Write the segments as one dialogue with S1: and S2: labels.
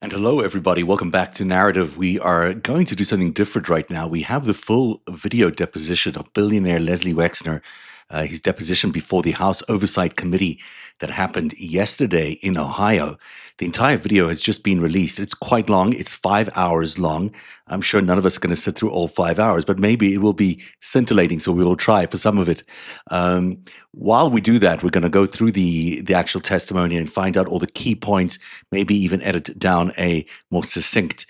S1: And hello, everybody. Welcome back to Narrative. We are going to do something different right now. We have the full video deposition of billionaire Leslie Wexner, his deposition before the House Oversight Committee that happened yesterday in Ohio. The entire video has just been released. It's quite long. It's 5 hours long. I'm sure none of us are going to sit through all 5 hours, but maybe it will be scintillating, so we will try for some of it. While we do that, we're going to go through the actual testimony and find out all the key points, maybe even edit down a more succinct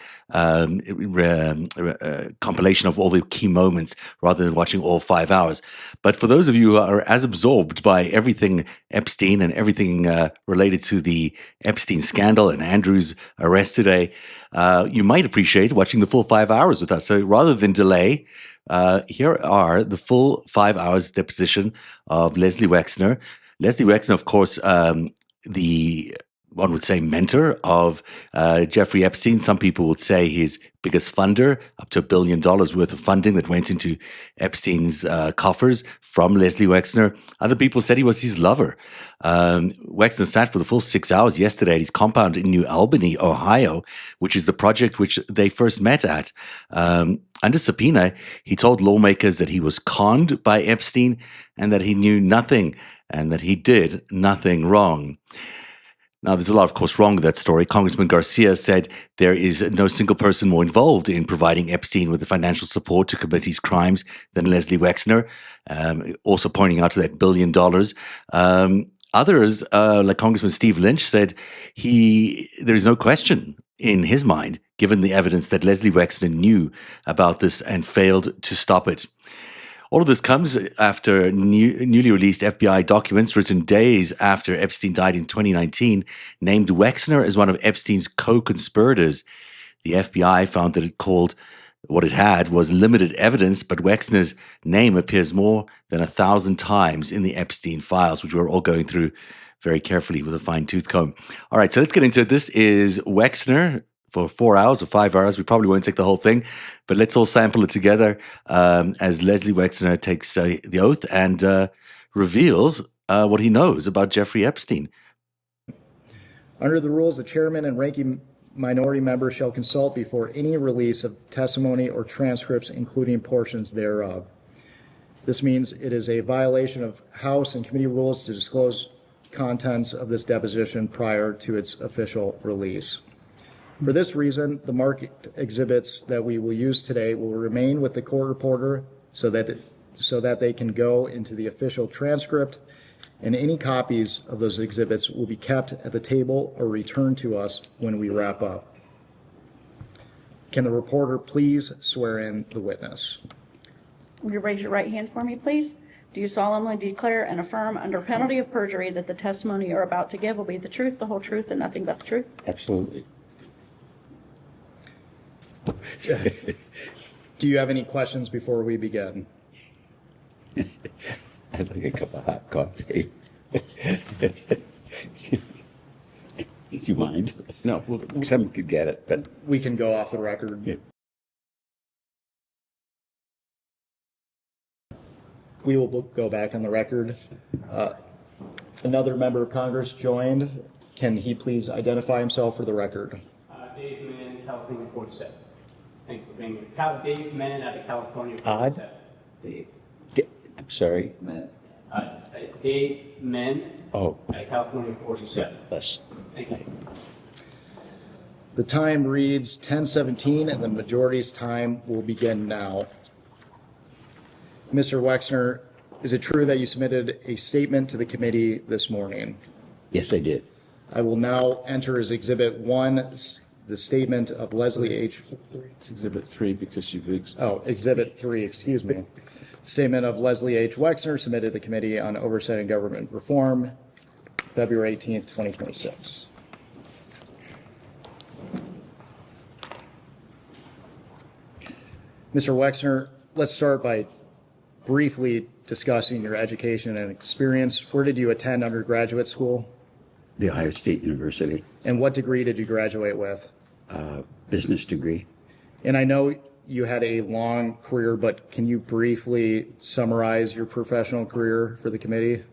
S1: compilation of all the key moments rather than watching all 5 hours. But for those of you who are as absorbed by everything Epstein and everything related to the Epstein scandal and Andrew's arrest today, you might appreciate watching the full 5 hours with us. So rather than delay, here are the full 5 hours deposition of Leslie Wexner. Leslie Wexner, of course, the one would say mentor of Jeffrey Epstein. Some people would say his biggest funder, up to $1 billion worth of funding that went into Epstein's coffers from Leslie Wexner. Other people said he was his lover. Wexner sat for the full 6 hours yesterday at his compound in New Albany, Ohio, which is the project which they first met at. Under subpoena, he told lawmakers that he was conned by Epstein and that he knew nothing and that he did nothing wrong. Now, there's a lot, of course, wrong with that story. Congressman Garcia said there is no single person more involved in providing Epstein with the financial support to commit his crimes than Leslie Wexner, also pointing out to that $1 billion. Others, like Congressman Steve Lynch, said there is no question in his mind, given the evidence that Leslie Wexner knew about this and failed to stop it. All of this comes after newly released FBI documents written days after Epstein died in 2019 named Wexner as one of Epstein's co-conspirators. The FBI found that what it had was limited evidence, but Wexner's name appears more than 1,000 times in the Epstein files, which we're all going through very carefully with a fine-tooth comb. All right, so let's get into it. This is Wexner for 4 hours or 5 hours. We probably won't take the whole thing, but let's all sample it together as Leslie Wexner takes the oath and reveals what he knows about Jeffrey Epstein.
S2: Under the rules, the chairman and ranking minority member shall consult before any release of testimony or transcripts, including portions thereof. This means it is a violation of House and committee rules to disclose contents of this deposition prior to its official release. For this reason, the marked exhibits that we will use today will remain with the court reporter so that they can go into the official transcript, and any copies of those exhibits will be kept at the table or returned to us when we wrap up. Can the reporter please swear in the witness?
S3: Will you raise your right hand for me, please? Do you solemnly declare and affirm under penalty of perjury that the testimony you're about to give will be the truth, the whole truth, and nothing but the truth?
S4: Absolutely.
S2: Do you have any questions before we begin?
S4: I'd like a cup of hot coffee. Do you mind? No, someone could get it, but
S2: We can go off the record.
S4: Yeah.
S2: We will go back on the record. Another member of Congress joined. Can he please identify himself for the record?
S5: Dave Mann, California 47. Thank you for being here. Dave Mann out of California 47.
S4: I'm sorry, Matt.
S5: Dave Mann
S4: Oh,
S5: out of California 47.
S4: less.
S5: Thank you.
S2: The time reads 10:17, and the majority's time will begin now. Mr. Wexner, is it true that you submitted a statement to the committee this morning?
S4: Yes, I did.
S2: I will now enter as Exhibit 1 the statement of Leslie H.
S4: It's Exhibit 3 because you've...
S2: Exhibit 3, excuse me. Statement of Leslie H. Wexner submitted to the Committee on Oversight and Government Reform, February 18th, 2026. Mr. Wexner, let's start by briefly discussing your education and experience. Where did you attend undergraduate school?
S4: The Ohio State University.
S2: And what degree did you graduate with?
S4: Business degree.
S2: And I know you had a long career, but can you briefly summarize your professional career for the committee?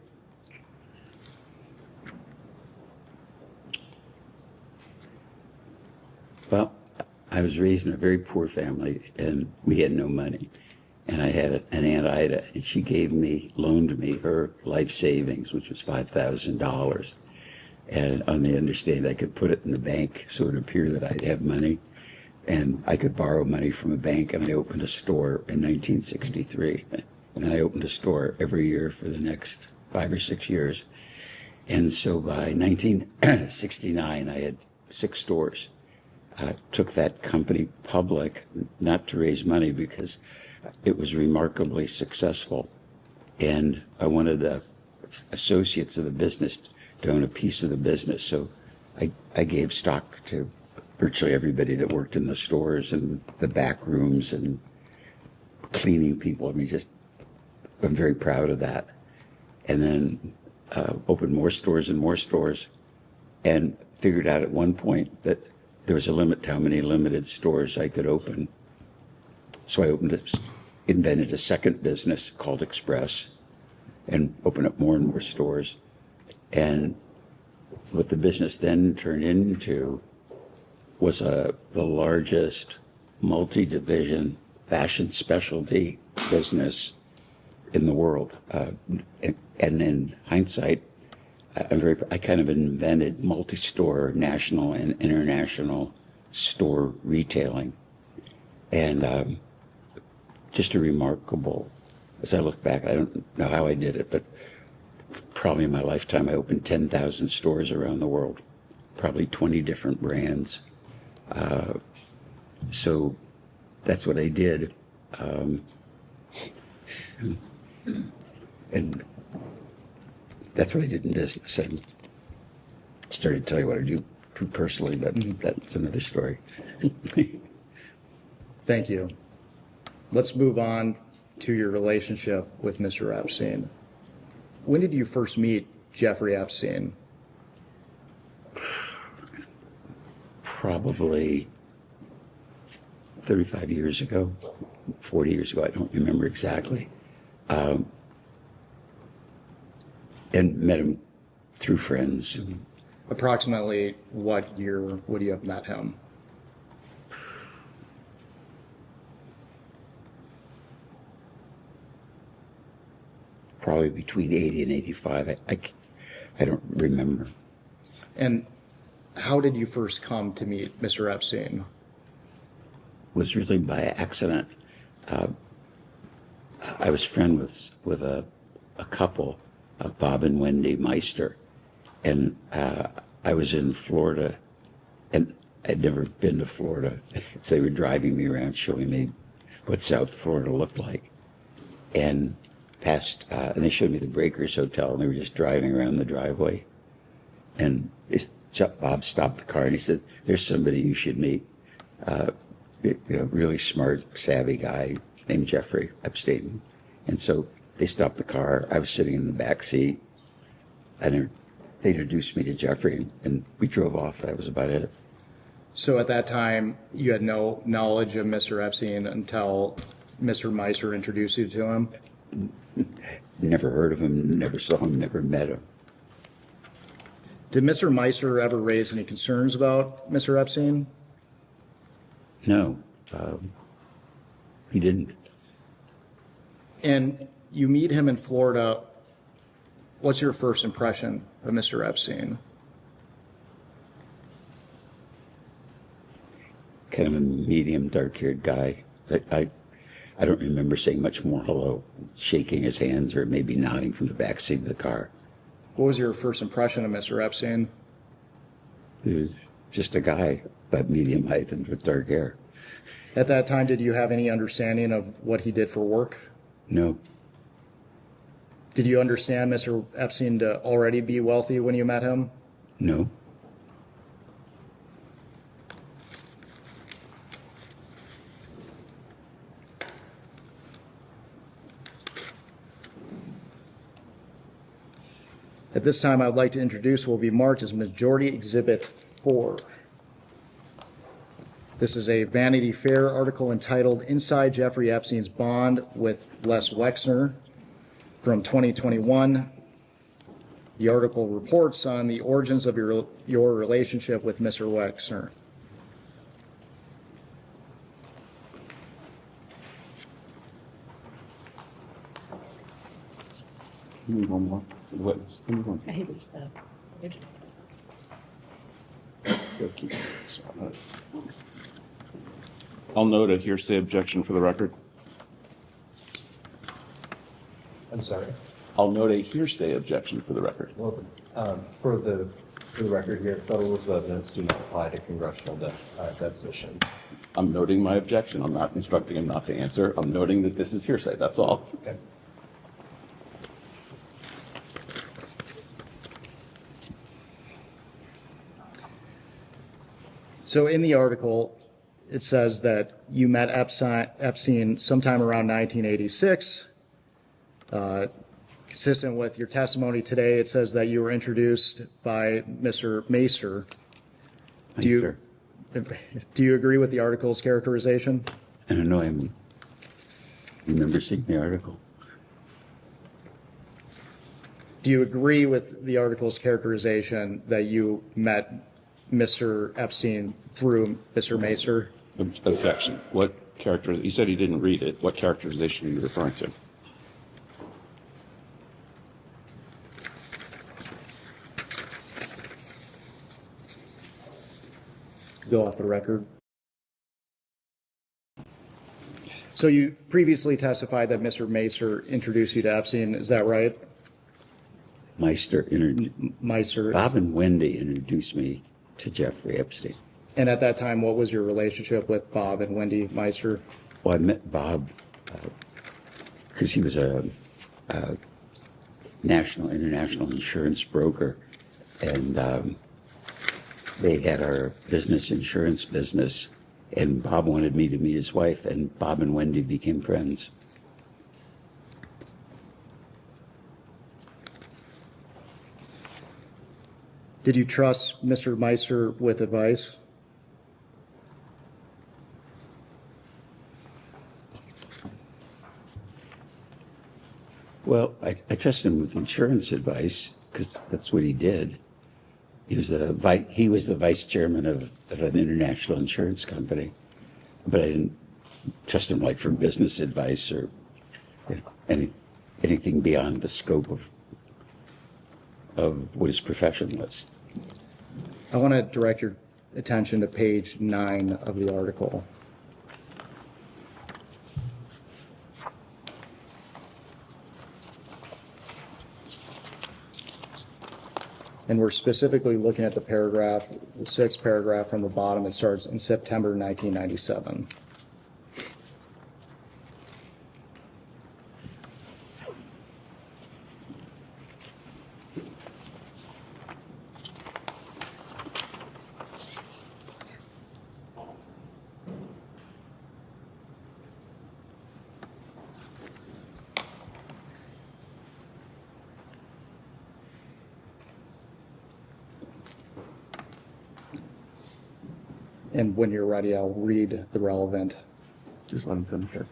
S4: Well, I was raised in a very poor family, and we had no money. And I had an Aunt Ida, and she loaned me her life savings, which was $5,000. And on the understanding I could put it in the bank so it would appear that I'd have money. And I could borrow money from a bank, and I opened a store in 1963. And I opened a store every year for the next 5 or 6 years. And so by 1969, I had 6 stores. I took that company public, not to raise money, because it was remarkably successful. And I wanted the associates of the business to own a piece of the business. So I gave stock to virtually everybody that worked in the stores and the back rooms and cleaning people. I mean, I'm very proud of that. And then opened more stores and more stores, and figured out at one point that there was a limit to how many limited stores I could open. So I invented a second business called Express, and opened up more and more stores. And what the business then turned into was the largest multi-division fashion specialty business in the world. And in hindsight, I kind of invented multi-store national and international store retailing. And just a remarkable, as I look back, I don't know how I did it, but probably in my lifetime I opened 10,000 stores around the world, probably 20 different brands. So that's what I did. And that's what I did in business. I started to tell you what I do personally, but that's another story.
S2: Thank you. Let's move on to your relationship with Mr. Epstein. When did you first meet Jeffrey Epstein?
S4: Probably 35 years ago, 40 years ago, I don't remember exactly. And met him through friends.
S2: Approximately what year would you have met him?
S4: Probably between 80 and 85. I don't remember.
S2: And how did you first come to meet Mr. Epstein?
S4: It was really by accident. I was friends with a couple, Bob and Wendy Meister, and I was in Florida, and I'd never been to Florida. So they were driving me around, showing me what South Florida looked like, and and they showed me the Breakers Hotel, and they were just driving around the driveway, and Bob stopped the car and he said, "There's somebody you should meet, really smart, savvy guy named Jeffrey Epstein." And so they stopped the car. I was sitting in the back seat, and they introduced me to Jeffrey, and we drove off. That was about it.
S2: So at that time, you had no knowledge of Mr. Epstein until Mr. Meister introduced you to him?
S4: Never heard of him, never saw him, never met him.
S2: Did Mr. Meister ever raise any concerns about Mr. Epstein?
S4: No, he didn't.
S2: And you meet him in Florida. What's your first impression of Mr. Epstein?
S4: Kind of a medium, dark-haired guy. I don't remember saying much more hello, shaking his hands, or maybe nodding from the back seat of the car.
S2: What was your first impression of Mr. Epstein?
S4: He was just a guy, about medium height and with dark hair.
S2: At that time, did you have any understanding of what he did for work?
S4: No.
S2: Did you understand Mr. Epstein to already be wealthy when you met him?
S4: No.
S2: At this time, I would like to introduce what will be marked as Majority Exhibit 4. This is a Vanity Fair article entitled "Inside Jeffrey Epstein's Bond with Les Wexner" from 2021. The article reports on the origins of your relationship with Mr. Wexner.
S4: One more. Witness. Give me one.
S3: I hate this stuff.
S4: Go keep it.
S6: I'll note a hearsay objection for the record.
S7: I'm sorry.
S6: I'll note a hearsay objection for the record.
S7: Well, for the record here, federal rules of evidence do not apply to congressional deposition.
S6: I'm noting my objection. I'm not instructing him not to answer. I'm noting that this is hearsay. That's all.
S7: Okay.
S2: So in the article, it says that you met Epstein sometime around 1986. Consistent with your testimony today, it says that you were introduced by Mr. Macer. Do you agree with the article's characterization?
S4: I don't know. I remember seeing the article.
S2: Do you agree with the article's characterization that you met Mr. Epstein through Mr. Macer?
S6: Objection. What character? You said he didn't read it. What characterization are you referring to?
S2: Go off the record. So you previously testified that Mr. Macer introduced you to Epstein, is that right?
S4: Meister
S2: Meister.
S4: Bob and Wendy introduced me to Jeffrey Epstein.
S2: And at that time, what was your relationship with Bob and Wendy Meister?
S4: Well, I met Bob because he was a international insurance broker, and they had our insurance business, and Bob wanted me to meet his wife, and Bob and Wendy became friends.
S2: Did you trust Mr. Meister with advice?
S4: Well, I trusted him with insurance advice because that's what he did. He was the vice chairman of an international insurance company, but I didn't trust him like for business advice or anything beyond the scope of what his profession was.
S2: I want to direct your attention to page 9 of the article. And we're specifically looking at the paragraph, the 6th paragraph from the bottom. It starts in September 1997. And when you're ready, I'll read the relevant.
S6: Just let him finish.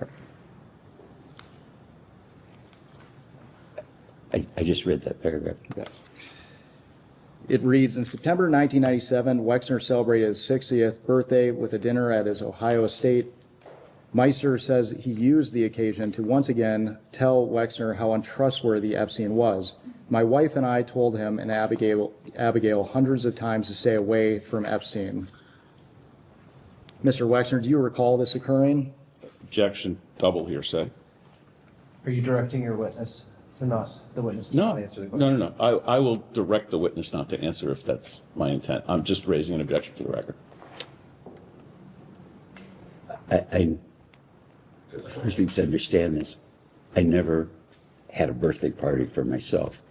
S4: I just read that paragraph.
S2: Yeah. It reads, in September 1997, Wexner celebrated his 60th birthday with a dinner at his Ohio estate. Meister says he used the occasion to once again tell Wexner how untrustworthy Epstein was. My wife and I told him and Abigail hundreds of times to stay away from Epstein. Mr. Wexner, do you recall this occurring?
S6: Objection. Double hearsay.
S7: Are you directing your witness to not
S6: No,
S7: answer the question?
S6: no. I will direct the witness not to answer if that's my intent. I'm just raising an objection for the record.
S4: I first thing to understand this, I never had a birthday party for myself.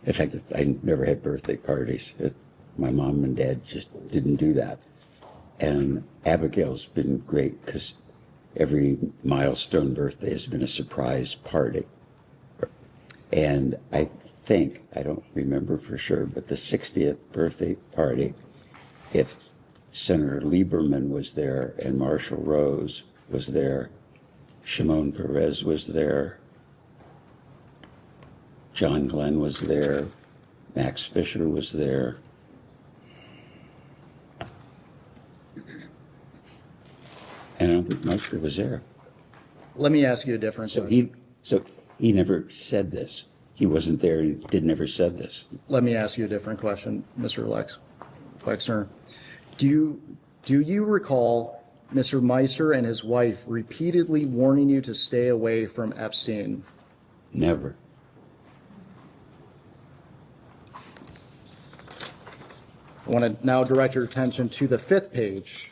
S4: In fact, I never had birthday parties. My mom and dad just didn't do that. And Abigail's been great because every milestone birthday has been a surprise party. And I think, I don't remember for sure, but the 60th birthday party, if Senator Lieberman was there and Marshall Rose was there, Shimon Peres was there, John Glenn was there, Max Fisher was there. And I don't think Meister was there.
S2: Let me ask you a different
S4: So
S2: question.
S4: he never said this. He wasn't there and did never said this.
S2: Let me ask you a different question, Mr. Wexner. Do you recall Mr. Meister and his wife repeatedly warning you to stay away from Epstein?
S4: Never.
S2: I want to now direct your attention to the 5th page.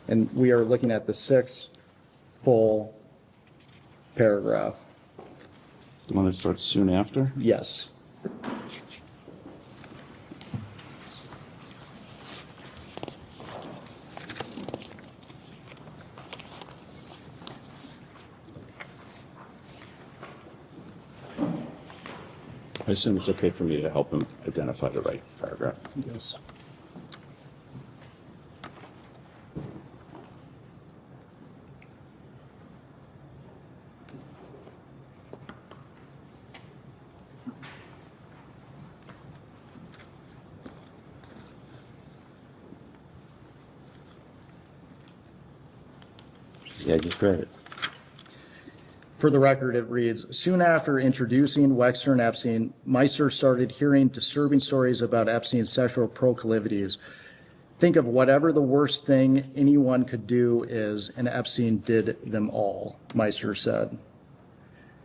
S2: And we are looking at the 6th full paragraph.
S6: The one that starts soon after?
S2: Yes.
S6: I assume it's okay for me to help him identify the right paragraph.
S2: Yes.
S4: Yeah, I just read it.
S2: For the record, it reads, soon after introducing Wexner and Epstein, Meister started hearing disturbing stories about Epstein's sexual proclivities. Think of whatever the worst thing anyone could do is, and Epstein did them all, Meister said.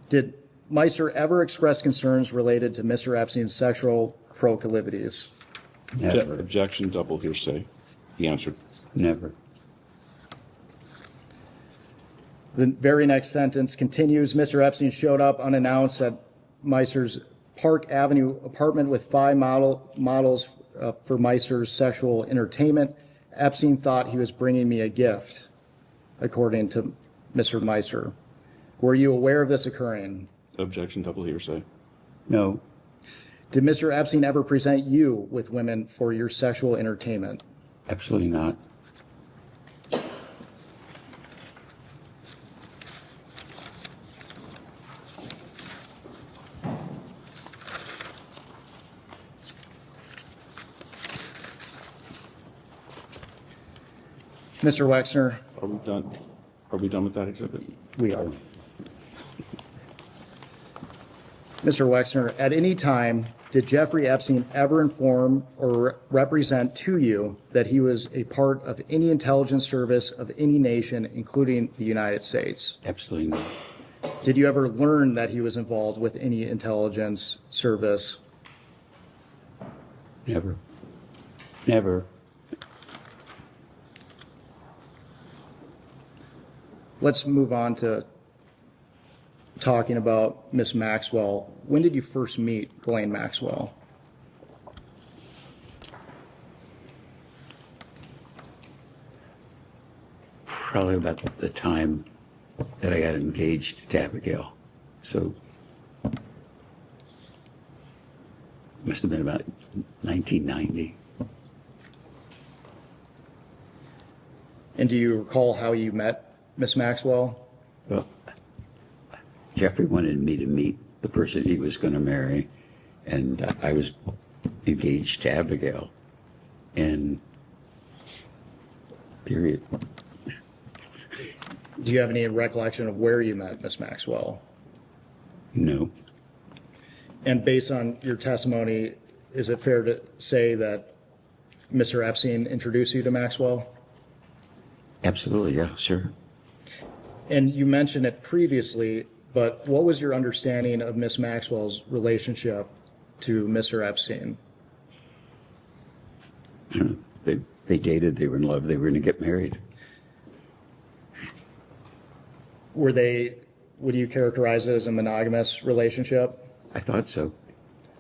S2: Did Meister ever express concerns related to Mr. Epstein's sexual proclivities?
S4: Never.
S6: Objection, double hearsay. He answered.
S4: Never.
S2: The very next sentence continues, Mr. Epstein showed up unannounced at Meister's Park Avenue apartment with 5 models for Meister's sexual entertainment. Epstein thought he was bringing me a gift, according to Mr. Meister. Were you aware of this occurring?
S6: Objection, double hearsay.
S4: No.
S2: Did Mr. Epstein ever present you with women for your sexual entertainment?
S4: Absolutely not.
S2: Mr. Wexner,
S6: Are we done? Are we done with that exhibit?
S2: we are. Mr. Wexner, at any time, did Jeffrey Epstein ever inform or represent to you that he was a part of any intelligence service of any nation, including the United States?
S4: Absolutely not.
S2: Did you ever learn that he was involved with any intelligence service?
S4: Never. Never.
S2: Let's move on to talking about Miss Maxwell. When did you first meet Ghislaine Maxwell?
S4: Probably about the time that I got engaged to Abigail. So, must have been about 1990.
S2: And do you recall how you met Miss Maxwell?
S4: Well, Jeffrey wanted me to meet the person he was going to marry, and I was engaged to Abigail. And period.
S2: Do you have any recollection of where you met Miss Maxwell?
S4: No.
S2: And based on your testimony, is it fair to say that Mr. Epstein introduced you to Maxwell?
S4: Absolutely, yeah, sure.
S2: And you mentioned it previously, but what was your understanding of Miss Maxwell's relationship to Mr. Epstein?
S4: They dated, they were in love, they were going to get married.
S2: Were they, would you characterize it as a monogamous relationship?
S4: I thought so.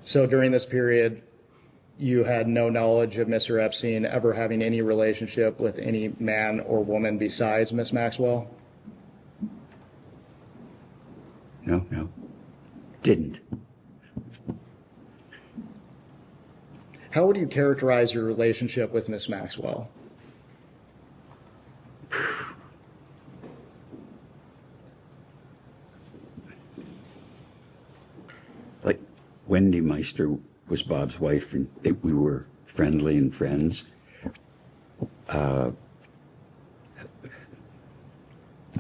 S2: So during this period, you had no knowledge of Mr. Epstein ever having any relationship with any man or woman besides Miss Maxwell?
S4: No. Didn't.
S2: How would you characterize your relationship with Miss Maxwell?
S4: Like, Wendy Meister was Bob's wife, and we were friendly and friends.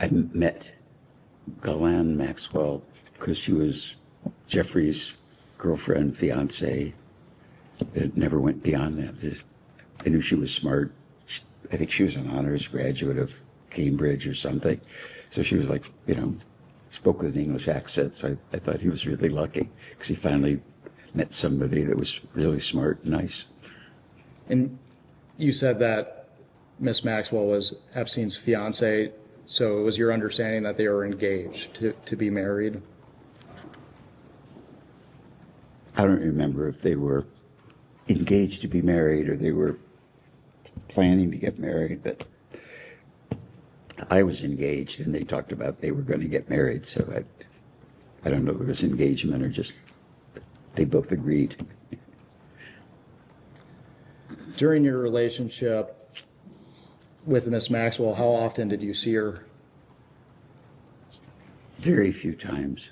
S4: I met Ghislaine Maxwell because she was Jeffrey's girlfriend, fiance. It never went beyond that. I knew she was smart. I think she was an honors graduate of Cambridge or something. So she was like, spoke with an English accent. So I thought he was really lucky because he finally met somebody that was really smart and nice.
S2: And you said that Miss Maxwell was Epstein's fiance, so it was your understanding that they were engaged to be married?
S4: I don't remember if they were engaged to be married or they were planning to get married, but I was engaged and they talked about they were going to get married, so I don't know if it was engagement or just they both agreed.
S2: During your relationship with Miss Maxwell, how often did you see her?
S4: Very few times.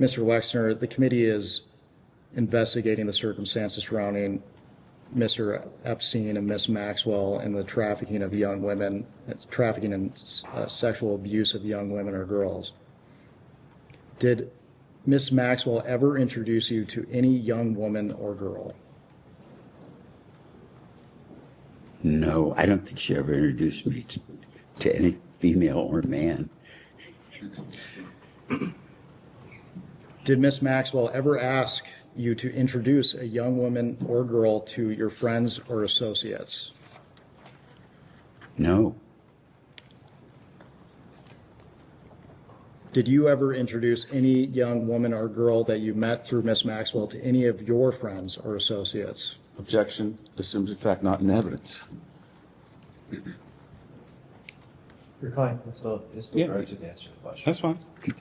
S2: Mr. Wexner, the committee is investigating the circumstances surrounding Mr. Epstein and Miss Maxwell and the trafficking of young women, trafficking and sexual abuse of young women or girls. Did Miss Maxwell ever introduce you to any young woman or girl?
S4: No, I don't think she ever introduced me to any female or man.
S2: Did Miss Maxwell ever ask you to introduce a young woman or girl to your friends or associates?
S4: No.
S2: Did you ever introduce any young woman or girl that you met through Miss Maxwell to any of your friends or associates?
S6: Objection assumes in fact not in evidence.
S7: Your client can still urgent to answer the question.
S6: That's fine.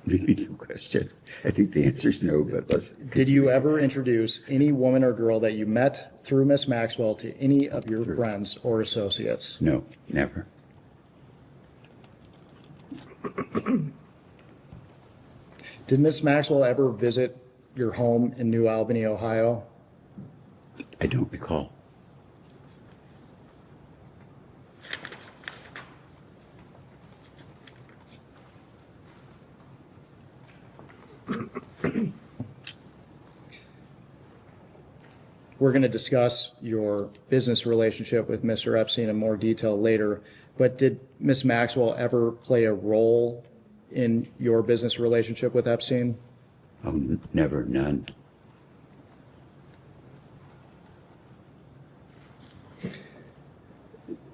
S4: Repeat the question. I think the answer is no, but let's.
S2: Did you ever introduce any woman or girl that you met through Miss Maxwell to any of your friends or associates?
S4: No, never.
S2: Did Miss Maxwell ever visit your home in New Albany, Ohio?
S4: I don't recall.
S2: We're going to discuss your business relationship with Mr. Epstein in more detail later, but did Miss Maxwell ever play a role in your business relationship with Epstein?
S4: Oh, never, none.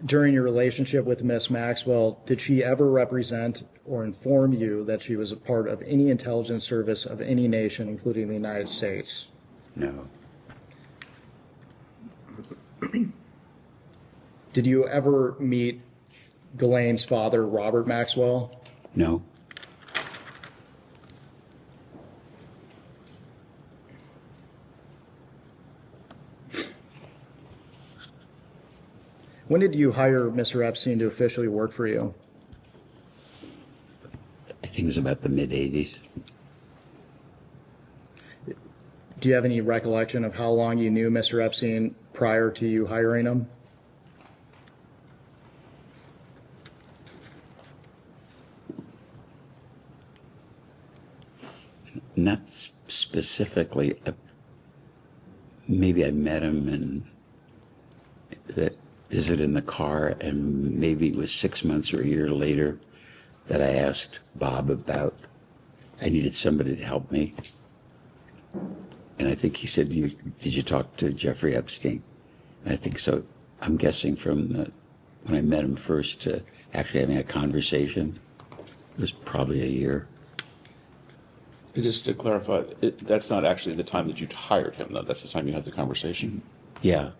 S2: During your relationship with Miss Maxwell, did she ever represent or inform you that she was a part of any intelligence service of any nation, including the United States?
S4: No.
S2: Did you ever meet Ghislaine's father, Robert Maxwell?
S4: No.
S2: When did you hire Mr. Epstein to officially work for you?
S4: I think it was about the mid-'80s.
S2: Do you have any recollection of how long you knew Mr. Epstein prior to you hiring him?
S4: Not specifically. Maybe I met him and that visit in the car, and maybe it was 6 months or a year later that I asked Bob about, I needed somebody to help me. And I think he said, did you talk to Jeffrey Epstein? And I think so. I'm guessing from when I met him first to actually having a conversation, it was probably a year.
S6: Just to clarify, that's not actually the time that you hired him, though. That's the time you had the conversation.
S4: Yeah,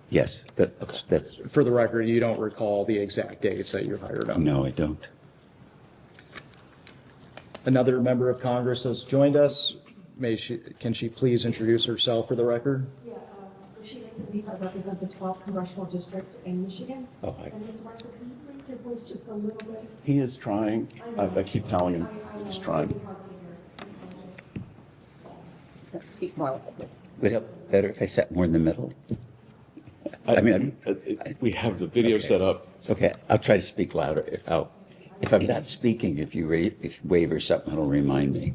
S4: yes, that's,
S2: For the record, you don't recall the exact dates that you hired him.
S4: no, I don't.
S2: Another member of Congress has joined us. Can she please introduce herself for the record?
S8: Yeah, Rashida Tlaib, I represent the 12th Congressional District in Michigan.
S4: Oh, hi.
S8: And Mr. Marshall, can you please increase your voice just a little bit?
S6: He is trying. I keep telling him he's trying.
S9: Speak more loudly.
S4: Would it help better if I sat more in the middle?
S6: We have the video
S4: Okay.
S6: set up.
S4: Okay, I'll try to speak louder. If I'm not speaking, if you wave or something, it'll remind me.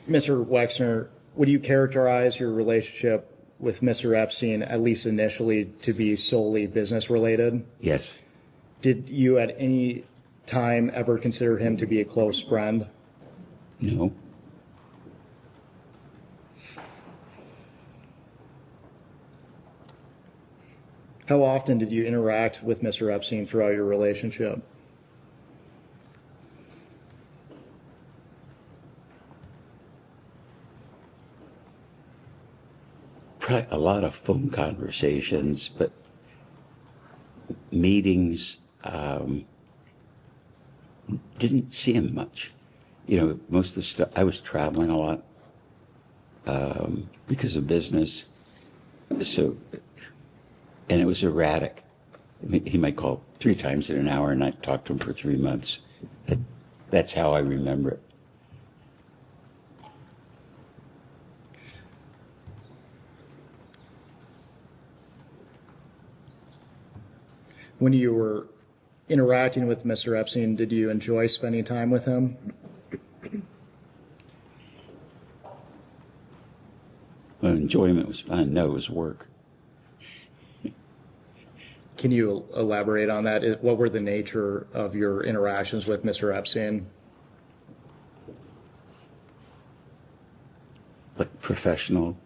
S2: Mr. Wexner, would you characterize your relationship with Mr. Epstein, at least initially, to be solely business related?
S4: Yes.
S2: Did you at any time ever consider him to be a close friend?
S4: No.
S2: How often did you interact with Mr. Epstein throughout your relationship?
S4: Probably a lot of phone conversations, but meetings, didn't see him much. Most of the stuff, I was traveling a lot because of business. So, and it was erratic. He might call 3 times in an hour and I'd talk to him for 3 months. That's how I remember it.
S2: When you were interacting with Mr. Epstein, did you enjoy spending time with him?
S4: Well, enjoyment was fun. No, it was work.
S2: Can you elaborate on that? What were the nature of your interactions with Mr. Epstein?
S4: Like professional,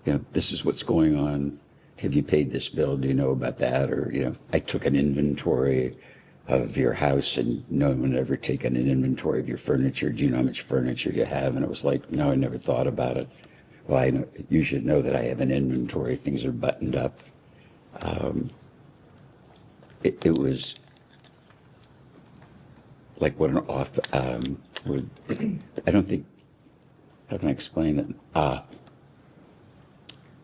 S4: this is what's going on. Have you paid this bill? Do you know about that? Or, I took an inventory of your house and no one ever taken an inventory of your furniture. Do you know how much furniture you have? And it was like, no, I never thought about it. Well, I know, you should know that I have an inventory. Things are buttoned up. It was like what an off, I don't think, how can I explain it?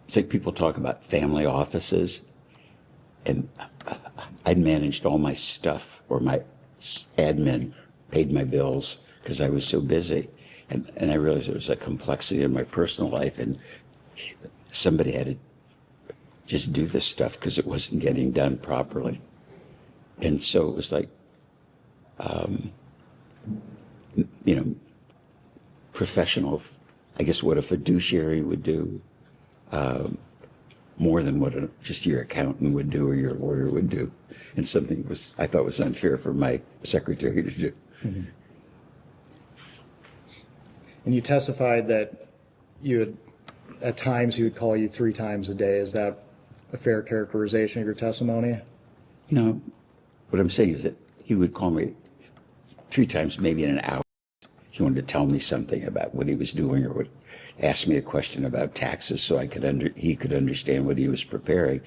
S4: It's like people talk about family offices, and I'd managed all my stuff, or my admin paid my bills because I was so busy. And I realized there was a complexity in my personal life, and somebody had to just do this stuff because it wasn't getting done properly. And so it was like, professional, I guess what a fiduciary would do, more than what just your accountant would do or your lawyer would do. And something I thought was unfair for my secretary to do.
S2: Mm-hmm. And you testified that at times he would call you 3 times a day. Is that a fair characterization of your testimony?
S4: No, what I'm saying is that he would call me 3 times, maybe in an hour. He wanted to tell me something about what he was doing, or would ask me a question about taxes so he could understand what he was preparing.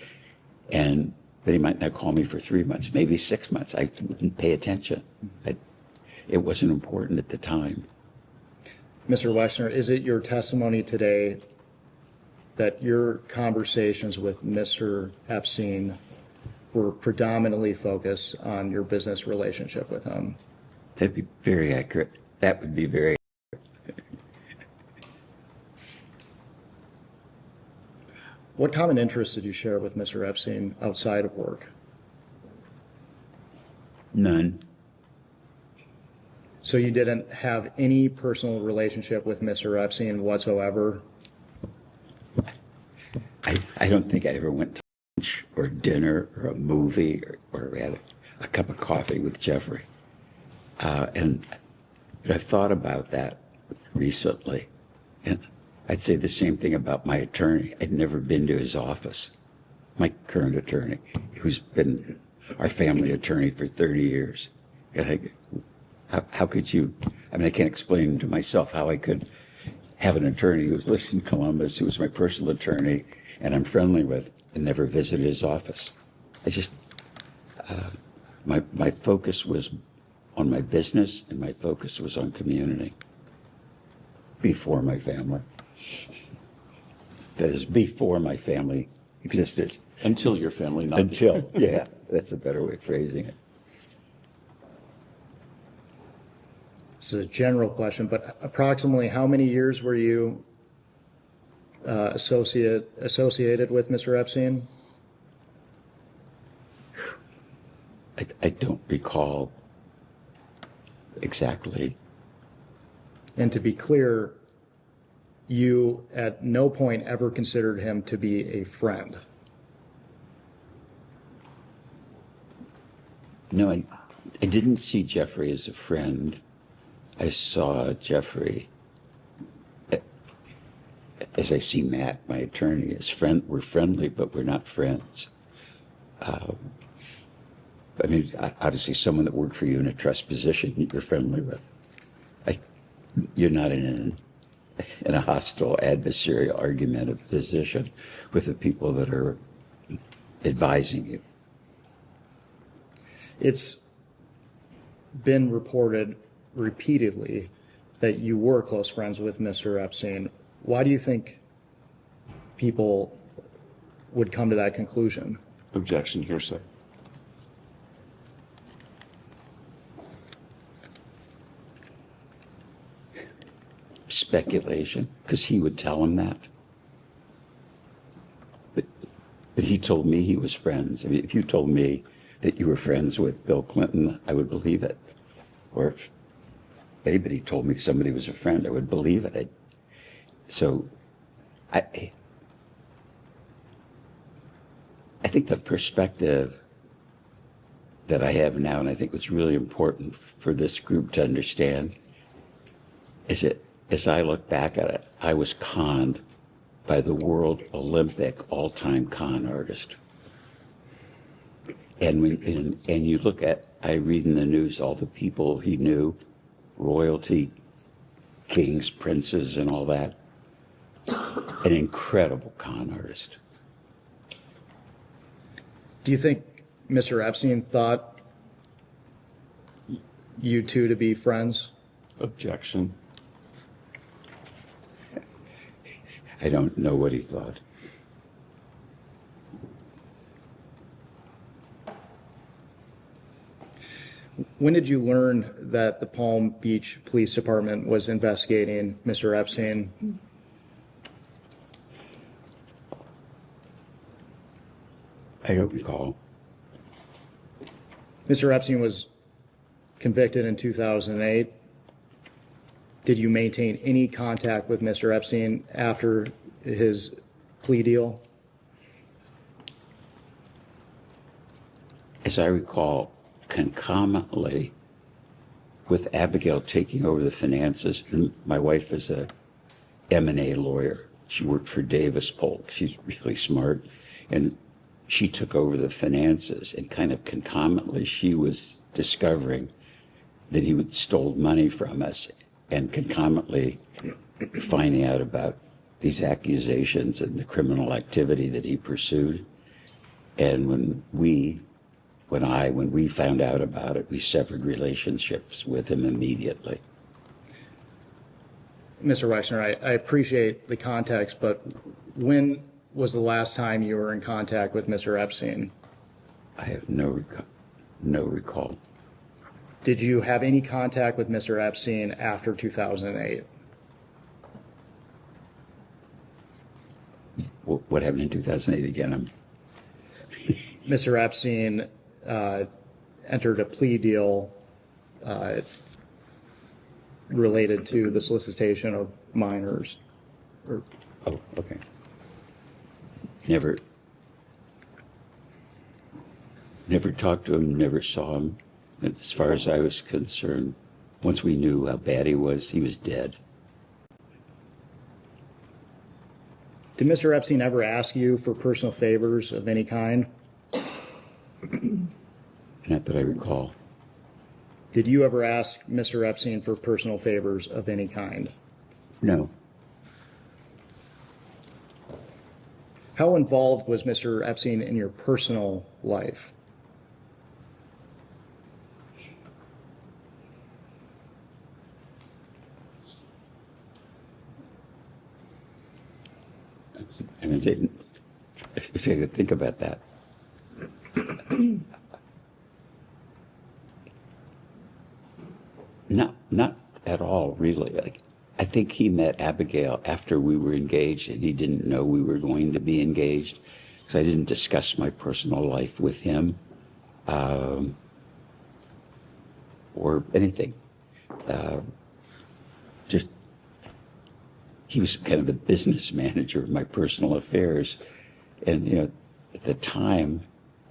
S4: But he might not call me for 3 months, maybe 6 months. I didn't pay attention. It wasn't important at the time.
S2: Mr. Wexner, is it your testimony today that your conversations with Mr. Epstein were predominantly focused on your business relationship with him?
S4: That'd be very accurate. That would be very accurate.
S2: What common interests did you share with Mr. Epstein outside of work?
S4: None.
S2: So you didn't have any personal relationship with Mr. Epstein whatsoever?
S4: I don't think I ever went to lunch or dinner or a movie or had a cup of coffee with Jeffrey. And I've thought about that recently. And I'd say the same thing about my attorney. I'd never been to his office. My current attorney, who's been our family attorney for 30 years. And how could you, I can't explain to myself how I could have an attorney who lives in Columbus, who was my personal attorney, and I'm friendly with, and never visited his office. I just, my focus was on my business, and my focus was on community before my family. That is, before my family existed.
S6: Until your family, not
S4: Until, yeah. That's a better way of phrasing it.
S2: This is a general question, but approximately how many years were you associated with Mr. Epstein?
S4: I don't recall exactly.
S2: And to be clear, you at no point ever considered him to be a friend.
S4: No, I didn't see Jeffrey as a friend. I saw Jeffrey, as I see Matt, my attorney, as friend. We're friendly, but we're not friends. I mean, obviously, someone that worked for you in a trust position, you're friendly with. You're not in a hostile adversarial argumentative position with the people that are advising you.
S2: It's been reported repeatedly that you were close friends with Mr. Epstein. Why do you think people would come to that conclusion?
S6: Objection, hearsay.
S4: Speculation, because he would tell him that. But he told me he was friends. I mean, if you told me that you were friends with Bill Clinton, I would believe it. Or if anybody told me somebody was a friend, I would believe it. So I think the perspective that I have now, and I think what's really important for this group to understand, is that as I look back at it, I was conned by the world Olympic all-time con artist. And and you look at, I read in the news all the people he knew, royalty, kings, princes, and all that. An incredible con artist.
S2: Do you think Mr. Epstein thought you two to be friends?
S6: Objection.
S4: I don't know what he thought.
S2: When did you learn that the Palm Beach Police Department was investigating Mr. Epstein?
S4: I don't recall.
S2: Mr. Epstein was convicted in 2008. Did you maintain any contact with Mr. Epstein after his plea deal?
S4: As I recall, concomitantly with Abigail taking over the finances, and my wife is a M&A lawyer. She worked for Davis Polk. She's really smart. And she took over the finances, and kind of concomitantly she was discovering that he would stole money from us, and concomitantly finding out about these accusations and the criminal activity that he pursued. And when we found out about it, we severed relationships with him immediately.
S2: Mr. Wexner, I appreciate the context, but when was the last time you were in contact with Mr. Epstein?
S4: I have no recall.
S2: Did you have any contact with Mr. Epstein after 2008?
S4: What happened in 2008 again?
S2: Mr. Epstein entered a plea deal related to the solicitation of minors.
S4: Oh, okay. Never talked to him, never saw him. And as far as I was concerned, once we knew how bad he was dead.
S2: Did Mr. Epstein ever ask you for personal favors of any kind?
S4: Not that I recall.
S2: Did you ever ask Mr. Epstein for personal favors of any kind?
S4: No.
S2: How involved was Mr. Epstein in your personal life?
S4: I mean, I could think about that. at all, really. Like, I think he met Abigail after we were engaged, and he didn't know we were going to be engaged, so I didn't discuss my personal life with him, or anything. Just he was kind of the business manager of my personal affairs, and at the time,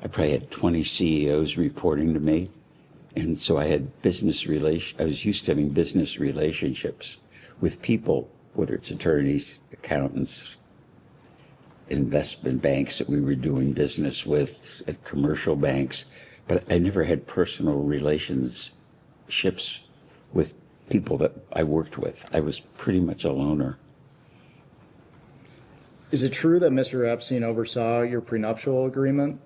S4: I probably had 20 CEOs reporting to me. And so I had I was used to having business relationships with people, whether it's attorneys, accountants, investment banks that we were doing business with, at commercial banks, but I never had personal relationships with people that I worked with. I was pretty much a loner.
S2: Is it true that Mr. Epstein oversaw your prenuptial agreement?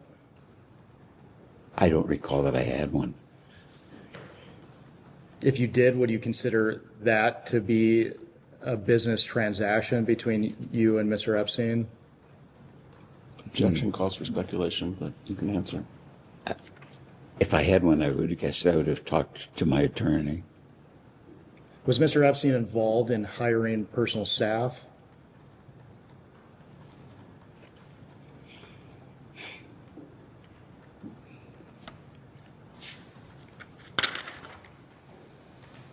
S4: I don't recall that I had one.
S2: If you did, would you consider that to be a business transaction between you and Mr. Epstein?
S6: Objection calls for speculation, but you can answer.
S4: If I had one, I would have talked to my attorney.
S2: Was Mr. Epstein involved in hiring personal staff?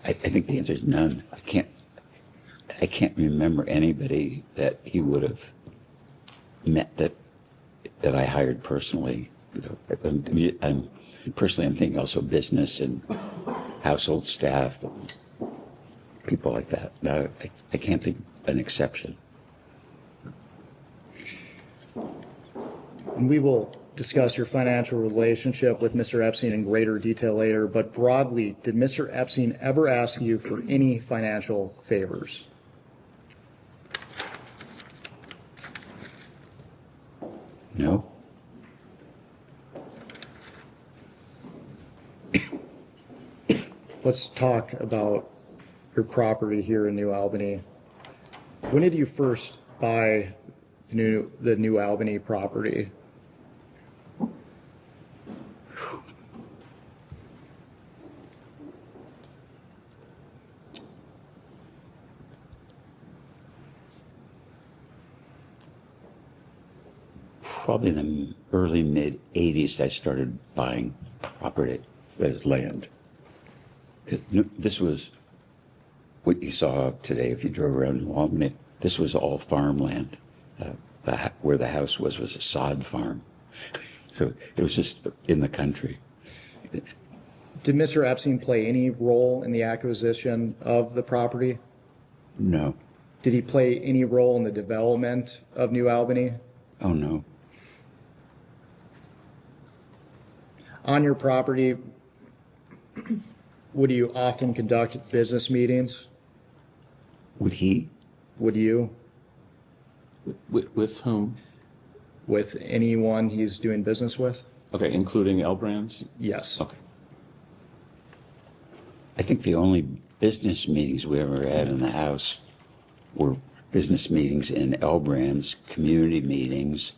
S4: I think the answer is none. I can't remember anybody that he would have met that I hired personally. I'm thinking also business and household staff, and people like that. No, I can't think of an exception.
S2: And we will discuss your financial relationship with Mr. Epstein in greater detail later, but broadly, did Mr. Epstein ever ask you for any financial favors?
S4: No.
S2: Let's talk about your property here in New Albany. When did you first buy the New Albany property?
S4: Probably in the early mid 80s, I started buying property as land. This was what you saw today if you drove around New Albany. This was all farmland. Where the house was a sod farm. So it was just in the country.
S2: Did Mr. Epstein play any role in the acquisition of the property?
S4: No.
S2: Did he play any role in the development of New Albany?
S4: Oh, no.
S2: On your property, would you often conduct business meetings?
S4: Would he?
S2: Would you?
S6: With whom?
S2: With anyone he's doing business with?
S6: Okay, including L Brands?
S2: Yes.
S6: Okay.
S4: I think the only business meetings we ever had in the house were business meetings in L Brands, community meetings,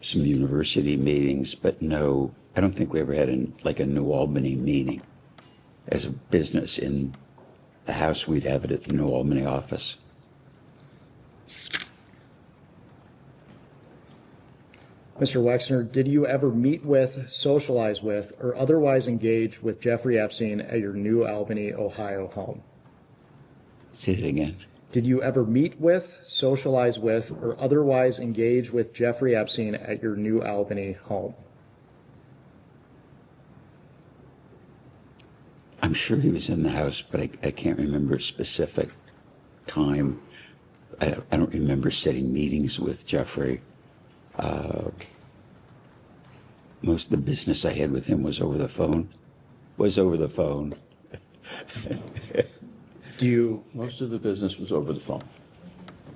S4: some university meetings, but no, I don't think we ever had a New Albany meeting. As a business in the house, we'd have it at the New Albany office.
S2: Mr. Wexner, did you ever meet with, socialize with, or otherwise engage with Jeffrey Epstein at your New Albany, Ohio home?
S4: Say it again.
S2: Did you ever meet with, socialize with, or otherwise engage with Jeffrey Epstein at your New Albany home?
S4: I'm sure he was in the house, but I can't remember a specific time. I don't remember setting meetings with Jeffrey. Most of the business I had with him was over the phone.
S6: Most of the business was over the phone.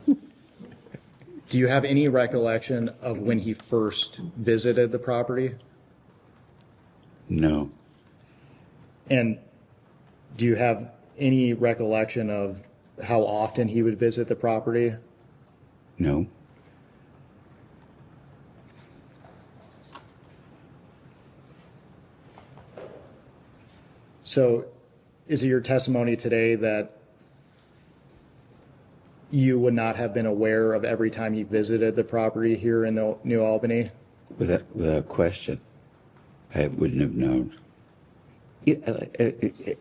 S2: Do you have any recollection of when he first visited the property?
S4: No.
S2: And do you have any recollection of how often he would visit the property?
S4: No.
S2: So is it your testimony today that you would not have been aware of every time he visited the property here in New Albany?
S4: Without question, I wouldn't have known.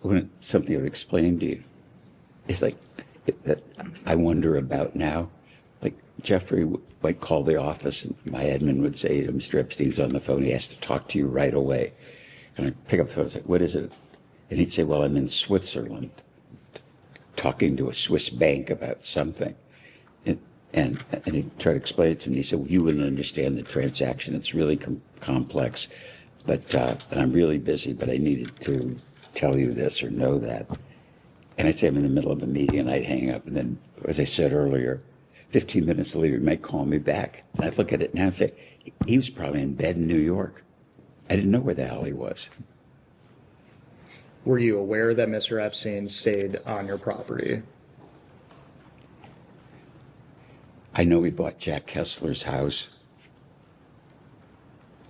S4: When something I would explain to you, it's like that I wonder about now. Like Jeffrey might call the office, and my admin would say, "Mr. Epstein's on the phone. He has to talk to you right away." And I pick up the phone and say, "What is it?" And he'd say, "Well, I'm in Switzerland, talking to a Swiss bank about something." And he'd try to explain it to me. He said, "Well, you wouldn't understand the transaction. It's really complex. But and I'm really busy, but I needed to tell you this or know that." And I'd say I'm in the middle of a meeting, and I'd hang up. And then, as I said earlier, 15 minutes later, he might call me back. And I'd look at it now and say, he was probably in bed in New York. I didn't know where the hell he was.
S2: Were you aware that Mr. Epstein stayed on your property?
S4: I know he bought Jack Kessler's house,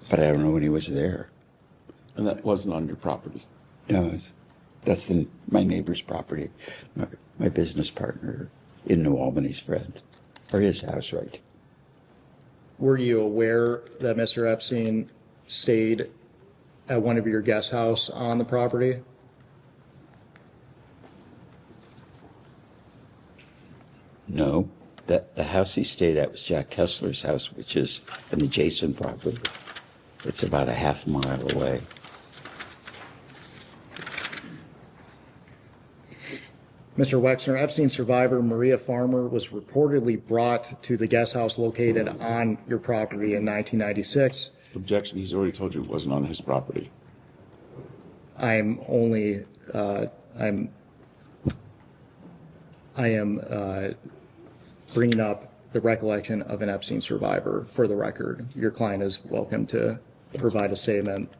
S4: but I don't know when he was there.
S6: And that wasn't on your property.
S4: No, that's my neighbor's property, my business partner in New Albany's friend, or his house, right?
S2: Were you aware that Mr. Epstein stayed at one of your guest house on the property?
S4: No, the house he stayed at was Jack Kessler's house, which is an adjacent property. It's about a half mile away.
S2: Mr. Wexner, Epstein survivor Maria Farmer was reportedly brought to the guest house located on your property in 1996.
S6: Objection. He's already told you it wasn't on his property.
S2: I am bringing up the recollection of an Epstein survivor for the record. Your client is welcome to provide a statement.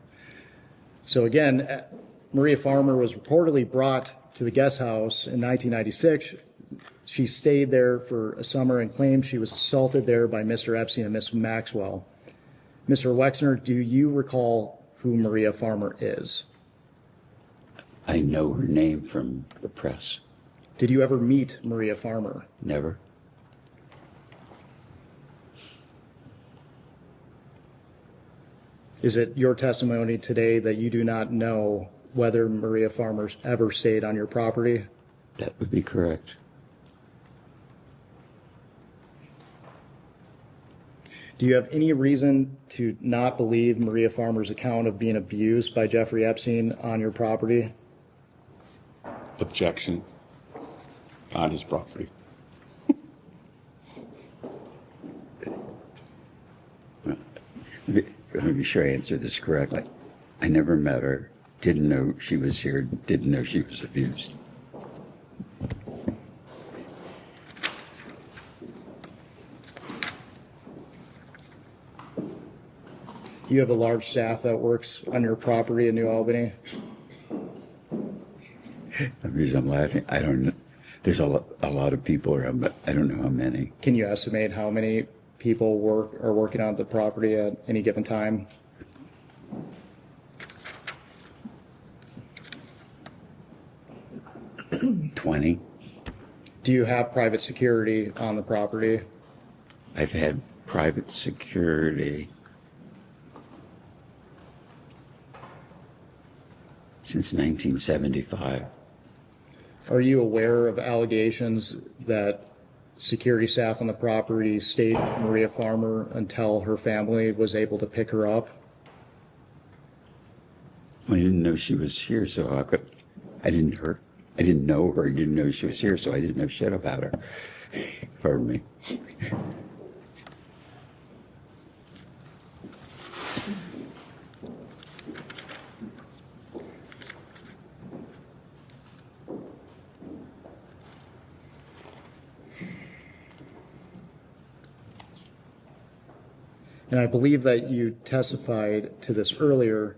S2: So again, Maria Farmer was reportedly brought to the guest house in 1996. She stayed there for a summer and claimed she was assaulted there by Mr. Epstein and Miss Maxwell. Mr. Wexner, do you recall who Maria Farmer is?
S4: I know her name from the press.
S2: Did you ever meet Maria Farmer?
S4: Never.
S2: Is it your testimony today that you do not know whether Maria Farmer ever stayed on your property?
S4: That would be correct.
S2: Do you have any reason to not believe Maria Farmer's account of being abused by Jeffrey Epstein on your property?
S6: Objection. On his property.
S4: Let me be sure I answer this correctly. I never met her, didn't know she was here, didn't know she was abused.
S2: You have a large staff that works on your property in New Albany?
S4: The reason I'm laughing, I don't know. There's a lot of people around, but I don't know how many.
S2: Can you estimate how many people are working on the property at any given time?
S4: $20.
S2: Do you have private security on the property?
S4: I've had private security since 1975.
S2: Are you aware of allegations that security staff on the property stayed with Maria Farmer until her family was able to pick her up?
S4: I didn't know she was here, so I didn't know her. I didn't know she was here, so I didn't know shit about her. Pardon me.
S2: And I believe that you testified to this earlier,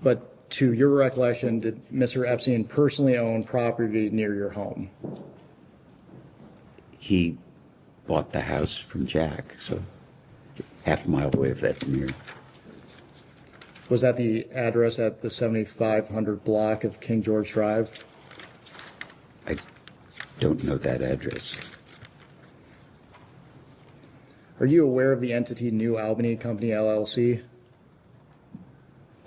S2: but to your recollection, did Mr. Epstein personally own property near your home?
S4: He bought the house from Jack, so half a mile away if that's near.
S2: Was that the address at the 7500 block of King George Drive?
S4: I don't know that address.
S2: Are you aware of the entity New Albany Company LLC?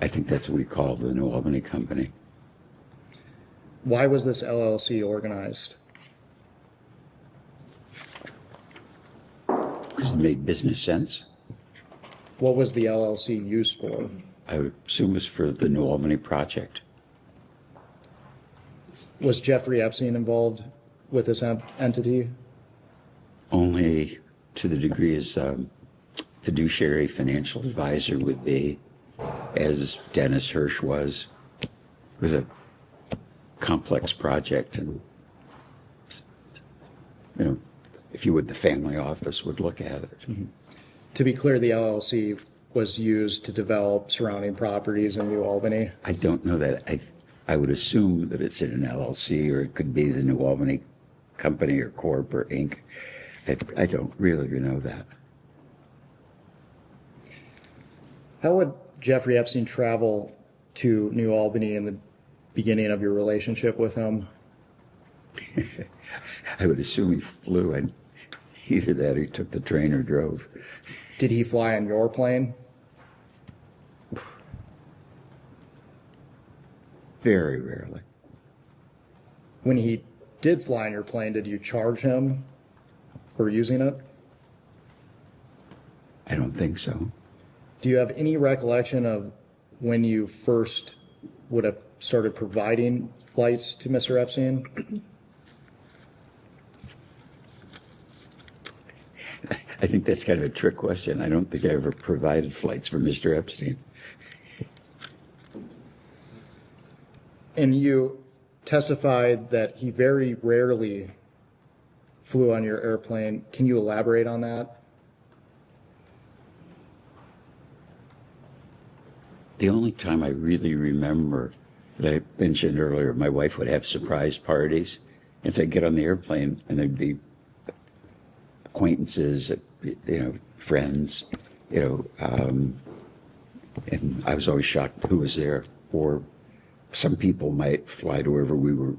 S4: I think that's what we call the New Albany Company.
S2: Why was this LLC organized?
S4: Because it made business sense.
S2: What was the LLC used for?
S4: I would assume it's for the New Albany project.
S2: Was Jeffrey Epstein involved with this entity?
S4: Only to the degree as fiduciary financial advisor would be, as Dennis Hirsch was. It was a complex project, and if you would, the family office would look at it.
S2: Mm-hmm. To be clear, the LLC was used to develop surrounding properties in New Albany.
S4: I don't know that. I would assume that it's in an LLC, or it could be the New Albany Company or Corp or Inc. I don't really know that.
S2: How would Jeffrey Epstein travel to New Albany in the beginning of your relationship with him?
S4: I would assume he flew, and either that or he took the train or drove.
S2: Did he fly on your plane?
S4: Very rarely.
S2: When he did fly on your plane, did you charge him for using it?
S4: I don't think so.
S2: Do you have any recollection of when you first would have started providing flights to Mr. Epstein?
S4: I think that's kind of a trick question. I don't think I ever provided flights for Mr. Epstein.
S2: And you testified that he very rarely flew on your airplane. Can you elaborate on that?
S4: The only time I really remember that I mentioned earlier, my wife would have surprise parties. And so I'd get on the airplane and there'd be acquaintances, friends, and I was always shocked who was there. Or some people might fly to wherever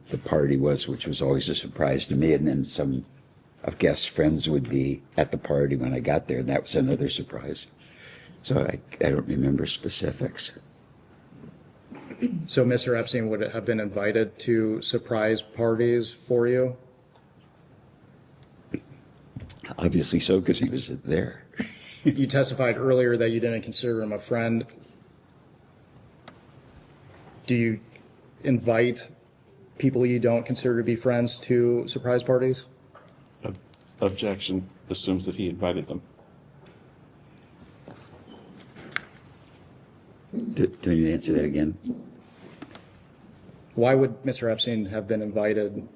S4: the party was, which was always a surprise to me. And then some of guests' friends would be at the party when I got there, and that was another surprise. So I don't remember specifics.
S2: So Mr. Epstein would have been invited to surprise parties for you?
S4: Obviously so, because he was there.
S2: You testified earlier that you didn't consider him a friend. Do you invite people you don't consider to be friends to surprise parties?
S6: Objection assumes that he invited them.
S4: Do you answer that again?
S2: Why would Mr. Epstein have been invited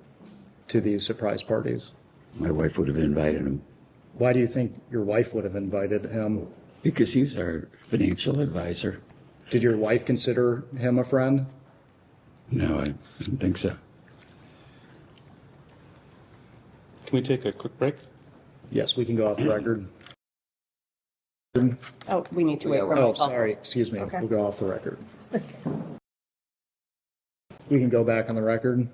S2: to these surprise parties?
S4: My wife would have invited him.
S2: Why do you think your wife would have invited him?
S4: Because he was our financial advisor.
S2: Did your wife consider him a friend?
S6: No, I don't think so. Can we take a quick break?
S2: Yes, we can go off the record.
S9: Oh, we need to wait. for
S2: Oh,
S9: Michael.
S2: sorry, excuse me.
S9: Okay.
S2: We'll go off the record. We can go back on the record.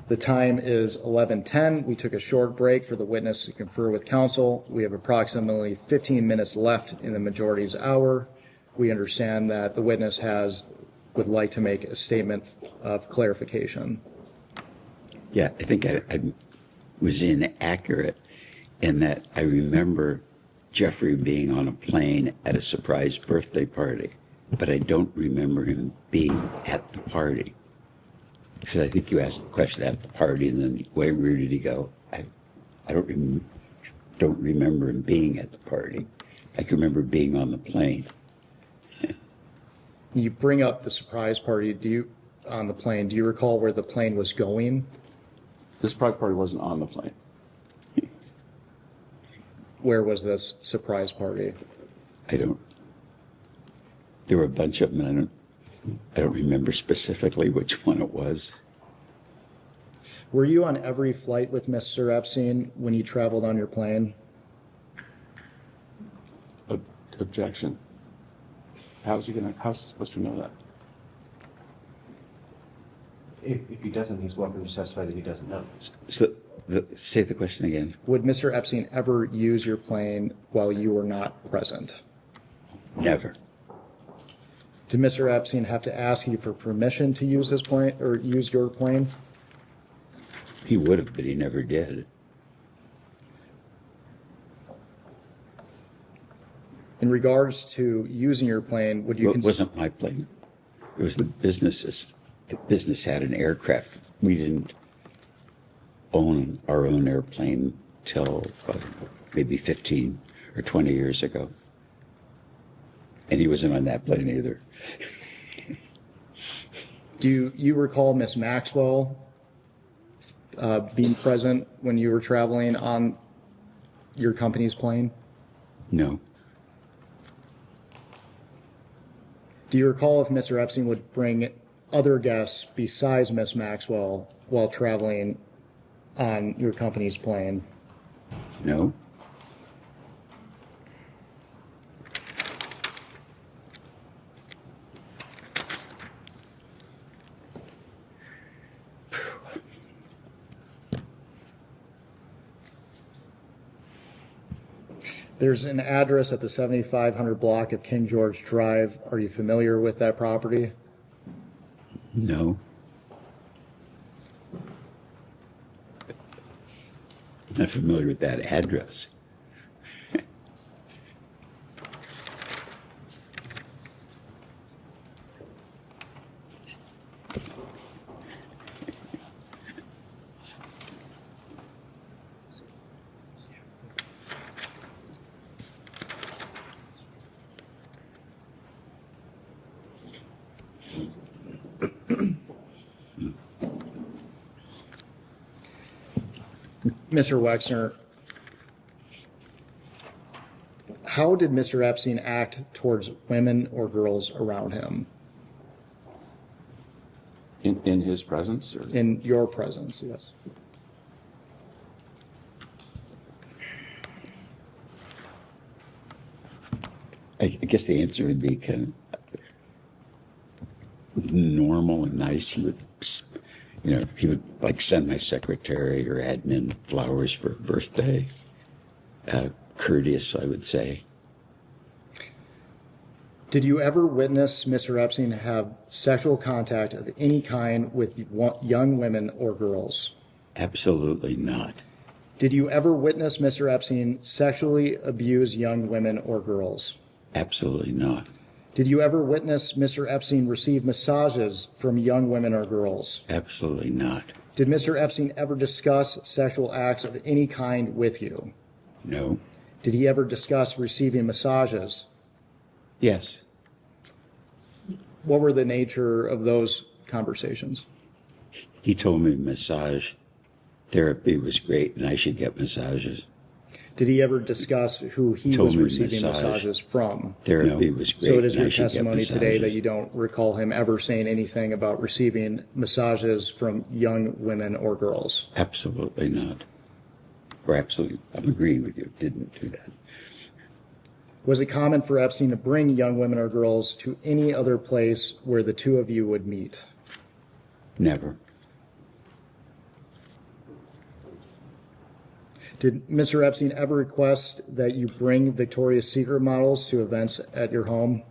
S2: The time is 11:10. We took a short break for the witness to confer with counsel. We have approximately 15 minutes left in the majority's hour. We understand that the witness would like to make a statement of clarification.
S4: Yeah, I think I was inaccurate in that I remember Jeffrey being on a plane at a surprise birthday party, but I don't remember him being at the party. So I think you asked the question at the party, and then where did he go? I don't remember him being at the party. I can remember being on the plane.
S2: You bring up the surprise party on the plane. Do you recall where the plane was going?
S6: This private party wasn't on the plane.
S2: Where was this surprise party?
S4: There were a bunch of them, and I don't remember specifically which one it was.
S2: Were you on every flight with Mr. Epstein when you traveled on your plane?
S6: Objection. How's he supposed to know that?
S7: If he doesn't, he's welcome to testify that he doesn't know.
S4: So, say the question again.
S2: Would Mr. Epstein ever use your plane while you were not present?
S4: Never.
S2: Did Mr. Epstein have to ask you for permission to use his plane or use your plane?
S4: He would have, but he never did.
S2: In regards to using your plane, would you
S4: It wasn't my plane. It was the business's. The business had an aircraft. We didn't own our own airplane till maybe 15 or 20 years ago. And he wasn't on that plane either.
S2: Do you recall Miss Maxwell being present when you were traveling on your company's plane?
S4: No.
S2: Do you recall if Mr. Epstein would bring other guests besides Miss Maxwell while traveling on your company's plane?
S4: No.
S2: There's an address at the 7500 block of King George Drive. Are you familiar with that property?
S4: No. I'm not familiar with that address.
S2: Mr. Wexner, how did Mr. Epstein act towards women or girls around him?
S6: In his presence? Or?
S2: In your presence, yes.
S4: I guess the answer would be kind of normal and nice. He would like send my secretary or admin flowers for a birthday. Courteous, I would say.
S2: Did you ever witness Mr. Epstein have sexual contact of any kind with young women or girls?
S4: Absolutely not.
S2: Did you ever witness Mr. Epstein sexually abuse young women or girls?
S4: Absolutely not.
S2: Did you ever witness Mr. Epstein receive massages from young women or girls?
S4: Absolutely not.
S2: Did Mr. Epstein ever discuss sexual acts of any kind with you?
S4: No.
S2: Did he ever discuss receiving massages?
S4: Yes.
S2: What were the nature of those conversations?
S4: He told me massage therapy was great and I should get massages.
S2: Did he ever discuss who he
S4: Told
S2: was
S4: me
S2: receiving
S4: massages.
S2: massages from?
S4: Therapy was great.
S2: So it is
S4: and I
S2: your
S4: should get
S2: testimony today that
S4: massages.
S2: you don't recall him ever saying anything about receiving massages from young women or girls?
S4: Absolutely not. Or absolutely, I'm agreeing with you. Didn't do that.
S2: Was it common for Epstein to bring young women or girls to any other place where the two of you would meet?
S4: Never.
S2: Did Mr. Epstein ever request that you bring Victoria's Secret models to events at your home?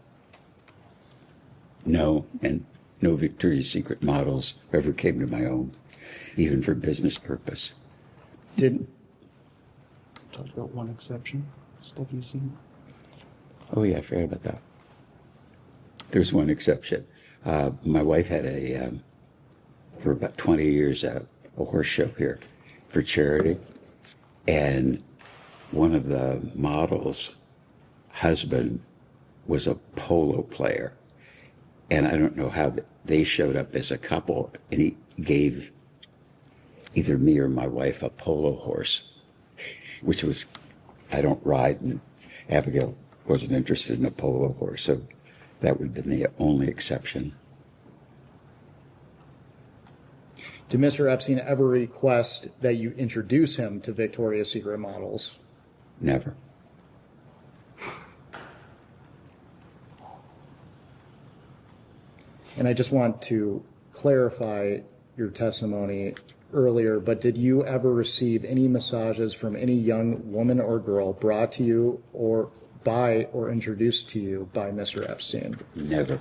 S4: No, and no Victoria's Secret models ever came to my home, even for business purpose.
S2: Did
S6: Talked about one exception. Stuff you've seen.
S4: Oh yeah, I forgot about that. There's one exception. My wife had for about 20 years, a horse show here for charity. And one of the models' husband was a polo player. And I don't know how they showed up as a couple. And he gave either me or my wife a polo horse, which was, I don't ride, and Abigail wasn't interested in a polo horse. So that would have been the only exception.
S2: Did Mr. Epstein ever request that you introduce him to Victoria's Secret models?
S4: Never.
S2: And I just want to clarify your testimony earlier, but did you ever receive any massages from any young woman or girl brought to you or by or introduced to you by Mr. Epstein?
S4: Never.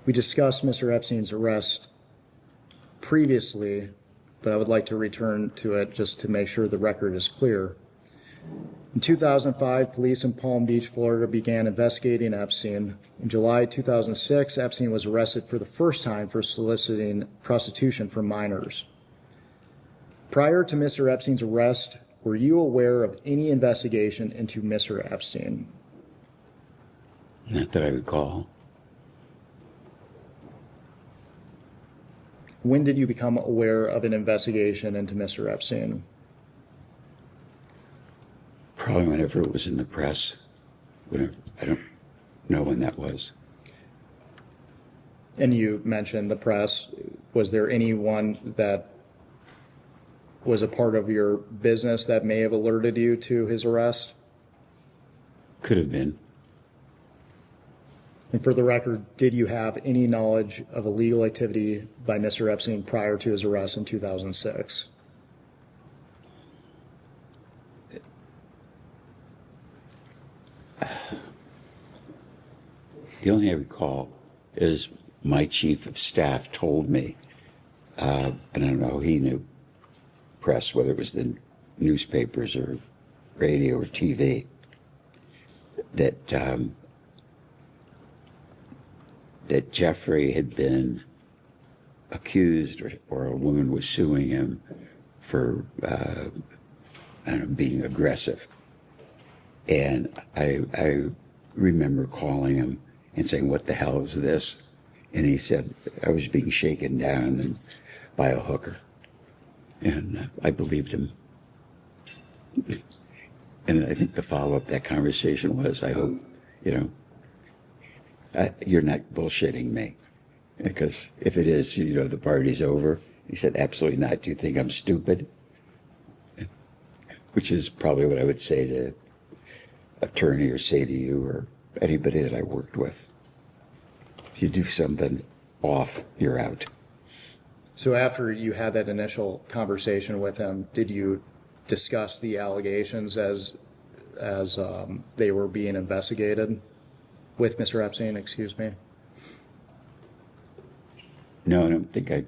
S2: We discussed Mr. Epstein's arrest previously, but I would like to return to it just to make sure the record is clear. In 2005, police in Palm Beach, Florida began investigating Epstein. In July 2006, Epstein was arrested for the first time for soliciting prostitution from minors. Prior to Mr. Epstein's arrest, were you aware of any investigation into Mr. Epstein?
S4: Not that I recall.
S2: When did you become aware of an investigation into Mr. Epstein?
S4: Probably whenever it was in the press. I don't know when that was.
S2: And you mentioned the press. Was there anyone that was a part of your business that may have alerted you to his arrest?
S4: Could have been.
S2: And for the record, did you have any knowledge of illegal activity by Mr. Epstein prior to his arrest in 2006?
S4: The only thing I recall is my chief of staff told me, and I don't know, he knew press, whether it was the newspapers or radio or TV, that that Jeffrey had been accused, or a woman was suing him for, I don't know, being aggressive. And I remember calling him and saying, "What the hell is this?" And he said, "I was being shaken down by a hooker." And I believed him. And I think the follow-up to that conversation was, I hope, you're not bullshitting me. Because if it is, the party's over. He said, "Absolutely not. Do you think I'm stupid?" Which is probably what I would say to attorney or say to you or anybody that I worked with. If you do something off, you're out.
S2: So after you had that initial conversation with him, did you discuss the allegations as they were being investigated with Mr. Epstein, excuse me?
S4: No, I don't think I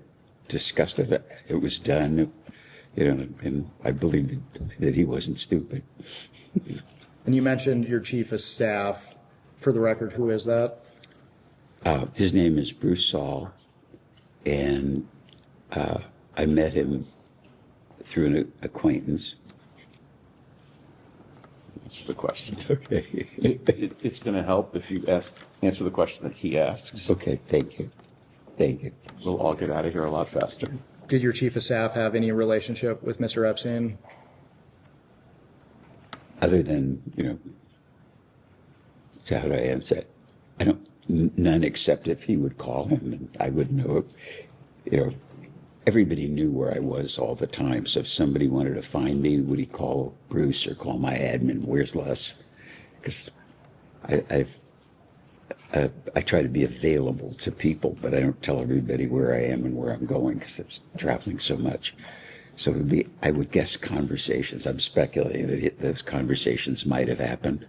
S4: discussed it. It was done, and I believed that he wasn't stupid.
S2: And you mentioned your chief of staff. For the record, who is that?
S4: His name is Bruce Saul, and I met him through an acquaintance.
S6: Answer the question.
S4: Okay.
S6: It's going to help if you answer the question that he asks.
S4: Okay, thank you. Thank you.
S6: We'll all get out of here a lot faster.
S2: Did your chief of staff have any relationship with Mr. Epstein?
S4: Other than, so how do I answer it? I don't, none except if he would call him and I would know, everybody knew where I was all the time. So if somebody wanted to find me, would he call Bruce or call my admin? Where's Les? Because I try to be available to people, but I don't tell everybody where I am and where I'm going because I'm traveling so much. So it would be, I would guess, conversations. I'm speculating that those conversations might have happened.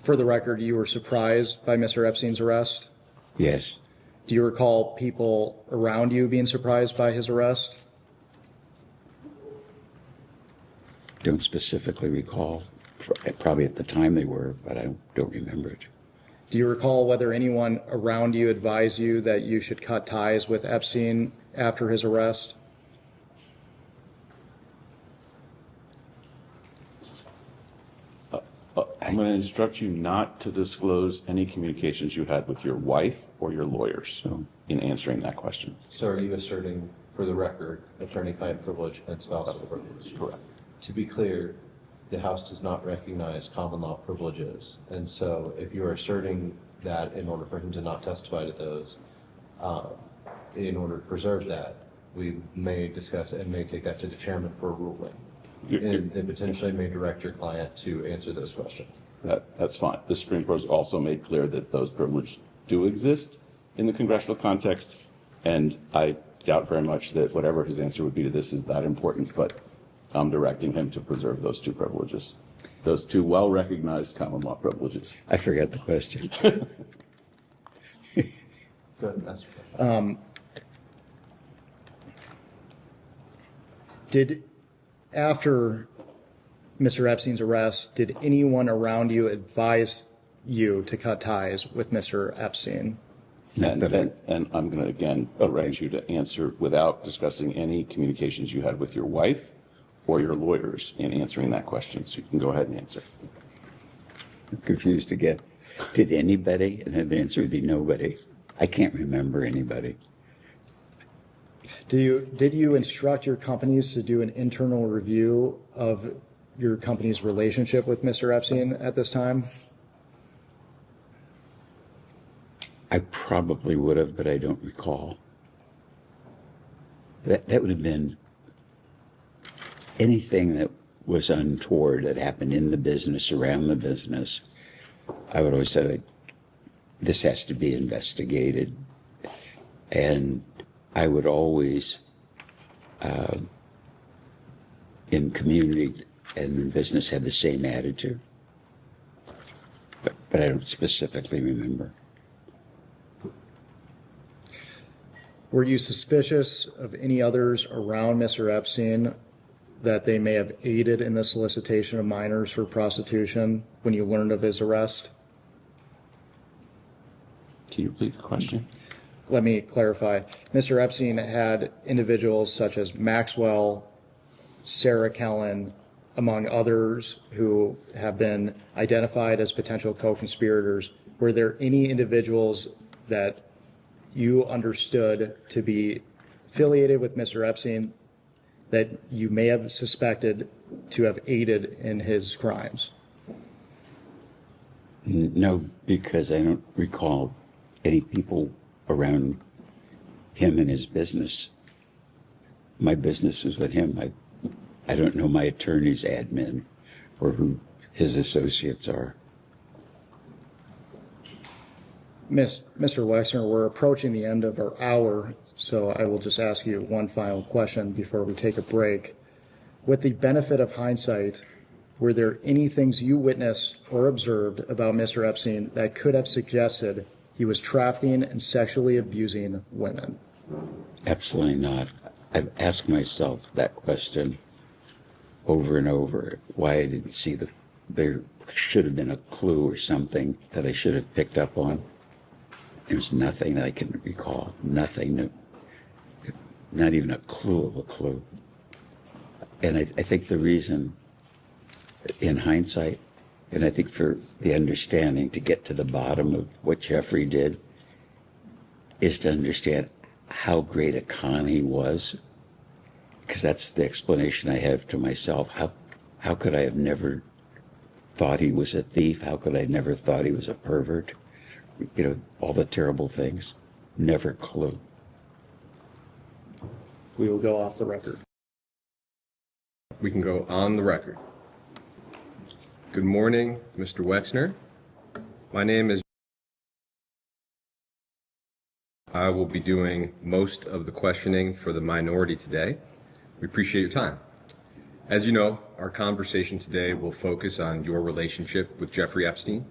S2: For the record, you were surprised by Mr. Epstein's arrest?
S4: Yes.
S2: Do you recall people around you being surprised by his arrest?
S4: Don't specifically recall. Probably at the time they were, but I don't remember it.
S2: Do you recall whether anyone around you advised you that you should cut ties with Epstein after his arrest?
S6: I'm going to instruct you not to disclose any communications you had with your wife or your lawyers in answering that question.
S7: So are you asserting, for the record, attorney-client privilege and spousal privilege?
S6: Correct.
S7: To be clear, the House does not recognize common law privileges. And so if you are asserting that in order for him to not testify to those, in order to preserve that, we may discuss and may take that to the chairman for a ruling.
S6: You're-
S7: And potentially may direct your client to answer those questions.
S6: That's fine. The Supreme Court has also made clear that those privileges do exist in the congressional context, and I doubt very much that whatever his answer would be to this is that important, but I'm directing him to preserve those two privileges, those two well-recognized common law privileges.
S4: I forgot the question.
S7: Go ahead, Master.
S2: After Mr. Epstein's arrest, did anyone around you advise you to cut ties with Mr. Epstein?
S6: And I'm going to again arrange you to answer without discussing any communications you had with your wife or your lawyers in answering that question. So you can go ahead and answer.
S4: I'm confused again. Did anybody? And then the answer would be nobody. I can't remember anybody.
S2: Did you instruct your companies to do an internal review of your company's relationship with Mr. Epstein at this time?
S4: I probably would have, but I don't recall. That would have been anything that was untoward that happened in the business, around the business. I would always say, this has to be investigated. And I would always, in community and in business, have the same attitude. But I don't specifically remember.
S2: Were you suspicious of any others around Mr. Epstein that they may have aided in the solicitation of minors for prostitution when you learned of his arrest?
S6: Can you repeat the question?
S2: Let me clarify. Mr. Epstein had individuals such as Maxwell, Sarah Kellen, among others who have been identified as potential co-conspirators. Were there any individuals that you understood to be affiliated with Mr. Epstein that you may have suspected to have aided in his crimes?
S4: No, because I don't recall any people around him and his business. My business was with him. I don't know my attorney's admin or who his associates are.
S2: Mr. Wexner, we're approaching the end of our hour, so I will just ask you one final question before we take a break. With the benefit of hindsight, were there any things you witnessed or observed about Mr. Epstein that could have suggested he was trafficking and sexually abusing women?
S4: Absolutely not. I've asked myself that question over and over, why I didn't see there should have been a clue or something that I should have picked up on. There's nothing that I can recall, nothing, not even a clue of a clue. And I think the reason, in hindsight, and I think for the understanding to get to the bottom of what Jeffrey did, is to understand how great a con he was, because that's the explanation I have to myself. How could I have never thought he was a thief? How could I have never thought he was a pervert? You know, all the terrible things. Never a clue.
S2: We will go off the record.
S8: We can go on the record. Good morning, Mr. Wexner. My name is. I will be doing most of the questioning for the minority today. We appreciate your time. As you know, our conversation today will focus on your relationship with Jeffrey Epstein.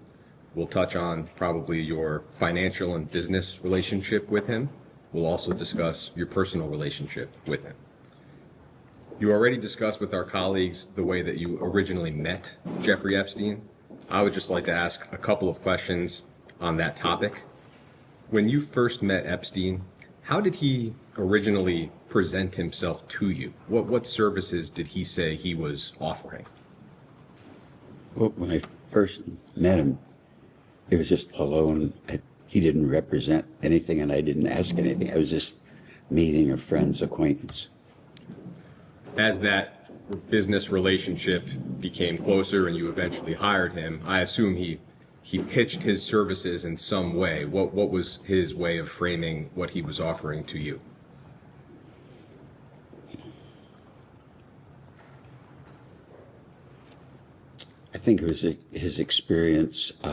S8: We'll touch on probably your financial and business relationship with him. We'll also discuss your personal relationship with him. You already discussed with our colleagues the way that you originally met Jeffrey Epstein. I would just like to ask a couple of questions on that topic. When you first met Epstein, how did he originally present himself to you? What services did he say he was offering?
S4: Well, when I first met him, it was just alone. He didn't represent anything, and I didn't ask anything. I was just meeting a friend's acquaintance.
S8: As that business relationship became closer and you eventually hired him, I assume he pitched his services in some way. What was his way of framing what he was offering to you?
S4: I think it was his experience at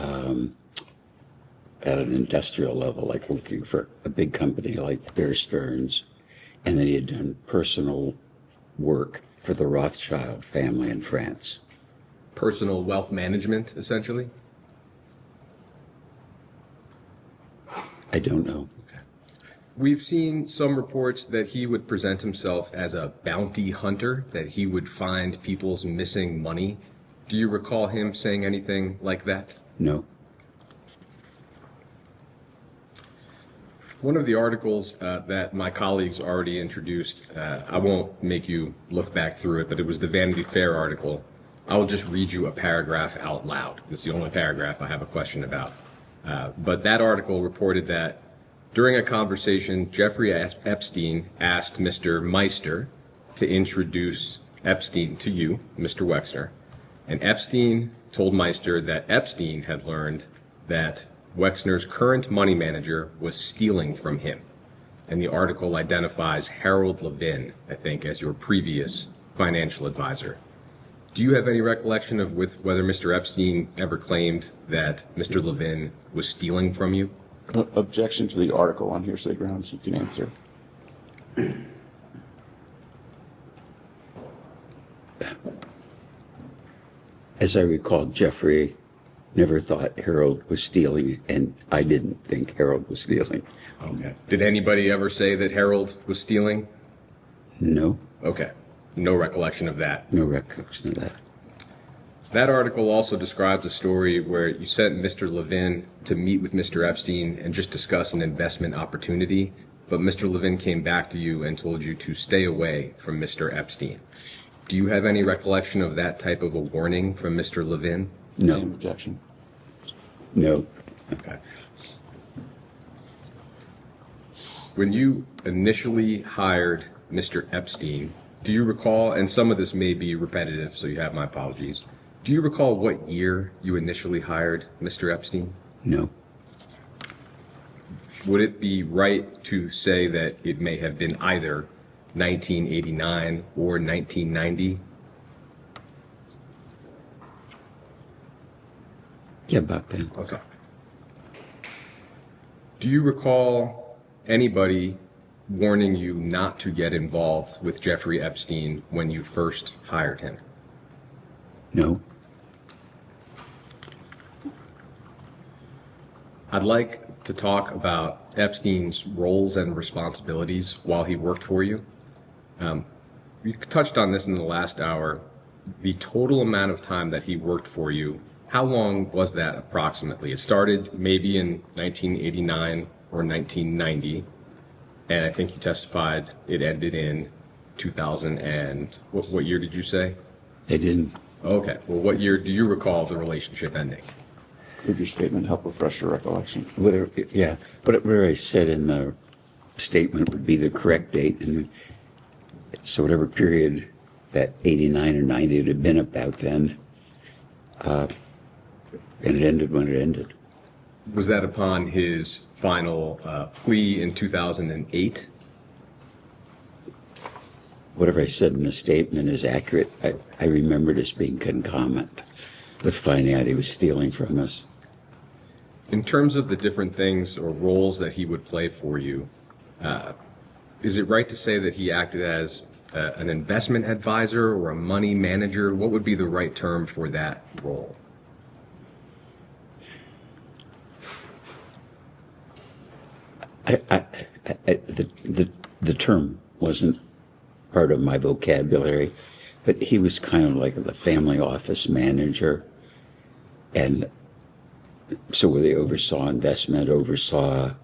S4: an industrial level, like working for a big company like Bear Stearns, and then he had done personal work for the Rothschild family in France.
S8: Personal wealth management, essentially?
S4: I don't know.
S8: We've seen some reports that he would present himself as a bounty hunter, that he would find people's missing money. Do you recall him saying anything like that?
S4: No.
S8: One of the articles that my colleagues already introduced, I won't make you look back through it, but it was the Vanity Fair article. I will just read you a paragraph out loud. It's the only paragraph I have a question about. But that article reported that during a conversation, Jeffrey Epstein asked Mr. Meister to introduce Epstein to you, Mr. Wexner, and Epstein told Meister that Epstein had learned that Wexner's current money manager was stealing from him. And the article identifies Harold Levin, I think, as your previous financial advisor. Do you have any recollection of whether Mr. Epstein ever claimed that Mr. Levin was stealing from you?
S6: Objection to the article on hearsay grounds. You can answer.
S4: As I recall, Jeffrey never thought Harold was stealing, and I didn't think Harold was stealing.
S8: Okay. Did anybody ever say that Harold was stealing?
S4: No.
S8: Okay. No recollection of that.
S4: No recollection of that.
S8: That article also describes a story where you sent Mr. Levin to meet with Mr. Epstein and just discuss an investment opportunity, but Mr. Levin came back to you and told you to stay away from Mr. Epstein. Do you have any recollection of that type of a warning from Mr. Levin?
S4: No.
S6: Same objection.
S4: No.
S8: Okay. When you initially hired Mr. Epstein, do you recall, and some of this may be repetitive, so you have my apologies, do you recall what year you initially hired Mr. Epstein?
S4: No.
S8: Would it be right to say that it may have been either 1989 or 1990?
S4: Yeah, about then.
S8: Okay. Do you recall anybody warning you not to get involved with Jeffrey Epstein when you first hired him?
S4: No.
S8: I'd like to talk about Epstein's roles and responsibilities while he worked for you. You touched on this in the last hour. The total amount of time that he worked for you, how long was that approximately? It started maybe in 1989 or 1990, and I think you testified it ended in 2000 and, what year did you say?
S4: They didn't.
S8: Okay, well, what year do you recall the relationship ending?
S6: Could your statement help refresh your recollection?
S4: Whatever I said in the statement would be the correct date. And so whatever period that 89 or 90 would have been about then, and it ended when it ended.
S8: Was that upon his final plea in 2008?
S4: Whatever I said in the statement is accurate. I remember it as being concomitant with finding out he was stealing from us.
S8: In terms of the different things or roles that he would play for you, is it right to say that he acted as an investment advisor or a money manager? What would be the right term for that role?
S4: The term wasn't part of my vocabulary, but he was kind of like the family office manager, and so where they oversaw investment, oversaw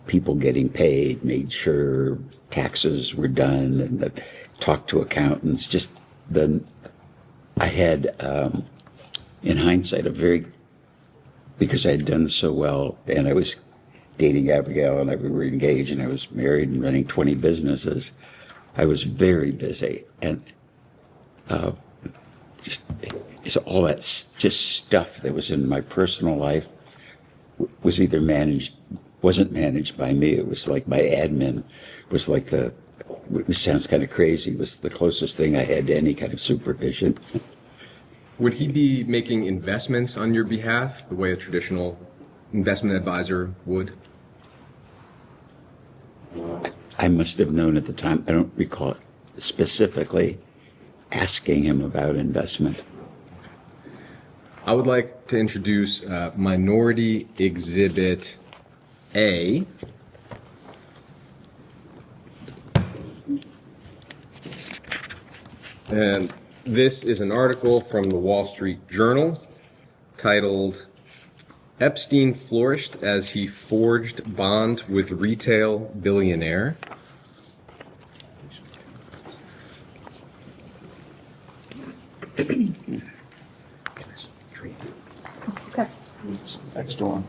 S4: people getting paid, made sure taxes were done, and talked to accountants. I had, in hindsight, because I had done so well, and I was dating Abigail, and we were engaged, and I was married and running 20 businesses. I was very busy, and it's all that just stuff that was in my personal life was either wasn't managed by me. It was like my admin was like which sounds kind of crazy, was the closest thing I had to any kind of supervision.
S8: Would he be making investments on your behalf the way a traditional investment advisor would?
S4: I must have known at the time. I don't recall specifically asking him about investment.
S8: I would like to introduce Minority Exhibit A. And this is an article from the Wall Street Journal titled, "Epstein Flourished as He Forged Bond with Retail Billionaire."
S9: Okay.
S6: Extra one.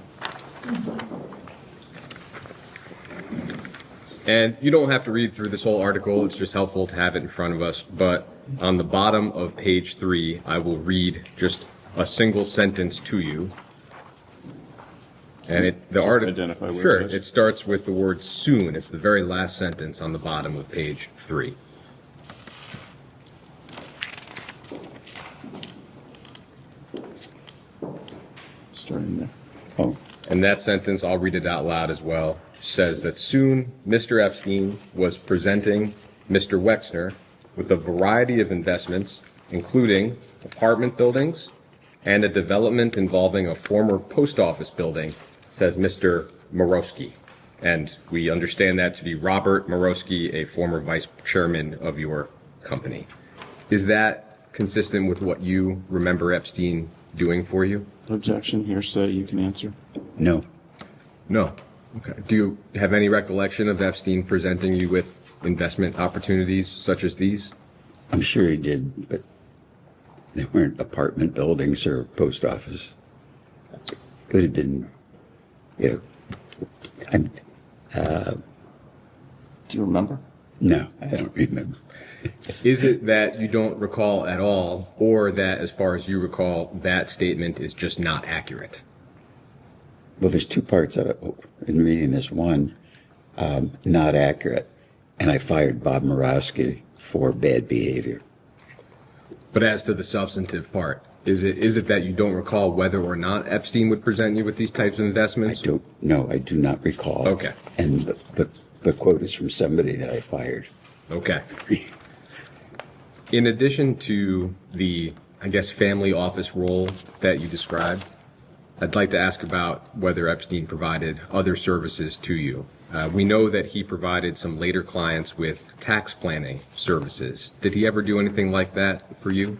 S8: And you don't have to read through this whole article, it's just helpful to have it in front of us. But on the bottom of page 3, I will read just a single sentence to you. And the article,
S6: identify where
S8: sure,
S6: it is.
S8: it starts with the word soon. It's the very last sentence on the bottom of page 3.
S6: Starting there.
S4: Oh,
S8: And that sentence, I'll read it out loud as well, says that soon Mr. Epstein was presenting Mr. Wexner with a variety of investments, including apartment buildings and a development involving a former post office building, says Mr. Morosky. And we understand that to be Robert Morosky, a former vice chairman of your company. Is that consistent with what you remember Epstein doing for you?
S6: Objection, hearsay, you can answer.
S4: no.
S8: No. Okay. Do you have any recollection of Epstein presenting you with investment opportunities such as these?
S4: I'm sure he did, but they weren't apartment buildings or post office. It would have been, you know,
S6: Do you remember?
S4: no, I don't remember.
S8: Is it that you don't recall at all, or that, as far as you recall, that statement is just not accurate?
S4: Well, there's two parts of it. In reading this one, not accurate, and I fired Bob Morosky for bad behavior.
S8: But as to the substantive part, is it that you don't recall whether or not Epstein would present you with these types of investments?
S4: I do not recall.
S8: Okay.
S4: And the quote is from somebody that I fired.
S8: Okay. In addition to the, I guess, family office role that you described, I'd like to ask about whether Epstein provided other services to you. We know that he provided some later clients with tax planning services. Did he ever do anything like that for you?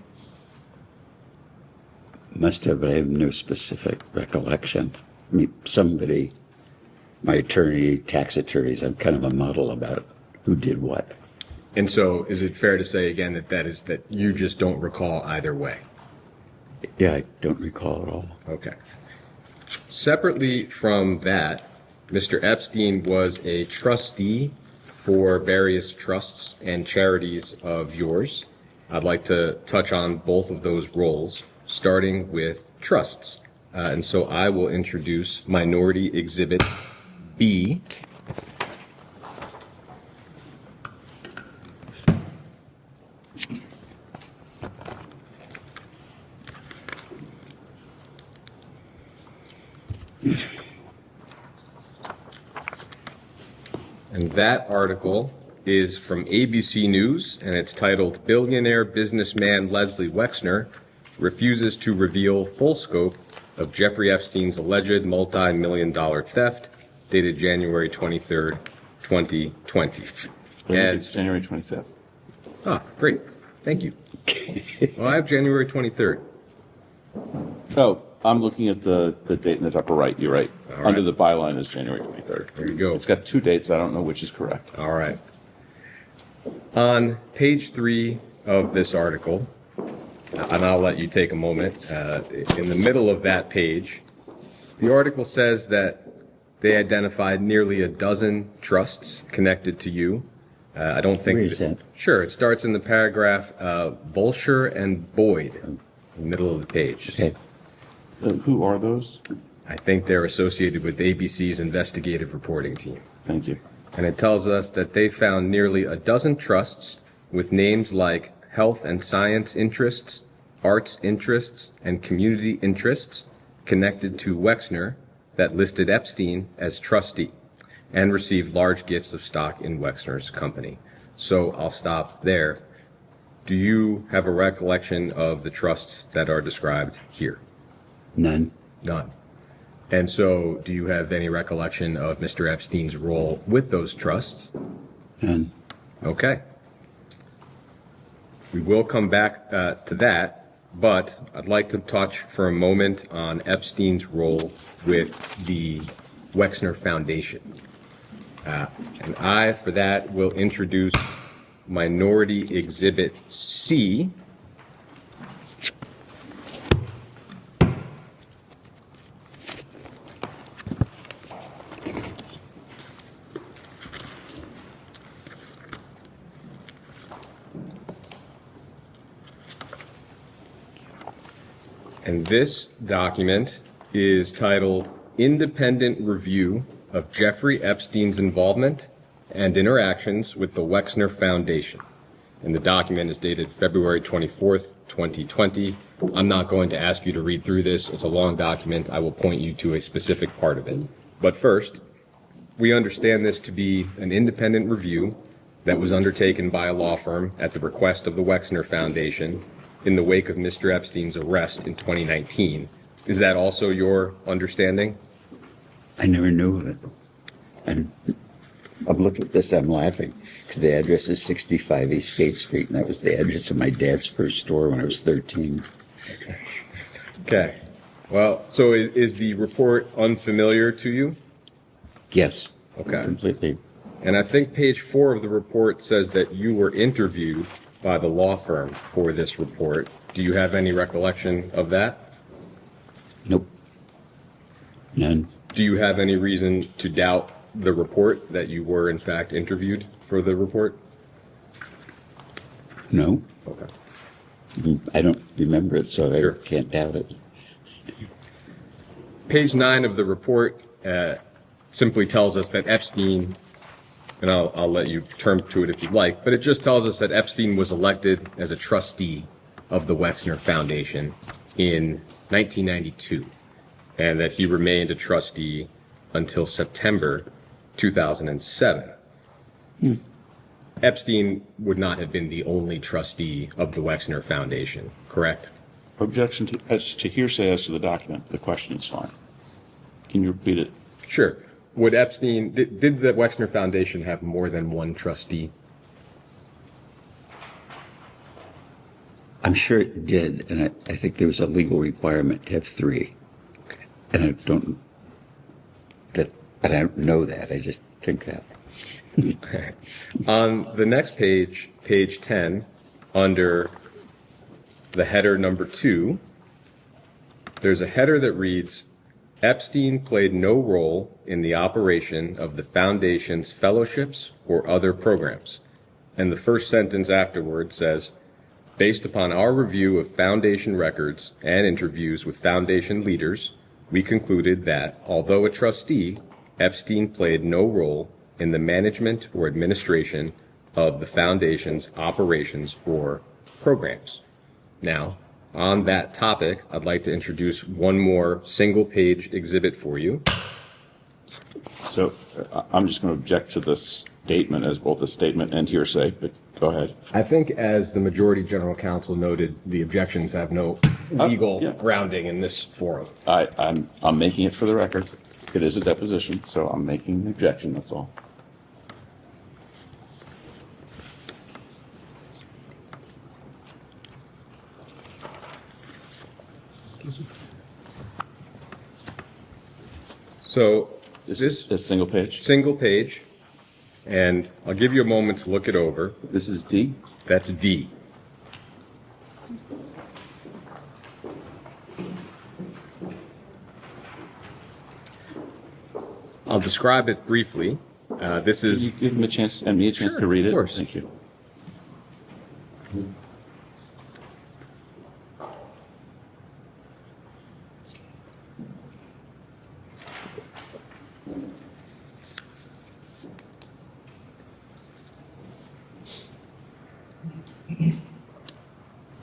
S4: Must have, but I have no specific recollection. I mean, somebody, my attorney, tax attorneys, I'm kind of a muddle about who did what.
S8: And so is it fair to say again that you just don't recall either way?
S4: Yeah, I don't recall at all.
S8: Okay. Separately from that, Mr. Epstein was a trustee for various trusts and charities of yours. I'd like to touch on both of those roles, starting with trusts. And so I will introduce Minority Exhibit B. And that article is from ABC News, and it's titled, "Billionaire Businessman Leslie Wexner Refuses to Reveal Full Scope of Jeffrey Epstein's Alleged Multi-Million-Dollar Theft," dated January 23rd, 2020. And
S6: It's January 25th.
S8: great. Thank you. Well, I have January 23rd.
S6: Oh, I'm looking at the date in the upper right. You're right.
S8: All
S6: Under
S8: right.
S6: the byline is January 23rd.
S8: There you go.
S6: It's got two dates. I don't know which is correct.
S8: All right. On page 3 of this article, and I'll let you take a moment, in the middle of that page, the article says that they identified nearly a dozen trusts connected to you. I don't think...
S4: Where is that?
S8: Sure. It starts in the paragraph, Volsher and Boyd, in the middle of the page.
S4: Okay.
S6: Who are those?
S8: I think they're associated with ABC's investigative reporting team.
S6: Thank you.
S8: And it tells us that they found nearly a dozen trusts with names like Health and Science Interests, arts interests, and community interests connected to Wexner that listed Epstein as trustee and received large gifts of stock in Wexner's company. So I'll stop there. Do you have a recollection of the trusts that are described here?
S4: None.
S8: None. And so do you have any recollection of Mr. Epstein's role with those trusts?
S4: None.
S8: Okay. We will come back to that, but I'd like to touch for a moment on Epstein's role with the Wexner Foundation. And I, for that, will introduce Minority Exhibit C. And this document is titled Independent Review of Jeffrey Epstein's Involvement and Interactions with the Wexner Foundation. And the document is dated February 24th, 2020. I'm not going to ask you to read through this. It's a long document. I will point you to a specific part of it. But first, we understand this to be an independent review that was undertaken by a law firm at the request of the Wexner Foundation in the wake of Mr. Epstein's arrest in 2019. Is that also your understanding?
S4: I never knew of it. And I'm looking at this, I'm laughing, because the address is 65 East State Street, and that was the address of my dad's first store when I was 13.
S8: Okay. Well, so is the report unfamiliar to you?
S4: Yes.
S8: Okay.
S4: Completely.
S8: And I think page 4 of the report says that you were interviewed by the law firm for this report. Do you have any recollection of that?
S4: Nope. None.
S8: Do you have any reason to doubt the report that you were in fact interviewed for the report?
S4: No.
S8: Okay.
S4: I don't remember it, so
S8: Sure.
S4: I can't doubt it.
S8: Page 9 of the report simply tells us that Epstein, and I'll let you turn to it if you'd like, but it just tells us that Epstein was elected as a trustee of the Wexner Foundation in 1992, and that he remained a trustee until September 2007. Epstein would not have been the only trustee of the Wexner Foundation, correct?
S6: Objection to, as to hearsay as to the document. The question is fine. Can you repeat it?
S8: Sure. Would Epstein, did the Wexner Foundation have more than one trustee?
S4: I'm sure it did, and I think there was a legal requirement to have 3. And I don't know that. I just think that.
S8: On the next page, page 10, under the header number 2, there's a header that reads, Epstein played no role in the operation of the Foundation's fellowships or other programs. And the first sentence afterward says, based upon our review of Foundation records and interviews with Foundation leaders, we concluded that, although a trustee, Epstein played no role in the management or administration of the Foundation's operations or programs. Now, on that topic, I'd like to introduce one more single-page exhibit for you.
S6: So I'm just going to object to this statement as both a statement and hearsay, but go ahead.
S8: I think, as the majority general counsel noted, the objections have no legal
S6: yeah.
S8: grounding in this forum.
S6: I'm making it for the record. It is a deposition, so I'm making an objection, that's all.
S8: So,
S6: Is this a single page?
S8: single page, and I'll give you a moment to look it over.
S6: This is D?
S8: That's D. I'll describe it briefly. This
S6: Can
S8: is
S6: you give him a chance and me a chance
S8: Sure,
S6: to read
S8: of
S6: it?
S8: course.
S6: Thank you.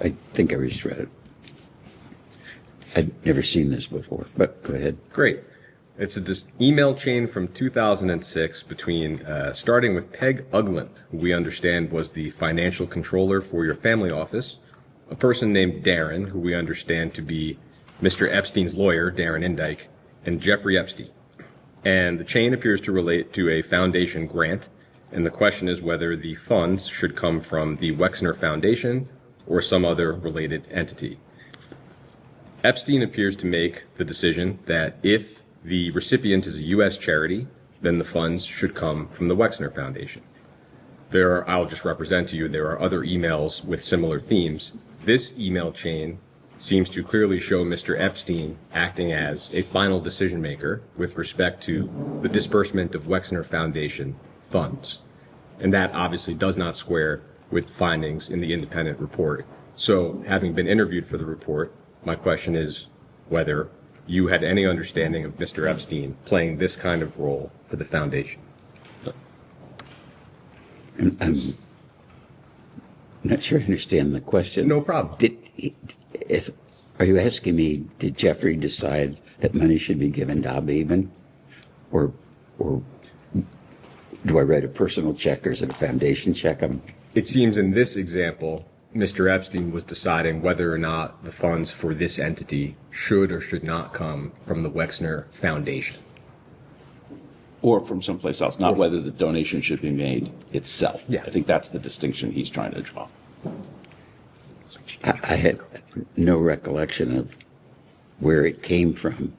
S4: I think I just read it. I'd never seen this before, but go ahead.
S8: Great. It's a email chain from 2006 between, starting with Peg Ugland, who we understand was the financial controller for your family office, a person named Darren, who we understand to be Mr. Epstein's lawyer, Darren Indike, and Jeffrey Epstein. And the chain appears to relate to a foundation grant, and the question is whether the funds should come from the Wexner Foundation or some other related entity. Epstein appears to make the decision that if the recipient is a U.S. charity, then the funds should come from the Wexner Foundation. I'll just represent to you, there are other emails with similar themes. This email chain seems to clearly show Mr. Epstein acting as a final decision maker with respect to the disbursement of Wexner Foundation funds. And that obviously does not square with findings in the independent report. So, having been interviewed for the report, my question is whether you had any understanding of Mr. Epstein playing this kind of role for the foundation.
S4: I'm not sure I understand the question.
S8: No problem.
S4: Are you asking me, did Jeffrey decide that money should be given to Eben? Or do I write a personal check or is it a foundation check?
S8: It seems in this example, Mr. Epstein was deciding whether or not the funds for this entity should or should not come from the Wexner Foundation.
S6: Or from someplace else, not whether the donation should be made itself.
S8: Yeah.
S6: I think that's the distinction he's trying to draw.
S4: I had no recollection of where it came from.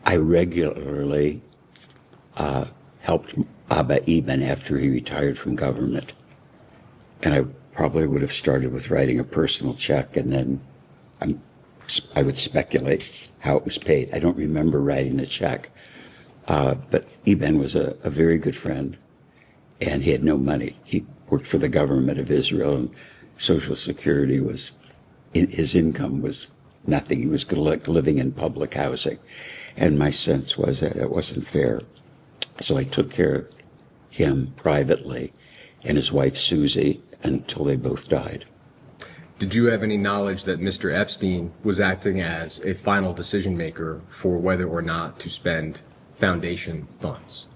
S4: I regularly helped Abba Eben after he retired from government. And I probably would have started with writing a personal check, and then I would speculate how it was paid. I don't remember writing the check. But Eben was a very good friend, and he had no money. He worked for the government of Israel, and Social Security his income was nothing. He was living in public housing. And my sense was that it wasn't fair. So I took care of him privately and his wife Susie until they both died.
S8: Did you have any knowledge that Mr. Epstein was acting as a final decision maker for whether or not to spend foundation funds?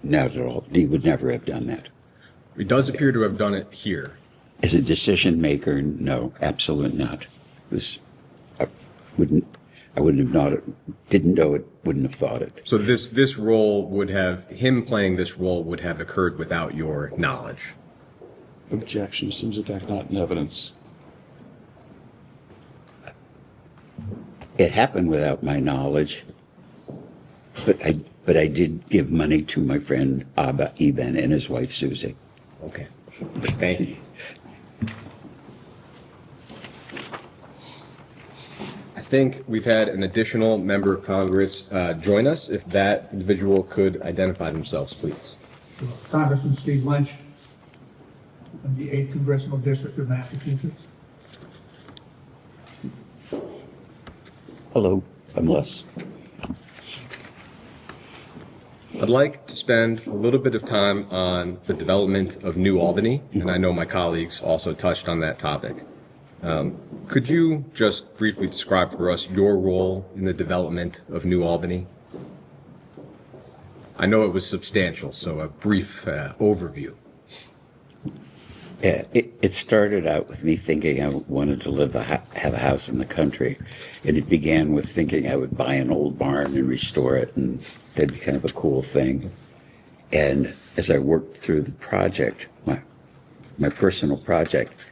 S4: Not at all. He would never have done that.
S8: He does appear to have done it here.
S4: As a decision maker, no, absolutely not. I wouldn't have didn't know it, wouldn't have thought it.
S8: So this role him playing this role would have occurred without your knowledge?
S6: Objection seems in fact not in evidence.
S4: It happened without my knowledge, but I did give money to my friend Abba Eben and his wife Susie.
S8: Okay. Thank you. I think we've had an additional member of Congress join us. If that individual could identify themselves, please.
S10: Congressman Steve Lynch from the 8th Congressional District of Massachusetts.
S4: Hello, I'm Les.
S8: I'd like to spend a little bit of time on the development of New Albany, and I know my colleagues also touched on that topic. Could you just briefly describe for us your role in the development of New Albany? I know it was substantial, so a brief overview.
S4: Yeah, it started out with me thinking I wanted to have a house in the country, and it began with thinking I would buy an old barn and restore it, and that'd be kind of a cool thing. And as I worked through the project, my personal project,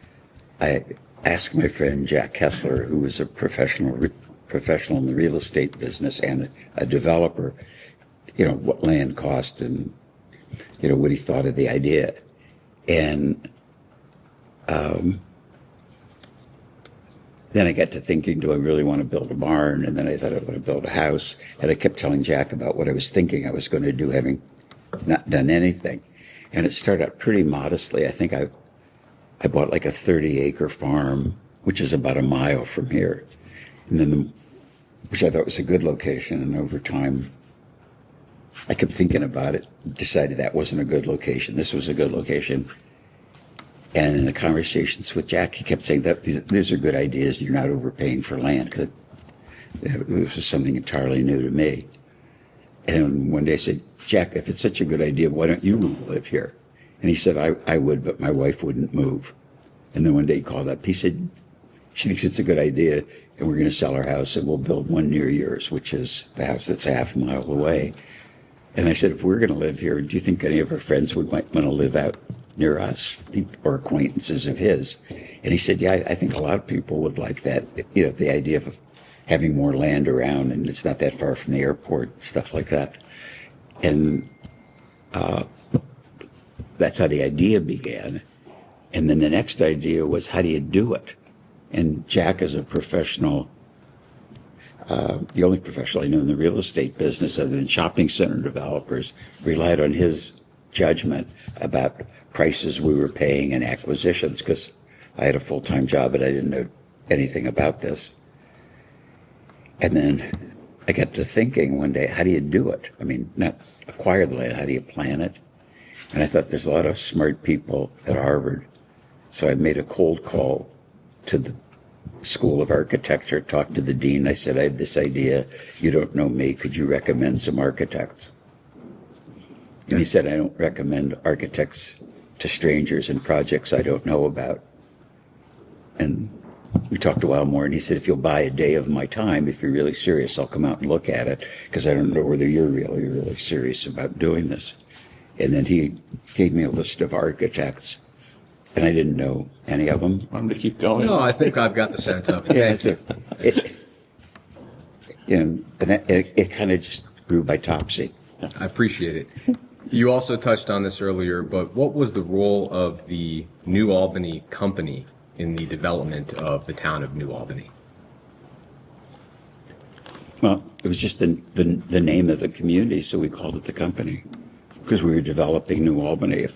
S4: I asked my friend Jack Kessler, who was a professional in the real estate business and a developer, what land cost and what he thought of the idea. And then I got to thinking, do I really want to build a barn? And then I thought I want to build a house. And I kept telling Jack about what I was thinking I was going to do, having not done anything. And it started out pretty modestly. I think I bought like a 30-acre farm, which is about a mile from here. And then, which I thought was a good location. And over time, I kept thinking about it, decided that wasn't a good location. This was a good location. And in the conversations with Jack, he kept saying that these are good ideas. You're not overpaying for land. 'Cause this was something entirely new to me. And one day I said, Jack, if it's such a good idea, why don't you live here? And he said, I would, but my wife wouldn't move. And then one day he called up. He said, she thinks it's a good idea, and we're going to sell our house, and we'll build one near yours, which is the house that's half a mile away. And I said, if we're going to live here, do you think any of our friends would want to live out near us, or acquaintances of his? And he said, yeah, I think a lot of people would like that, you know, the idea of having more land around, and it's not that far from the airport, stuff like that. And that's how the idea began. And then the next idea was, how do you do it? And Jack is a professional, the only professional I know in the real estate business other than shopping center developers, relied on his judgment about prices we were paying and acquisitions, because I had a full-time job and I didn't know anything about this. And then I got to thinking one day, how do you do it? I mean, not acquire the land, how do you plan it? And I thought there's a lot of smart people at Harvard. So I made a cold call to the School of Architecture, talked to the dean. I said, I have this idea. You don't know me. Could you recommend some architects? And he said, I don't recommend architects to strangers in projects I don't know about. And we talked a while more, and he said, if you'll buy a day of my time, if you're really serious, I'll come out and look at it, because I don't know whether you're really serious about doing this. And then he gave me a list of architects, and I didn't know any of them.
S6: Want him to keep going?
S8: No, I think I've got the sense of it.
S4: Yeah, so it kind of just grew by Topsy.
S8: I appreciate it. You also touched on this earlier, but what was the role of the New Albany Company in the development of the town of New Albany?
S4: Well, it was just the name of the community, so we called it the company, because we were developing New Albany.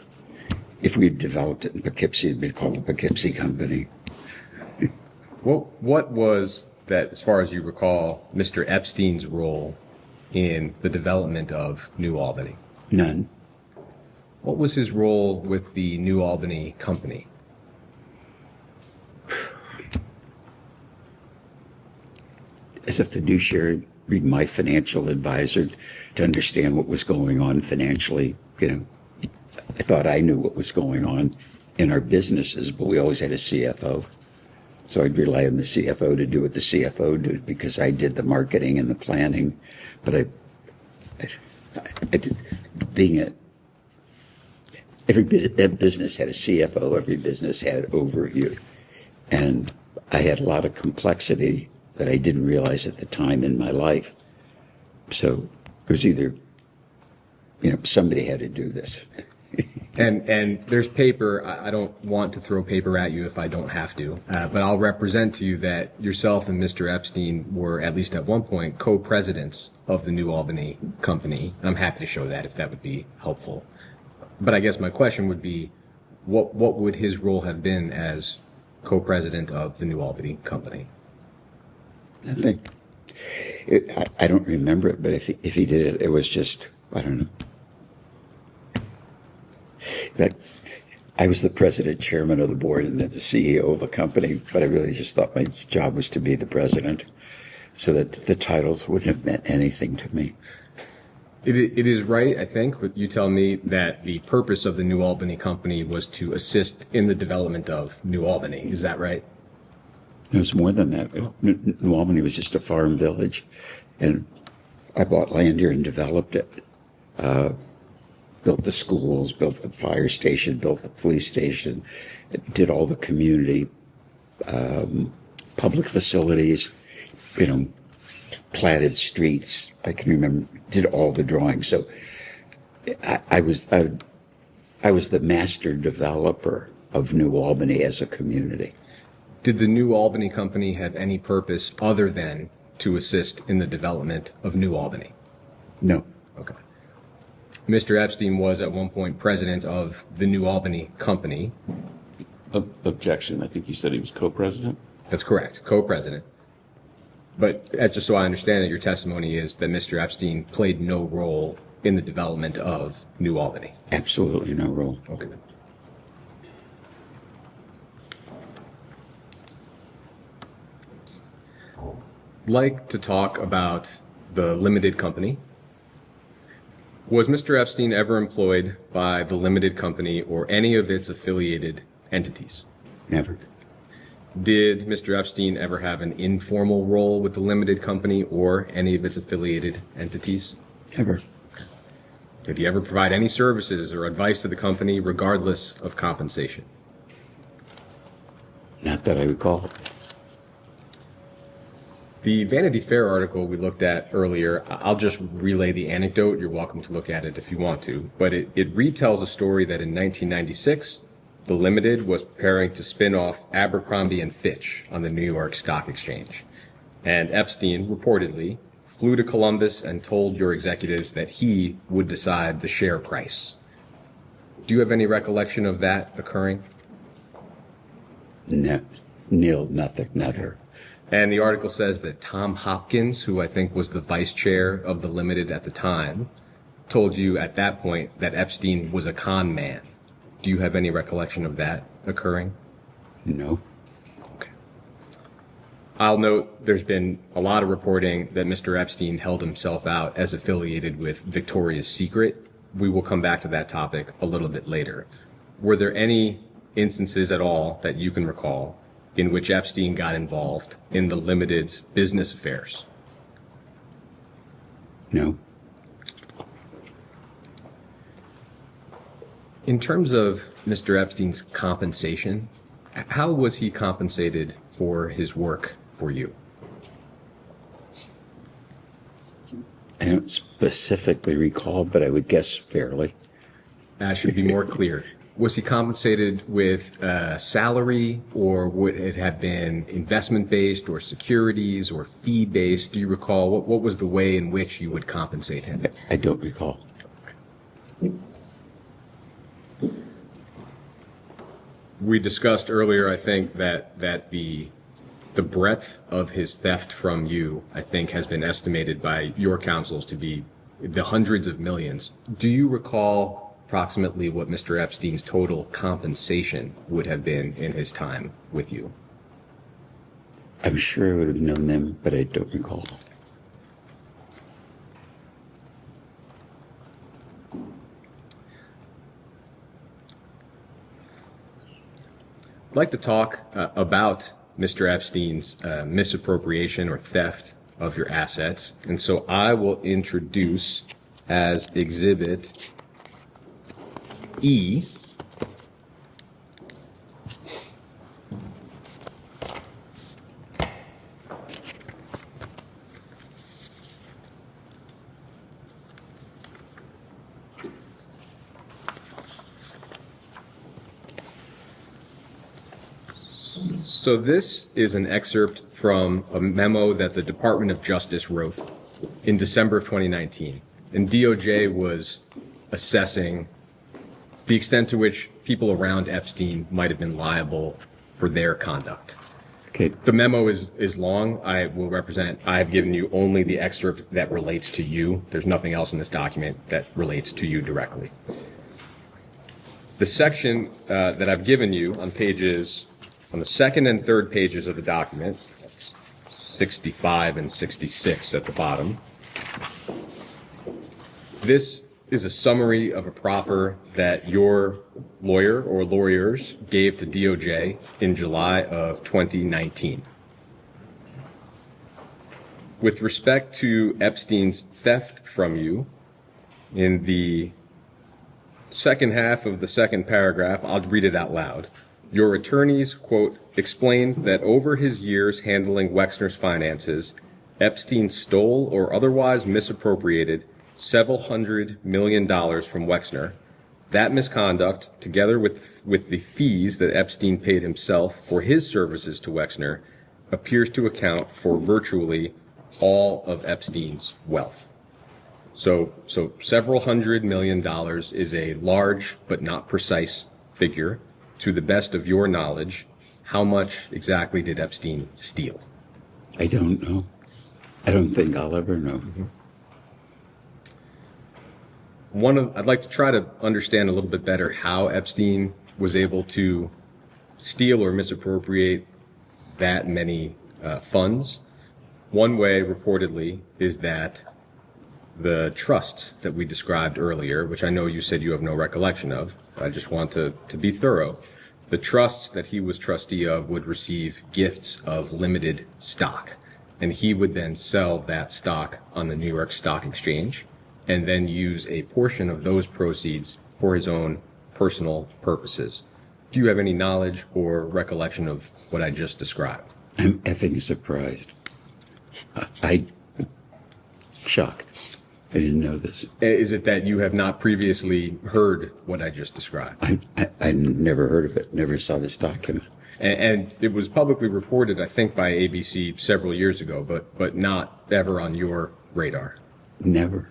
S4: If we had developed it in Poughkeepsie, it'd be called the Poughkeepsie Company.
S8: What was that, as far as you recall, Mr. Epstein's role in the development of New Albany?
S4: None.
S8: What was his role with the New Albany Company?
S4: As a fiduciary, being my financial advisor to understand what was going on financially. You know, I thought I knew what was going on in our businesses, but we always had a CFO. So I'd rely on the CFO to do what the CFO did, because I did the marketing and the planning. But every business had a CFO, every business had an overview. And I had a lot of complexity that I didn't realize at the time in my life. So it was either, you know, somebody had to do this.
S8: And there's paper. I don't want to throw paper at you if I don't have to, but I'll represent to you that yourself and Mr. Epstein were, at least at one point, co-presidents of the New Albany Company. I'm happy to show that if that would be helpful. But I guess my question would be, what would his role have been as co-president of the New Albany Company?
S4: I think, I don't remember it, but if he did it, it was just, I don't know. That I was the president, chairman of the board, and then the CEO of a company, but I really just thought my job was to be the president, so that the titles wouldn't have meant anything to me.
S8: It is right, I think, but you tell me that the purpose of the New Albany Company was to assist in the development of New Albany. Is that right?
S4: It was more than that. New Albany was just a farm village, and I bought land here and developed it. Built the schools, built the fire station, built the police station, did all the community public facilities, you know, platted streets. I can remember, did all the drawings. So I was the master developer of New Albany as a community.
S8: Did the New Albany Company have any purpose other than to assist in the development of New Albany?
S4: No.
S8: Okay. Mr. Epstein was at one point president of the New Albany Company.
S6: Objection. I think you said he was co-president.
S8: That's correct, co-president. But just so I understand it, your testimony is that Mr. Epstein played no role in the development of New Albany.
S4: Absolutely no role.
S8: Okay. like to talk about the limited company. Was Mr. Epstein ever employed by the limited company or any of its affiliated entities?
S4: Never.
S8: Did Mr. Epstein ever have an informal role with the limited company or any of its affiliated entities?
S4: Never.
S8: Did he ever provide any services or advice to the company regardless of compensation?
S4: Not that I recall.
S8: The Vanity Fair article we looked at earlier, I'll just relay the anecdote. You're welcome to look at it if you want to. But it retells a story that in 1996, the Limited was preparing to spin off Abercrombie and Fitch on the New York Stock Exchange. And Epstein, reportedly, flew to Columbus and told your executives that he would decide the share price. Do you have any recollection of that occurring?
S4: No. Nil, nothing, never.
S8: And the article says that Tom Hopkins, who I think was the vice chair of the Limited at the time, told you at that point that Epstein was a con man. Do you have any recollection of that occurring?
S4: No.
S8: Okay. I'll note there's been a lot of reporting that Mr. Epstein held himself out as affiliated with Victoria's Secret. We will come back to that topic a little bit later. Were there any instances at all that you can recall in which Epstein got involved in the Limited's business affairs?
S4: No.
S8: In terms of Mr. Epstein's compensation, how was he compensated for his work for you?
S4: I don't specifically recall, but I would guess fairly.
S8: That should be more clear. Was he compensated with salary, or would it have been investment-based or securities or fee-based? Do you recall? What was the way in which you would compensate him?
S4: I don't recall.
S8: We discussed earlier, I think, that the breadth of his theft from you, I think, has been estimated by your counsels to be the hundreds of millions. Do you recall approximately what Mr. Epstein's total compensation would have been in his time with you?
S4: I'm sure I would have known them, but I don't recall.
S8: I'd like to talk about Mr. Epstein's misappropriation or theft of your assets. And so I will introduce as Exhibit E So this is an excerpt from a memo that the Department of Justice wrote in December of 2019. And DOJ was assessing the extent to which people around Epstein might have been liable for their conduct.
S4: Okay.
S8: The memo is long. I have given you only the excerpt that relates to you. There's nothing else in this document that relates to you directly. The section that I've given you on the second and third pages of the document, that's 65 and 66 at the bottom. This is a summary of a proffer that your lawyer or lawyers gave to DOJ in July of 2019. With respect to Epstein's theft from you, in the second half of the second paragraph, I'll read it out loud. Your attorneys, quote, explained that over his years handling Wexner's finances, Epstein stole or otherwise misappropriated several $100 million from Wexner. That misconduct, together with the fees that Epstein paid himself for his services to Wexner, appears to account for virtually all of Epstein's wealth. So several $100 million is a large but not precise figure. To the best of your knowledge, how much exactly did Epstein steal?
S4: I don't know. I don't think I'll ever know.
S8: I'd like to try to understand a little bit better how Epstein was able to steal or misappropriate that many funds. One way, reportedly, is that the trusts that we described earlier, which I know you said you have no recollection of, I just want to be thorough. The trusts that he was trustee of would receive gifts of limited stock, and he would then sell that stock on the New York Stock Exchange and then use a portion of those proceeds for his own personal purposes. Do you have any knowledge or recollection of what I just described?
S4: I'm effing surprised. I shocked. I didn't know this.
S8: Is it that you have not previously heard what I just described?
S4: I never heard of it, never saw this document.
S8: And it was publicly reported, I think, by ABC several years ago, but not ever on your radar.
S4: Never.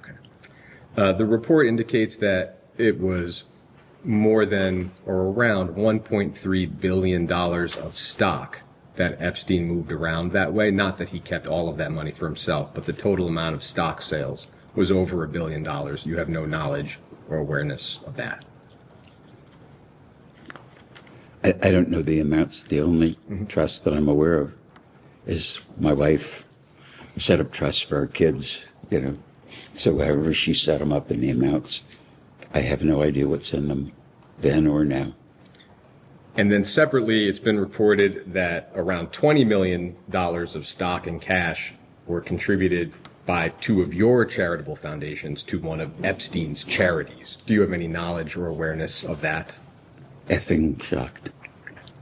S8: Okay. The report indicates that it was more than or around $1.3 billion of stock that Epstein moved around that way. Not that he kept all of that money for himself, but the total amount of stock sales was over $1 billion. You have no knowledge or awareness of that.
S4: I don't know the amounts. The only trust that I'm aware of is my wife set up trusts for our kids, you know. So however she set them up in the amounts, I have no idea what's in them then or now.
S8: And then separately, it's been reported that around $20 million of stock and cash were contributed by two of your charitable foundations to one of Epstein's charities. Do you have any knowledge or awareness of that?
S4: Effing shocked.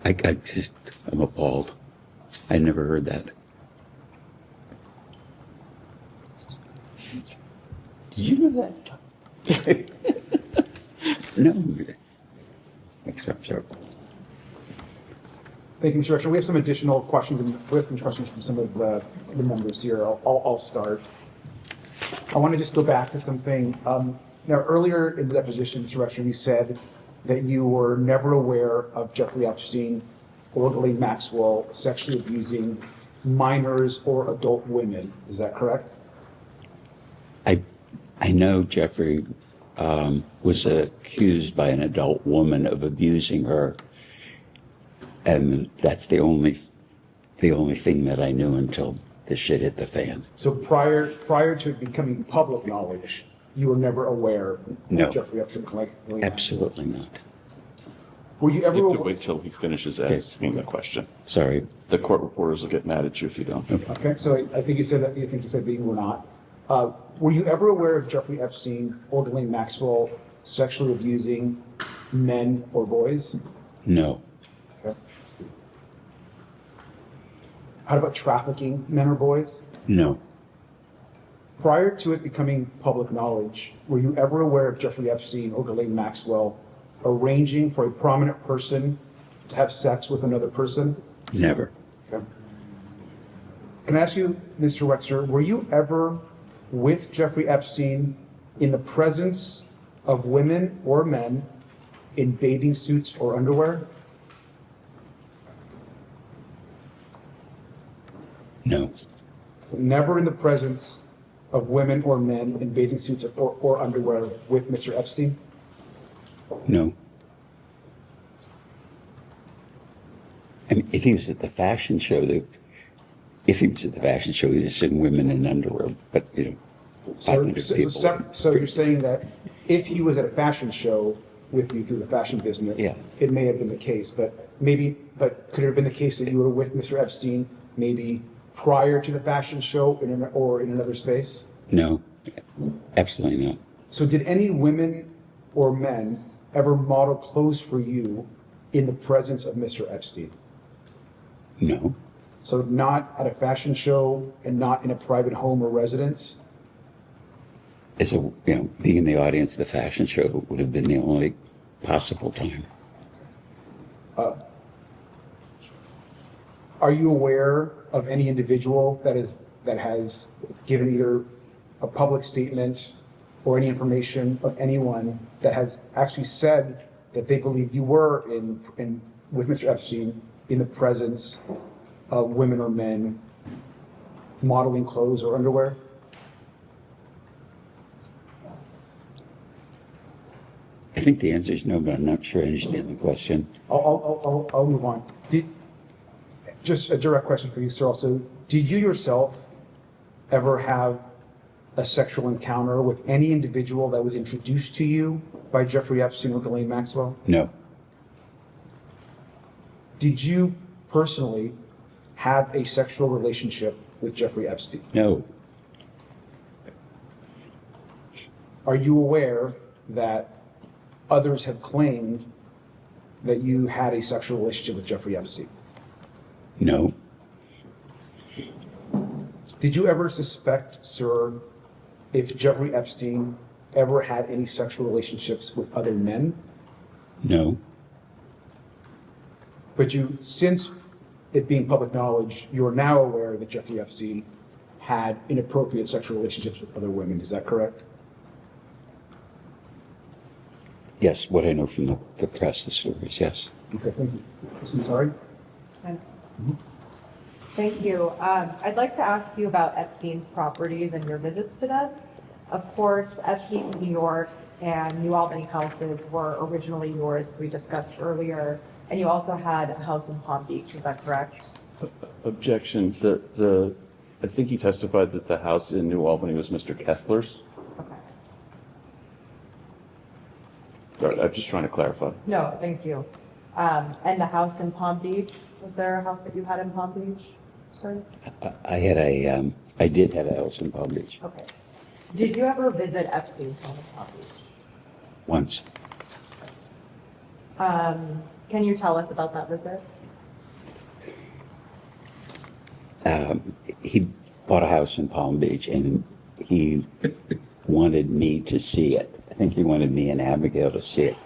S4: I'm appalled. I never heard that. Did you know that? No. Except so.
S11: Thank you, Mr. Director. We have some additional questions from some of the members here. I'll start. I want to just go back to something. Now, earlier in the deposition, Mr. Director, you said that you were never aware of Jeffrey Epstein or Ghislaine Maxwell sexually abusing minors or adult women. Is that correct?
S4: I know Jeffrey was accused by an adult woman of abusing her, and that's the only thing that I knew until the shit hit the fan.
S11: So prior to it becoming public knowledge, you were never aware
S4: No.
S11: of Jeffrey Epstein?
S4: Absolutely not.
S11: Were you ever
S6: You have to wait till he finishes asking the question.
S4: Sorry.
S6: The court reporters will get mad at you if you don't.
S11: Okay, so I think you said that. You said that you were not. Were you ever aware of Jeffrey Epstein or Ghislaine Maxwell sexually abusing men or boys?
S4: No.
S11: Okay. How about trafficking men or boys?
S4: No.
S11: Prior to it becoming public knowledge, were you ever aware of Jeffrey Epstein or Ghislaine Maxwell arranging for a prominent person to have sex with another person?
S4: Never.
S11: Okay. Can I ask you, Mr. Wexner, were you ever with Jeffrey Epstein in the presence of women or men in bathing suits or underwear?
S4: No.
S11: Never in the presence of women or men in bathing suits or underwear with Mr. Epstein?
S4: No. I mean, if he was at the fashion show, he'd have seen women in underwear, but, 500 people.
S11: So you're saying that if he was at a fashion show with you through the fashion business,
S4: Yeah.
S11: it may have been the case, but could it have been the case that you were with Mr. Epstein maybe prior to the fashion show or in another space?
S4: No, absolutely not.
S11: So did any women or men ever model clothes for you in the presence of Mr. Epstein?
S4: No.
S11: So not at a fashion show and not in a private home or residence?
S4: Being in the audience at the fashion show would have been the only possible time.
S11: Are you aware of any individual that has given either a public statement or any information of anyone that has actually said that they believe you were with Mr. Epstein in the presence of women or men modeling clothes or underwear?
S4: I think the answer is no, but I'm not sure I understand the question.
S11: I'll move on. Just a direct question for you, sir. Also, Did you yourself ever have a sexual encounter with any individual that was introduced to you by Jeffrey Epstein or Ghislaine Maxwell?
S4: No.
S11: Did you personally have a sexual relationship with Jeffrey Epstein?
S4: No.
S11: Are you aware that others have claimed that you had a sexual relationship with Jeffrey Epstein?
S4: No.
S11: Did you ever suspect, sir, if Jeffrey Epstein ever had any sexual relationships with other men?
S4: No.
S11: But you, since it being public knowledge, you are now aware that Jeffrey Epstein had inappropriate sexual relationships with other women. Is that correct?
S4: Yes, what I know from the press, the stories, yes.
S11: Okay, thank you. Listen, sorry.
S12: Thank you. I'd like to ask you about Epstein's properties and your visits to them. Of course, Epstein's New York and New Albany houses were originally yours, as we discussed earlier, and you also had a house in Palm Beach, is that correct?
S6: Objection. I think he testified that the house in New Albany was Mr. Kessler's.
S12: Okay.
S6: Sorry, I'm just trying to clarify.
S12: No, thank you. And the house in Palm Beach, was there a house that you had in Palm Beach? Sorry?
S4: I did have a house in Palm Beach
S12: Okay. Did you ever visit Epstein's home in Palm Beach?
S4: once.
S12: Can you tell us about that visit?
S4: He bought a house in Palm Beach and he wanted me to see it. I think he wanted me and Abigail to see it.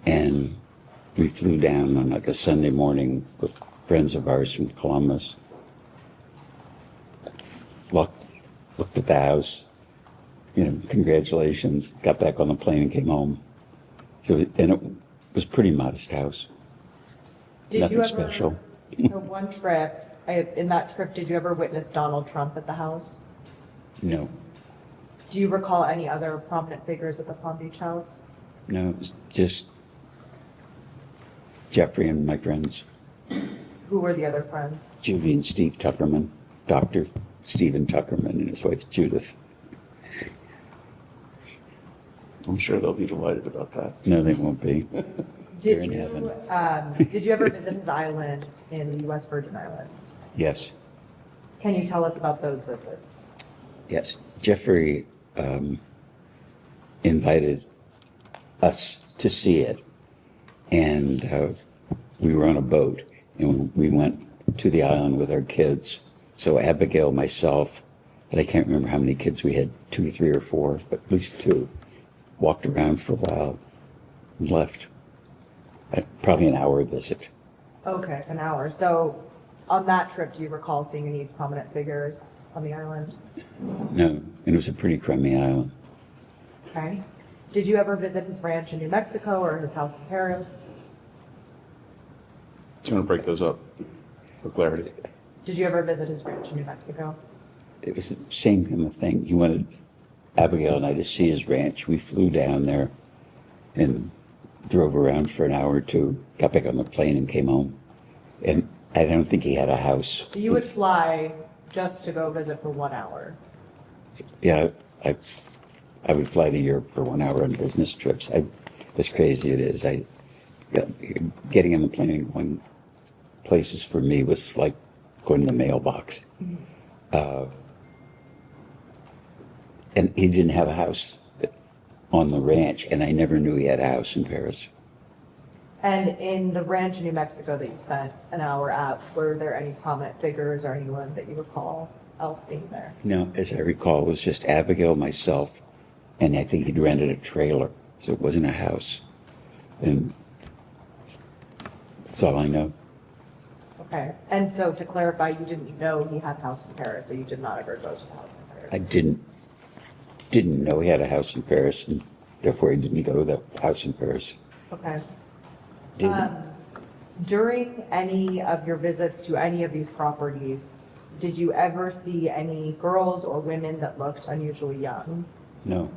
S4: And we flew down on like a Sunday morning with friends of ours from Columbus. Looked at the house, congratulations, got back on the plane and came home. And it was a pretty modest house. Nothing special.
S12: So one trip, in that trip, did you ever witness Donald Trump at the house?
S4: No,
S12: Do you recall any other prominent figures at the Palm Beach house?
S4: no, it was just Jeffrey and my friends,
S12: Who were the other friends?
S4: Judy and Steve Tuckerman, Dr. Stephen Tuckerman and his wife Judith.
S6: I'm sure they'll be delighted about that.
S4: No, they won't be.
S12: Did
S4: in
S12: you,
S4: heaven.
S12: did you ever visit his island in the U.S. Virgin Islands?
S4: Yes,
S12: Can you tell us about those visits?
S4: yes. Jeffrey invited us to see it, and we were on a boat, and we went to the island with our kids. So Abigail, myself, and I can't remember how many kids we had, 2, 3, or 4, but at least 2, walked around for a while and left. Probably an hour visit.
S12: Okay, an hour. So on that trip, do you recall seeing any prominent figures on the island?
S4: No, and it was a pretty crummy island.
S12: Okay. Did you ever visit his ranch in New Mexico or his house in Paris?
S6: Do you want to break those up for clarity?
S12: Did you ever visit his ranch in New Mexico?
S4: It was the same kind of thing. He wanted Abigail and I to see his ranch. We flew down there and drove around for an hour or two, got back on the plane and came home. And I don't think he had a house.
S12: So you would fly just to go visit for 1 hour?
S4: Yeah, I would fly to Europe for 1 hour on business trips. As crazy it is, getting on the plane and going places for me was like going to the mailbox. And he didn't have a house on the ranch, and I never knew he had a house in Paris.
S12: And in the ranch in New Mexico that you spent an hour at, were there any prominent figures or anyone that you recall else being there?
S4: No, as I recall, it was just Abigail, myself, and I think he'd rented a trailer, so it wasn't a house. And that's all I know.
S12: Okay. And so to clarify, you didn't know he had a house in Paris, so you did not ever go to the house in Paris?
S4: I didn't know he had a house in Paris, and therefore he didn't go to the house in Paris.
S12: Okay.
S4: Didn't.
S12: During any of your visits to any of these properties, did you ever see any girls or women that looked unusually young?
S4: No.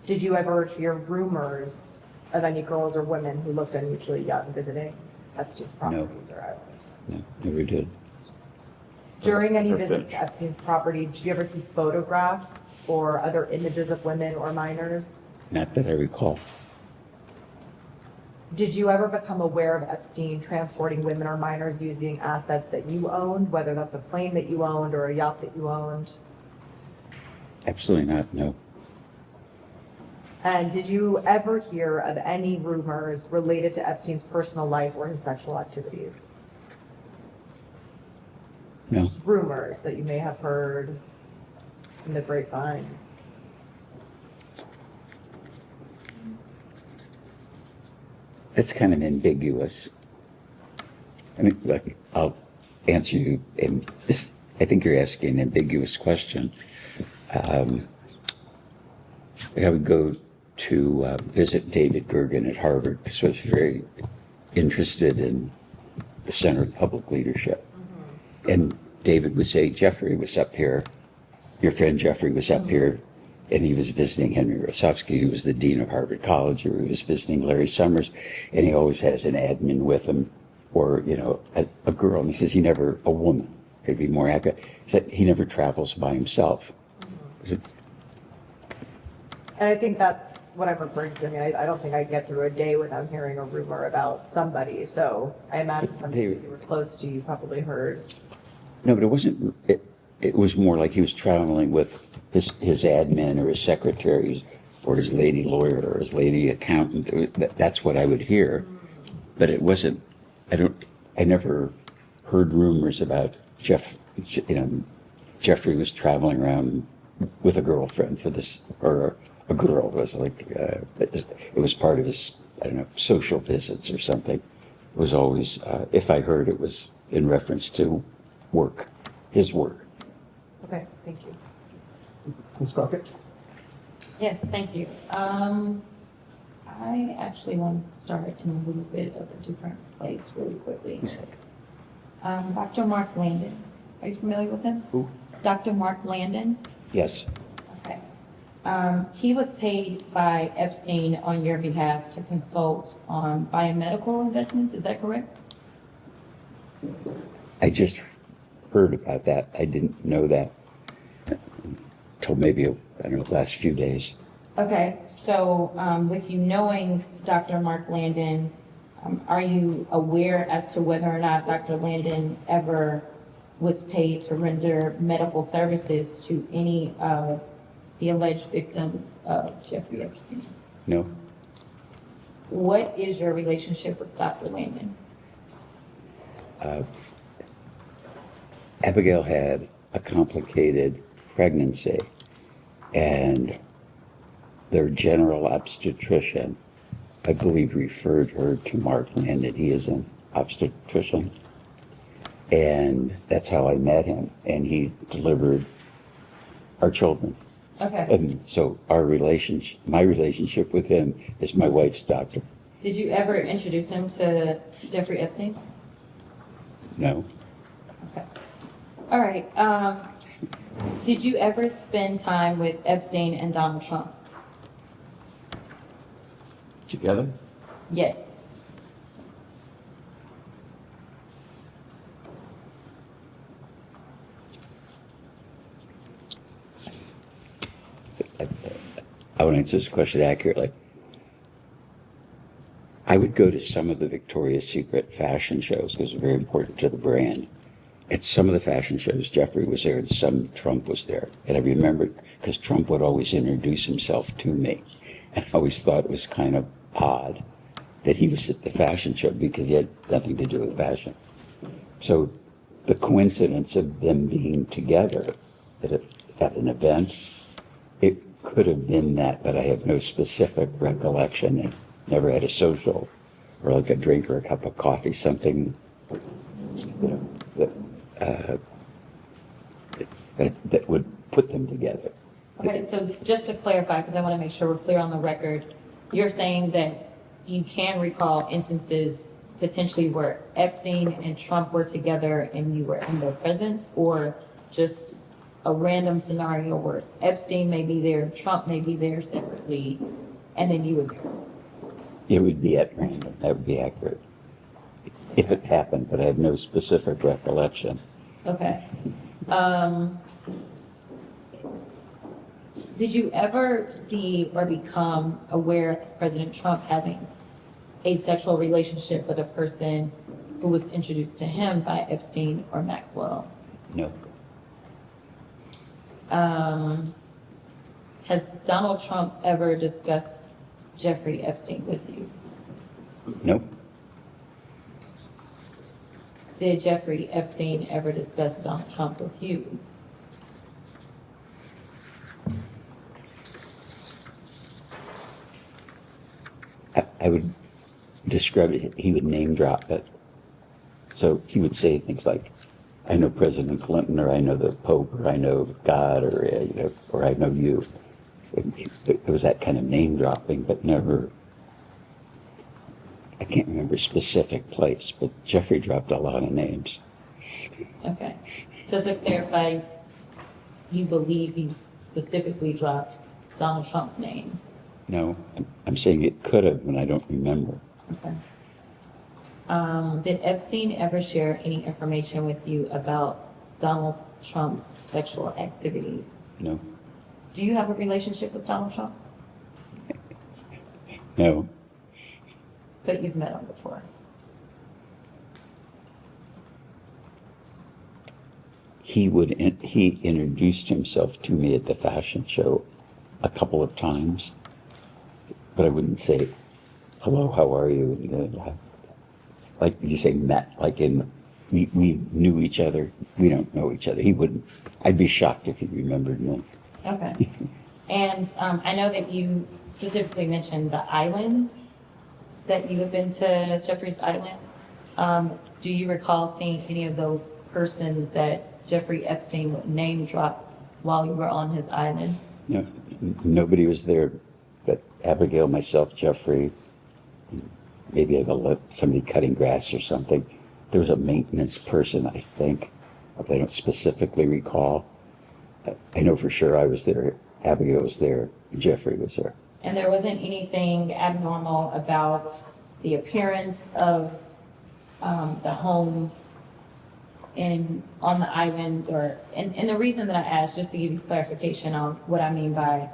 S12: Did you ever hear rumors of any girls or women who looked unusually young visiting Epstein's properties or island?
S4: No, never did.
S12: During any
S4: Or
S12: visits to Epstein's property, did you ever see photographs or other images of women or minors?
S4: Not that I recall.
S12: Did you ever become aware of Epstein transporting women or minors using assets that you owned, whether that's a plane that you owned or a yacht that you owned?
S4: Absolutely not, no.
S12: And did you ever hear of any rumors related to Epstein's personal life or his sexual activities?
S4: No.
S12: Rumors that you may have heard in the grapevine.
S4: That's kind of ambiguous. I mean, like, I'll answer you in this. I think you're asking an ambiguous question. I would go to visit David Gergen at Harvard because I was very interested in the center of public leadership. And David would say, Jeffrey was up here, your friend Jeffrey was up here, and he was visiting Henry Rosofsky, who was the dean of Harvard College, or he was visiting Larry Summers, and he always has an admin with him, or, you know, a girl. And he says a woman, maybe more accurate. He said he never travels by himself.
S12: And I think that's what I'm referring to. I mean, I don't think I get through a day without hearing a rumor about somebody. So I imagine something that you were close to, you probably heard.
S4: No, but it wasn't, it was more like he was traveling with his admin or his secretaries or his lady lawyer or his lady accountant. That's what I would hear. But it wasn't, I never heard rumors about Jeffrey was traveling around with a girlfriend for this, or a girl. It was like, it was part of his, I don't know, social visits or something. It was always, if I heard, it was in reference to work, his work.
S12: Okay, thank you.
S11: Ms. Crockett?
S13: Yes, thank you. I actually want to start in a little bit of a different place really quickly. Dr. Mark Landon. Are you familiar with him?
S4: Who?
S13: Dr. Mark Landon.
S4: Yes.
S13: Okay. He was paid by Epstein on your behalf to consult on biomedical investments. Is that correct?
S4: I just heard about that. I didn't know that until maybe, I don't know, the last few days.
S13: Okay, so with you knowing Dr. Mark Landon, are you aware as to whether or not Dr. Landon ever was paid to render medical services to any of the alleged victims of Jeffrey Epstein?
S4: No.
S13: What is your relationship with Dr. Landon?
S4: Abigail had a complicated pregnancy, and their general obstetrician, I believe, referred her to Mark Landon. He is an obstetrician. And that's how I met him, and he delivered our children.
S13: Okay.
S4: And so my relationship with him is my wife's doctor.
S13: Did you ever introduce him to Jeffrey Epstein?
S4: No.
S13: Okay. All right. Did you ever spend time with Epstein and Donald Trump?
S4: Together?
S13: Yes.
S4: I want to answer this question accurately. I would go to some of the Victoria's Secret fashion shows because it's very important to the brand. At some of the fashion shows, Jeffrey was there and some Trump was there. And I remember because Trump would always introduce himself to me. And I always thought it was kind of odd that he was at the fashion show because he had nothing to do with fashion. So the coincidence of them being together at an event, it could have been that, but I have no specific recollection. They never had a social or like a drink or a cup of coffee, something, that would put them together.
S13: Okay, so just to clarify, because I want to make sure we're clear on the record, you're saying that you can recall instances potentially where Epstein and Trump were together and you were in their presence, or just a random scenario where Epstein may be there, Trump may be there separately, and then you would be there?
S4: It would be at random. That would be accurate. If it happened, but I have no specific recollection.
S13: Okay. Did you ever see or become aware of President Trump having a sexual relationship with a person who was introduced to him by Epstein or Maxwell?
S4: No.
S13: Has Donald Trump ever discussed Jeffrey Epstein with you?
S4: Nope.
S13: Did Jeffrey Epstein ever discuss Donald Trump with you?
S4: I would describe it, he would name drop it. So he would say things like, I know President Clinton, or I know the Pope, or I know God, or, or I know you. It was that kind of name dropping, but never, I can't remember a specific place, but Jeffrey dropped a lot of names.
S13: Okay. So to clarify, you believe he's specifically dropped Donald Trump's name?
S4: No, I'm saying it could have, and I don't remember.
S13: Okay. Did Epstein ever share any information with you about Donald Trump's sexual activities?
S4: No.
S13: Do you have a relationship with Donald Trump?
S4: No.
S13: But you've met him before.
S4: He introduced himself to me at the fashion show a couple of times, but I wouldn't say, hello, how are you? Like you say, met, like we knew each other. We don't know each other. He wouldn't. I'd be shocked if he remembered me.
S13: Okay. And I know that you specifically mentioned the island, that you have been to Jeffrey's Island. Do you recall seeing any of those persons that Jeffrey Epstein would name drop while you were on his island?
S4: No, nobody was there but Abigail, myself, Jeffrey, maybe somebody cutting grass or something. There was a maintenance person, I think, but I don't specifically recall. I know for sure I was there, Abigail was there, Jeffrey was there.
S13: And there wasn't anything abnormal about the appearance of the home on the island, and the reason that I asked, just to give you clarification on what I mean by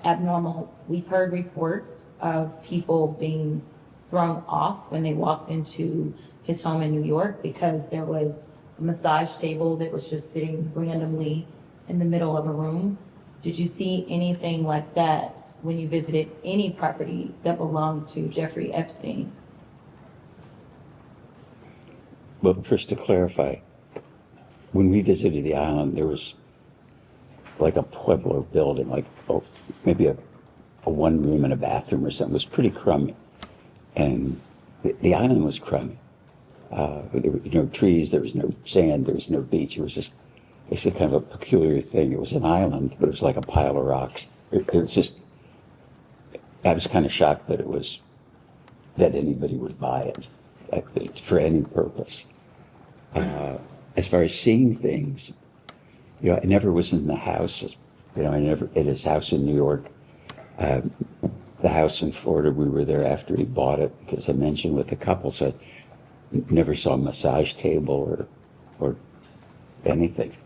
S13: abnormal, we've heard reports of people being thrown off when they walked into his home in New York because there was a massage table that was just sitting randomly in the middle of a room. Did you see anything like that when you visited any property that belonged to Jeffrey Epstein?
S4: Well, first to clarify, when we visited the island, there was like a Pueblo building, like maybe a one room and a bathroom or something. It was pretty crummy. And the island was crummy. There were no trees, there was no sand, there was no beach. It was just, it's a kind of a peculiar thing. It was an island, but it was like a pile of rocks. It was just, I was kind of shocked that that anybody would buy it for any purpose. As far as seeing things, I never was in the house. I never at his house in New York. The house in Florida, we were there after he bought it because I mentioned with the couple, so I never saw a massage table or anything.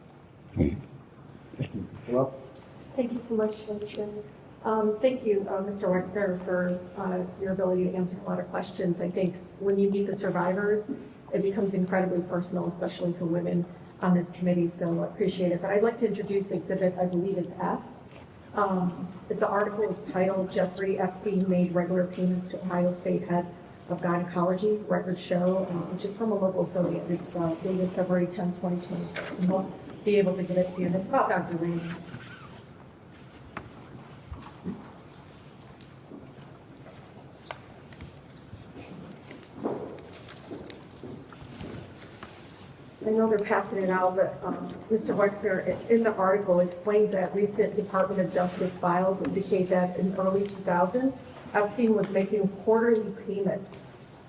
S11: Well,
S9: thank you so much, Chairman. Thank you, Mr. Wexner, for your ability to answer a lot of questions. I think when you meet the survivors, it becomes incredibly personal, especially for women on this committee, so I appreciate it. But I'd like to introduce exhibit, I believe it's F. The article is titled, Jeffrey Epstein Made Regular Payments to Ohio State Head of Gynecology, Records Show, which is from a local affiliate. It's dated February 10, 2026, and we'll be able to get it to you. And it's about Dr. Reed. I know they're passing it out, but Mr. Wexner, in the article, explains that recent Department of Justice files indicate that in early 2000, Epstein was making quarterly payments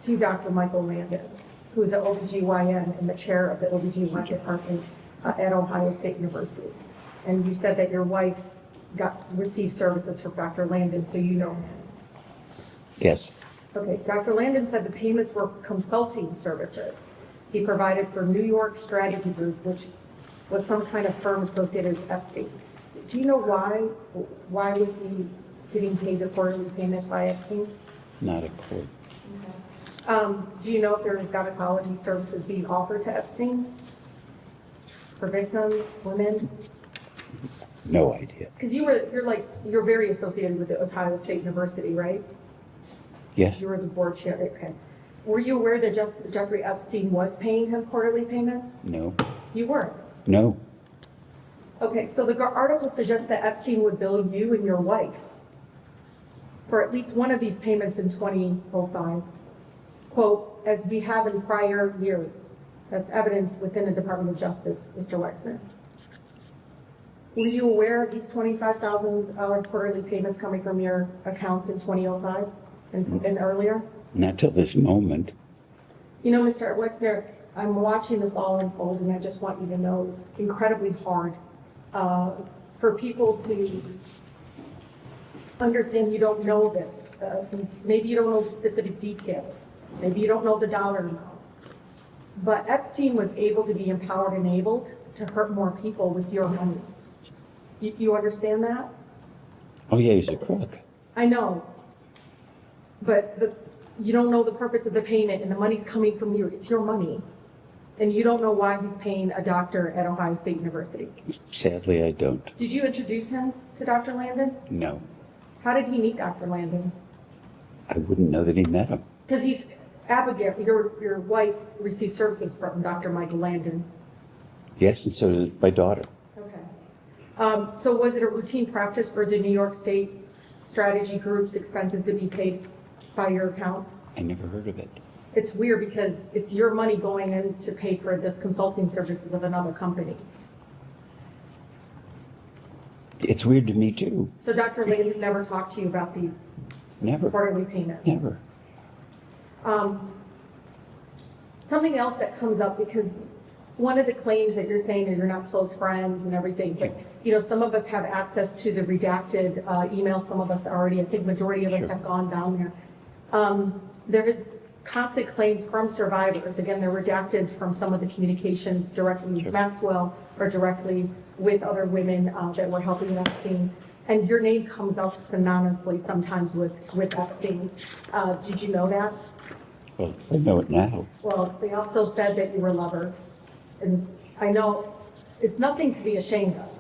S9: to Dr. Michael Landon, who is the OBGYN and the chair of the OBGYN department at Ohio State University. And you said that your wife received services from Dr. Landon, so you know him.
S4: Yes.
S9: Okay, Dr. Landon said the payments were consulting services. he provided for New York Strategy Group, which was some kind of firm associated with Epstein. Do you know why? Why was he getting paid a quarterly payment by Epstein?
S4: Not a clue.
S9: Do you know if there was gynecology services being offered to Epstein? For victims, women?
S4: No idea.
S9: Because you're very associated with the Ohio State University, right?
S4: Yes.
S9: You were the board chair, okay. Were you aware that Jeffrey Epstein was paying him quarterly payments?
S4: No.
S9: You weren't?
S4: No.
S9: Okay, so the article suggests that Epstein would bill you and your wife for at least one of these payments in 2005. Quote, as we have in prior years. That's evidence within the Department of Justice, Mr. Wexner. Were you aware of these $25,000 quarterly payments coming from your accounts in 2005 and earlier?
S4: Not till this moment.
S9: You know, Mr. Wexner, I'm watching this all unfold, and I just want you to know it's incredibly hard for people to understand you don't know this. Maybe you don't know the specific details. Maybe you don't know the dollar amounts. But Epstein was able to be empowered and enabled to hurt more people with your money. You understand that?
S4: Oh, yeah, he's a crook.
S9: I know. But you don't know the purpose of the payment, and the money's coming from you. It's your money. And you don't know why he's paying a doctor at Ohio State University.
S4: Sadly, I don't.
S9: Did you introduce him to Dr. Landon?
S4: No.
S9: How did he meet Dr. Landon?
S4: I wouldn't know that he met him.
S9: Because Abigail, your wife, received services from Dr. Michael Landon.
S4: Yes, and so did my daughter.
S9: Okay. So was it a routine practice for the New York State Strategy Group's expenses to be paid by your accounts?
S4: I never heard of it.
S9: It's weird because it's your money going in to pay for this consulting services of another company.
S4: It's weird to me, too.
S9: So Dr. Landon never talked to you about these
S4: Never.
S9: quarterly payments?
S4: Never.
S9: Something else that comes up, because one of the claims that you're saying that you're not close friends and everything, but you know, some of us have access to the redacted emails. Some of us already, I think majority of us have gone down there. There is constant claims from survivors. Again, they're redacted from some of the communication directly with Maxwell or directly with other women that were helping Epstein. And your name comes up synonymously sometimes with Epstein. Did you know that?
S4: Well, I know it now.
S9: Well, they also said that you were lovers. And I know it's nothing to be ashamed of.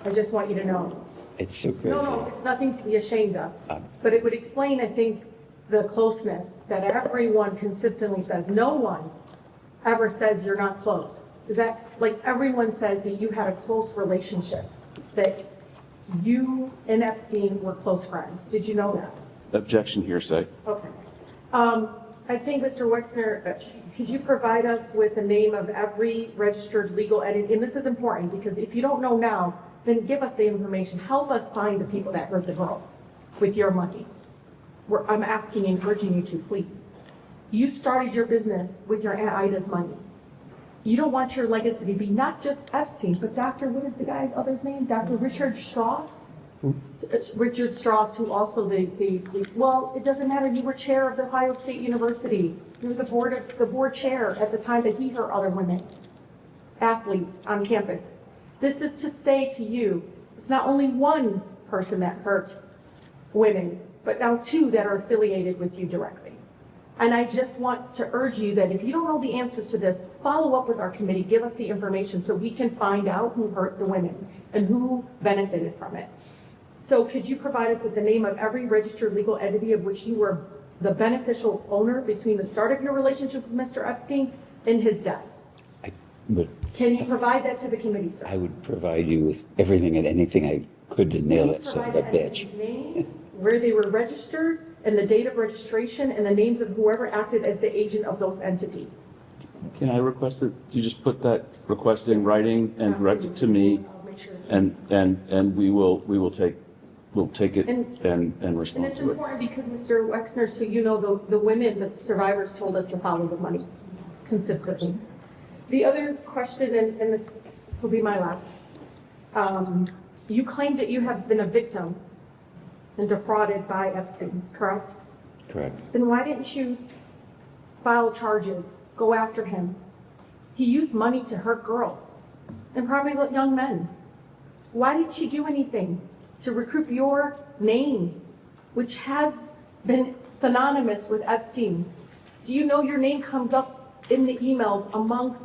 S9: I just want you to know.
S4: It's so great.
S9: No, it's nothing to be ashamed of. But it would explain, I think, the closeness that everyone consistently says. No one ever says you're not close. Is that, like, everyone says that you had a close relationship, that you and Epstein were close friends. Did you know that?
S6: Objection, hearsay.
S9: Okay. I think, Mr. Wexner, could you provide us with the name of every registered legal entity? And this is important, because if you don't know now, then give us the information. Help us find the people that hurt the girls with your money. I'm asking and urging you to, please. You started your business with your Aunt Ida's money. You don't want your legacy to be not just Epstein, but Dr. What is the guy's other's name? Dr. Richard Strauss? It's Richard Strauss, who also well, it doesn't matter. You were chair of the Ohio State University. You were the board chair at the time that he hurt other women, athletes on campus. This is to say to you, it's not only one person that hurt women, but now two that are affiliated with you directly. And I just want to urge you that if you don't know the answers to this, follow up with our committee, give us the information so we can find out who hurt the women and who benefited from it. So could you provide us with the name of every registered legal entity of which you were the beneficial owner between the start of your relationship with Mr. Epstein and his death? Can you provide that to the committee, sir?
S4: I would provide you with everything and anything I could to nail that son of a bitch.
S9: Names, where they were registered, and the date of registration, and the names of whoever acted as the agent of those entities.
S6: Can I request that you just put that request in writing and direct it to me, and we'll take it and respond
S9: And it's
S6: to it.
S9: important because, Mr. Wexner, so you know, the women, the survivors told us to follow the money consistently. The other question, and this will be my last, you claim that you have been a victim and defrauded by Epstein, correct?
S4: Correct.
S9: Then why didn't you file charges, go after him, He used money to hurt girls and probably young men. Why didn't you do anything to recruit your name, which has been synonymous with Epstein? Do you know your name comes up in the emails among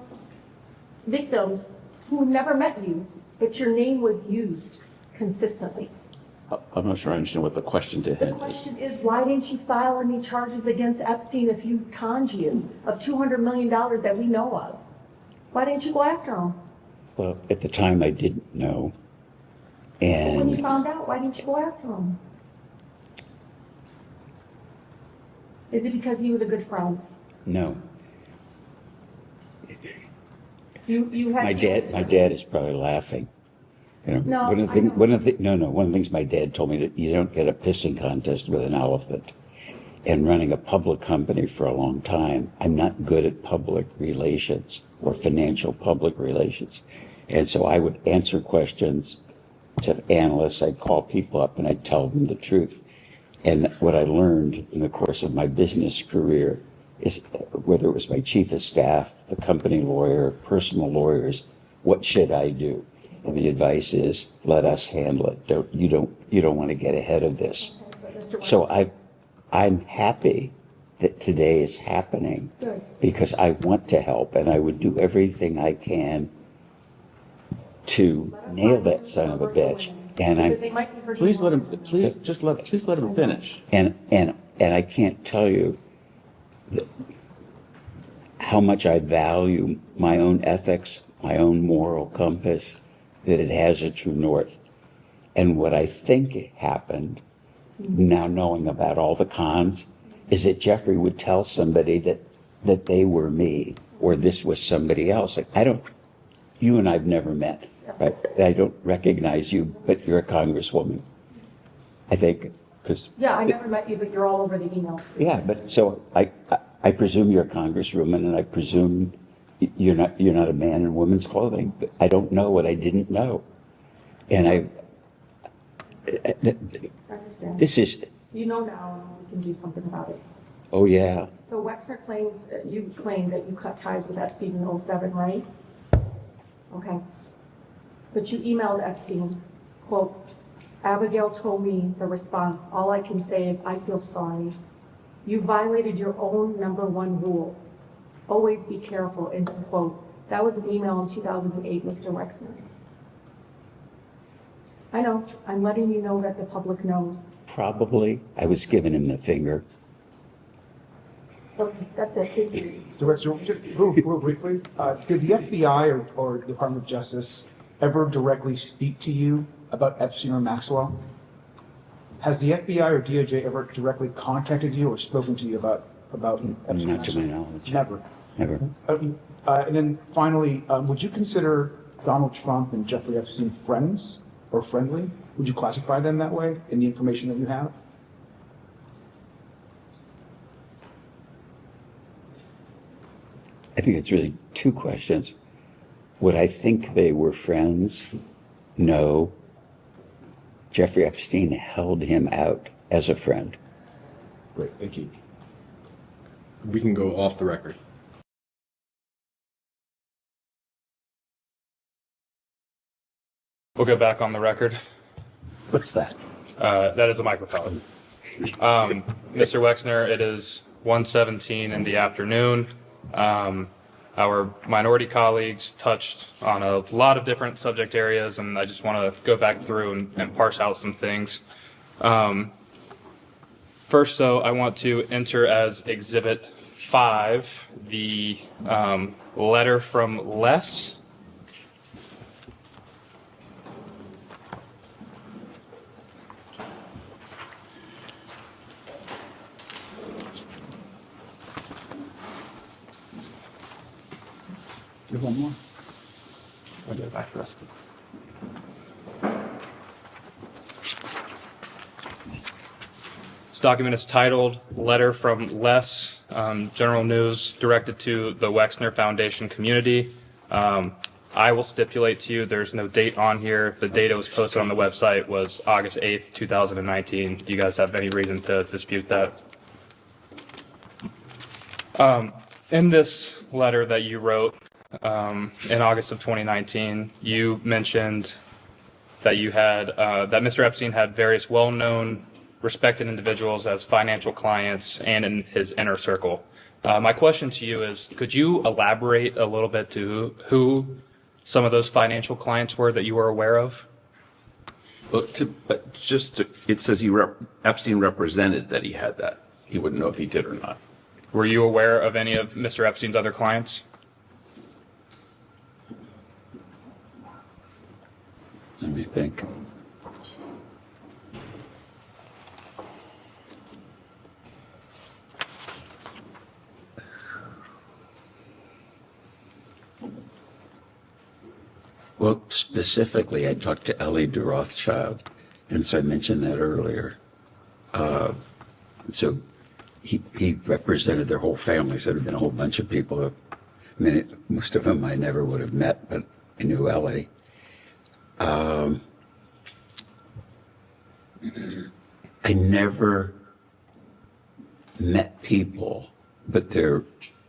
S9: victims who never met you, but your name was used consistently?
S4: I'm not sure I understand what the question to
S9: The
S4: him is.
S9: question is, why didn't you file any charges against Epstein if you conned you of $200 million that we know of? Why didn't you go after him?
S4: Well, at the time I didn't know.
S9: But when you
S4: And
S9: found out, why didn't you go after him? Is it because he was a good friend?
S4: no,
S9: You had
S4: my dad is probably laughing. You know,
S9: No,
S4: one of the
S9: I
S4: thing,
S9: know.
S4: one of the one of the things my dad told me that you don't get a pissing contest with an elephant. And running a public company for a long time, I'm not good at public relations or financial public relations. And so I would answer questions to analysts, I'd call people up and I'd tell them the truth. And what I learned in the course of my business career is whether it was my chief of staff, the company lawyer, personal lawyers, what should I do? And the advice is, let us handle it. You don't want to get ahead of this. So I'm happy that today is happening
S9: Good.
S4: because I want to help and I would do everything I can to nail that son of a bitch. And
S9: Because they might be hurting
S6: Please let
S9: more.
S6: him, please let him finish.
S4: and I can't tell you how much I value my own ethics, my own moral compass, that it has a true north. And what I think happened, now knowing about all the cons, is that Jeffrey would tell somebody that they were me or this was somebody else. Like, you and I've never met, right? I don't recognize you, but you're a congresswoman. I think, because
S9: Yeah, I never met you, but you're all over the emails.
S4: yeah, but so I presume you're a congresswoman, and I presume you're not a man in women's clothing. But I don't know what I didn't know, and
S9: I understand.
S4: this is
S9: You know now, and we can do something about it.
S4: oh yeah,
S9: So Wexner claims, you claim that you cut ties with Epstein in 2007, right? Okay. But you emailed Epstein, quote, Abigail told me the response, all I can say is I feel sorry. You violated your own #1 rule. Always be careful, end of quote. That was an email in 2008, Mr. Wexner. I know, I'm letting you know that the public knows.
S4: probably I was giving him the finger.
S9: Okay, that's it, thank you.
S11: Mr. Wexner, just real briefly, did the FBI or Department of Justice ever directly speak to you about Epstein or Maxwell? Has the FBI or DOJ ever directly contacted you or spoken to you about Epstein?
S4: Not to my knowledge.
S11: Never.
S4: Never.
S11: And then finally, would you consider Donald Trump and Jeffrey Epstein friends or friendly? Would you classify them that way in the information that you have?
S4: I think it's really two questions. Would I think they were friends? No. Jeffrey Epstein held him out as a friend.
S8: Great, thank you. We can go off the record.
S14: We'll go back on the record.
S4: What's that?
S14: That is a microphone. Mr. Wexner, it is 1:17 in the afternoon. Our minority colleagues touched on a lot of different subject areas, and I just want to go back through and parse out some things. First, though, I want to enter as Exhibit 5 the letter from Les.
S11: Do you have one more?
S14: I'll go back to the rest of This document is titled Letter from Les, General News directed to the Wexner Foundation community. I will stipulate to you there's no date on here. The date it was posted on the website was August 8th, 2019. Do you guys have any reason to dispute that? In this letter that you wrote, in August of 2019, you mentioned that you had that Mr. Epstein had various well-known, respected individuals as financial clients and in his inner circle. My question to you is, could you elaborate a little bit to who some of those financial clients were that you were aware of?
S6: Well, it says Epstein represented that he had that. He wouldn't know if he did or not.
S14: Were you aware of any of Mr. Epstein's other clients?
S4: Let me think. Well, specifically, I talked to Ellie de Rothschild, and so I mentioned that earlier. So he represented their whole families. There had been a whole bunch of people. I mean, most of them I never would have met, but I knew Ellie. I never met people, but there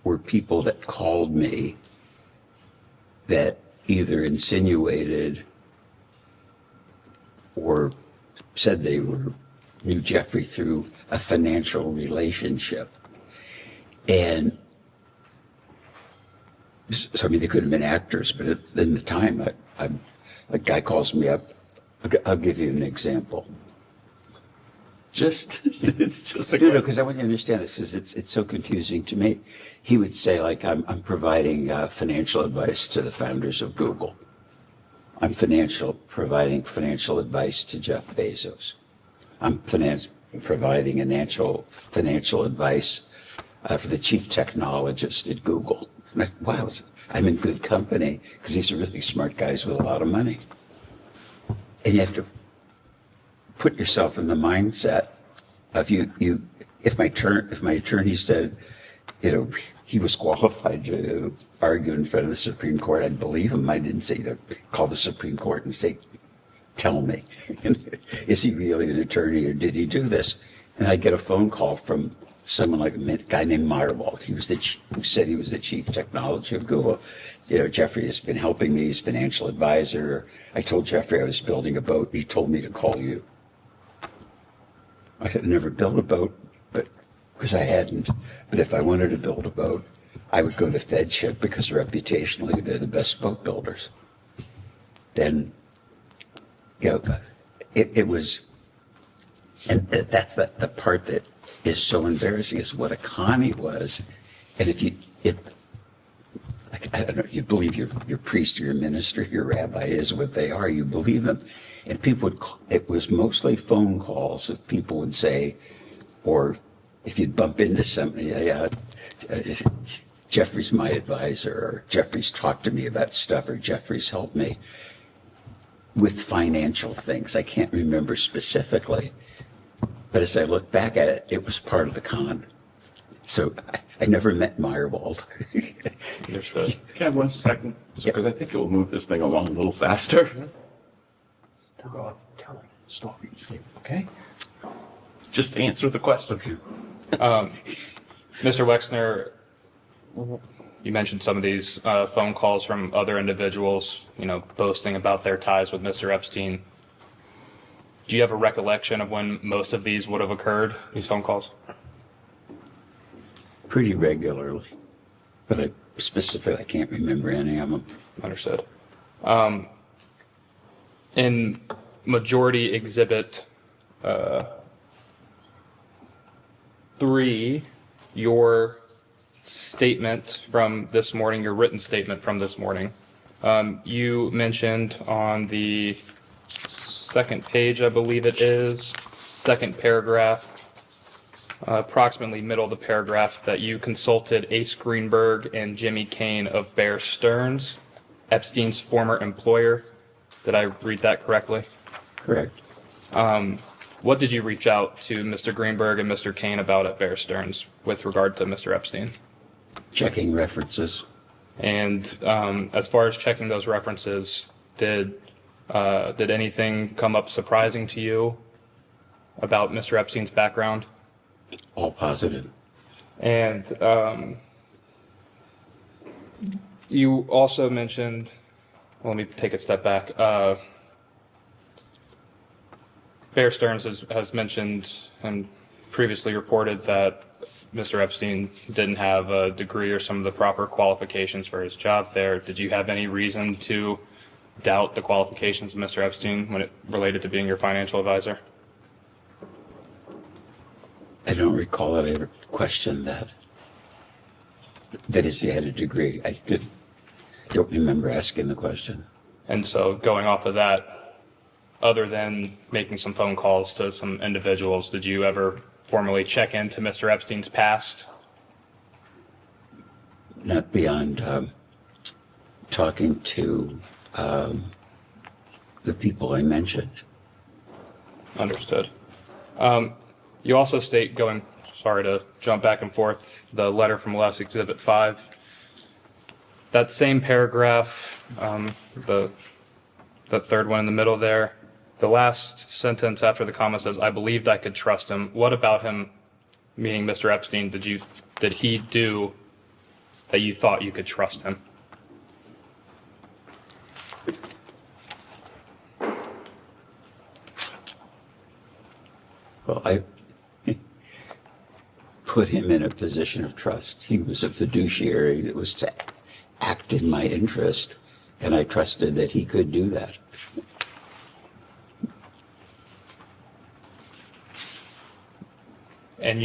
S4: were people that called me that either insinuated or said they knew Jeffrey through a financial relationship. And so, I mean, they could have been actors, but in the time, a guy calls me up. I'll give you an example. It's just a no, because I want you to understand this, because it's so confusing to me. He would say, like, I'm providing financial advice to the founders of Google. I'm providing financial advice to Jeff Bezos. I'm providing financial advice for the chief technologist at Google. And I thought, wow, I'm in good company, because these are really smart guys with a lot of money. And you have to put yourself in the mindset of if my attorney said, he was qualified to argue in front of the Supreme Court, I'd believe him. I didn't say to call the Supreme Court and say, tell me, is he really an attorney or did he do this? And I get a phone call from someone like a guy named Meyerwald. Who said he was the chief technology of Google. Jeffrey has been helping me. He's financial advisor. I told Jeffrey I was building a boat. He told me to call you. I had never built a boat, because I hadn't. But if I wanted to build a boat, I would go to FedShip, because reputationally they're the best boat builders. Then, it was, and that's the part that is so embarrassing, is what a commie was. And I don't know, you believe your priest or your minister, your rabbi is what they are, you believe them. And it was mostly phone calls of people would say, or if you'd bump into somebody, Jeffrey's my advisor, or Jeffrey's talked to me about stuff, or Jeffrey's helped me with financial things. I can't remember specifically, but as I look back at it, it was part of the con. So I never met Meyerwald.
S6: Can I have 1 second? Because I think it will move this thing along a little faster.
S11: Telling stories, okay?
S6: Just answer the question.
S14: Mr. Wexner, you mentioned some of these phone calls from other individuals, boasting about their ties with Mr. Epstein. Do you have a recollection of when most of these would have occurred, these phone calls?
S4: Pretty regularly, but I can't remember any of them.
S14: Understood. In Majority Exhibit 3, your statement from this morning, your written statement from this morning, you mentioned on the second page, I believe it is, second paragraph, approximately middle of the paragraph, that you consulted Ace Greenberg and Jimmy Kane of Bear Stearns, Epstein's former employer. Did I read that correctly?
S4: Correct.
S14: What did you reach out to Mr. Greenberg and Mr. Kane about at Bear Stearns with regard to Mr. Epstein?
S4: Checking references.
S14: And as far as checking those references, did anything come up surprising to you about Mr. Epstein's background?
S4: All positive.
S14: And You also mentioned, well, let me take a step back. Bear Stearns has mentioned and previously reported that Mr. Epstein didn't have a degree or some of the proper qualifications for his job there. Did you have any reason to doubt the qualifications of Mr. Epstein when it related to being your financial advisor?
S4: I don't recall that I ever questioned that. That is, he had a degree. Don't remember asking the question.
S14: And so going off of that, other than making some phone calls to some individuals, did you ever formally check into Mr. Epstein's past?
S4: Not beyond talking to the people I mentioned.
S14: Understood. You also state, sorry to jump back and forth, the letter from Les Exhibit 5. That same paragraph, the third one in the middle there, the last sentence after the comma says, "I believed I could trust him." What about him, meaning Mr. Epstein, did he do that you thought you could trust him?
S4: Well, I put him in a position of trust. He was a fiduciary that was to act in my interest, and I trusted that he could do that.
S14: And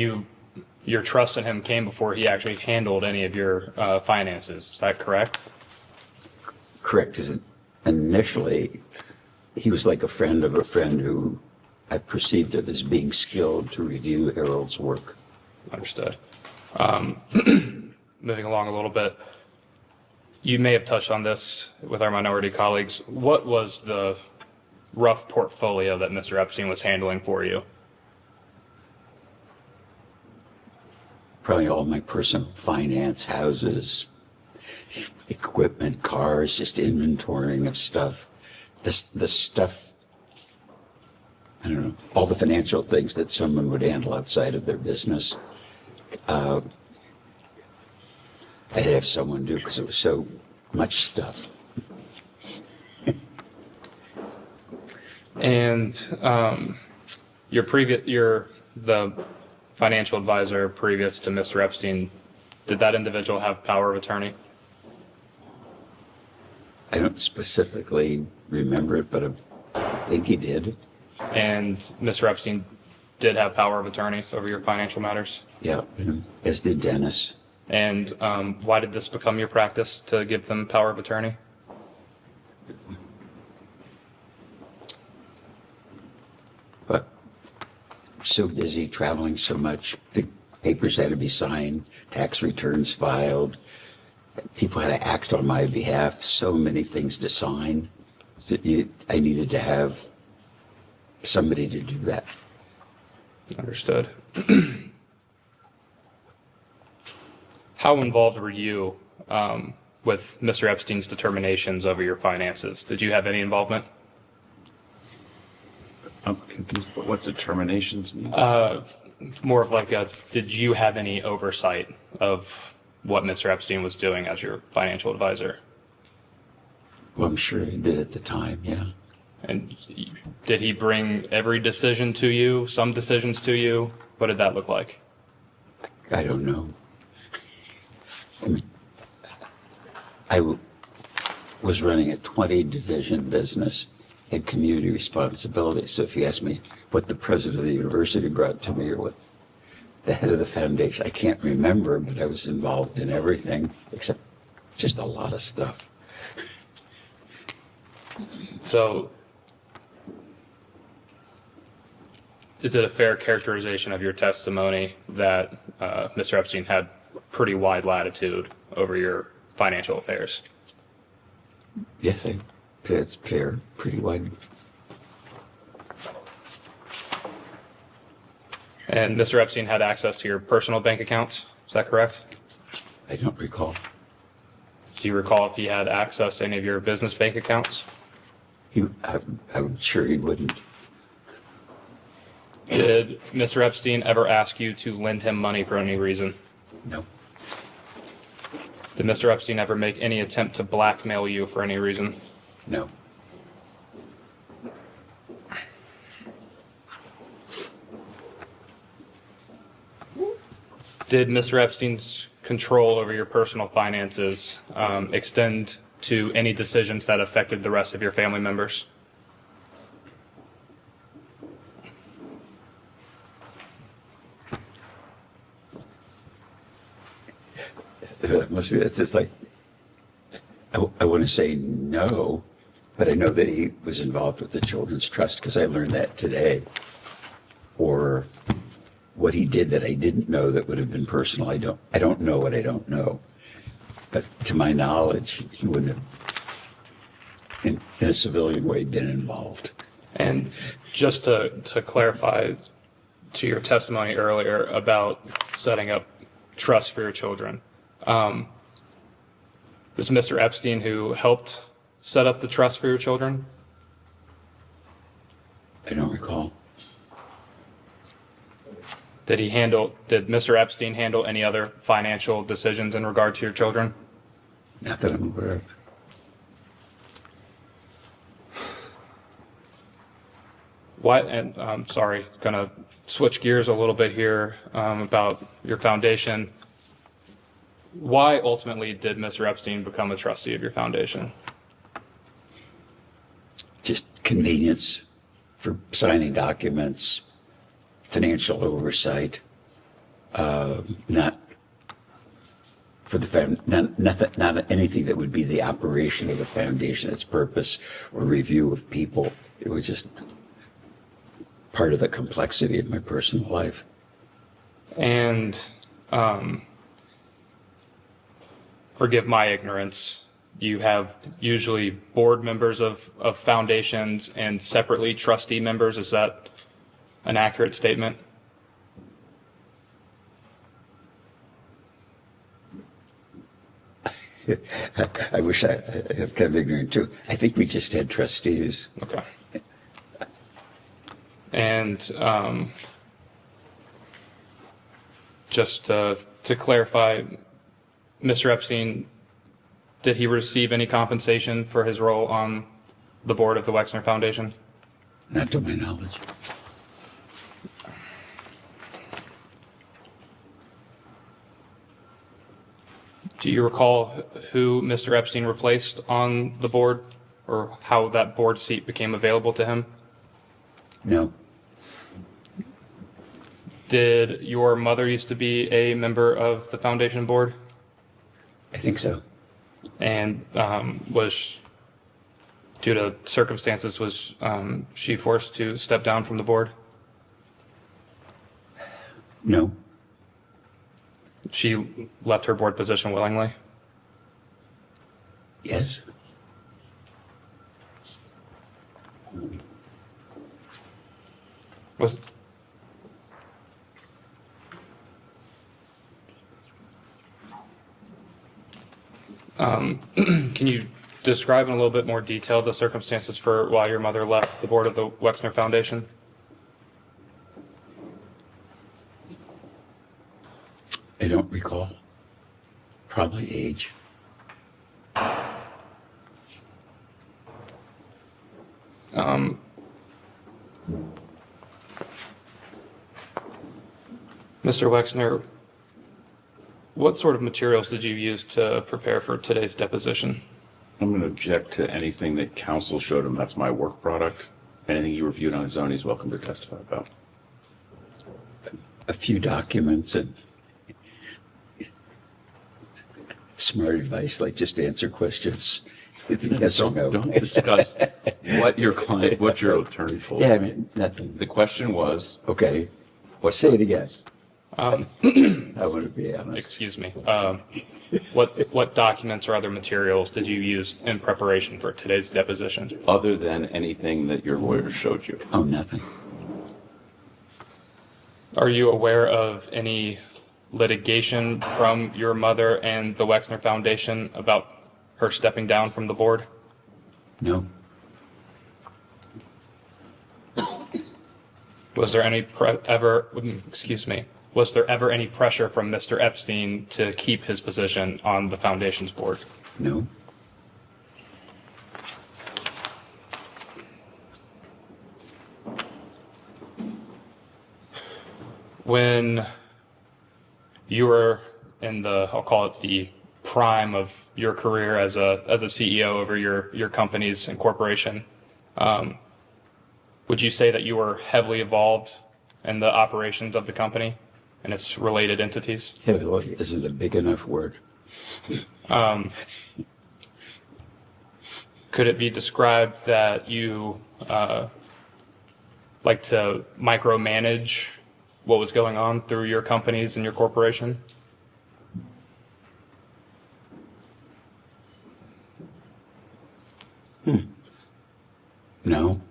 S14: your trust in him came before he actually handled any of your finances. Is that correct?
S4: Correct. Because initially, he was like a friend of a friend who I perceived of as being skilled to review Harold's work.
S14: Understood. Moving along a little bit, you may have touched on this with our minority colleagues. What was the rough portfolio that Mr. Epstein was handling for you?
S4: Probably all my personal finance, houses, equipment, cars, just inventorying of stuff. The stuff, I don't know, all the financial things that someone would handle outside of their business. I'd have someone do because it was so much stuff.
S14: And the financial advisor previous to Mr. Epstein, did that individual have power of attorney?
S4: I don't specifically remember it, but I think he did.
S14: And Mr. Epstein did have power of attorney over your financial matters?
S4: Yeah, as did Dennis.
S14: And why did this become your practice to give them power of attorney?
S4: But so busy, traveling so much, the papers had to be signed, tax returns filed, people had to act on my behalf, so many things to sign that I needed to have somebody to do that.
S14: Understood. How involved were you with Mr. Epstein's determinations over your finances? Did you have any involvement?
S15: I'm confused what determinations mean.
S14: More of like did you have any oversight of what Mr. Epstein was doing as your financial advisor?
S4: Well, I'm sure he did at the time, yeah.
S14: And did he bring every decision to you, some decisions to you? What did that look like?
S4: I don't know. I was running a 20-division business, had community responsibility. So if you ask me what the president of the university brought to me or what the head of the foundation, I can't remember, but I was involved in everything except just a lot of stuff.
S14: So is it a fair characterization of your testimony that Mr. Epstein had pretty wide latitude over your financial affairs?
S4: Yes, it's fair, pretty wide.
S14: And Mr. Epstein had access to your personal bank accounts, is that correct?
S4: I don't recall.
S14: Do you recall if he had access to any of your business bank accounts?
S4: I'm sure he wouldn't.
S14: Did Mr. Epstein ever ask you to lend him money for any reason?
S4: No.
S14: Did Mr. Epstein ever make any attempt to blackmail you for any reason?
S4: No.
S14: Did Mr. Epstein's control over your personal finances extend to any decisions that affected the rest of your family members?
S4: It's just like, I want to say no, but I know that he was involved with the Children's Trust because I learned that today. Or what he did that I didn't know that would have been personal. I don't know what I don't know. But to my knowledge, he wouldn't have, in a civilian way, been involved.
S14: And just to clarify to your testimony earlier about setting up trust for your children, was Mr. Epstein who helped set up the trust for your children?
S4: I don't recall.
S14: Did Mr. Epstein handle any other financial decisions in regard to your children?
S4: Not that I'm aware of.
S14: And I'm sorry, gonna switch gears a little bit here about your foundation. Why ultimately did Mr. Epstein become a trustee of your foundation?
S4: Just convenience for signing documents, financial oversight, not for the not anything that would be the operation of the foundation, its purpose or review of people. It was just part of the complexity of my personal life.
S14: And forgive my ignorance, you have usually board members of foundations and separately trustee members. Is that an accurate statement?
S4: I wish I'm kind of ignorant too. I think we just had trustees.
S14: Okay. And just to clarify, Mr. Epstein, did he receive any compensation for his role on the board of the Wexner Foundation?
S4: Not to my knowledge.
S14: Do you recall who Mr. Epstein replaced on the board, or how that board seat became available to him?
S4: No.
S14: Did your mother used to be a member of the foundation board?
S4: I think so.
S14: And was, due to circumstances, was she forced to step down from the board?
S4: No.
S14: She left her board position willingly?
S4: Yes.
S14: Was can you describe in a little bit more detail the circumstances for why your mother left the board of the Wexner Foundation?
S4: I don't recall. Probably age. Mr. Wexner, what sort of materials did you use to prepare for today's deposition?
S15: I'm going to object to anything that counsel showed him. That's my work product. Anything he reviewed on his own, he's welcome to testify about.
S4: A few documents and smart advice, like just answer questions. Yes or no.
S15: Don't discuss what your client, what your attorney told you.
S4: Yeah, I mean, nothing.
S15: The question was,
S4: Okay. Say it again. I want to be honest.
S14: Excuse me. What documents or other materials did you use in preparation for today's deposition?
S15: other than anything that your lawyer showed you.
S4: Oh, nothing.
S14: Are you aware of any litigation from your mother and the Wexner Foundation about her stepping down from the board?
S4: No.
S14: Was there any was there ever any pressure from Mr. Epstein to keep his position on the foundation's board?
S4: No.
S14: When you were in the, I'll call it the prime of your career as a CEO over your companies and corporation, would you say that you were heavily involved in the operations of the company and its related entities?
S4: Heavily isn't a big enough word.
S14: Could it be described that you like to micromanage what was going on through your companies and your corporation?
S4: No.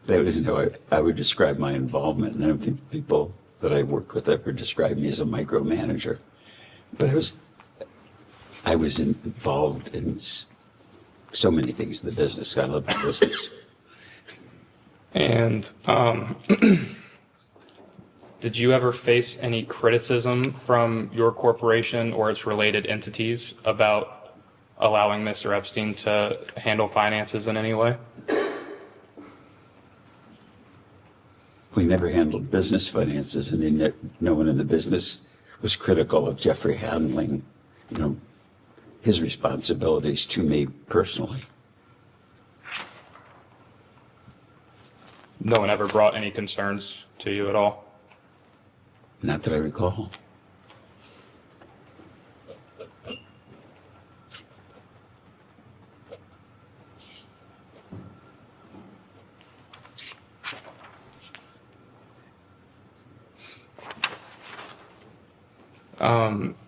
S4: That was no, I would describe my involvement, and I don't think people that I worked with ever described me as a micromanager. But I was involved in so many things in the business. I love the business.
S14: And did you ever face any criticism from your corporation or its related entities about allowing Mr. Epstein to handle finances in any way?
S4: We never handled business finances, and no one in the business was critical of Jeffrey handling, his responsibilities to me personally.
S14: No one ever brought any concerns to you at all?
S4: Not that I recall.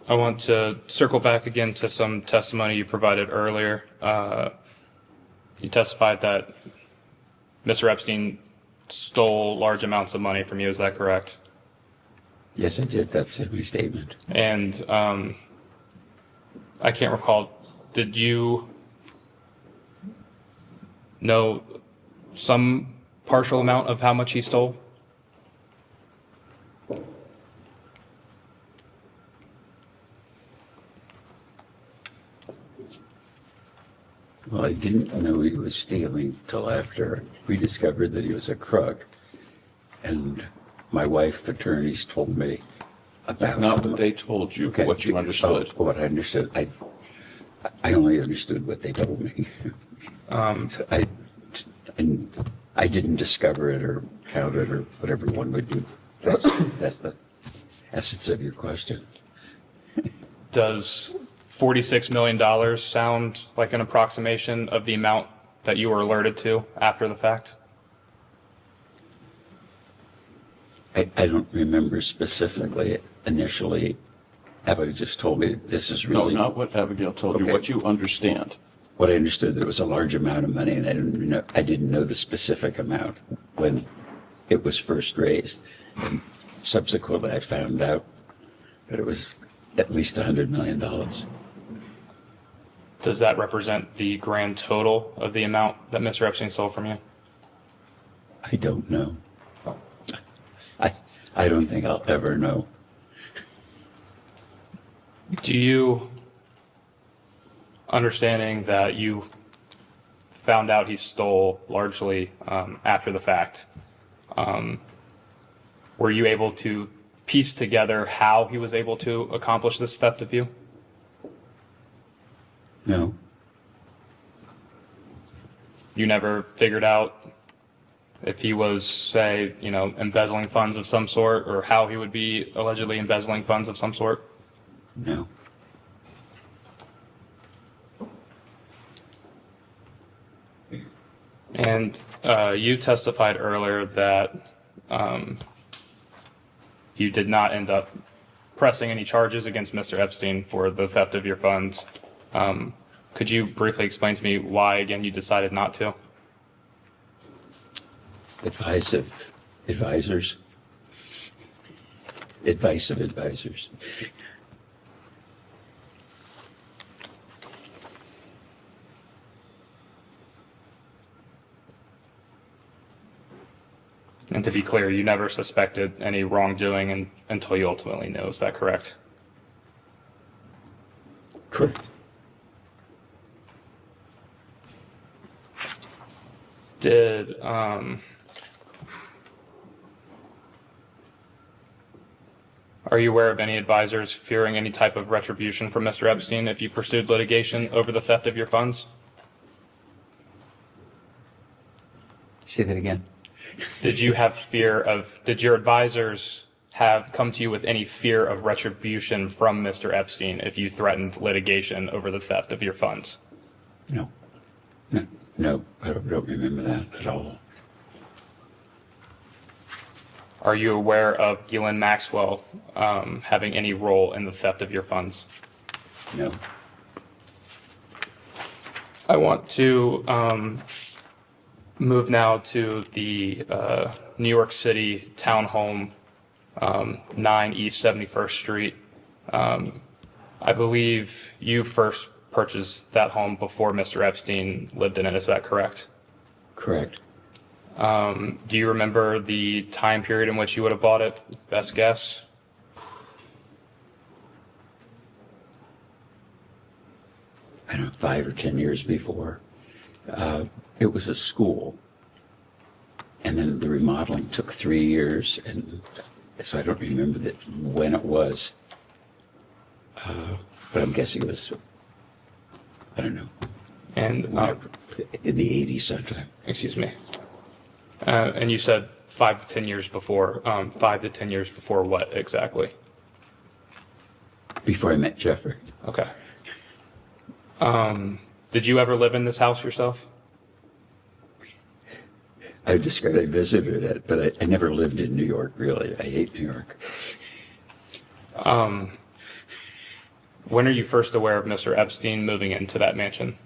S14: I want to circle back again to some testimony you provided earlier. You testified that Mr. Epstein stole large amounts of money from you. Is that correct?
S4: Yes, I did. That's a statement.
S14: And I can't recall, did you know some partial amount of how much he stole?
S4: Well, I didn't know he was stealing till after we discovered that he was a crook. And my wife's attorneys told me about...
S15: Not what they told you,
S4: Okay.
S15: what you understood.
S4: Oh, what I understood. I only understood what they told me. So I didn't discover it or count it or whatever one would do. That's the essence of your question.
S14: Does $46 million sound like an approximation of the amount that you were alerted to after the fact?
S4: I don't remember specifically. Initially, Abigail just told me this is really...
S15: No, not what Abigail told you,
S4: Okay.
S15: what you understand.
S4: What I understood, that it was a large amount of money, and I didn't know the specific amount when it was first raised. And subsequently, I found out that it was at least $100 million.
S14: Does that represent the grand total of the amount that Mr. Epstein stole from you?
S4: I don't know. I don't think I'll ever know.
S14: Do you, understanding that you found out he stole largely after the fact, were you able to piece together how he was able to accomplish this theft of you?
S4: No.
S14: You never figured out if he was, say, embezzling funds of some sort, or how he would be allegedly embezzling funds of some sort?
S4: No.
S14: And you testified earlier that you did not end up pressing any charges against Mr. Epstein for the theft of your funds. Could you briefly explain to me why, again, you decided not to?
S4: Advice of advisors. Advice of advisors.
S14: And to be clear, you never suspected any wrongdoing until you ultimately knew. Is that correct?
S4: Correct.
S14: Did are you aware of any advisors fearing any type of retribution from Mr. Epstein if you pursued litigation over the theft of your funds?
S4: Say that again.
S14: Did your advisors have come to you with any fear of retribution from Mr. Epstein if you threatened litigation over the theft of your funds?
S4: No. No, I don't remember that at all.
S14: Are you aware of Ghislaine Maxwell having any role in the theft of your funds?
S4: No.
S14: I want to move now to the New York City townhome, 9 East 71st Street. I believe you first purchased that home before Mr. Epstein lived in it. Is that correct?
S4: Correct.
S14: Do you remember the time period in which you would have bought it? Best guess?
S4: I don't know, 5 or 10 years before. It was a school. And then the remodeling took 3 years. And so I don't remember when it was. But I'm guessing it was, I don't know.
S14: And
S4: in the 80s sometime.
S14: Excuse me. And you said 5 to 10 years before. 5 to 10 years before what exactly?
S4: Before I met Jeffrey.
S14: Okay. Did you ever live in this house yourself?
S4: I described I visited it, but I never lived in New York, really. I hate New York.
S14: When are you first aware of Mr. Epstein moving into that mansion?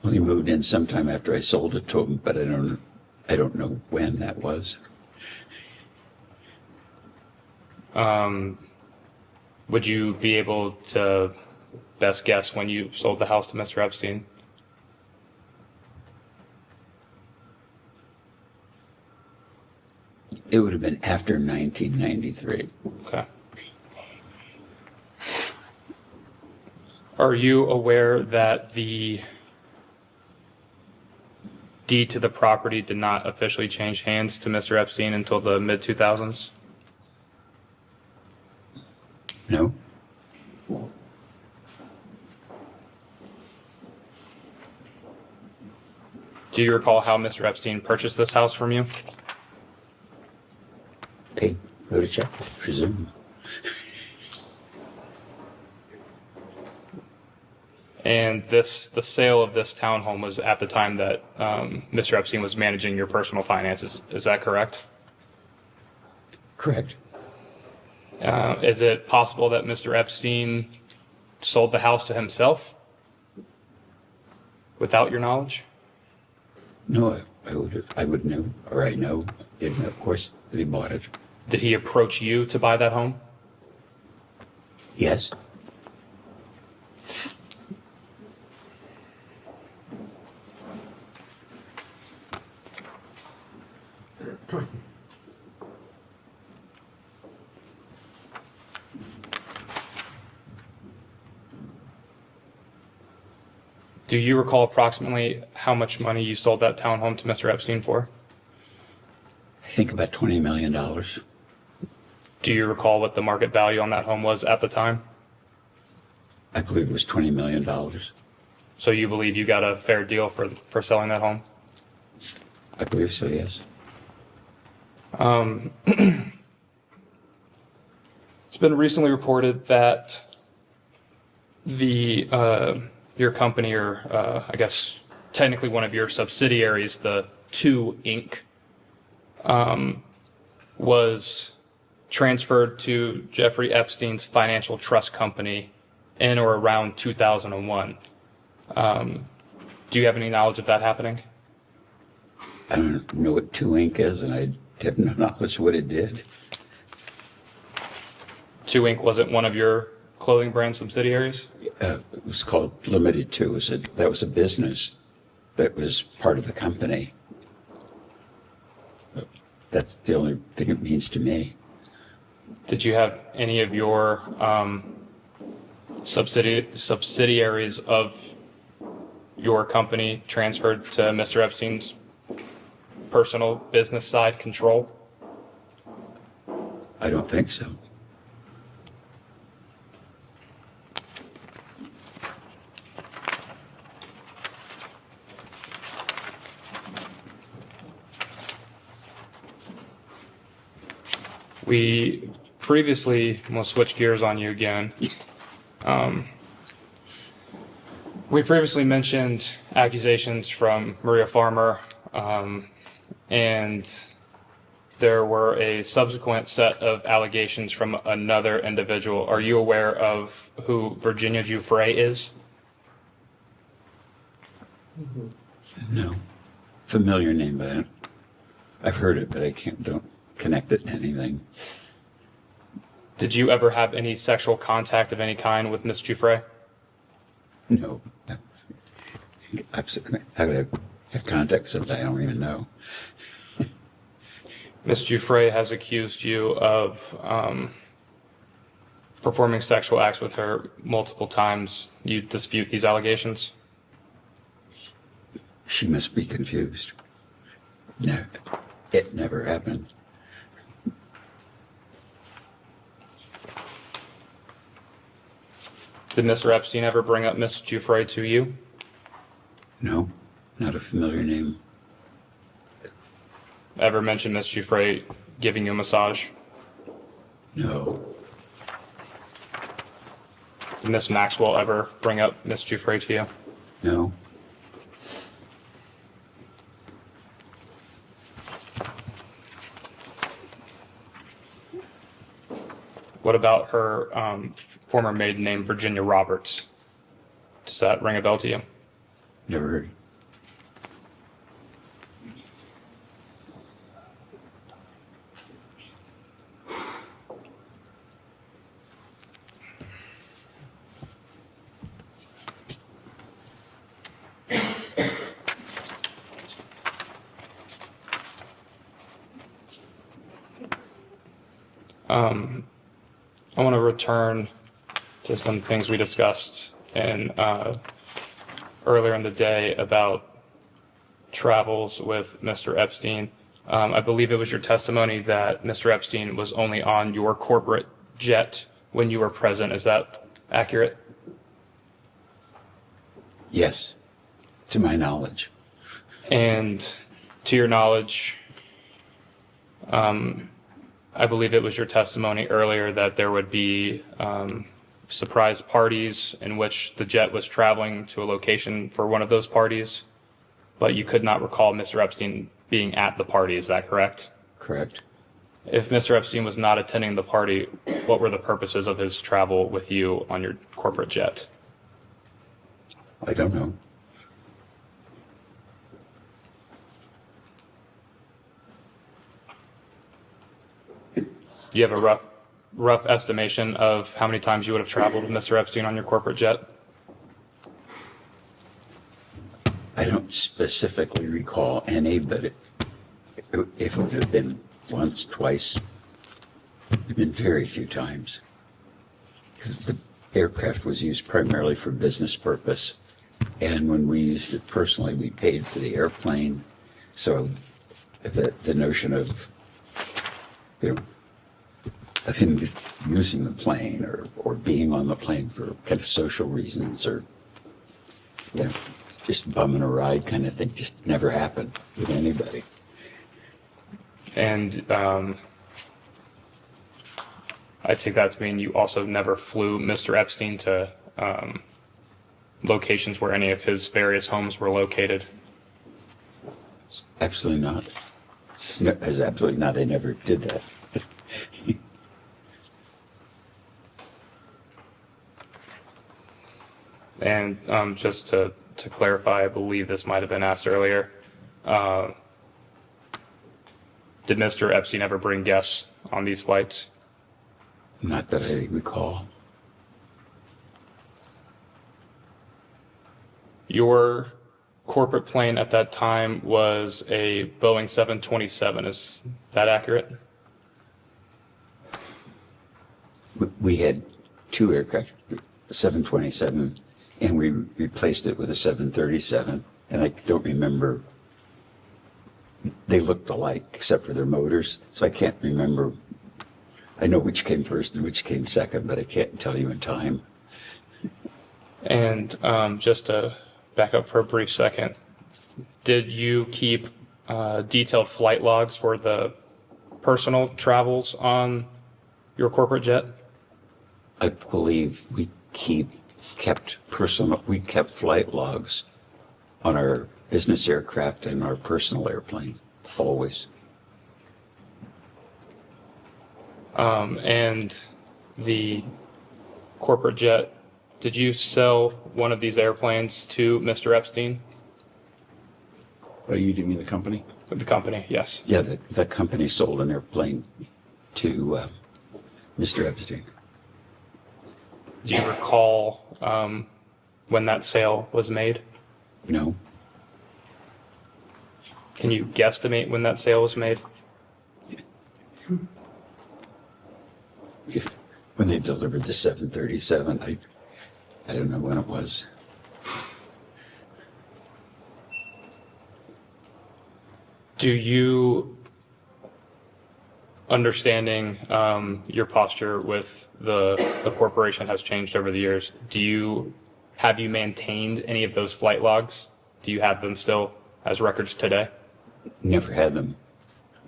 S4: Well, he moved in sometime after I sold it to him, but I don't know when that was.
S14: Would you be able to best guess when you sold the house to Mr. Epstein?
S4: It would have been after 1993.
S14: Okay. Are you aware that the deed to the property did not officially change hands to Mr. Epstein until the mid-2000s?
S4: No.
S14: Do you recall how Mr. Epstein purchased this house from you?
S4: Okay, wrote a check, presume.
S14: And the sale of this townhome was at the time that Mr. Epstein was managing your personal finances. Is that correct?
S4: Correct.
S14: Is it possible that Mr. Epstein sold the house to himself without your knowledge?
S4: No, I would know, or I know, of course, that he bought it.
S14: Did he approach you to buy that home?
S4: Yes.
S14: Do you recall approximately how much money you sold that townhome to Mr. Epstein for?
S4: I think about $20 million.
S14: Do you recall what the market value on that home was at the time?
S4: I believe it was $20 million.
S14: So you believe you got a fair deal for selling that home?
S4: I believe so, yes.
S14: It's been recently reported that your company, or I guess technically one of your subsidiaries, the 2 Inc., was transferred to Jeffrey Epstein's financial trust company in or around 2001. Do you have any knowledge of that happening?
S4: I don't know what 2 Inc. is, and I have no knowledge what it did.
S14: 2 Inc. wasn't one of your clothing brand subsidiaries?
S4: It was called Limited Two. That was a business that was part of the company. That's the only thing it means to me.
S14: Did you have any of your subsidiaries of your company transferred to Mr. Epstein's personal business side control?
S4: I don't think so.
S14: We previously, we'll switch gears on you again. We previously mentioned accusations from Maria Farmer, and there were a subsequent set of allegations from another individual. Are you aware of who Virginia Giuffre is?
S4: No. Familiar name, but I've heard it, but don't connect it to anything.
S14: Did you ever have any sexual contact of any kind with Miss Giuffre?
S4: No. Absolutely. How could I have contact with somebody I don't even know?
S14: Miss Giuffre has accused you of performing sexual acts with her multiple times. You dispute these allegations?
S4: She must be confused. No, it never happened.
S14: Did Mr. Epstein ever bring up Miss Giuffre to you?
S4: No, not a familiar name.
S14: Ever mention Miss Giuffre giving you a massage?
S4: No.
S14: Did Miss Maxwell ever bring up Miss Giuffre to you?
S4: No.
S14: What about her former maiden name, Virginia Roberts? Does that ring a bell to you?
S4: Never heard.
S14: I want to return to some things we discussed earlier in the day about travels with Mr. Epstein. I believe it was your testimony that Mr. Epstein was only on your corporate jet when you were present. Is that accurate?
S4: Yes, to my knowledge.
S14: And to your knowledge, I believe it was your testimony earlier that there would be surprise parties in which the jet was traveling to a location for one of those parties, but you could not recall Mr. Epstein being at the party. Is that correct?
S4: Correct.
S14: If Mr. Epstein was not attending the party, what were the purposes of his travel with you on your corporate jet?
S4: I don't know.
S14: Do you have a rough estimation of how many times you would have traveled with Mr. Epstein on your corporate jet?
S4: I don't specifically recall any, but if it would have been once, twice, it would have been very few times. Because the aircraft was used primarily for business purpose. And when we used it personally, we paid for the airplane. So the notion of, of him using the plane or being on the plane for kind of social reasons or, just bumming a ride kind of thing just never happened with anybody.
S14: And I take that to mean you also never flew Mr. Epstein to locations where any of his various homes were located?
S4: Absolutely not. No, there's absolutely not. I never did that.
S14: And just to clarify, I believe this might have been asked earlier. Did Mr. Epstein ever bring guests on these flights?
S4: Not that I recall.
S14: Your corporate plane at that time was a Boeing 727. Is that accurate?
S4: We had two aircraft, 727, and we replaced it with a 737. And I don't remember, they looked alike except for their motors. So I can't remember. I know which came first and which came second, but I can't tell you in time.
S14: And just to back up for a brief second, did you keep detailed flight logs for the personal travels on your corporate jet?
S4: I believe we kept flight logs on our business aircraft and our personal airplane, always.
S14: And the corporate jet, did you sell one of these airplanes to Mr. Epstein?
S4: Oh, you mean the company?
S14: The company, yes.
S4: Yeah, the company sold an airplane to Mr. Epstein.
S14: Do you recall when that sale was made?
S4: No.
S14: Can you guesstimate when that sale was made?
S4: When they delivered the 737, I don't know when it was.
S14: Do you, understanding your posture with the corporation has changed over the years, have you maintained any of those flight logs? Do you have them still as records today?
S4: Never had them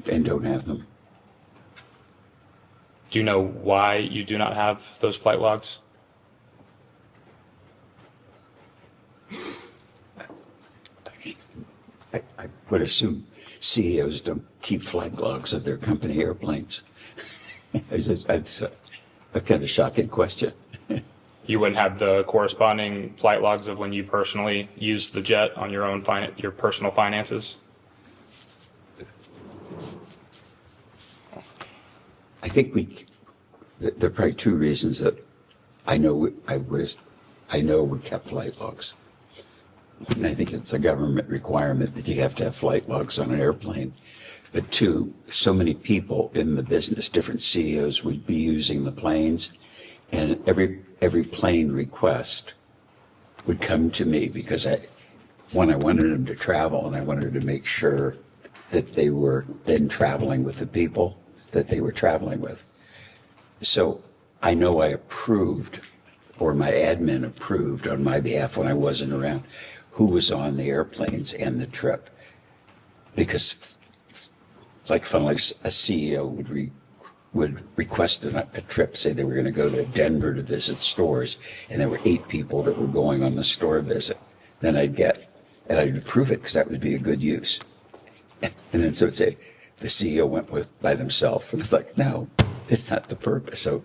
S4: and don't have them.
S14: Do you know why you do not have those flight logs?
S4: I would assume CEOs don't keep flight logs of their company airplanes. That's a kind of shocking question.
S14: You wouldn't have the corresponding flight logs of when you personally used the jet on your own your personal finances?
S4: I think there are probably two reasons that I know we kept flight logs. And I think it's a government requirement that you have to have flight logs on an airplane. But two, so many people in the business, different CEOs would be using the planes, and every plane request would come to me because I wanted them to travel, and I wanted to make sure that they were then traveling with the people that they were traveling with. So I know I approved, or my admin approved on my behalf when I wasn't around, who was on the airplanes and the trip. Because, like, funnily, a CEO would request a trip, say they were going to go to Denver to visit stores, and there were 8 people that were going on the store visit. Then I'd approve it because that would be a good use. And then so it'd say, the CEO went by themselves. And it's like, no, it's not the purpose. So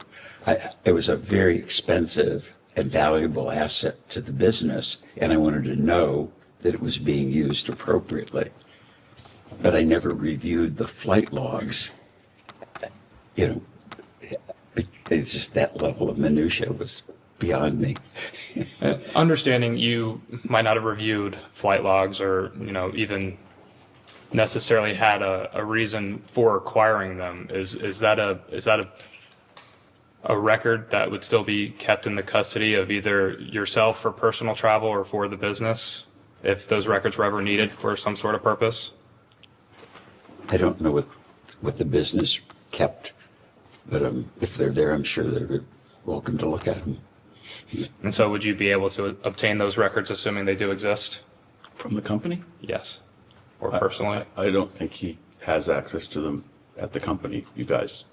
S4: it was a very expensive and valuable asset to the business, and I wanted to know that it was being used appropriately. But I never reviewed the flight logs. It's just that level of minutia was beyond me.
S14: Understanding you might not have reviewed flight logs or, even necessarily had a reason for acquiring them. Is that a record that would still be kept in the custody of either yourself for personal travel or for the business, if those records were ever needed for some sort of purpose?
S4: I don't know what the business kept, but if they're there, I'm sure they're welcome to look at them.
S14: And so would you be able to obtain those records, assuming they do exist?
S15: From the company?
S14: Yes. Or personally?
S15: I don't think he has access to them at the company. You guys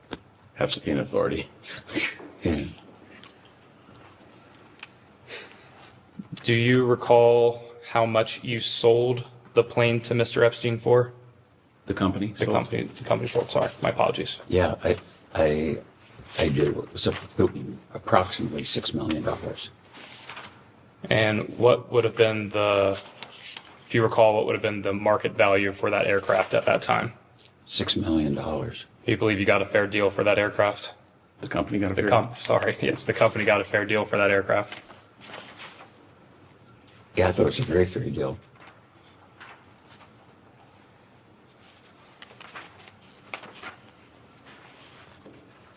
S15: have subpoena authority.
S4: Yeah.
S14: Do you recall how much you sold the plane to Mr. Epstein for?
S15: The company?
S14: The company sold, sorry. My apologies.
S4: Yeah, I did. It was approximately $6 million.
S14: And what would have been if you recall, what would have been the market value for that aircraft at that time?
S4: $6 million.
S14: Do you believe you got a fair deal for that aircraft?
S15: The company got a fair deal?
S14: Sorry, yes, the company got a fair deal for that aircraft.
S4: Yeah, I thought it was a very fair deal.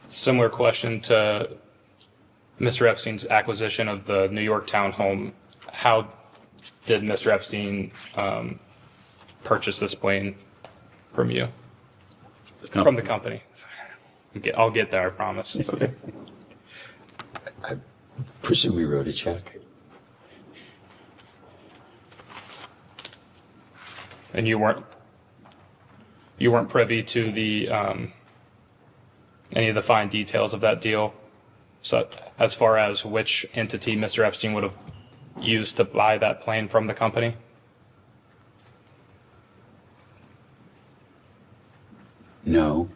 S14: Similar question to Mr. Epstein's acquisition of the New York townhome. How did Mr. Epstein purchase this plane from you? From the company. I'll get there, I promise.
S4: I presume he wrote a check.
S14: And you weren't privy to the any of the fine details of that deal? So as far as which entity Mr. Epstein would have used to buy that plane from the company?
S4: No.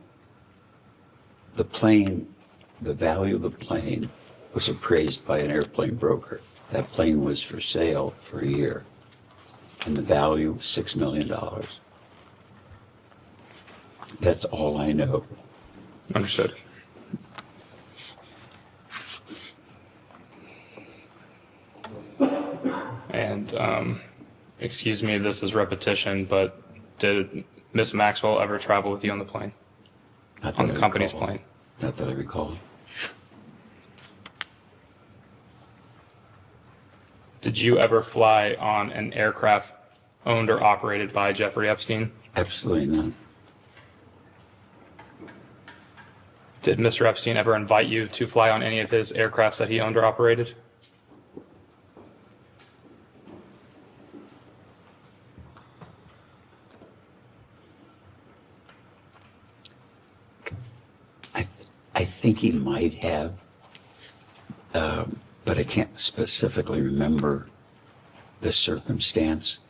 S4: The plane, the value of the plane was appraised by an airplane broker. That plane was for sale for a year, and the value was $6 million. That's all I know.
S14: Understood. And excuse me if this is repetition, but did Miss Maxwell ever travel with you on the plane? On the company's plane?
S4: Not that I recall.
S14: Did you ever fly on an aircraft owned or operated by Jeffrey Epstein?
S4: Absolutely not.
S14: Did Mr. Epstein ever invite you to fly on any of his aircrafts that he owned or operated?
S4: I think he might have, but I can't specifically remember the circumstance.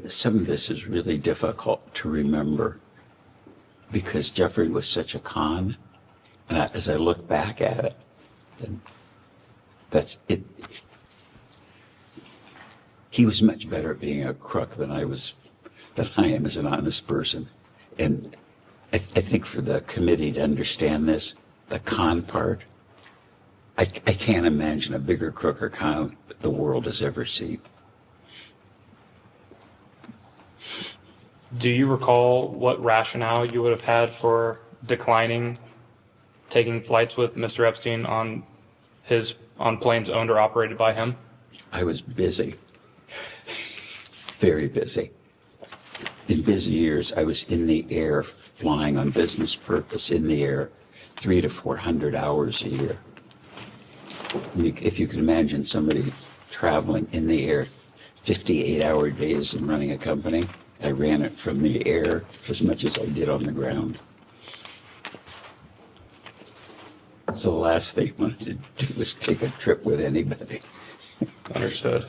S4: Some of this is really difficult to remember because Jeffrey was such a con, and as I look back at it, that's it. He was much better at being a crook than I am as an honest person, and I think for the committee to understand this, the con part, I can't imagine a bigger crook or con the world has ever seen.
S14: Do you recall what rationale you would have had for declining taking flights with Mr. Epstein on planes owned or operated by him?
S4: I was busy, very busy. In busy years, I was in the air flying on business purpose in the air 300 to 400 hours a year. If you can imagine somebody traveling in the air 58-hour days and running a company, I ran it from the air as much as I did on the ground. So the last thing I wanted to do was take a trip with anybody.
S14: Understood.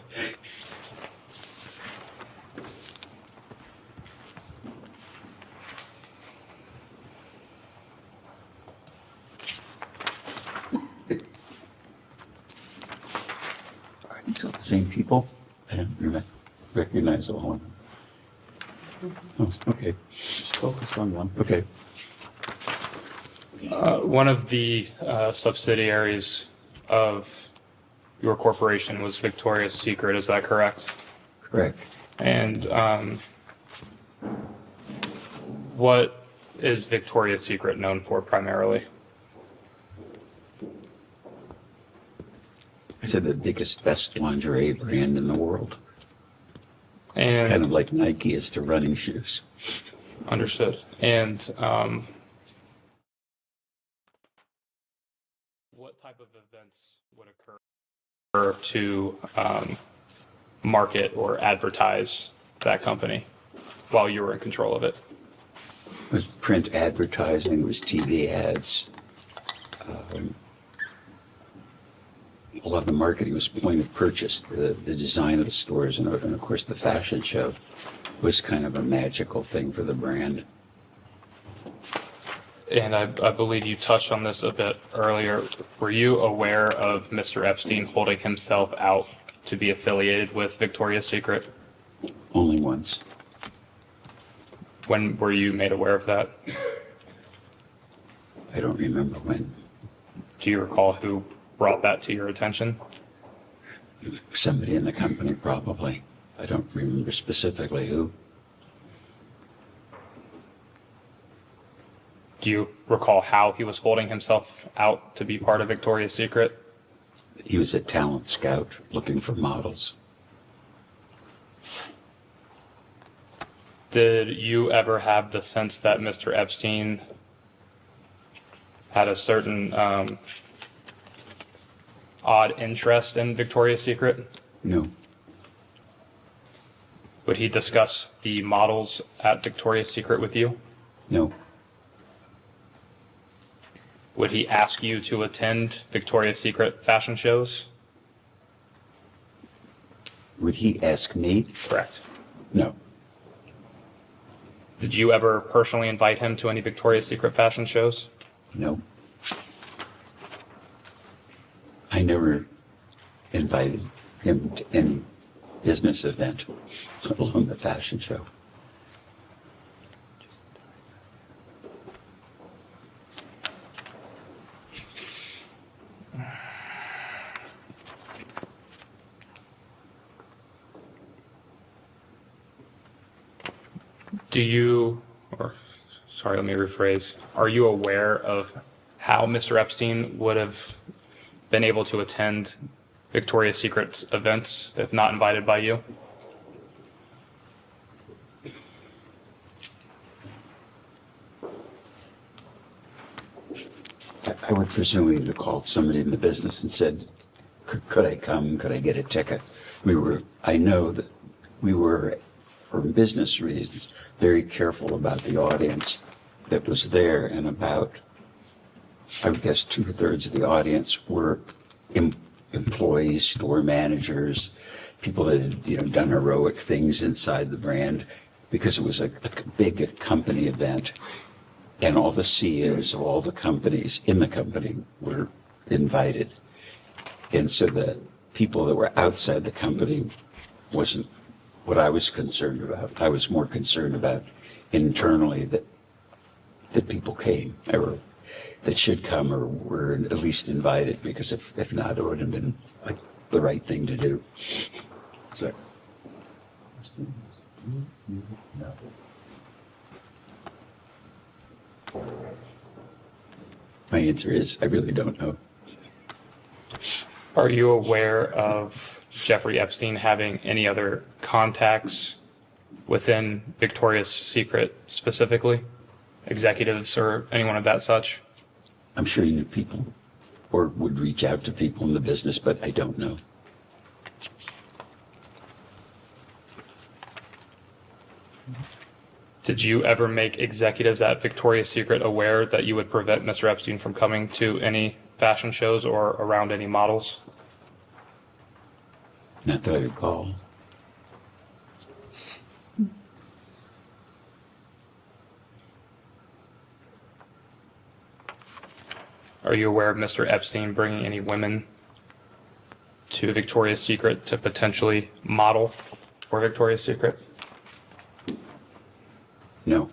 S4: So the same people? I don't recognize all of them. Oh, okay. Just focus on one. Okay.
S14: One of the subsidiaries of your corporation was Victoria's Secret, is that correct?
S4: Correct.
S14: And what is Victoria's Secret known for primarily?
S4: I said the biggest, best lingerie brand in the world.
S14: And
S4: kind of like Nike is to running shoes.
S14: Understood. And what type of events would occur to market or advertise that company while you were in control of it?
S4: It was print advertising, it was TV ads. A lot of the marketing was point of purchase, the design of the stores, and of course the fashion show was kind of a magical thing for the brand.
S14: And I believe you touched on this a bit earlier. Were you aware of Mr. Epstein holding himself out to be affiliated with Victoria's Secret?
S4: Only once.
S14: When were you made aware of that?
S4: I don't remember when.
S14: Do you recall who brought that to your attention?
S4: Somebody in the company, probably. I don't remember specifically who.
S14: Do you recall how he was holding himself out to be part of Victoria's Secret?
S4: He was a talent scout looking for models.
S14: Did you ever have the sense that Mr. Epstein had a certain odd interest in Victoria's Secret?
S4: No.
S14: Would he discuss the models at Victoria's Secret with you?
S4: No.
S14: Would he ask you to attend Victoria's Secret fashion shows?
S4: Would he ask me?
S14: Correct.
S4: No.
S14: Did you ever personally invite him to any Victoria's Secret fashion shows?
S4: No. I never invited him to any business event, let alone the fashion show.
S14: Let me rephrase. Are you aware of how Mr. Epstein would have been able to attend Victoria's Secret events if not invited by you?
S4: I would presume he would have called somebody in the business and said, could I come? Could I get a ticket? I know that we were, for business reasons, very careful about the audience that was there, and about, I would guess, 2/3 of the audience were employees, store managers, people that had done heroic things inside the brand, because it was a big company event, and all the CEOs of all the companies in the company were invited. And so the people that were outside the company wasn't what I was concerned about. I was more concerned about internally that people came, or that should come, or were at least invited, because if not, it would have been like the right thing to do. So. My answer is, I really don't know.
S14: Are you aware of Jeffrey Epstein having any other contacts within Victoria's Secret specifically? Executives or anyone of that such?
S4: I'm sure he knew people or would reach out to people in the business, but I don't know.
S14: Did you ever make executives at Victoria's Secret aware that you would prevent Mr. Epstein from coming to any fashion shows or around any models?
S4: Not that I recall.
S14: Are you aware of Mr. Epstein bringing any women to Victoria's Secret to potentially model for Victoria's Secret?
S4: No.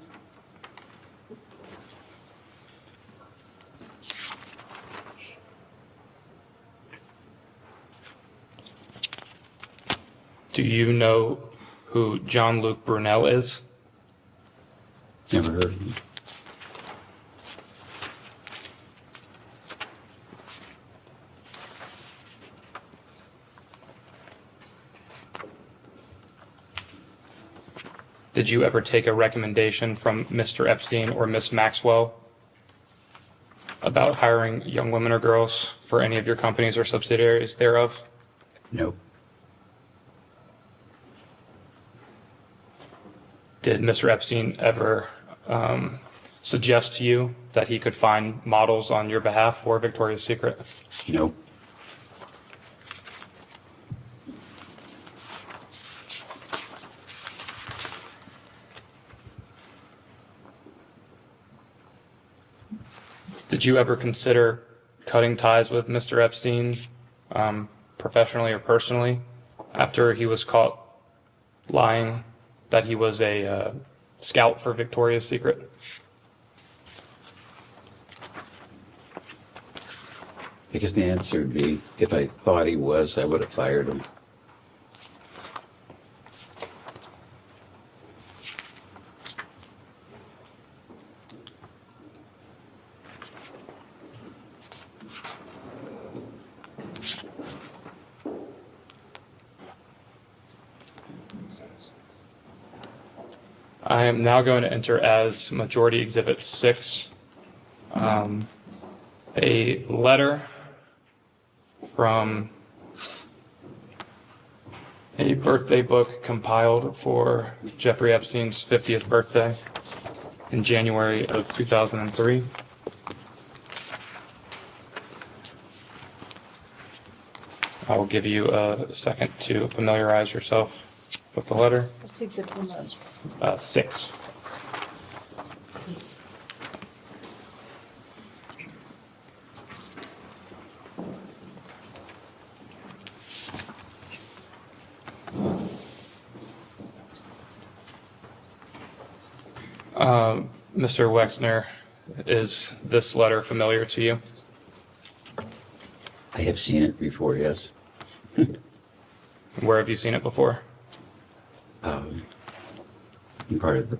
S14: Do you know who Jean-Luc Brunel is?
S4: Never heard of him.
S14: Did you ever take a recommendation from Mr. Epstein or Miss Maxwell about hiring young women or girls for any of your companies or subsidiaries thereof?
S4: No.
S14: Did Mr. Epstein ever suggest to you that he could find models on your behalf for Victoria's Secret?
S4: No.
S14: Did you ever consider cutting ties with Mr. Epstein, professionally or personally, after he was caught lying that he was a scout for Victoria's Secret?
S4: I guess the answer would be, if I thought he was, I would have fired him.
S14: I am now going to enter as Majority Exhibit 6, a letter from a birthday book compiled for Jeffrey Epstein's 50th birthday in January of 2003. I will give you a second to familiarize yourself with the letter.
S3: What's exhibit number?
S14: 6. Mr. Wexner, is this letter familiar to you?
S4: I have seen it before, yes.
S14: Where have you seen it before?
S4: Part of the,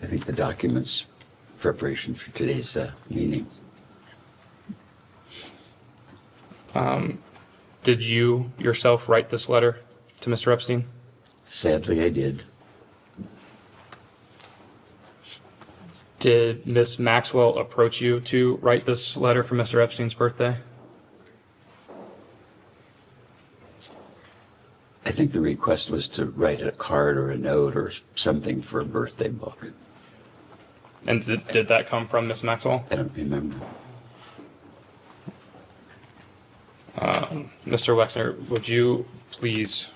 S4: I think, the documents preparation for today's meeting.
S14: Did you yourself write this letter to Mr. Epstein?
S4: Sadly, I did.
S14: Did Miss Maxwell approach you to write this letter for Mr. Epstein's birthday?
S4: I think the request was to write a card or a note or something for a birthday book.
S14: And did that come from Miss Maxwell?
S4: I don't remember.
S14: Mr. Wexner, would you please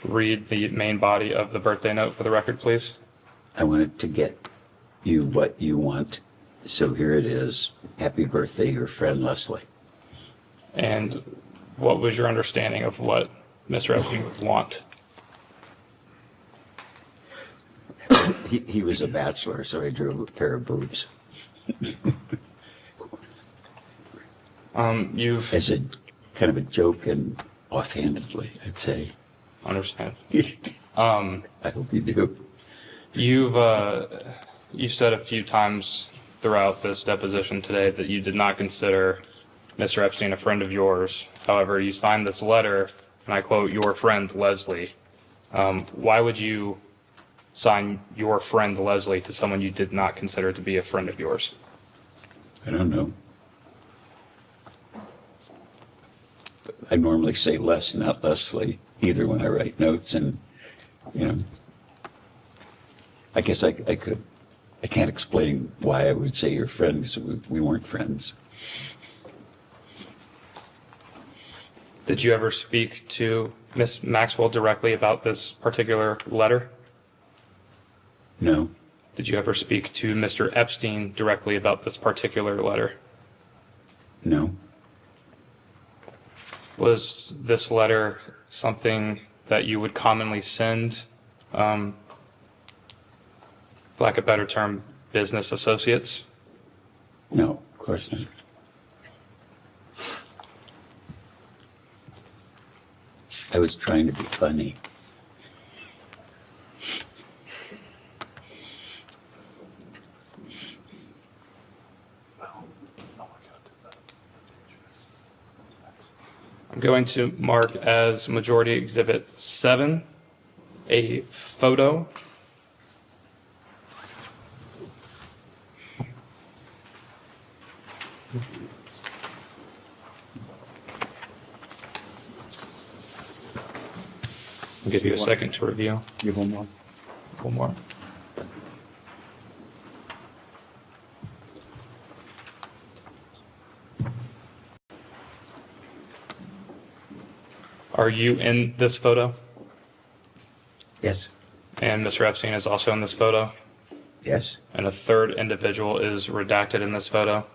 S14: read the main body of the birthday note for the record, please?
S4: I wanted to get you what you want. So here it is. Happy birthday, your friend Leslie.
S14: And what was your understanding of what Mr. Epstein would want?
S4: He was a bachelor, so I drew a pair of boobs. As a kind of a joke and offhandedly, I'd say.
S14: Understand.
S4: I hope you do.
S14: You've said a few times throughout this deposition today that you did not consider Mr. Epstein a friend of yours. However, you signed this letter, and I quote, "your friend Leslie." Why would you sign "your friend Leslie" to someone you did not consider to be a friend of yours?
S4: I don't know. I normally say Les, not Leslie, either when I write notes, and, you know, I guess I could. I can't explain why I would say your friend, because we weren't friends.
S14: Did you ever speak to Miss Maxwell directly about this particular letter?
S4: No.
S14: Did you ever speak to Mr. Epstein directly about this particular letter?
S4: No.
S14: Was this letter something that you would commonly send, lack of a better term, business associates?
S4: No, of course not. I was trying to be funny.
S14: I'm going to mark as Majority Exhibit 7, a photo I'll give you a second to review.
S11: Give one more.
S14: One more. Are you in this photo?
S4: Yes.
S14: And Mr. Epstein is also in this photo?
S4: Yes.
S14: And a third individual is redacted in this photo?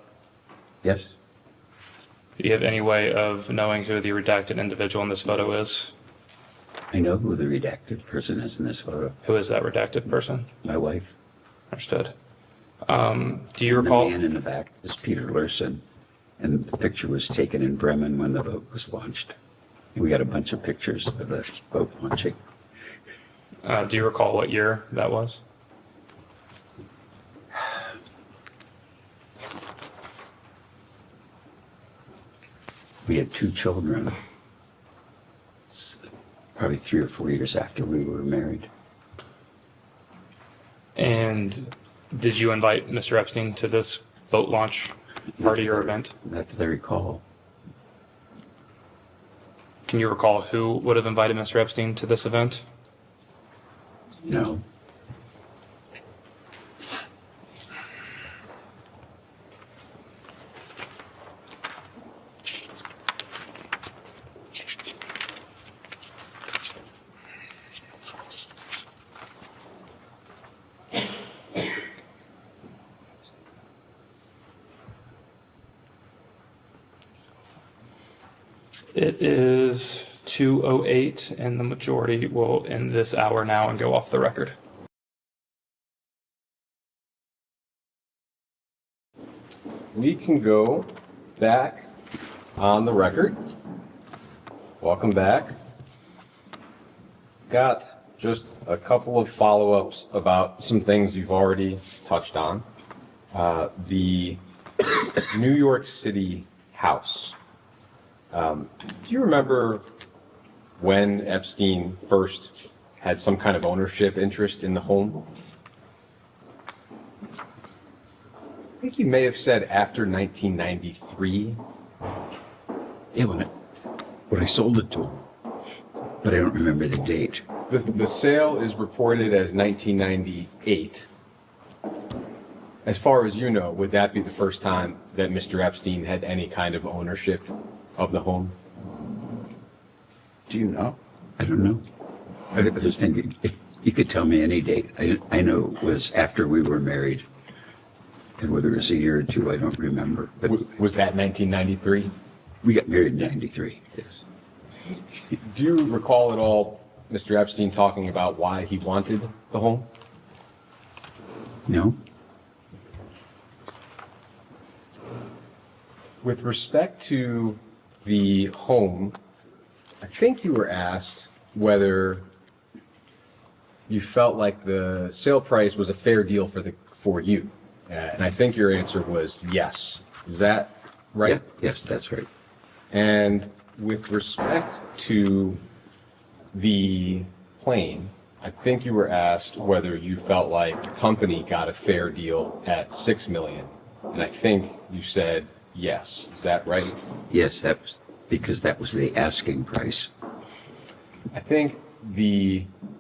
S4: Yes.
S14: Do you have any way of knowing who the redacted individual in this photo is?
S4: I know who the redacted person is in this photo.
S14: Who is that redacted person?
S4: My wife.
S14: Understood. Do you recall?
S4: The man in the back is Peter Lurson. And the picture was taken in Bremen when the boat was launched. And we got a bunch of pictures of the boat launching.
S14: Do you recall what year that was?
S4: We had 2 children, probably 3 or 4 years after we were married.
S14: And did you invite Mr. Epstein to this boat launch party or event?
S4: Not that I recall.
S14: Can you recall who would have invited Mr. Epstein to this event?
S4: No.
S14: It is 2:08, and the majority will end this hour now and go off the record.
S8: We can go back on the record. Welcome back. Got just a couple of follow-ups about some things you've already touched on. The New York City house. Do you remember when Epstein first had some kind of ownership interest in the home? I think you may have said after 1993.
S4: Yeah, when I sold it to him, but I don't remember the date.
S8: The sale is reported as 1998. As far as you know, would that be the first time that Mr. Epstein had any kind of ownership of the home?
S4: Do you know? I don't know. I just think you could tell me any date. I know it was after we were married. And whether it was a year or 2, I don't remember. But
S8: was that 1993?
S4: We got married in 93, yes.
S8: Do you recall at all Mr. Epstein talking about why he wanted the home?
S4: No.
S8: With respect to the home, I think you were asked whether you felt like the sale price was a fair deal for you. And I think your answer was yes. Is that right?
S4: Yeah, yes, that's right.
S8: And with respect to the plane, I think you were asked whether you felt like the company got a fair deal at $6 million. And I think you said yes. Is that right?
S4: Yes, that was because that was the asking price.
S8: I think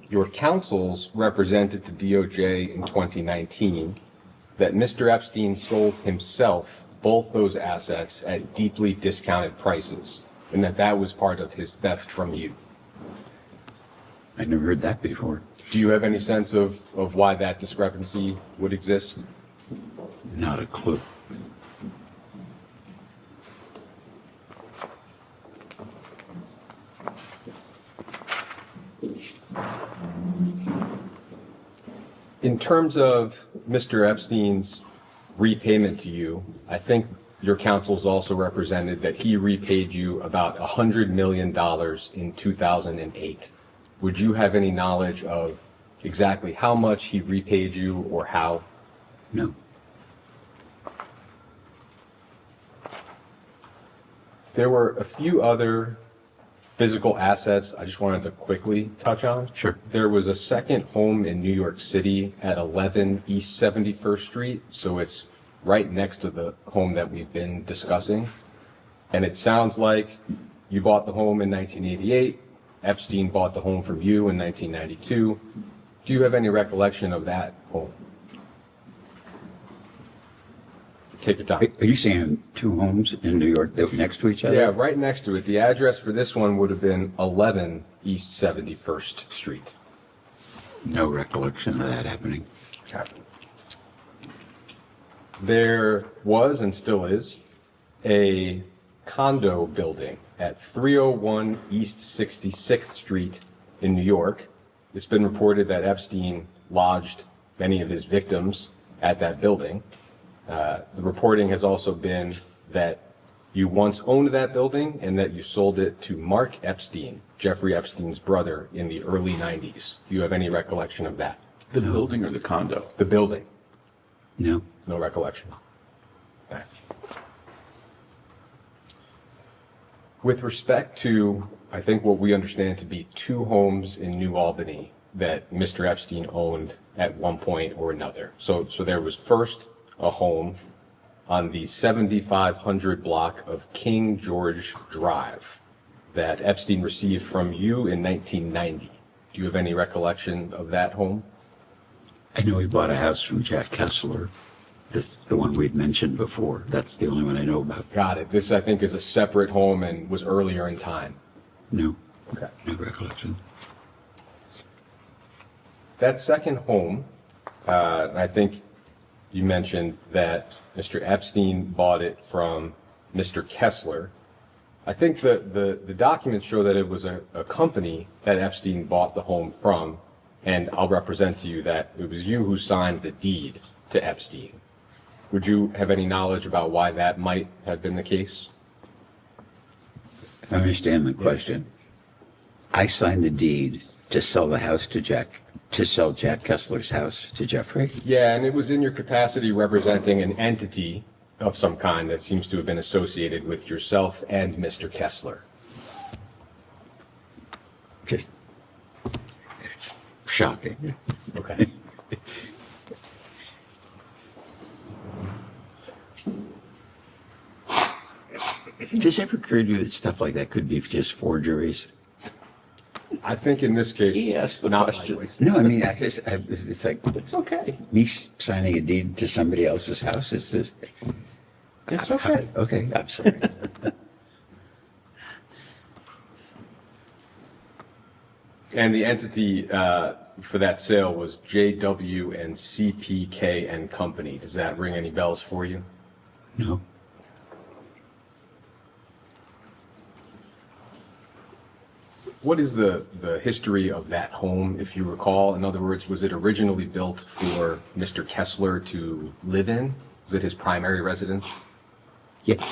S8: your counsels represented to DOJ in 2019 that Mr. Epstein sold himself both those assets at deeply discounted prices, and that was part of his theft from you.
S4: I never heard that before.
S8: Do you have any sense of why that discrepancy would exist?
S4: Not a clue.
S8: In terms of Mr. Epstein's repayment to you, I think your counsels also represented that he repaid you about $100 million in 2008. Would you have any knowledge of exactly how much he repaid you or how?
S4: No.
S8: There were a few other physical assets I just wanted to quickly touch on.
S4: Sure.
S8: There was a second home in New York City at 11 East 71st Street, so it's right next to the home that we've been discussing. And it sounds like you bought the home in 1988. Epstein bought the home from you in 1992. Do you have any recollection of that home? Take your time.
S4: Are you saying 2 homes in New York that were next to each other?
S8: Yeah, right next to it. The address for this one would have been 11 East 71st Street.
S4: No recollection of that happening.
S8: Okay. There was and still is a condo building at 301 East 66th Street in New York. It's been reported that Epstein lodged many of his victims at that building. The reporting has also been that you once owned that building and that you sold it to Mark Epstein, Jeffrey Epstein's brother, in the early 90s. Do you have any recollection of that?
S15: The building or the condo?
S8: The building.
S4: No.
S8: No recollection. Okay. With respect to, I think, what we understand to be 2 homes in New Albany that Mr. Epstein owned at one point or another. So there was first a home on the 7500 block of King George Drive that Epstein received from you in 1990. Do you have any recollection of that home?
S4: I know he bought a house from Jack Kessler. That's the one we'd mentioned before. That's the only one I know about.
S8: Got it. This, I think, is a separate home and was earlier in time.
S4: No.
S8: Okay.
S4: No recollection.
S8: That second home, I think you mentioned that Mr. Epstein bought it from Mr. Kessler. I think the documents show that it was a company that Epstein bought the home from, and I'll represent to you that it was you who signed the deed to Epstein. Would you have any knowledge about why that might have been the case?
S4: I understand the question. I signed the deed to sell the house to Jack Kessler's house to Jeffrey.
S8: Yeah, and it was in your capacity representing an entity of some kind that seems to have been associated with yourself and Mr. Kessler.
S4: Just shocking.
S8: Okay.
S4: Does it ever occur to you that stuff like that could be just forgeries?
S8: I think in this case,
S15: He asked the
S8: not
S15: question.
S8: likely.
S4: No, I mean, it's like
S15: It's okay.
S4: me signing a deed to somebody else's house. It's just,
S15: It's okay.
S4: okay, I'm sorry.
S8: And the entity for that sale was JW and CPK and Company. Does that ring any bells for you?
S4: No.
S8: What is the history of that home, if you recall? In other words, was it originally built for Mr. Kessler to live in? Was it his primary residence?
S4: Yeah.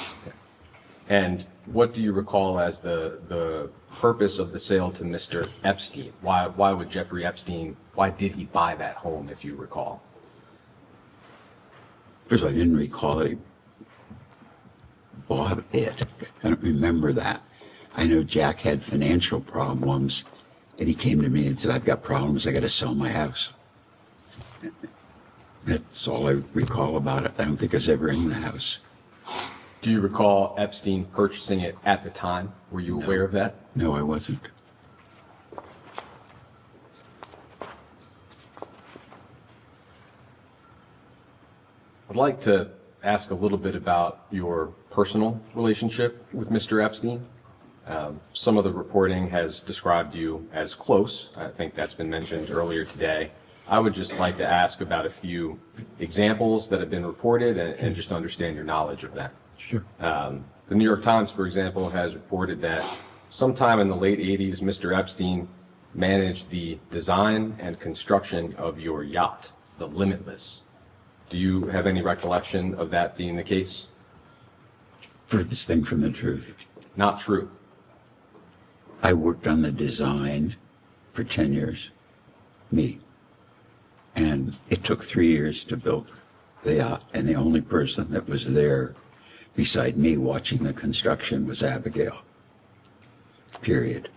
S8: And what do you recall as the purpose of the sale to Mr. Epstein? Why would Jeffrey Epstein, why did he buy that home, if you recall?
S4: First of all, I didn't recall that he bought it. I don't remember that. I know Jack had financial problems, and he came to me and said, I've got problems, I got to sell my house. That's all I recall about it. I don't think I was ever in the house.
S8: Do you recall Epstein purchasing it at the time? Were you aware of that?
S4: No, I wasn't.
S8: I'd like to ask a little bit about your personal relationship with Mr. Epstein. Some of the reporting has described you as close. I think that's been mentioned earlier today. I would just like to ask about a few examples that have been reported and just understand your knowledge of them.
S4: Sure.
S8: The New York Times, for example, has reported that sometime in the late 80s, Mr. Epstein managed the design and construction of your yacht, the Limitless. Do you have any recollection of that being the case?
S4: Furthest thing from the truth.
S8: Not true.
S4: I worked on the design for 10 years, me. And it took 3 years to build the yacht. And the only person that was there beside me watching the construction was Abigail. Period.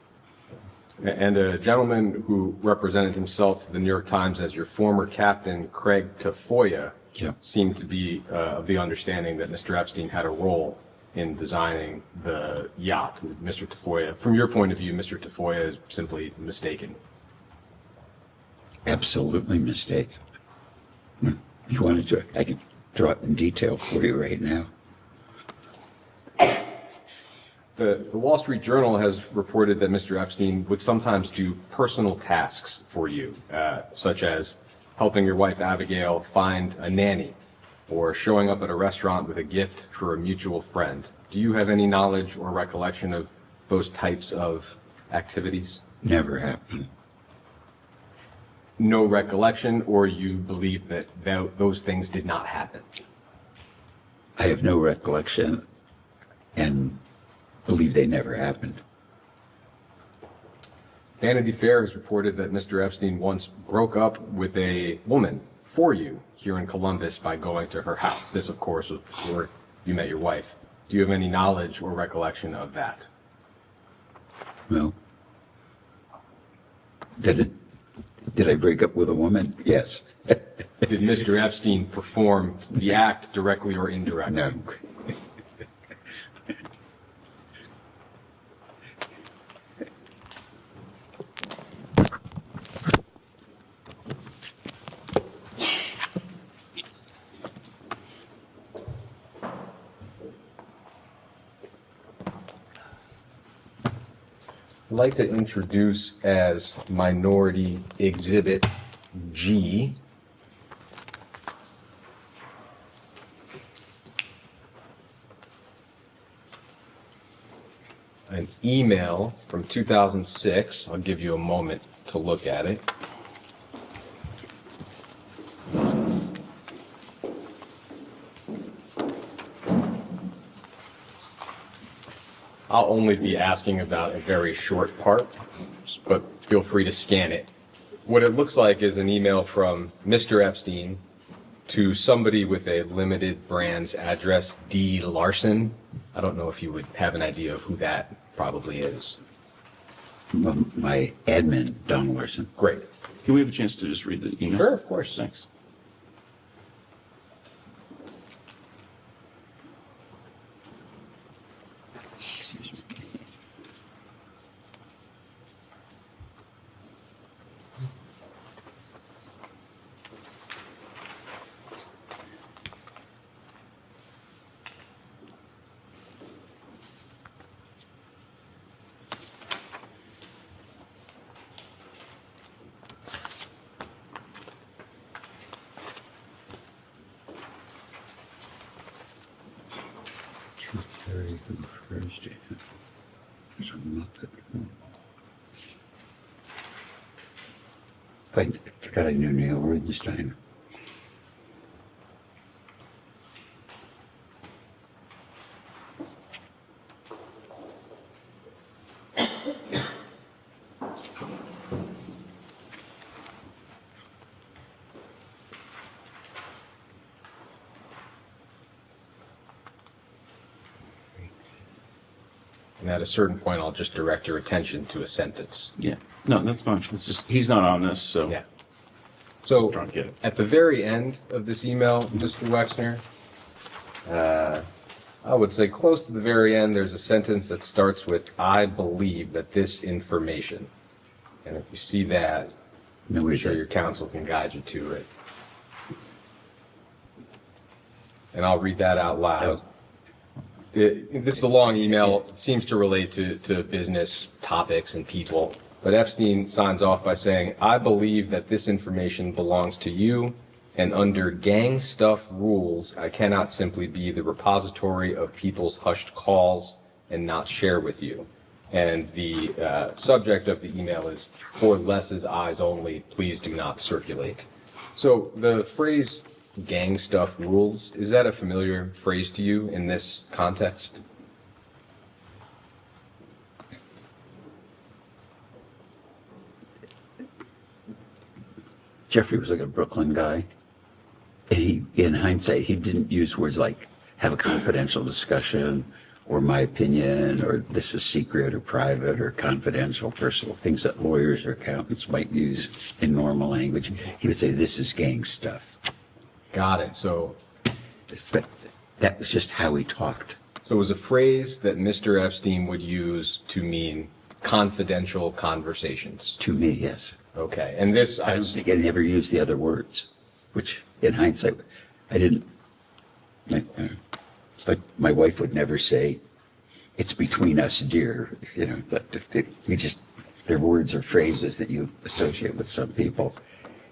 S8: And a gentleman who represented himself to the New York Times as your former captain, Craig Tafoya, seemed to be of the understanding that Mr. Epstein had a role in designing the yacht. Mr. Tafoya, from your point of view, Mr. Tafoya is simply mistaken.
S4: Absolutely mistaken. If you wanted to, I can draw it in detail for you right now.
S8: The Wall Street Journal has reported that Mr. Epstein would sometimes do personal tasks for you, such as helping your wife Abigail find a nanny or showing up at a restaurant with a gift for a mutual friend. Do you have any knowledge or recollection of those types of activities?
S4: Never happened.
S8: No recollection, or you believe that those things did not happen?
S4: I have no recollection and believe they never happened.
S8: Vanity Fair has reported that Mr. Epstein once broke up with a woman for you here in Columbus by going to her house. This, of course, was before you met your wife. Do you have any knowledge or recollection of that?
S4: Well, did I break up with a woman? Yes.
S8: Did Mr. Epstein perform the act directly or indirectly?
S4: No.
S8: I'd like to introduce as Minority Exhibit G an email from 2006. I'll give you a moment to look at it. I'll only be asking about a very short part, but feel free to scan it. What it looks like is an email from Mr. Epstein to somebody with a limited brands address, D. Larson. I don't know if you would have an idea of who that probably is.
S4: My admin, Don Larson.
S8: Great.
S15: Can we have a chance to just read the email?
S8: Sure, of course.
S15: Thanks.
S4: I forgot I knew Neil Rubenstein.
S8: And at a certain point, I'll just direct your attention to a sentence.
S15: Yeah. No, that's fine. It's just, he's not on this, so.
S8: Yeah. So,
S15: Just trying to get it.
S8: at the very end of this email, Mr. Wexner, I would say close to the very end, there's a sentence that starts with, I believe that this information. And if you see that,
S4: No,
S8: I'm sure your counsel can guide you to it. And I'll read that out loud. This is a long email. It seems to relate to business topics and people. But Epstein signs off by saying, I believe that this information belongs to you, and under gang stuff rules, I cannot simply be the repository of people's hushed calls and not share with you. And the subject of the email is, for Les's eyes only, please do not circulate. So the phrase gang stuff rules, is that a familiar phrase to you in this context?
S4: Jeffrey was like a Brooklyn guy. And he, in hindsight, he didn't use words like have a confidential discussion or my opinion or this is secret or private or confidential, personal, things that lawyers or accountants might use in normal language. He would say, this is gang stuff.
S8: Got it. So
S4: that was just how he talked.
S8: So it was a phrase that Mr. Epstein would use to mean confidential conversations.
S4: To me, yes.
S8: Okay. And this,
S4: I don't think I never used the other words, which in hindsight, I didn't. But my wife would never say, it's between us, dear. You know, they're words or phrases that you associate with some people.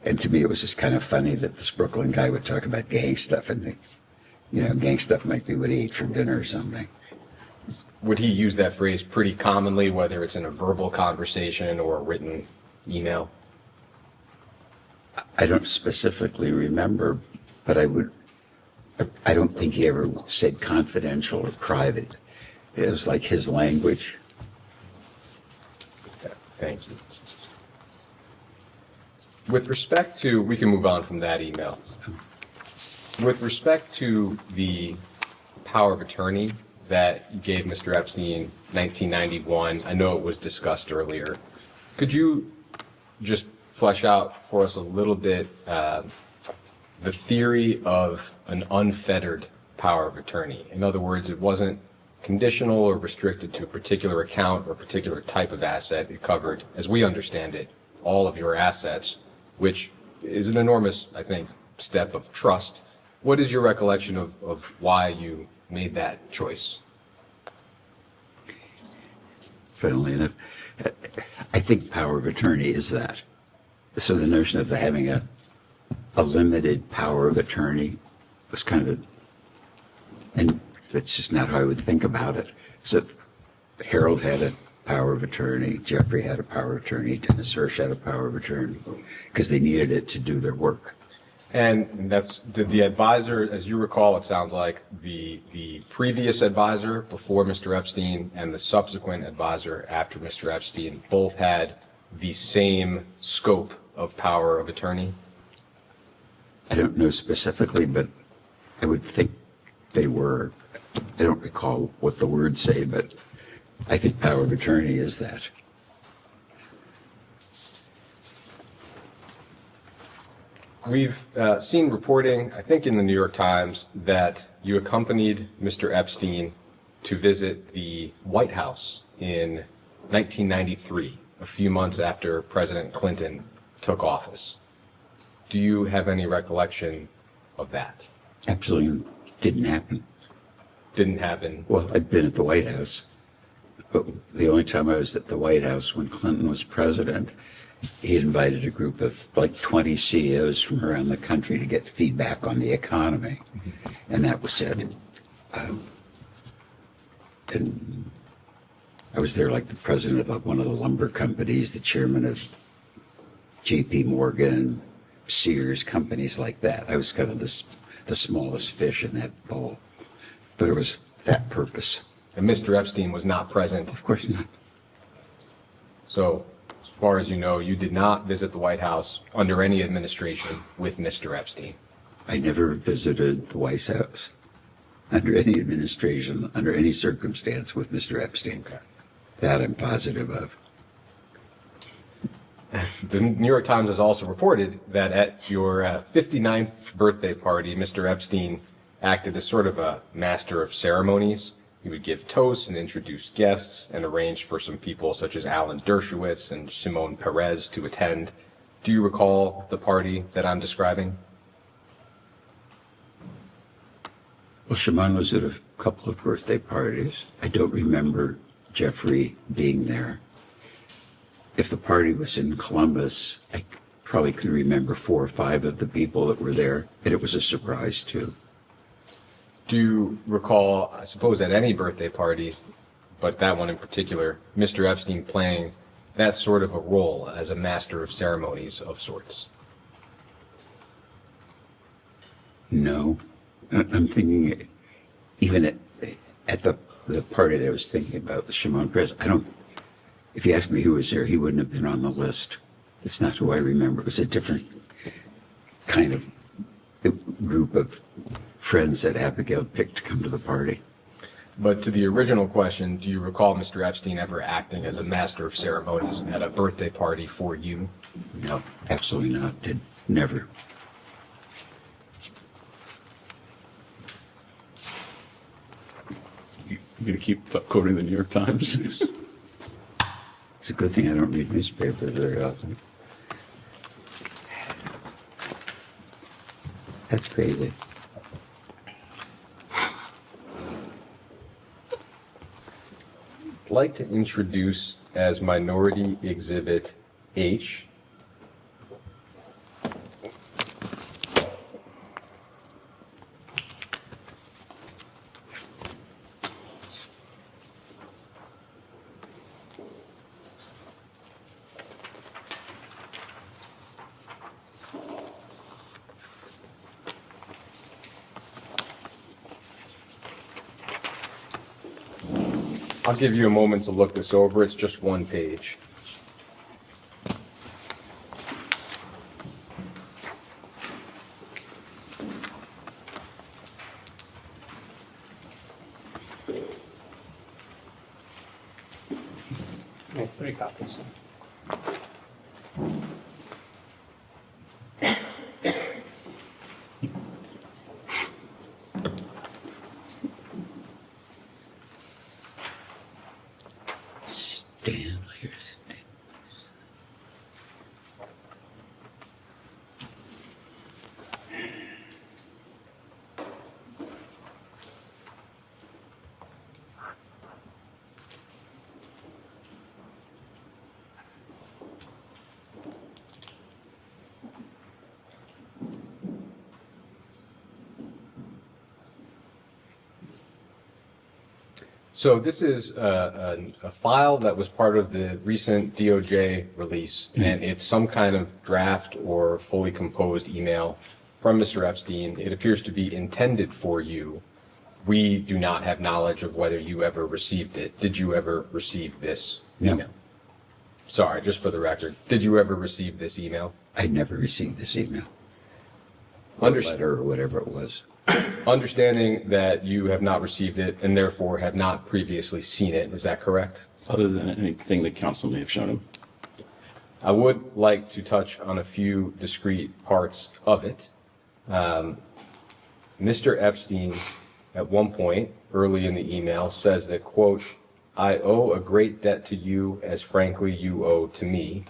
S4: And to me, it was just kind of funny that this Brooklyn guy would talk about gang stuff, and gang stuff might be what he ate for dinner or something.
S8: Would he use that phrase pretty commonly, whether it's in a verbal conversation or a written email?
S4: I don't specifically remember, but I don't think he ever said confidential or private. It was like his language.
S8: Thank you. With respect to, we can move on from that email. With respect to the power of attorney that you gave Mr. Epstein 1991, I know it was discussed earlier. Could you just flesh out for us a little bit the theory of an unfettered power of attorney? In other words, it wasn't conditional or restricted to a particular account or a particular type of asset. It covered, as we understand it, all of your assets, which is an enormous, I think, step of trust. What is your recollection of why you made that choice?
S4: Funnily enough, I think power of attorney is that. So the notion of having a limited power of attorney was kind of and that's just not how I would think about it. So Harold had a power of attorney, Jeffrey had a power of attorney, Dennis Hirsch had a power of attorney, because they needed it to do their work.
S8: And did the advisor, as you recall, it sounds like the previous advisor before Mr. Epstein and the subsequent advisor after Mr. Epstein both had the same scope of power of attorney?
S4: I don't know specifically, but I would think they were. I don't recall what the words say, but I think power of attorney is that.
S8: We've seen reporting, I think in the New York Times, that you accompanied Mr. Epstein to visit the White House in 1993, a few months after President Clinton took office. Do you have any recollection of that?
S4: Absolutely didn't happen.
S8: Didn't happen?
S4: Well, I'd been at the White House, but the only time I was at the White House when Clinton was president, he invited a group of like 20 CEOs from around the country to get feedback on the economy. And that was said. And I was there like the president of one of the lumber companies, the chairman of JP Morgan, Sears, companies like that. I was kind of the smallest fish in that bowl. But it was that purpose.
S8: And Mr. Epstein was not present?
S4: Of course not.
S8: So, as far as you know, you did not visit the White House under any administration with Mr. Epstein?
S4: I never visited the White House under any administration, under any circumstance with Mr. Epstein. Okay. That I'm positive of.
S8: The New York Times has also reported that at your 59th birthday party, Mr. Epstein acted as sort of a master of ceremonies. He would give toasts and introduce guests and arrange for some people such as Alan Dershowitz and Shimon Peres to attend. Do you recall the party that I'm describing?
S4: Well, Shimon was at a couple of birthday parties. I don't remember Jeffrey being there. If the party was in Columbus, I probably could remember 4 or 5 of the people that were there, and it was a surprise too.
S8: Do you recall, I suppose at any birthday party, but that one in particular, Mr. Epstein playing that sort of a role as a master of ceremonies of sorts?
S4: No. I'm thinking, even at the party that I was thinking about, the Shimon Peres, if you ask me who was there, he wouldn't have been on the list. That's not who I remember. It was a different kind of group of friends that Abigail picked to come to the party.
S8: But to the original question, do you recall Mr. Epstein ever acting as a master of ceremonies at a birthday party for you?
S4: No, absolutely not. Never.
S15: You're going to keep quoting the New York Times?
S4: It's a good thing I don't read newspapers very often. That's crazy.
S8: I'd like to introduce as Minority Exhibit H I'll give you a moment to look this over. It's just one page.
S5: Make 3 copies.
S4: Stanley or Stanley.
S8: So this is a file that was part of the recent DOJ release, and it's some kind of draft or fully composed email from Mr. Epstein. It appears to be intended for you. We do not have knowledge of whether you ever received it. Did you ever receive this email? Sorry, just for the record. Did you ever receive this email?
S4: I never received this email.
S8: Understood.
S4: Letter or whatever it was.
S8: Understanding that you have not received it and therefore have not previously seen it, is that correct?
S15: Other than anything that council may have shown him.
S8: I would like to touch on a few discrete parts of it. Mr. Epstein, at one point early in the email, says that, quote, "I owe a great debt to you as frankly you owe to me."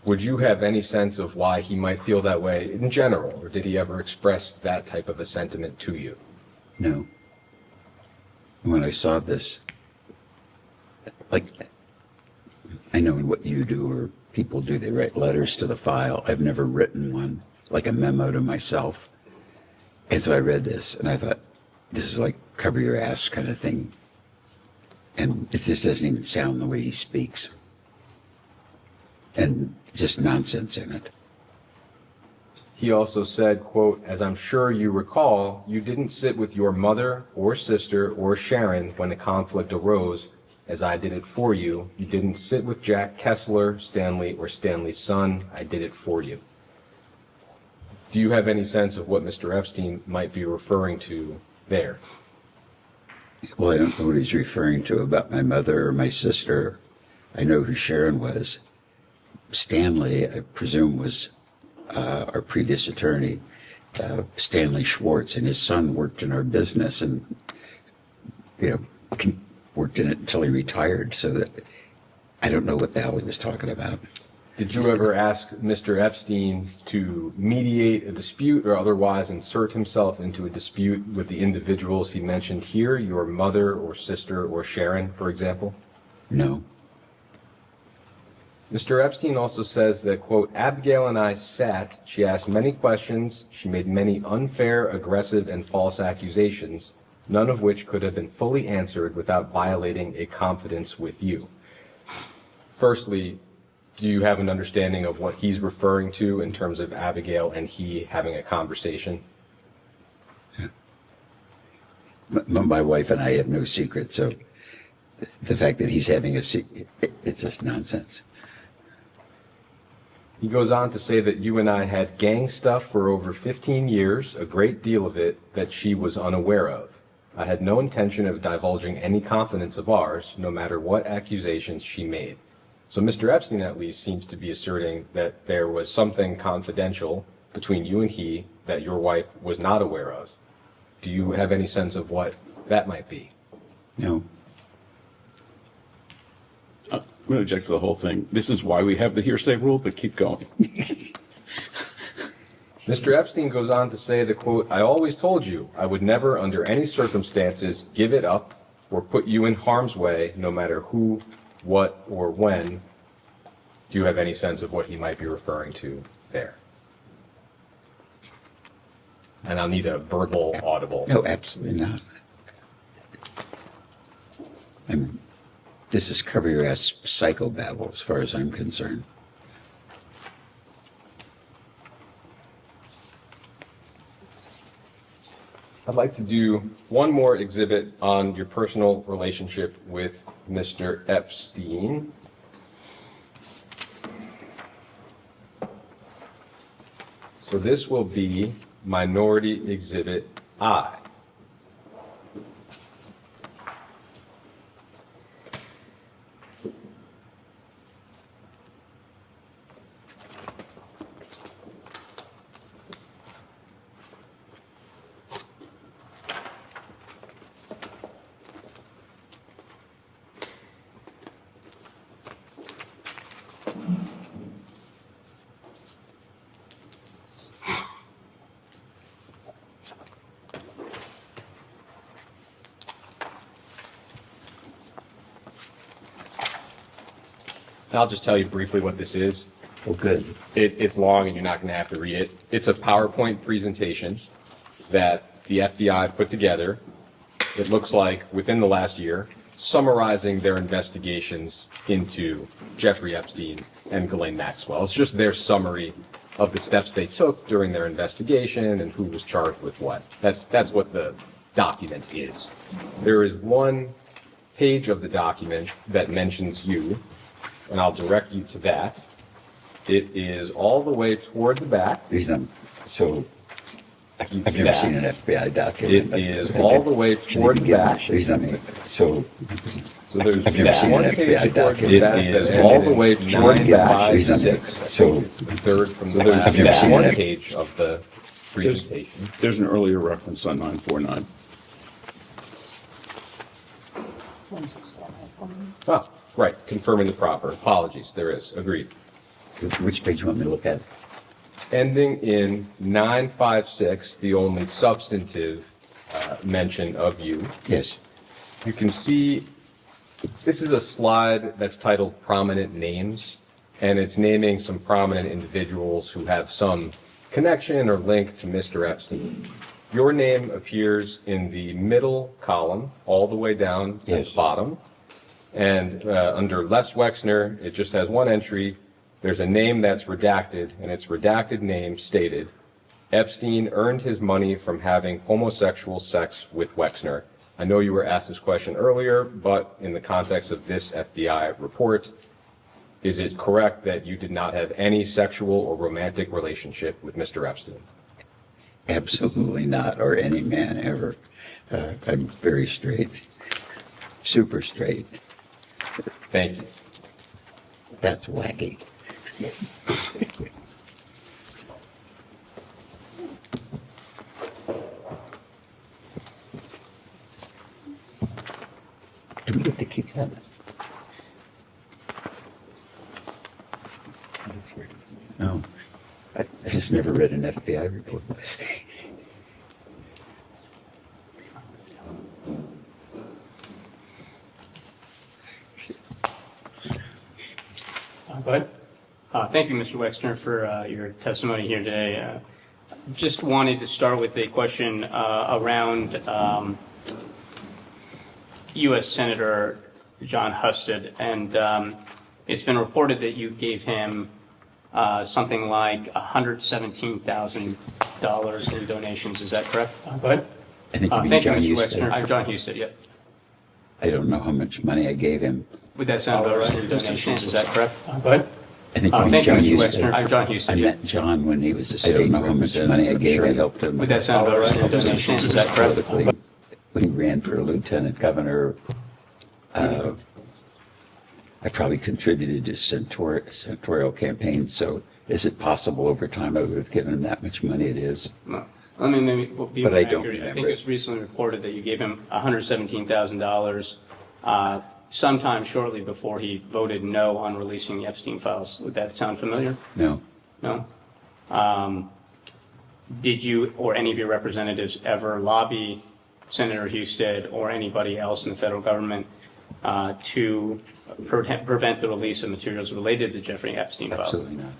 S8: Would you have any sense of why he might feel that way in general, or did he ever express that type of a sentiment to you?
S4: No. When I saw this, like, I know what you do or people do, they write letters to the file. I've never written one, like a memo to myself. And so I read this and I thought, this is like cover your ass kind of thing. And it just doesn't even sound the way he speaks. And just nonsense in it.
S8: He also said, quote, "As I'm sure you recall, you didn't sit with your mother or sister or Sharon when the conflict arose, as I did it for you. You didn't sit with Jack Kessler, Stanley, or Stanley's son. I did it for you." Do you have any sense of what Mr. Epstein might be referring to there?
S4: Well, I don't know what he's referring to about my mother or my sister. I know who Sharon was. Stanley, I presume, was our previous attorney, Stanley Schwartz, and his son worked in our business and, worked in it until he retired. So that I don't know what the hell he was talking about.
S8: Did you ever ask Mr. Epstein to mediate a dispute or otherwise insert himself into a dispute with the individuals he mentioned here, your mother or sister or Sharon, for example?
S4: No.
S8: Mr. Epstein also says that, quote, "Abigail and I sat, she asked many questions, she made many unfair, aggressive, and false accusations, none of which could have been fully answered without violating a confidence with you." Firstly, do you have an understanding of what he's referring to in terms of Abigail and he having a conversation?
S4: Yeah. My wife and I have no secret, so the fact that he's having a secret, it's just nonsense.
S8: He goes on to say that you and I had gang stuff for over 15 years, a great deal of it that she was unaware of. I had no intention of divulging any confidence of ours, no matter what accusations she made. So Mr. Epstein at least seems to be asserting that there was something confidential between you and he that your wife was not aware of. Do you have any sense of what that might be?
S4: No.
S15: I'm going to object to the whole thing. This is why we have the hearsay rule, but keep going.
S8: Mr. Epstein goes on to say that, quote, "I always told you I would never under any circumstances give it up or put you in harm's way, no matter who, what, or when." Do you have any sense of what he might be referring to there? And I'll need a verbal audible.
S4: No, absolutely not. I mean, this is cover your ass psychobabble as far as I'm concerned.
S8: I'd like to do one more exhibit on your personal relationship with Mr. Epstein. So this will be Minority Exhibit I. I'll just tell you briefly what this is.
S4: Oh, good.
S8: It's long and you're not going to have to read it. It's a PowerPoint presentation that the FBI put together, it looks like within the last year, summarizing their investigations into Jeffrey Epstein and Ghislaine Maxwell. It's just their summary of the steps they took during their investigation and who was charged with what. That's what the document is. There is one page of the document that mentions you, and I'll direct you to that. It is all the way toward the back.
S4: So I've never seen an FBI document.
S8: It is all the way toward the back.
S4: So
S8: there's
S4: I've never seen an FBI document.
S8: It is all the way toward the back.
S4: So
S8: it's the third from the left. I've never seen one page of the presentation.
S15: There's an earlier reference on 949.
S8: Ah, right, confirming the proper. Apologies, there is. Agreed.
S4: Which page do you want me to look at?
S8: Ending in 956, the only substantive mention of you.
S4: Yes.
S8: You can see this is a slide that's titled Prominent Names, and it's naming some prominent individuals who have some connection or link to Mr. Epstein. Your name appears in the middle column, all the way down at the bottom. And under Les Wexner, it just has one entry. There's a name that's redacted, and its redacted name stated, Epstein earned his money from having homosexual sex with Wexner. I know you were asked this question earlier, but in the context of this FBI report, is it correct that you did not have any sexual or romantic relationship with Mr. Epstein?
S4: Absolutely not, or any man ever. I'm very straight, super straight.
S8: Thank you.
S4: That's wacky. Do we get to keep that? No. I just never read an FBI report.
S5: Thank you, Mr. Wexner, for your testimony here today. Just wanted to start with a question around U.S. Senator John Husted, and it's been reported that you gave him something like $117,000 in donations. Is that correct? Go ahead.
S4: I think
S5: thank
S4: John
S5: you, Mr.
S4: Husted.
S5: Wexner. John Husted, yep.
S4: I don't know how much money I gave him.
S5: Would that sound about right in donations? Is that correct? Go ahead.
S4: I think
S5: thank
S4: John
S5: you, Mr.
S4: Husted.
S5: Wexner. John Husted,
S4: I met John when he was a state representative. I don't know how much money I gave. I helped him.
S5: Would that sound about right in donations? Is that correct?
S4: When he ran for lieutenant governor, I probably contributed to senatorial campaigns. So is it possible over time I would have given him that much money? It is.
S5: No. Let me maybe be
S4: But
S5: more
S4: I don't
S5: accurate. I
S4: remember
S5: think it was recently reported that you gave him $117,000 sometime shortly before he voted no on releasing the Epstein files. Would that sound familiar?
S4: No.
S5: No? Did you or any of your representatives ever lobby Senator Husted or anybody else in the federal government to prevent the release of materials related to the Jeffrey Epstein files?
S4: Absolutely not.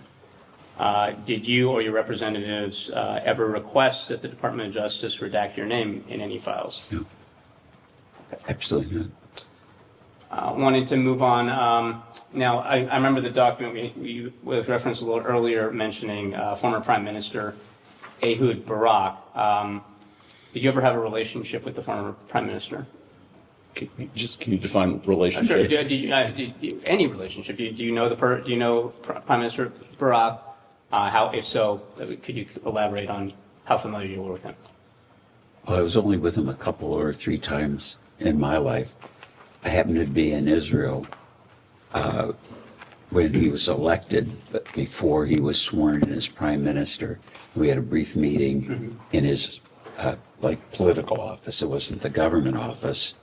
S5: Did you or your representatives ever request that the Department of Justice redact your name in any files?
S4: No. Absolutely not.
S5: Wanted to move on. Now, I remember the document we referenced a little earlier mentioning former Prime Minister Ehud Barak. Did you ever have a relationship with the former prime minister?
S6: Can you define relationship?
S5: Sure. Any relationship? Do you know Prime Minister Barack? If so, could you elaborate on how familiar you were with him?
S4: Well, I was only with him a couple or three times in my life. I happened to be in Israel when he was elected, but before he was sworn in as prime minister. We had a brief meeting in his political office. It wasn't the government office.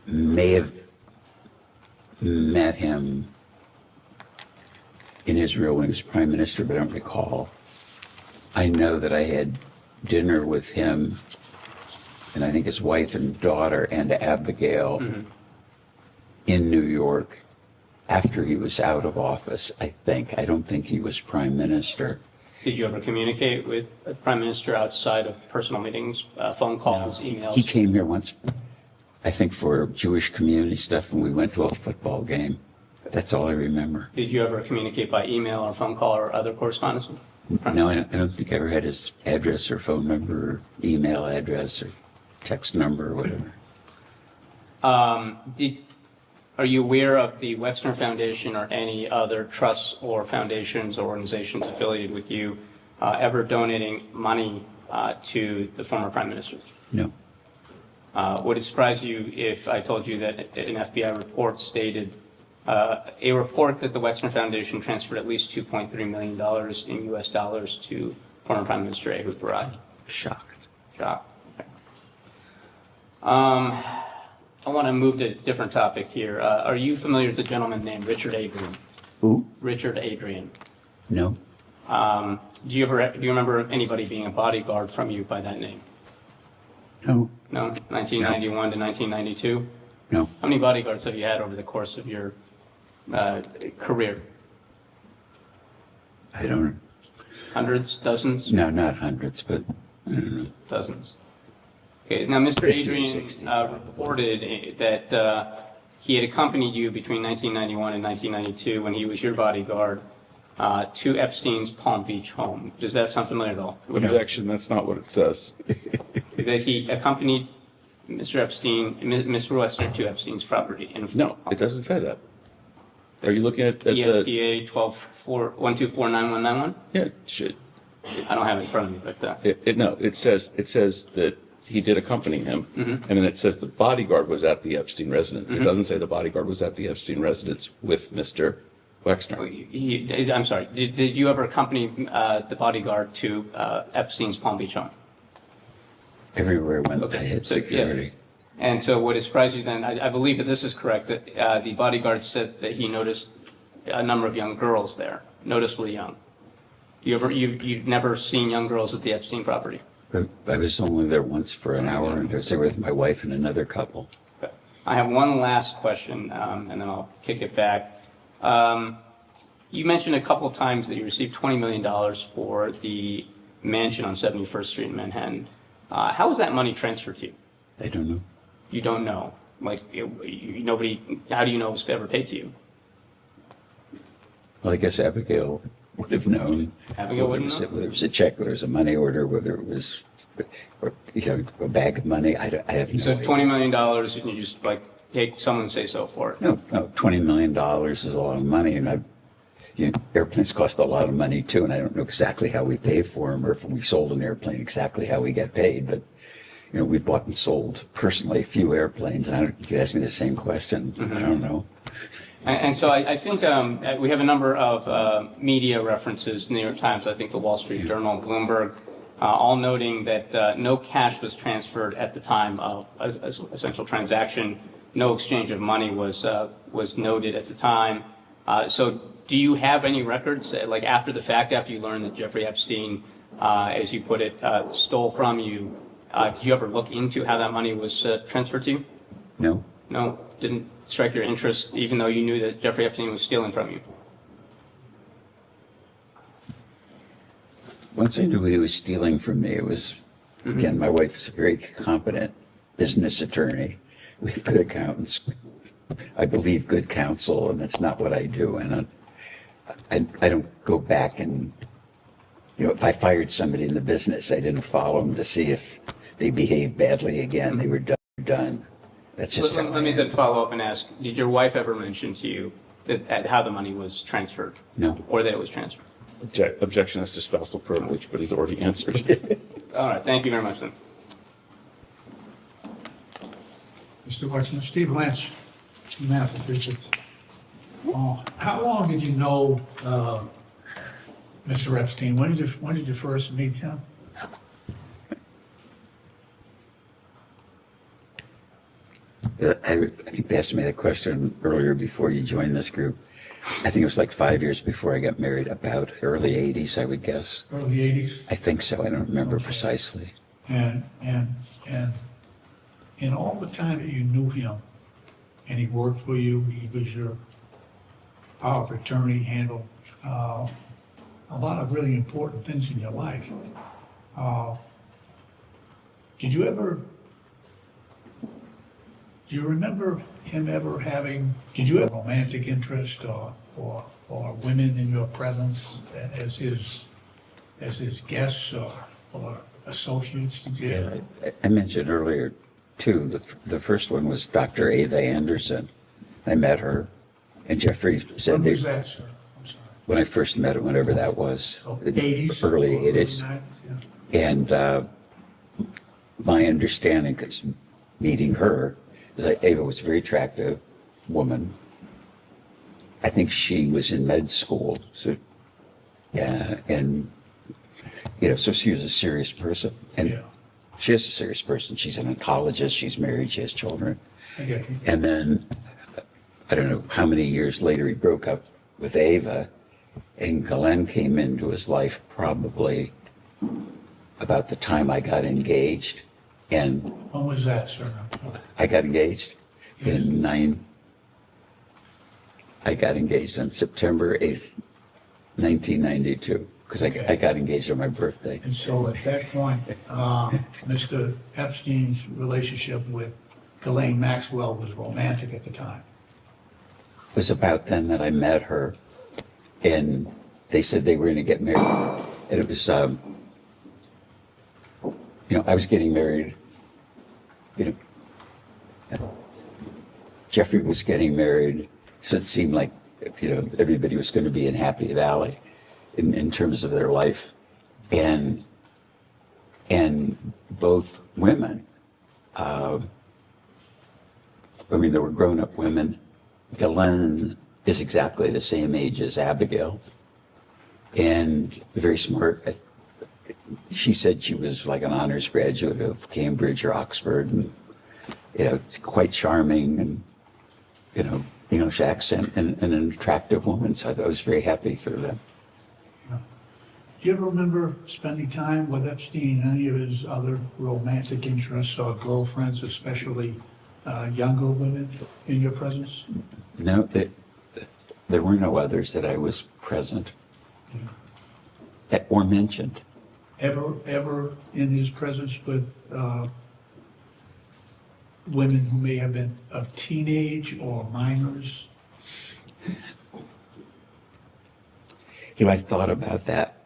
S4: May have met him in Israel when he was prime minister, but I don't recall. I know that I had dinner with him and I think his wife and daughter and Abigail in New York after he was out of office, I think. I don't think he was prime minister.
S5: Did you ever communicate with the prime minister outside of personal meetings, phone calls, emails?
S4: He came here once, I think, for Jewish community stuff, and we went to a football game. That's all I remember.
S5: Did you ever communicate by email or phone call or other correspondence?
S4: No, I don't think I ever had his address or phone number or email address or text number or whatever.
S5: Are you aware of the Wexner Foundation or any other trusts or foundations or organizations affiliated with you ever donating money to the former prime minister?
S4: No.
S5: Would it surprise you if I told you that an FBI report stated a report that the Wexner Foundation transferred at least $2.3 million in U.S. dollars to former Prime Minister Ehud Barak?
S4: Shocked.
S5: Okay. I want to move to a different topic here. Are you familiar with a gentleman named Richard Adrian?
S4: Who?
S5: Richard Adrian.
S4: No.
S5: Do you remember anybody being a bodyguard from you by that name?
S4: No.
S5: No? 1991 to 1992?
S4: No.
S5: How many bodyguards have you had over the course of your career?
S4: I don't.
S5: Hundreds? Dozens?
S4: No, not hundreds, but I don't know.
S5: Dozens. Okay. Now, Mr.
S4: 50 or
S5: Adrian
S4: 60,
S5: reported that he had accompanied you between 1991 and 1992 when he was your bodyguard to Epstein's Palm Beach home. Does that sound familiar at all?
S6: Objection, that's not what it says.
S5: That he accompanied Mr. Epstein, Mr. Wexner to Epstein's property.
S6: No, it doesn't say that. Are you looking at the
S5: EFTA 12-124-9191?
S6: Yeah, it should.
S5: I don't have it in front of me, but
S6: it says that he did accompany him, and then it says the bodyguard was at the Epstein residence. It doesn't say the bodyguard was at the Epstein residence with Mr. Wexner.
S5: I'm sorry. Did you ever accompany the bodyguard to Epstein's Palm Beach home?
S4: Everywhere I went, I had security.
S5: Yeah. And so would it surprise you then, I believe that this is correct, that the bodyguard said that he noticed a number of young girls there, noticeably young. You've never seen young girls at the Epstein property?
S4: I was only there once for an hour, and I was there with my wife and another couple.
S5: Okay. I have one last question, and then I'll kick it back. You mentioned a couple of times that you received $20 million for the mansion on 71st Street in Manhattan. How was that money transferred to you?
S4: I don't know.
S5: You don't know? Like, nobody, how do you know it was ever paid to you?
S4: Well, I guess Abigail would have known.
S5: Abigail wouldn't know?
S4: Whether it was a check, whether it was a money order, whether it was, a bag of money. I have no
S5: So
S4: idea.
S5: $20 million, and you just take someone say so for it?
S4: No, $20 million is a lot of money, and airplanes cost a lot of money too, and I don't know exactly how we pay for them, or if we sold an airplane, exactly how we get paid. But we've bought and sold personally a few airplanes, and you could ask me the same question. I don't know.
S5: And so I think we have a number of media references, New York Times, I think the Wall Street Journal, Bloomberg, all noting that no cash was transferred at the time of a essential transaction. No exchange of money was noted at the time. So do you have any records, like after the fact, after you learned that Jeffrey Epstein, as you put it, stole from you, did you ever look into how that money was transferred to you?
S4: No.
S5: No? Didn't strike your interest, even though you knew that Jeffrey Epstein was stealing from you?
S4: Once I knew he was stealing from me, it was, again, my wife is a very competent business attorney. We have good accountants. I believe good counsel, and that's not what I do. And I don't go back and if I fired somebody in the business, I didn't follow them to see if they behaved badly again. They were done. That's just
S5: Let me then follow up and ask, did your wife ever mention to you how the money was transferred?
S4: No.
S5: Or that it was transferred?
S6: Objection as to spousal privilege, but he's already answered.
S5: All right, thank you very much then.
S10: Mr. Wexner, Steve Lynch, Massachusetts. How long did you know Mr. Epstein? When did you first meet him?
S4: I think they asked me that question earlier before you joined this group. I think it was like 5 years before I got married, about early 80s, I would guess.
S10: Early 80s?
S4: I think so. I don't remember precisely.
S10: And in all the time that you knew him, and he worked for you, he was your power of attorney, handled a lot of really important things in your life. Do you remember him ever having, did you have romantic interest or women in your presence as his guests or associates?
S4: Yeah, I mentioned earlier, too, the first one was Dr. Ava Anderson. I met her, and Jeffrey said
S10: When was that, sir? I'm sorry.
S4: when I first met her, whenever that was,
S10: So 80s?
S4: early
S10: or
S4: 80s.
S10: 90s, yeah.
S4: And my understanding, because meeting her, is that Ava was a very attractive woman. I think she was in med school, so yeah, and so she was a serious person, and
S10: Yeah.
S4: she is a serious person. She's an oncologist. She's married. She has children.
S10: I get you.
S4: And then I don't know how many years later he broke up with Ava, and Glenn came into his life probably about the time I got engaged. And
S10: When was that, sir?
S4: I got engaged I got engaged on September 8th, 1992, because
S10: Okay.
S4: I got engaged on my birthday.
S10: And so at that point, Mr. Epstein's relationship with Ghislaine Maxwell was romantic at the time.
S4: It was about then that I met her, and they said they were going to get married. And it was, I was getting married, Jeffrey was getting married, so it seemed like, everybody was going to be in Happy Valley in terms of their life. And both women, they were grown-up women. Ghislaine is exactly the same age as Abigail, and very smart. She said she was like an honors graduate of Cambridge or Oxford, and quite charming, and English accent, and an attractive woman. So I was very happy for them.
S10: Do you ever remember spending time with Epstein, any of his other romantic interests or girlfriends, especially younger women, in your presence?
S4: No, there were no others that I was present or mentioned.
S10: Ever in his presence with women who may have been of teenage or minors?
S4: I thought about that.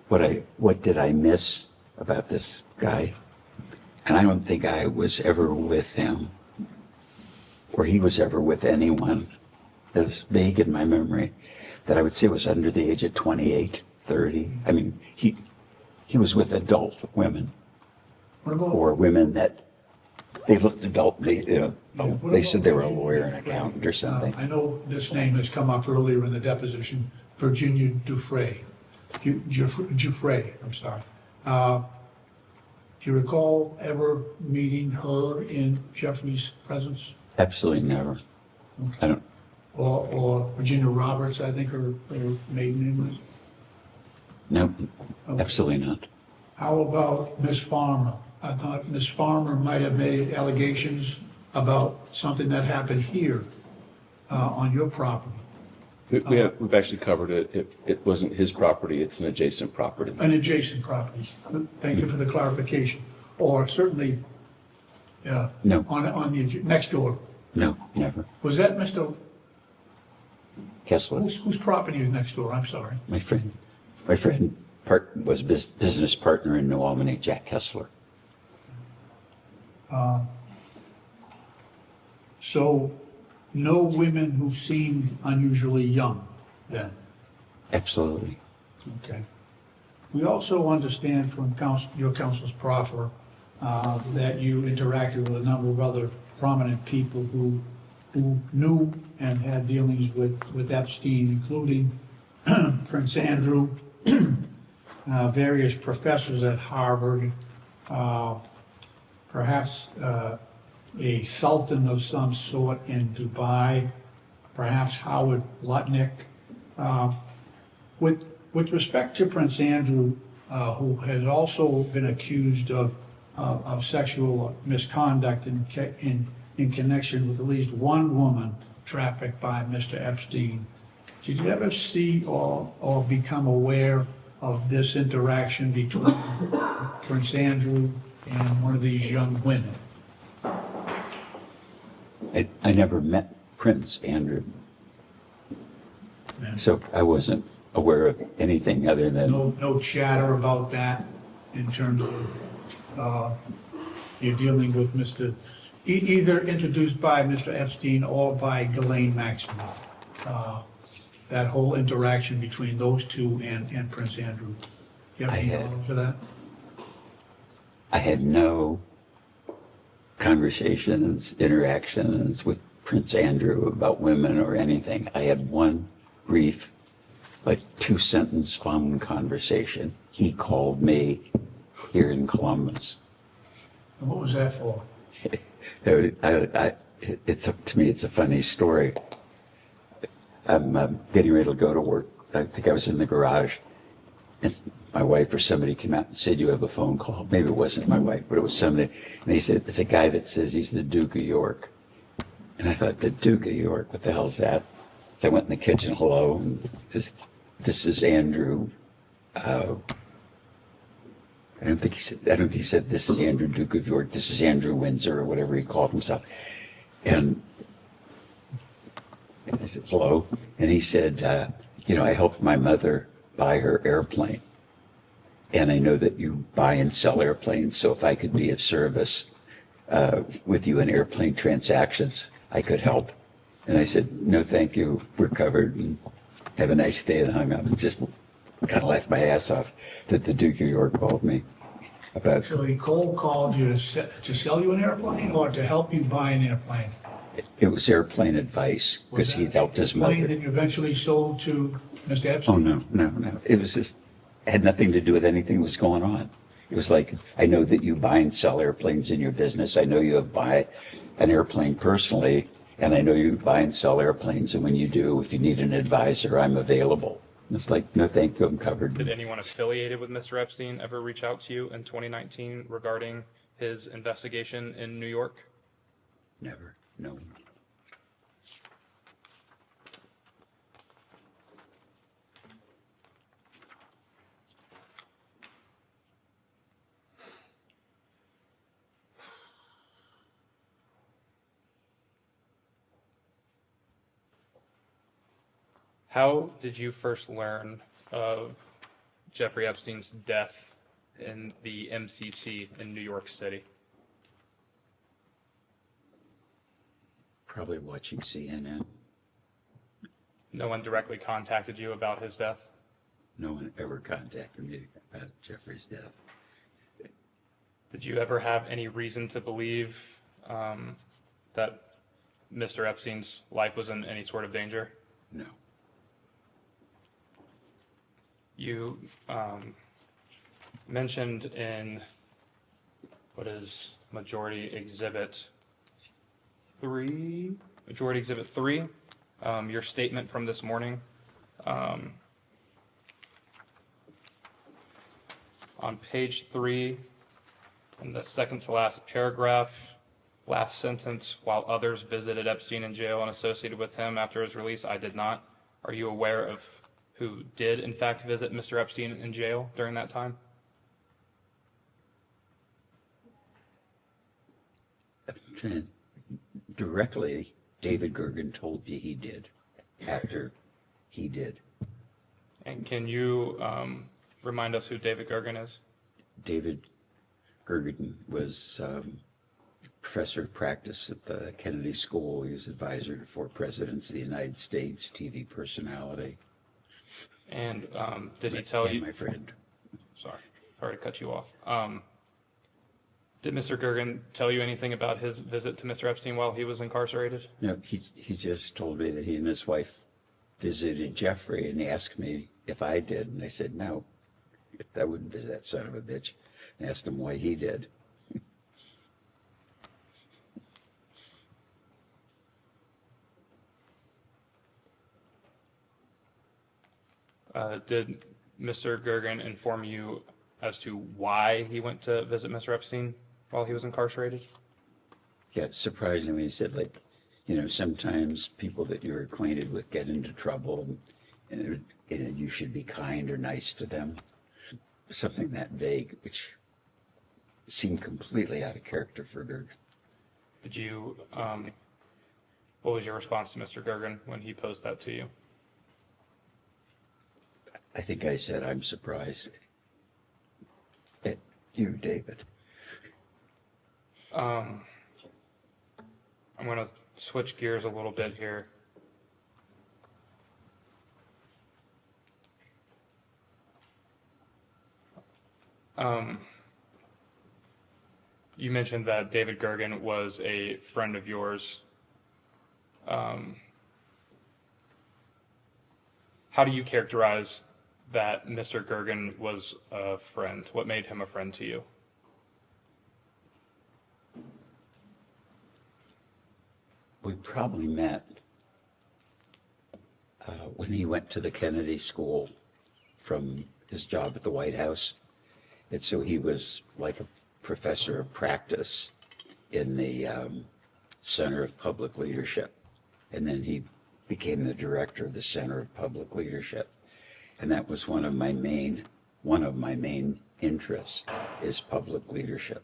S4: What did I miss about this guy? And I don't think I was ever with him, or he was ever with anyone. It's vague in my memory that I would say was under the age of 28, 30. I mean, he was with adult women, or women that they looked adult. They said they were a lawyer, an accountant, or something.
S10: I know this name has come up earlier in the deposition, Virginia Giuffre, I'm sorry. Do you recall ever meeting her in Jeffrey's presence?
S4: Absolutely never.
S10: Okay.
S4: I don't.
S10: Or Virginia Roberts, I think her maiden name was?
S4: No,
S10: Okay.
S4: absolutely not.
S10: How about Miss Farmer? I thought Miss Farmer might have made allegations about something that happened here on your property.
S6: We've actually covered it. It wasn't his property, it's an adjacent property.
S10: An adjacent property. Thank you for the clarification. Or certainly
S4: No.
S10: on the next door.
S4: No, never.
S10: Was that Mr.
S4: Kessler,
S10: Whose property is next door? I'm sorry.
S4: my friend business partner in New Albany, Jack Kessler.
S10: So no women who seemed unusually young then?
S4: Absolutely.
S10: Okay. We also understand from your counsel's proffer that you interacted with a number of other prominent people who knew and had dealings with Epstein, including Prince Andrew, various professors at Harvard, perhaps a sultan of some sort in Dubai, perhaps Howard Lutnick. With respect to Prince Andrew, who has also been accused of sexual misconduct in connection with at least one woman trafficked by Mr. Epstein, did you ever see or become aware of this interaction between Prince Andrew and one of these young women?
S4: I never met Prince Andrew, so I wasn't aware of anything other than...
S10: No chatter about that in terms of you're dealing with either introduced by Mr. Epstein or by Ghislaine Maxwell. That whole interaction between those two and Prince Andrew. You have any knowledge of that?
S4: I had no conversations, interactions with Prince Andrew about women or anything. I had one brief, like 2-sentence phone conversation. He called me here in Columbus.
S10: And what was that for?
S4: To me, it's a funny story. I'm getting ready to go to work. I think I was in the garage, and my wife or somebody came out and said, "You have a phone call." Maybe it wasn't my wife, but it was somebody. And he said, "It's a guy that says he's the Duke of York." And I thought, the Duke of York, what the hell's that? So I went in the kitchen, hello, and this is Andrew. I don't think he said this is Andrew, Duke of York. This is Andrew Windsor, or whatever he called himself. And I said, hello. And he said, I helped my mother buy her airplane. And I know that you buy and sell airplanes. So if I could be of service with you in airplane transactions, I could help. And I said, no, thank you. We're covered. And have a nice day. And hung up and just kind of laughed my ass off that the Duke of York called me about.
S10: So he cold called you to sell you an airplane or to help you buy an airplane?
S4: It was airplane advice because he'd helped his mother.
S10: Plane that you eventually sold to Mr. Epstein?
S4: Oh, no. It was just, it had nothing to do with anything that was going on. It was like, I know that you buy and sell airplanes in your business. I know you have buy an airplane personally, and I know you buy and sell airplanes. And when you do, if you need an advisor, I'm available. And it's like, no, thank you, I'm covered.
S14: Did anyone affiliated with Mr. Epstein ever reach out to you in 2019 regarding his investigation in New York?
S4: Never, no.
S14: How did you first learn of Jeffrey Epstein's death in the MCC in New York City?
S4: Probably watching CNN.
S14: No one directly contacted you about his death?
S4: No one ever contacted me about Jeffrey's death.
S14: Did you ever have any reason to believe that Mr. Epstein's life was in any sort of danger?
S4: No.
S14: You mentioned in what is Majority Exhibit 3, your statement from this morning. On page 3, in the second to last paragraph, last sentence, while others visited Epstein in jail and associated with him after his release, I did not. Are you aware of who did, in fact, visit Mr. Epstein in jail during that time?
S4: Directly, David Gergen told me he did, after he did.
S14: And can you remind us who David Gergen is?
S4: David Gergen was professor of practice at the Kennedy School. He was advisor to 4 presidents of the United States, TV personality.
S14: And did he tell you?
S4: My friend.
S14: Sorry to cut you off. Did Mr. Gergen tell you anything about his visit to Mr. Epstein while he was incarcerated?
S4: No, he just told me that he and his wife visited Jeffrey, and he asked me if I did, and I said no, I wouldn't visit that son of a bitch. And asked him why he did.
S14: Did Mr. Gergen inform you as to why he went to visit Mr. Epstein while he was incarcerated?
S4: Yeah, surprisingly, he said, like, sometimes people that you're acquainted with get into trouble, and you should be kind or nice to them. Something that vague, which seemed completely out of character for Gergen.
S14: Did you, what was your response to Mr. Gergen when he posed that to you?
S4: I think I said, I'm surprised at you, David.
S14: I'm going to switch gears a little bit here. You mentioned that David Gergen was a friend of yours. How do you characterize that Mr. Gergen was a friend? What made him a friend to you?
S4: We probably met when he went to the Kennedy School from his job at the White House. And so he was like a professor of practice in the Center of Public Leadership. And then he became the director of the Center of Public Leadership. And that was one of my main interests is public leadership.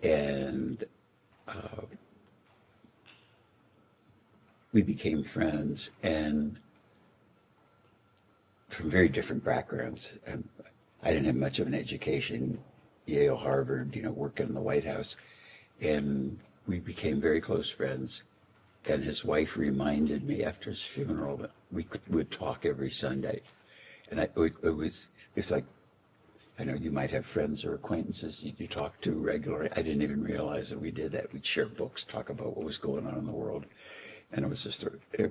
S4: And we became friends, and from very different backgrounds. And I didn't have much of an education, Yale, Harvard, working in the White House. And we became very close friends. And his wife reminded me after his funeral that we would talk every Sunday. And it's like, I know you might have friends or acquaintances you talk to regularly. I didn't even realize that we did that. We'd share books, talk about what was going on in the world. And it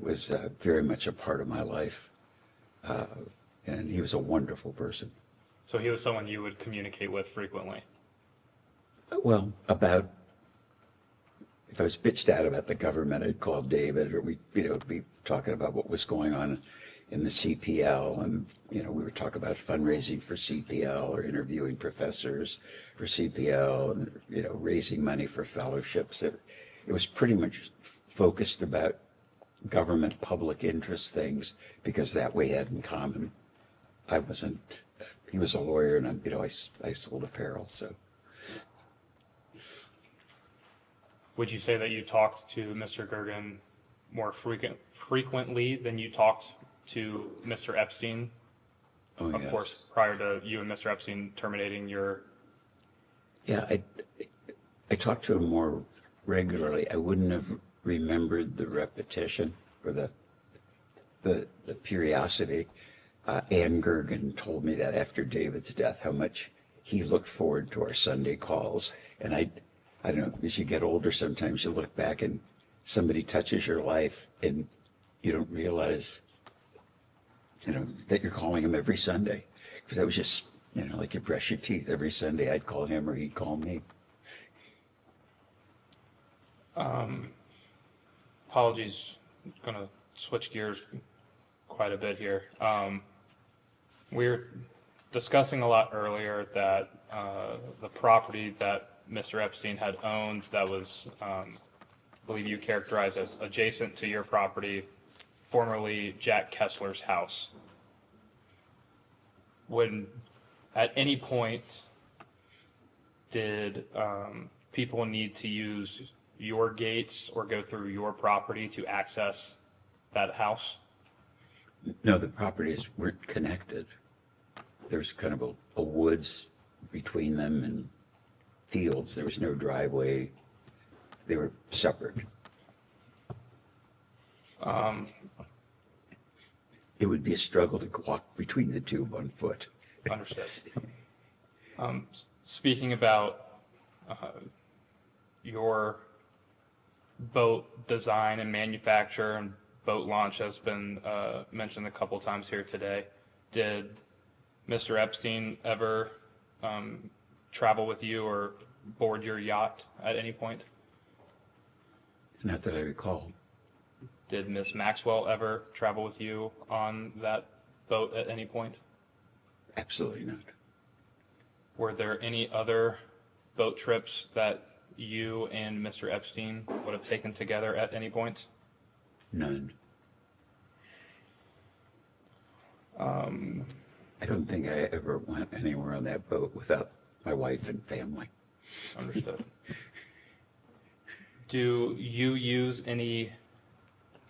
S4: was very much a part of my life. And he was a wonderful person.
S14: So he was someone you would communicate with frequently?
S4: Well, if I was bitched out about the government, I'd call David, or we'd be talking about what was going on in the CPL, and we were talking about fundraising for CPL or interviewing professors for CPL, and raising money for fellowships. It was pretty much focused about government public interest things, because that we had in common. He was a lawyer, and I sold apparel, so.
S14: Would you say that you talked to Mr. Gergen more frequently than you talked to Mr. Epstein?
S4: Oh,
S14: of
S4: yes.
S14: course, prior to you and Mr. Epstein terminating your...
S4: Yeah, I talked to him more regularly. I wouldn't have remembered the repetition or the periodicity. Ann Gergen told me that after David's death, how much he looked forward to our Sunday calls. And I don't know, as you get older, sometimes you look back and somebody touches your life and you don't realize, that you're calling him every Sunday. Because that was just, like you brush your teeth every Sunday. I'd call him or he'd call me.
S14: Apologies, I'm going to switch gears quite a bit here. We were discussing a lot earlier that the property that Mr. Epstein had owned that was, I believe you characterized as adjacent to your property, formerly Jack Kessler's house. When, at any point, did people need to use your gates or go through your property to access that house?
S4: No, the properties weren't connected. There's kind of a woods between them and fields. There was no driveway. They were separate. It would be a struggle to walk between the two on foot.
S14: Understood. Speaking about your boat design and manufacture and boat launch has been mentioned a couple times here today. Did Mr. Epstein ever travel with you or board your yacht at any point?
S4: Not that I recall.
S14: Did Miss Maxwell ever travel with you on that boat at any point?
S4: Absolutely not.
S14: Were there any other boat trips that you and Mr. Epstein would have taken together at any point?
S4: None. I don't think I ever went anywhere on that boat without my wife and family.
S14: Understood. Do you use any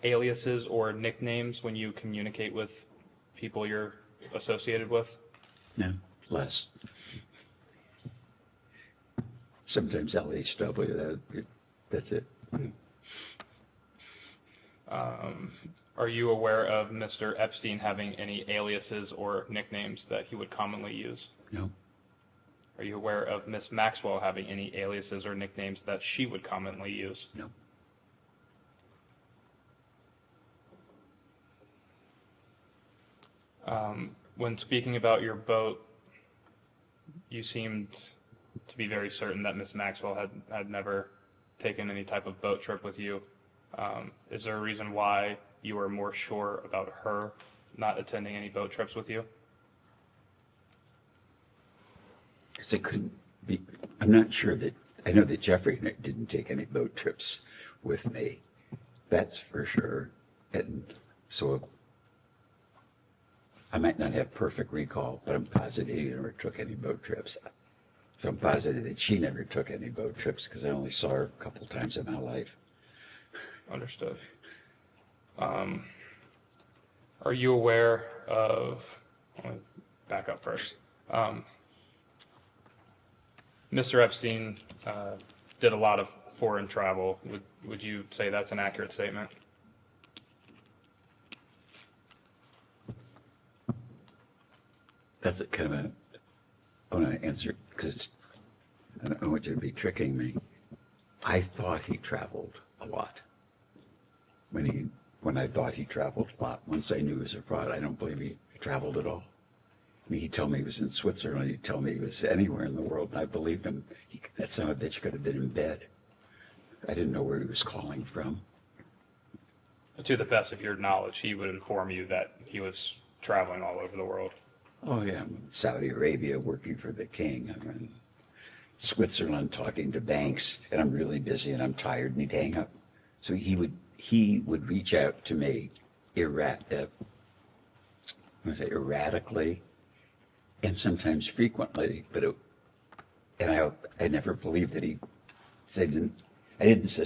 S14: aliases or nicknames when you communicate with people you're associated with?
S4: No, less. Sometimes LHW, that's it.
S14: Are you aware of Mr. Epstein having any aliases or nicknames that he would commonly use?
S4: No.
S14: Are you aware of Miss Maxwell having any aliases or nicknames that she would commonly use?
S4: No.
S14: When speaking about your boat, you seemed to be very certain that Miss Maxwell had never taken any type of boat trip with you. Is there a reason why you were more sure about her not attending any boat trips with you?
S4: Because it couldn't be. I'm not sure that. I know that Jeffrey didn't take any boat trips with me. That's for sure. And so I might not have perfect recall, but I'm positive he never took any boat trips. So I'm positive that she never took any boat trips because I only saw her a couple times in my life.
S14: Understood. Are you aware of, let me back up first. Mr. Epstein did a lot of foreign travel. Would you say that's an accurate statement?
S4: That's a kind of I want to answer because I don't want you to be tricking me. I thought he traveled a lot. When I thought he traveled a lot, once I knew he was a fraud, I don't believe he traveled at all. I mean, he'd tell me he was in Switzerland, he'd tell me he was anywhere in the world, and I believed him. That son of a bitch could have been in bed. I didn't know where he was calling from.
S14: To the best of your knowledge, he would inform you that he was traveling all over the world.
S4: Oh, yeah, I'm in Saudi Arabia working for the king. I'm in Switzerland talking to banks, and I'm really busy and I'm tired, and he'd hang up. So he would reach out to me erratically and sometimes frequently, but I never believed that he said, I didn't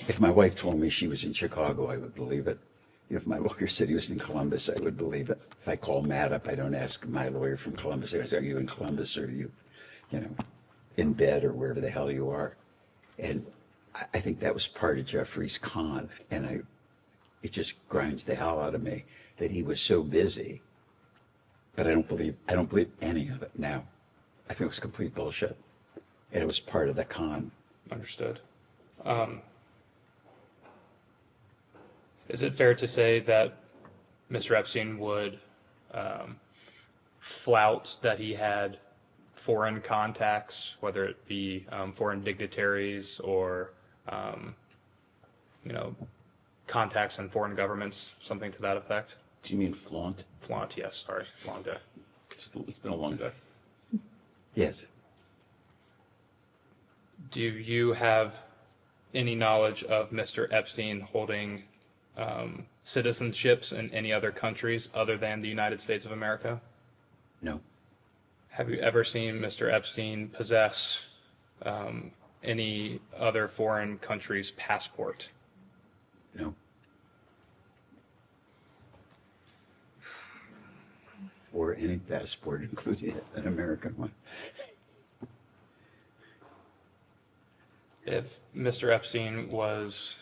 S4: if my wife told me she was in Chicago, I would believe it. If my lawyer said he was in Columbus, I would believe it. If I call Matt up, I don't ask my lawyer from Columbus. I say, are you in Columbus or are you, in bed or wherever the hell you are? And I think that was part of Jeffrey's con. And it just grinds the hell out of me that he was so busy. But I don't believe any of it now. I think it was complete bullshit. And it was part of the con.
S14: Understood. Is it fair to say that Mr. Epstein would flout that he had foreign contacts, whether it be foreign dignitaries or, contacts in foreign governments, something to that effect?
S15: Do you mean flaunt?
S14: Flaunt, yes. Sorry, long day.
S15: It's been a long day.
S4: Yes.
S14: Do you have any knowledge of Mr. Epstein holding citizenships in any other countries other than the United States of America?
S4: No.
S14: Have you ever seen Mr. Epstein possess any other foreign country's passport?
S4: No. or any passport, including an American one.
S14: If Mr. Epstein was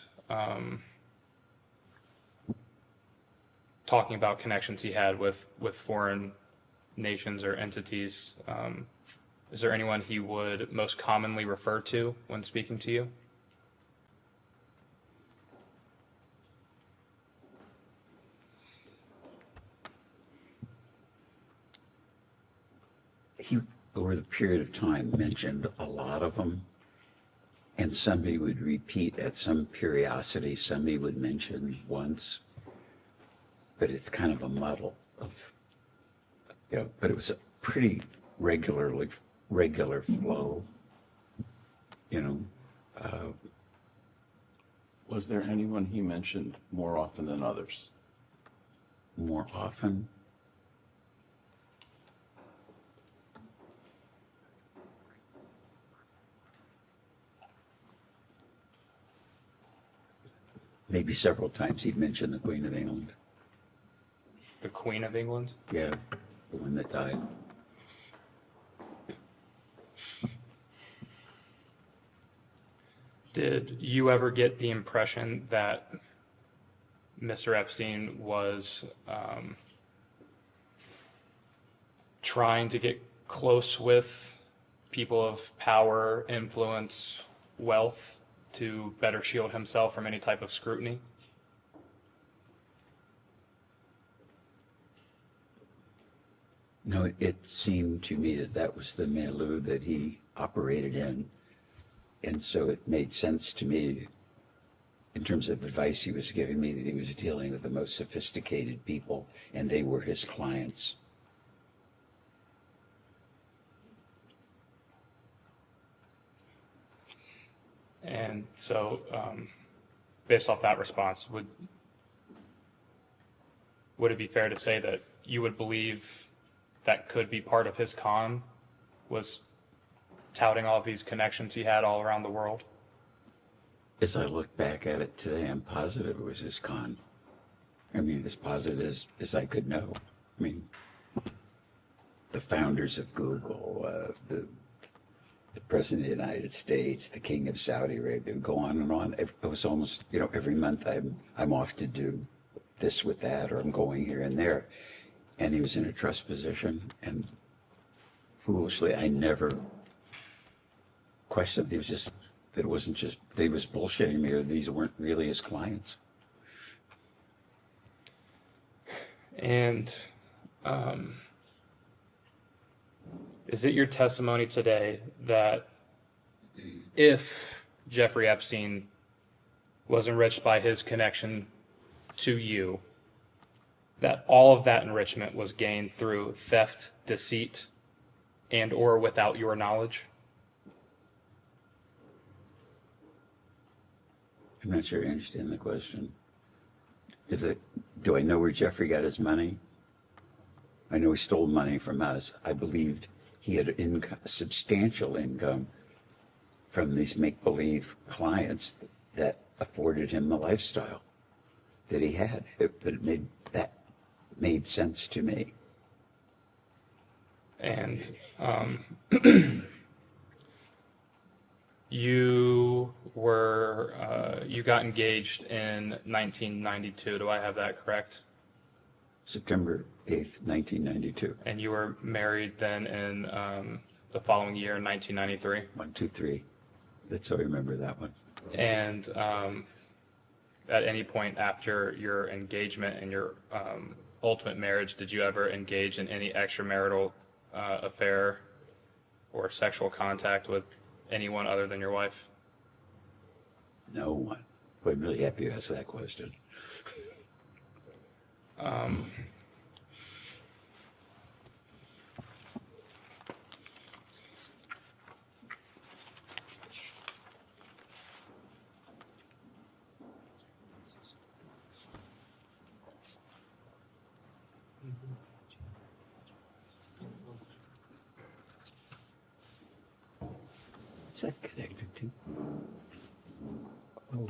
S14: talking about connections he had with foreign nations or entities, is there anyone he would most commonly refer to when speaking to you?
S4: He, over the period of time, mentioned a lot of them, and some he would repeat at some periodicity, some he would mention once, but it's kind of a muddle of, but it was a pretty regular flow,
S15: Was there anyone he mentioned more often than others?
S4: more often. Maybe several times he'd mentioned the Queen of England.
S14: The Queen of England?
S4: Yeah, the one that died.
S14: Did you ever get the impression that Mr. Epstein was trying to get close with people of power, influence, wealth to better shield himself from any type of scrutiny?
S4: No, it seemed to me that that was the milieu that he operated in. And so it made sense to me, in terms of advice he was giving me, that he was dealing with the most sophisticated people, and they were his clients.
S14: And so, based off that response, would it be fair to say that you would believe that could be part of his con, was touting all of these connections he had all around the world?
S4: As I look back at it today, I'm positive it was his con. I mean, as positive as I could know. I mean, the founders of Google, the President of the United States, the King of Saudi Arabia, go on and on. It was almost, every month I'm off to do this with that, or I'm going here and there. And he was in a trust position, and foolishly, I never questioned. He was just, it wasn't just, they was bullshitting me, or these weren't really his clients.
S14: And is it your testimony today that if Jeffrey Epstein was enriched by his connection to you, that all of that enrichment was gained through theft, deceit, and or without your knowledge?
S4: I'm not sure I understand the question. Do I know where Jeffrey got his money? I know he stole money from us. I believed he had substantial income from these make-believe clients that afforded him the lifestyle that he had. That made sense to me.
S14: And you got engaged in 1992. Do I have that correct?
S4: September 8th, 1992.
S14: And you were married then in the following year, in 1993?
S4: 1, 2, 3. That's how I remember that one.
S14: And at any point after your engagement and your ultimate marriage, did you ever engage in any extramarital affair or sexual contact with anyone other than your wife?
S4: No one. I'm really happy you asked that question. What's that connected to? Oh.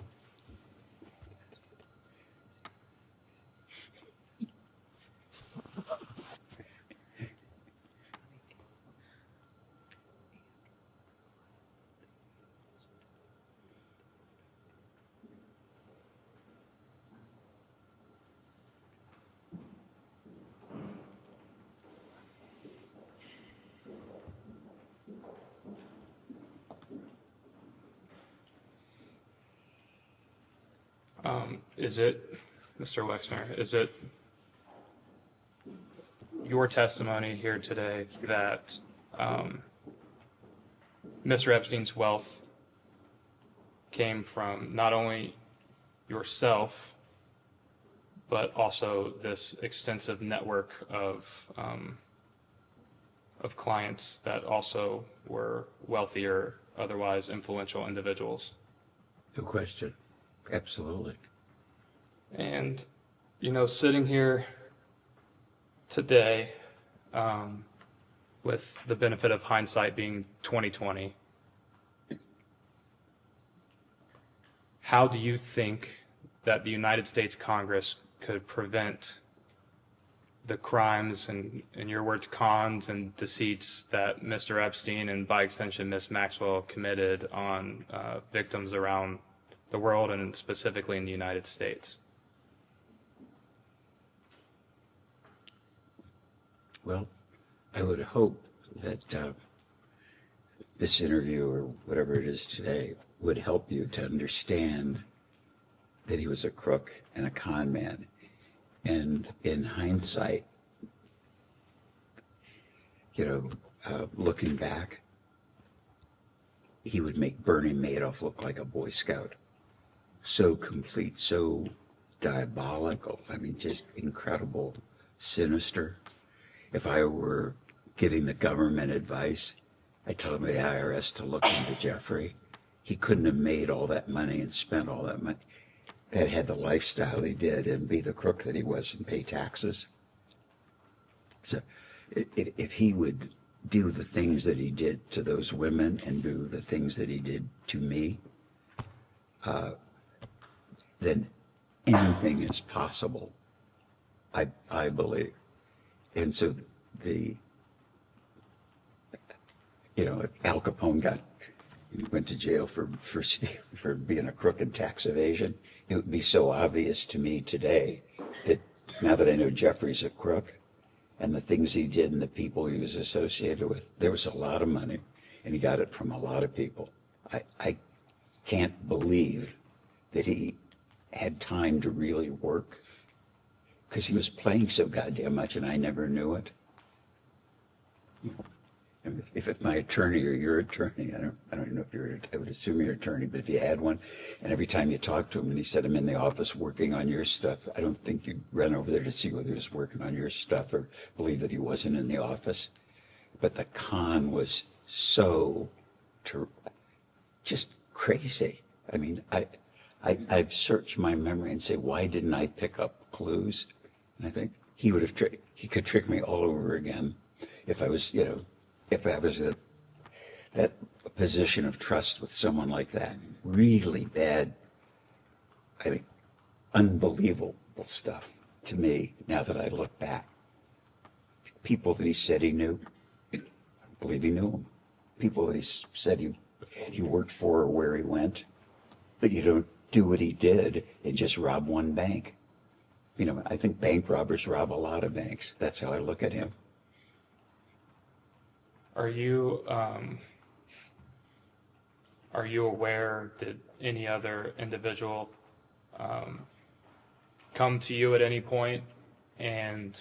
S14: Is it, Mr. Wexner, is it your testimony here today that Mr. Epstein's wealth came from not only yourself, but also this extensive network of clients that also were wealthier, otherwise influential individuals?
S4: No question. Absolutely.
S14: And, you know, sitting here today, with the benefit of hindsight being 2020, how do you think that the United States Congress could prevent the crimes and, in your words, cons and deceits that Mr. Epstein and by extension Ms. Maxwell committed on victims around the world and specifically in the United States?
S4: Well, I would hope that this interview or whatever it is today would help you to understand that he was a crook and a con man. And in hindsight, looking back, he would make Bernie Madoff look like a Boy Scout. So complete, so diabolical. I mean, just incredible, sinister. If I were giving the government advice, I'd tell the IRS to look into Jeffrey. He couldn't have made all that money and spent all that money and had the lifestyle he did and be the crook that he was and pay taxes. So if he would do the things that he did to those women and do the things that he did to me, then anything is possible, I believe. And so if Al Capone went to jail for being a crook in tax evasion, it would be so obvious to me today that now that I know Jeffrey's a crook and the things he did and the people he was associated with, there was a lot of money and he got it from a lot of people. I can't believe that he had time to really work because he was playing so goddamn much and I never knew it. If my attorney or your attorney, I don't even know if I would assume you're an attorney, but if you had one, and every time you talked to him and he said, I'm in the office working on your stuff, I don't think you'd run over there to see whether he was working on your stuff or believe that he wasn't in the office. But the con was so just crazy. I mean, I've searched my memory and say, why didn't I pick up clues? And I think he could trick me all over again if I was, if I was in that position of trust with someone like that. Really bad, I think, unbelievable stuff to me now that I look back. People that he said he knew, I don't believe he knew them. People that he said he worked for or where he went, but you don't do what he did and just rob one bank. I think bank robbers rob a lot of banks. That's how I look at him.
S14: Are you aware, did any other individual come to you at any point and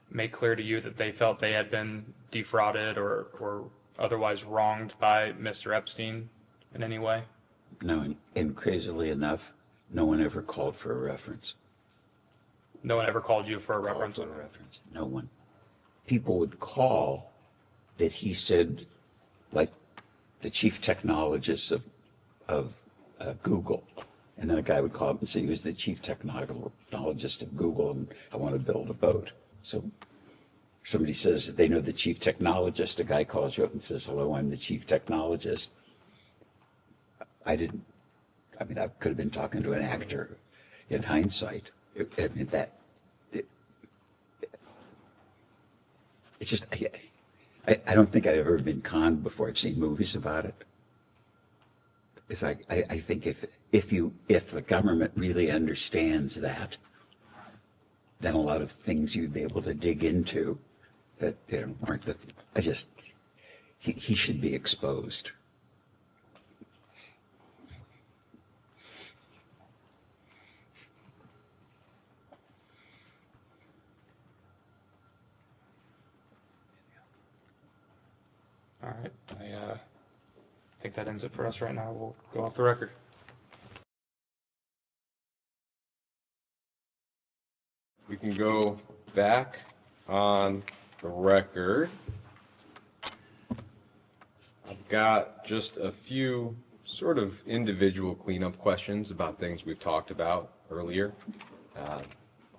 S14: make clear to you that they felt they had been defrauded or otherwise wronged by Mr. Epstein in any way?
S4: No, and crazily enough, no one ever called for a reference.
S14: No one ever called you for a reference?
S4: No one. People would call that he said, like the chief technologist of Google. And then a guy would call up and say he was the chief technologist of Google and I want to build a boat. So somebody says that they know the chief technologist. A guy calls you up and says, hello, I'm the chief technologist. I could have been talking to an actor in hindsight. It's just, I don't think I've ever been conned before. I've seen movies about it. It's like, I think if the government really understands that, then a lot of things you'd be able to dig into that aren't he should be exposed.
S14: All right. I think that ends it for us right now. We'll go off the record.
S8: We can go back on the record. I've got just a few sort of individual cleanup questions about things we've talked about earlier.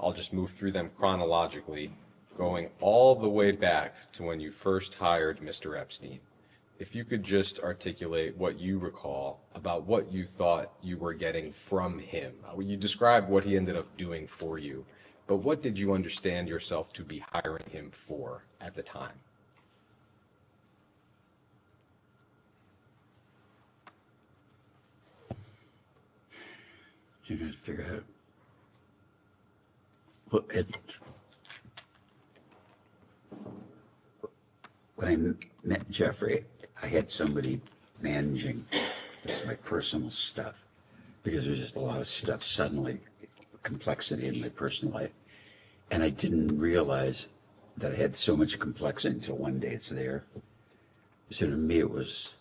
S8: I'll just move through them chronologically, going all the way back to when you first hired Mr. Epstein. If you could just articulate what you recall about what you thought you were getting from him. You described what he ended up doing for you, but what did you understand yourself to be hiring him for at the time?
S4: You're going to figure out. Well, when I met Jeffrey, I had somebody managing my personal stuff because there's just a lot of stuff suddenly, complexity in my personal life. And I didn't realize that I had so much complexity until one day it's there. So to me, it was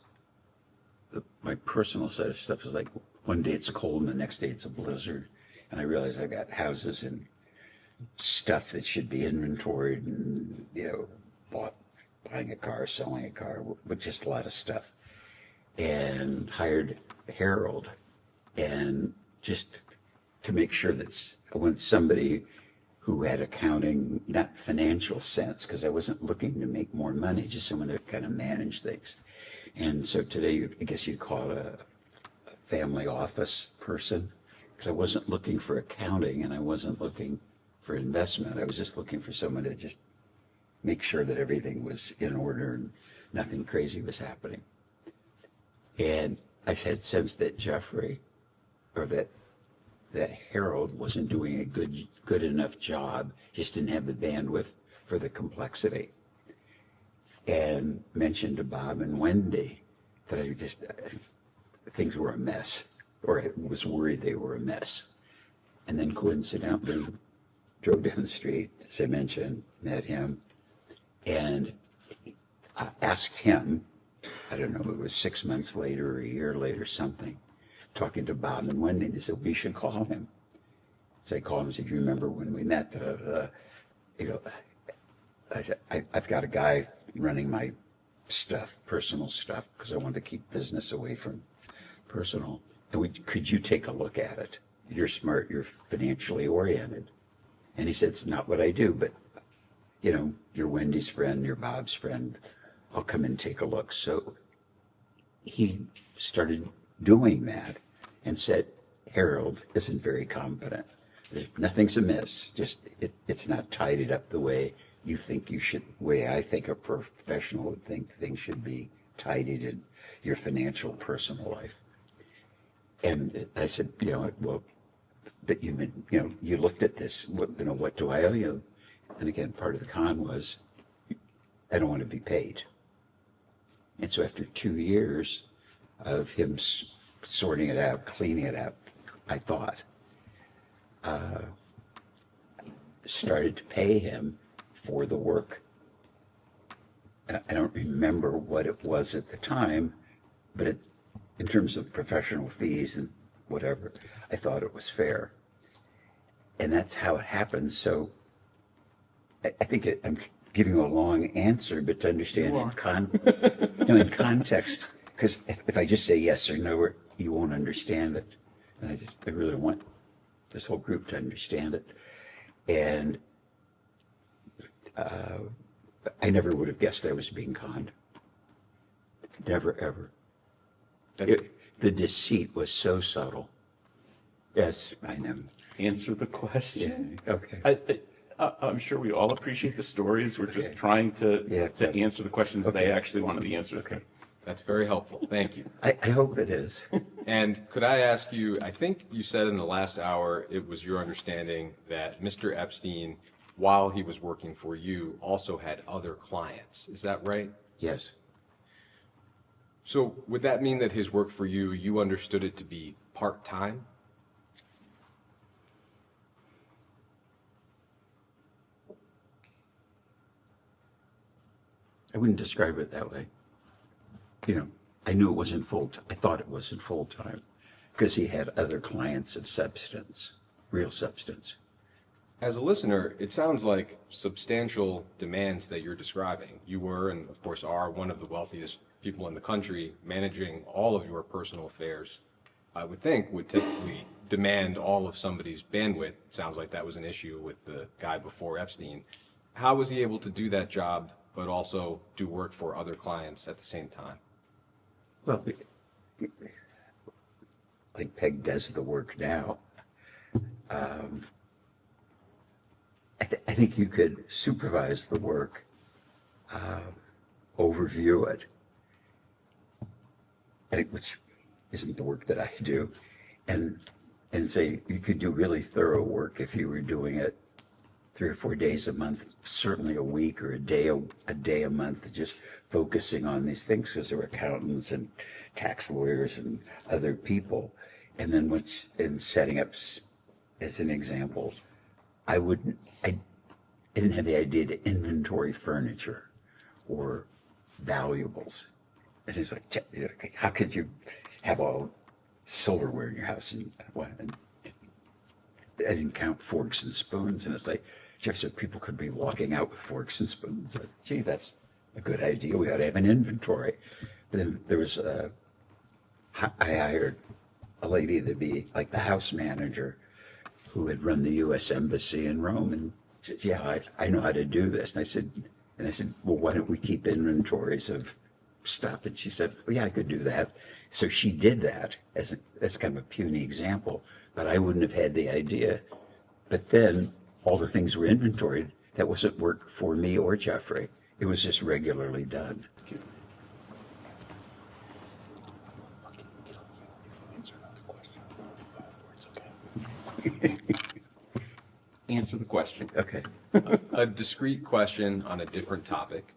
S4: my personal side of stuff was like one day it's cold and the next day it's a blizzard. And I realized I've got houses and stuff that should be inventoried and, buying a car, selling a car, with just a lot of stuff. And hired Harold, and just to make sure that I wanted somebody who had accounting, not financial sense, because I wasn't looking to make more money, just someone to kind of manage things. And so today, I guess you'd call it a family office person, because I wasn't looking for accounting and I wasn't looking for investment. I was just looking for someone to just make sure that everything was in order and nothing crazy was happening. And I had sensed that Jeffrey, or that Harold wasn't doing a good enough job, just didn't have the bandwidth for the complexity. And mentioned to Bob and Wendy that things were a mess, or I was worried they were a mess. And then coincidentally, drove down the street, as I mentioned, met him, and I asked him, I don't know if it was 6 months later or a year later, something, talking to Bob and Wendy, they said, we should call him. So I called him and said, you remember when we met? I said, I've got a guy running my stuff, personal stuff, because I wanted to keep business away from personal. And could you take a look at it? You're smart, you're financially oriented. And he said, it's not what I do, but you're Wendy's friend, you're Bob's friend. I'll come and take a look. So he started doing that and said, Harold isn't very competent. Nothing's amiss. Just it's not tidied up the way you think you should, way I think a professional would think things should be tidied in your financial personal life. And I said, well, but you've been, you looked at this, what do I owe you? And again, part of the con was, I don't want to be paid. And so after 2 years of him sorting it out, cleaning it out, I thought, started to pay him for the work. And I don't remember what it was at the time, but in terms of professional fees and whatever, I thought it was fair. And that's how it happened. So I think I'm giving a long answer, but to understand in context, because if I just say yes or no, you won't understand it. And I really want this whole group to understand it. And I never would have guessed I was being conned. Never, ever. The deceit was so subtle. Yes, I know.
S15: Answer the question.
S4: Yeah, okay.
S15: I'm sure we all appreciate the stories. We're just trying to answer the questions they actually wanted the answers to.
S8: That's very helpful. Thank you.
S4: I hope it is.
S8: And could I ask you, I think you said in the last hour it was your understanding that Mr. Epstein, while he was working for you, also had other clients. Is that right?
S4: Yes.
S8: So would that mean that his work for you, you understood it to be part-time?
S4: I wouldn't describe it that way. I knew it wasn't I thought it wasn't full-time because he had other clients of substance, real substance.
S8: As a listener, it sounds like substantial demands that you're describing. You were, and of course are, one of the wealthiest people in the country, managing all of your personal affairs. I would think would typically demand all of somebody's bandwidth. It sounds like that was an issue with the guy before Epstein. How was he able to do that job, but also do work for other clients at the same time?
S4: Well, like Peg does the work now. I think you could supervise the work, overview it, which isn't the work that I do, and say you could do really thorough work if you were doing it 3 or 4 days a month, certainly a week or a day a month, just focusing on these things because there were accountants and tax lawyers and other people. And then in setting up, as an example, I didn't have the idea to inventory furniture or valuables. And it's like, how could you have all silverware in your house? And I didn't count forks and spoons. And it's like, Jeff said people could be walking out with forks and spoons. I said, gee, that's a good idea. We ought to have an inventory. But then there was I hired a lady to be like the house manager who had run the U.S. Embassy in Rome. And she said, yeah, I know how to do this. And I said, well, why don't we keep inventories of stuff? And she said, well, yeah, I could do that. So she did that as kind of a puny example, but I wouldn't have had the idea. But then all the things were inventoried. That wasn't work for me or Jeffrey. It was just regularly done.
S6: Answer the question.
S4: Okay.
S8: A discrete question on a different topic.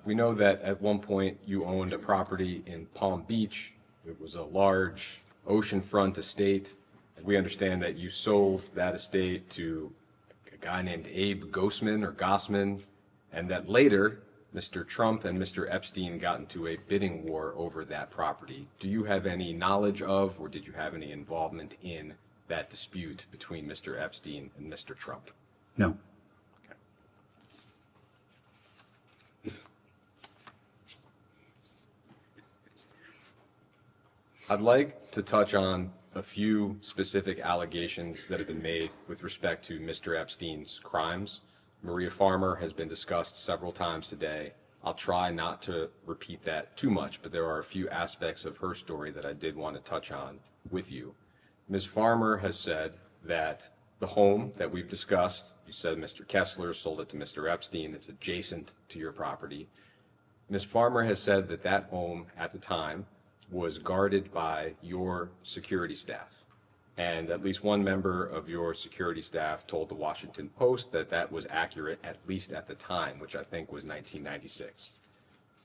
S8: We know that at one point you owned a property in Palm Beach. It was a large oceanfront estate. We understand that you sold that estate to a guy named Abe Gossman, and that later Mr. Trump and Mr. Epstein got into a bidding war over that property. Do you have any knowledge of, or did you have any involvement in that dispute between Mr. Epstein and Mr. Trump?
S4: No.
S8: I'd like to touch on a few specific allegations that have been made with respect to Mr. Epstein's crimes. Maria Farmer has been discussed several times today. I'll try not to repeat that too much, but there are a few aspects of her story that I did want to touch on with you. Ms. Farmer has said that the home that we've discussed, you said Mr. Kessler sold it to Mr. Epstein, it's adjacent to your property. Ms. Farmer has said that that home at the time was guarded by your security staff. And at least one member of your security staff told the Washington Post that that was accurate, at least at the time, which I think was 1996.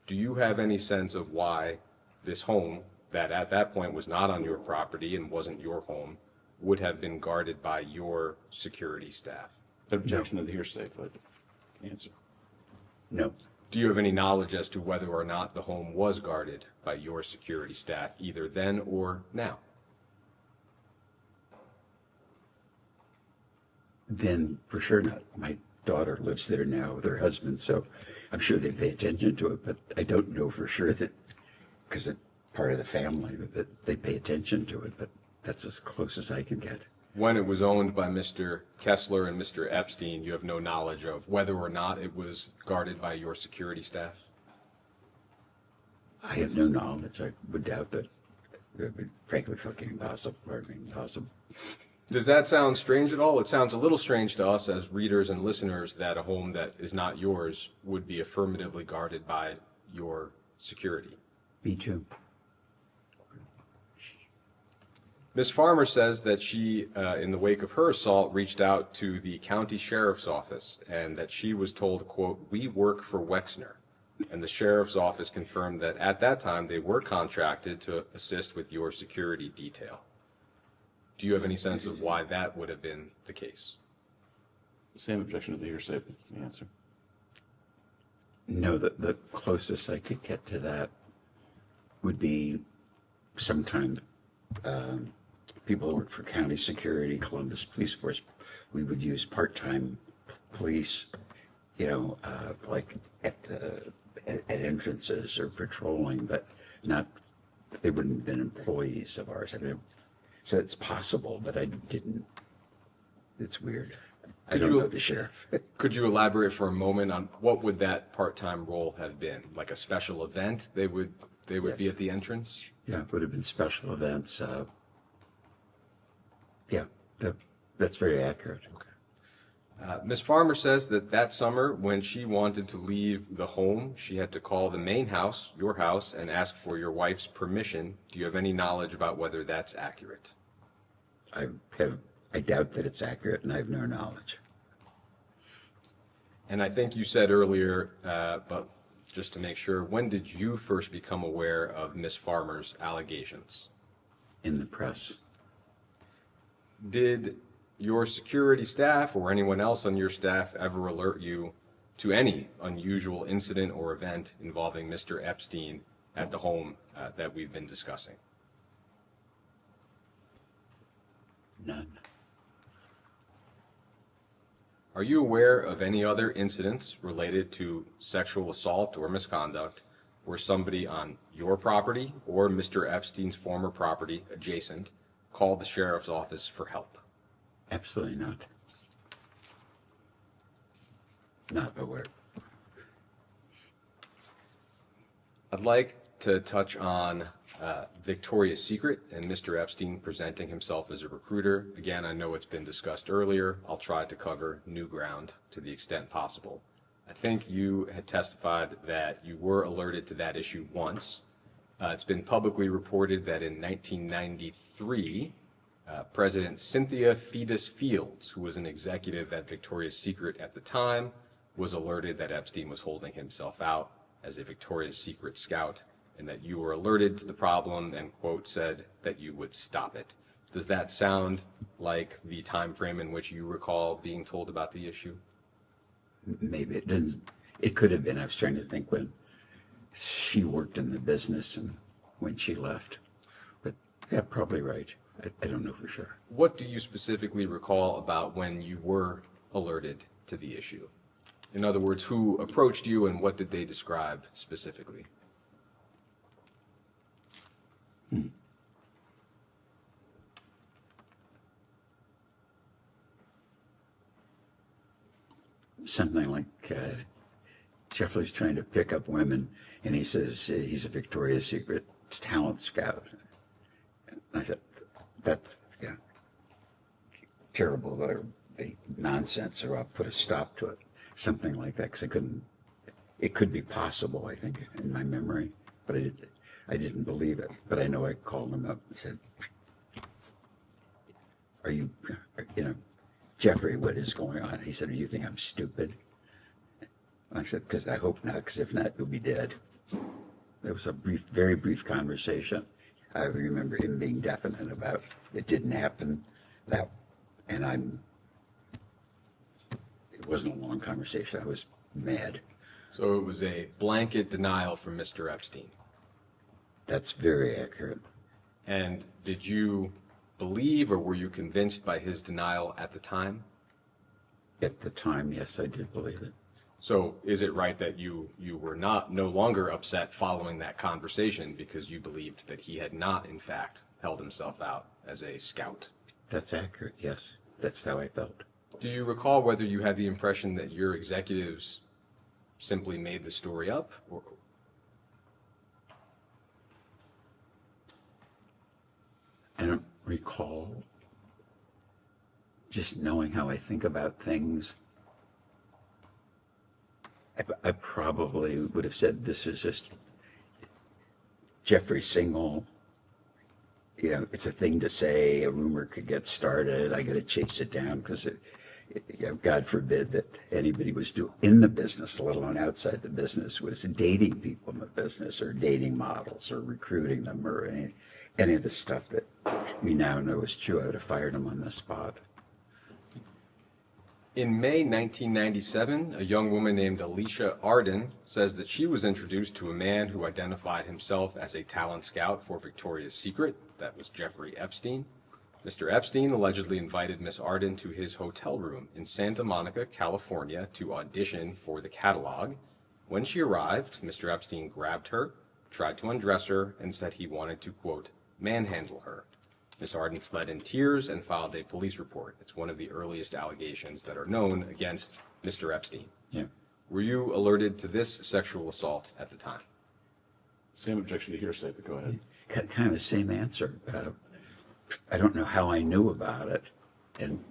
S8: Do you have any sense of why this home, that at that point was not on your property and wasn't your home, would have been guarded by your security staff?
S6: Objection to the hearsay, but answer.
S4: No.
S8: Do you have any knowledge as to whether or not the home was guarded by your security staff, either then or now?
S4: Then for sure not. My daughter lives there now with her husband, so I'm sure they pay attention to it, but I don't know for sure that, because it's part of the family, that they pay attention to it, but that's as close as I can get.
S8: When it was owned by Mr. Kessler and Mr. Epstein, you have no knowledge of whether or not it was guarded by your security staff?
S4: I have no knowledge. I would doubt that. It would be frankly fucking impossible.
S8: Does that sound strange at all? It sounds a little strange to us as readers and listeners that a home that is not yours would be affirmatively guarded by your security.
S4: Me too.
S8: Ms. Farmer says that she, in the wake of her assault, reached out to the county sheriff's office and that she was told, quote, "We work for Wexner." And the sheriff's office confirmed that at that time they were contracted to assist with your security detail. Do you have any sense of why that would have been the case?
S6: Same objection to the hearsay, but answer.
S4: No, the closest I could get to that would be sometimes people who work for county security, Columbus Police Force. We would use part-time police, like at entrances or patrolling, but not. They wouldn't have been employees of ours. So it's possible, but I didn't. It's weird. I don't know the sheriff.
S8: Could you elaborate for a moment on what would that part-time role have been? Like a special event? They would be at the entrance?
S4: Yeah, it would have been special events. That's very accurate.
S8: Okay. Ms. Farmer says that summer when she wanted to leave the home, she had to call the main house, your house, and ask for your wife's permission. Do you have any knowledge about whether that's accurate?
S4: I doubt that it's accurate, and I have no knowledge.
S8: And I think you said earlier, but just to make sure, when did you first become aware of Ms. Farmer's allegations?
S4: In the press.
S8: Did your security staff or anyone else on your staff ever alert you to any unusual incident or event involving Mr. Epstein at the home that we've been discussing?
S4: None.
S8: Are you aware of any other incidents related to sexual assault or misconduct where somebody on your property or Mr. Epstein's former property adjacent called the sheriff's office for help?
S4: Absolutely not. Not aware.
S8: I'd like to touch on Victoria's Secret and Mr. Epstein presenting himself as a recruiter. Again, I know it's been discussed earlier. I'll try to cover new ground to the extent possible. I think you had testified that you were alerted to that issue once. It's been publicly reported that in 1993, President Cynthia Fetus Fields, who was an executive at Victoria's Secret at the time, was alerted that Epstein was holding himself out as a Victoria's Secret scout, and that you were alerted to the problem and, quote, said that you would stop it. Does that sound like the time frame in which you recall being told about the issue?
S4: Maybe it didn't. It could have been. I was trying to think when she worked in the business and when she left. But yeah, probably right. I don't know for sure.
S8: What do you specifically recall about when you were alerted to the issue? In other words, who approached you and what did they describe specifically?
S4: Something like Jeffrey's trying to pick up women, and he says he's a Victoria's Secret talent scout. And I said, that's terrible, or the nonsense, or I'll put a stop to it. Something like that, because it could be possible, I think, in my memory, but I didn't believe it. But I know I called him up and said, Jeffrey, what is going on? He said, do you think I'm stupid? And I said, because I hope not, because if not, you'll be dead. There was a very brief conversation. I remember him being definite about it didn't happen, and it wasn't a long conversation. I was mad.
S8: So it was a blanket denial from Mr. Epstein.
S4: That's very accurate.
S8: And did you believe or were you convinced by his denial at the time?
S4: At the time, yes, I did believe it.
S8: So is it right that you were no longer upset following that conversation because you believed that he had not, in fact, held himself out as a scout?
S4: That's accurate, yes. That's how I felt.
S8: Do you recall whether you had the impression that your executives simply made the story up?
S4: I don't recall. Just knowing how I think about things, I probably would have said this is just Jeffrey Single. It's a thing to say. A rumor could get started. I got to chase it down because God forbid that anybody was in the business, let alone outside the business, was dating people in the business or dating models or recruiting them or any of the stuff that we now know is true. I would have fired them on the spot.
S8: In May 1997, a young woman named Alicia Arden says that she was introduced to a man who identified himself as a talent scout for Victoria's Secret. That was Jeffrey Epstein. Mr. Epstein allegedly invited Miss Arden to his hotel room in Santa Monica, California, to audition for the catalog. When she arrived, Mr. Epstein grabbed her, tried to undress her, and said he wanted to, quote, manhandle her. Miss Arden fled in tears and filed a police report. It's one of the earliest allegations that are known against Mr. Epstein.
S4: Yeah.
S8: Were you alerted to this sexual assault at the time?
S15: Same objection to hearsay, but go ahead.
S4: Kind of the same answer. I don't know how I knew about it. And,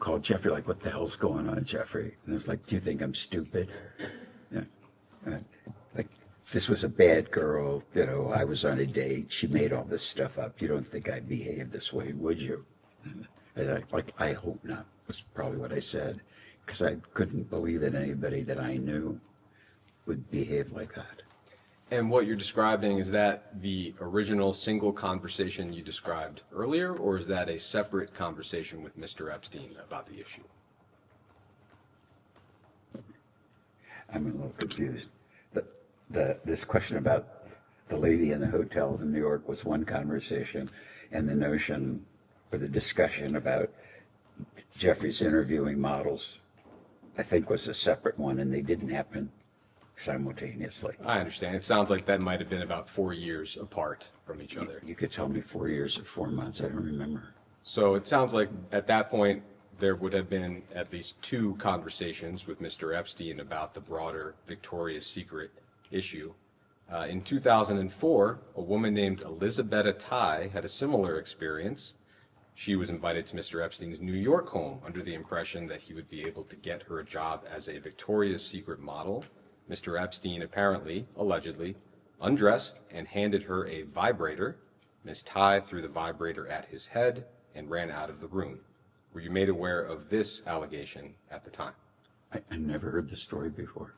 S4: called Jeffrey, like, what the hell's going on, Jeffrey? And I was like, do you think I'm stupid? Yeah. Like, this was a bad girl, I was on a date, she made all this stuff up. You don't think I'd behave this way, would you? I hope not, was probably what I said, because I couldn't believe that anybody that I knew would behave like that.
S8: And what you're describing, is that the original single conversation you described earlier, or is that a separate conversation with Mr. Epstein about the issue?
S4: I'm a little confused. This question about the lady in the hotel in New York was one conversation, and the notion or the discussion about Jeffrey's interviewing models, I think, was a separate one, and they didn't happen simultaneously.
S8: I understand. It sounds like that might have been about 4 years apart from each other.
S4: You could tell me 4 years or 4 months. I don't remember.
S8: So it sounds like at that point there would have been at least 2 conversations with Mr. Epstein about the broader Victoria's Secret issue. In 2004, a woman named Elizabetta Tai had a similar experience. She was invited to Mr. Epstein's New York home under the impression that he would be able to get her a job as a Victoria's Secret model. Mr. Epstein apparently, allegedly, undressed and handed her a vibrator. Ms. Tai threw the vibrator at his head and ran out of the room. Were you made aware of this allegation at the time?
S4: I never heard the story before.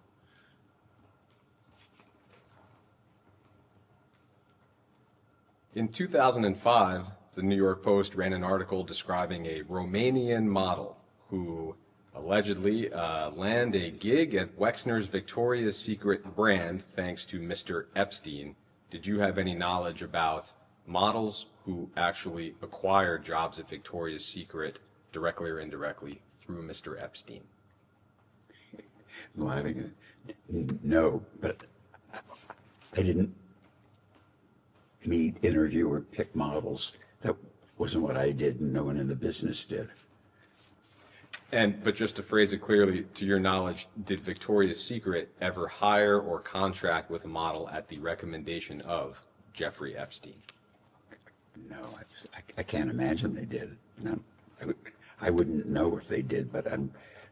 S8: In 2005, the New York Post ran an article describing a Romanian model who allegedly landed a gig at Wexner'S Victoria's Secret brand thanks to Mr. Epstein. Did you have any knowledge about models who actually acquired jobs at Victoria's Secret directly or indirectly through Mr. Epstein?
S4: No, but I didn't meet, interview, or pick models. That wasn't what I did, and no one in the business did.
S8: But just to phrase it clearly, to your knowledge, did Victoria's Secret ever hire or contract with a model at the recommendation of Jeffrey Epstein?
S4: No, I can't imagine they did. No, I wouldn't know if they did, but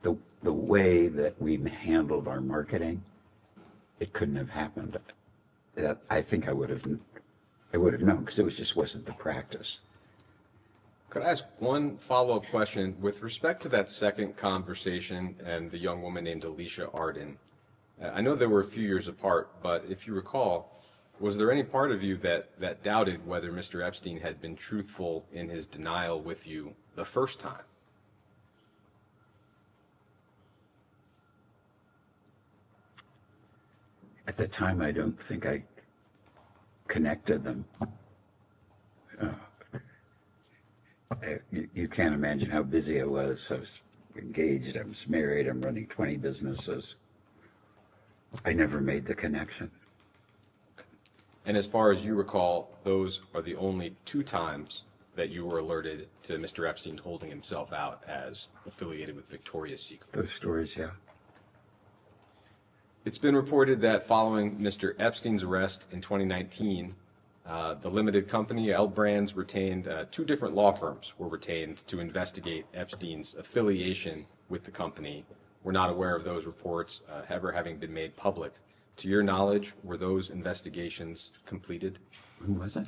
S4: the way that we handled our marketing, it couldn't have happened. I think I would have known, because it just wasn't the practice.
S8: Could I ask one follow-up question? With respect to that second conversation and the young woman named Alicia Arden, I know they were a few years apart, but if you recall, was there any part of you that doubted whether Mr. Epstein had been truthful in his denial with you the first time?
S4: At the time, I don't think I connected them. You can't imagine how busy I was. I was engaged, I was married, I'm running 20 businesses. I never made the connection.
S8: And as far as you recall, those are the only 2 times that you were alerted to Mr. Epstein holding himself out as affiliated with Victoria's Secret.
S4: Those stories, yeah.
S8: It's been reported that following Mr. Epstein's arrest in 2019, the limited company, L Brands, retained 2 different law firms were retained to investigate Epstein's affiliation with the company. We're not aware of those reports ever having been made public. To your knowledge, were those investigations completed?
S4: When was it?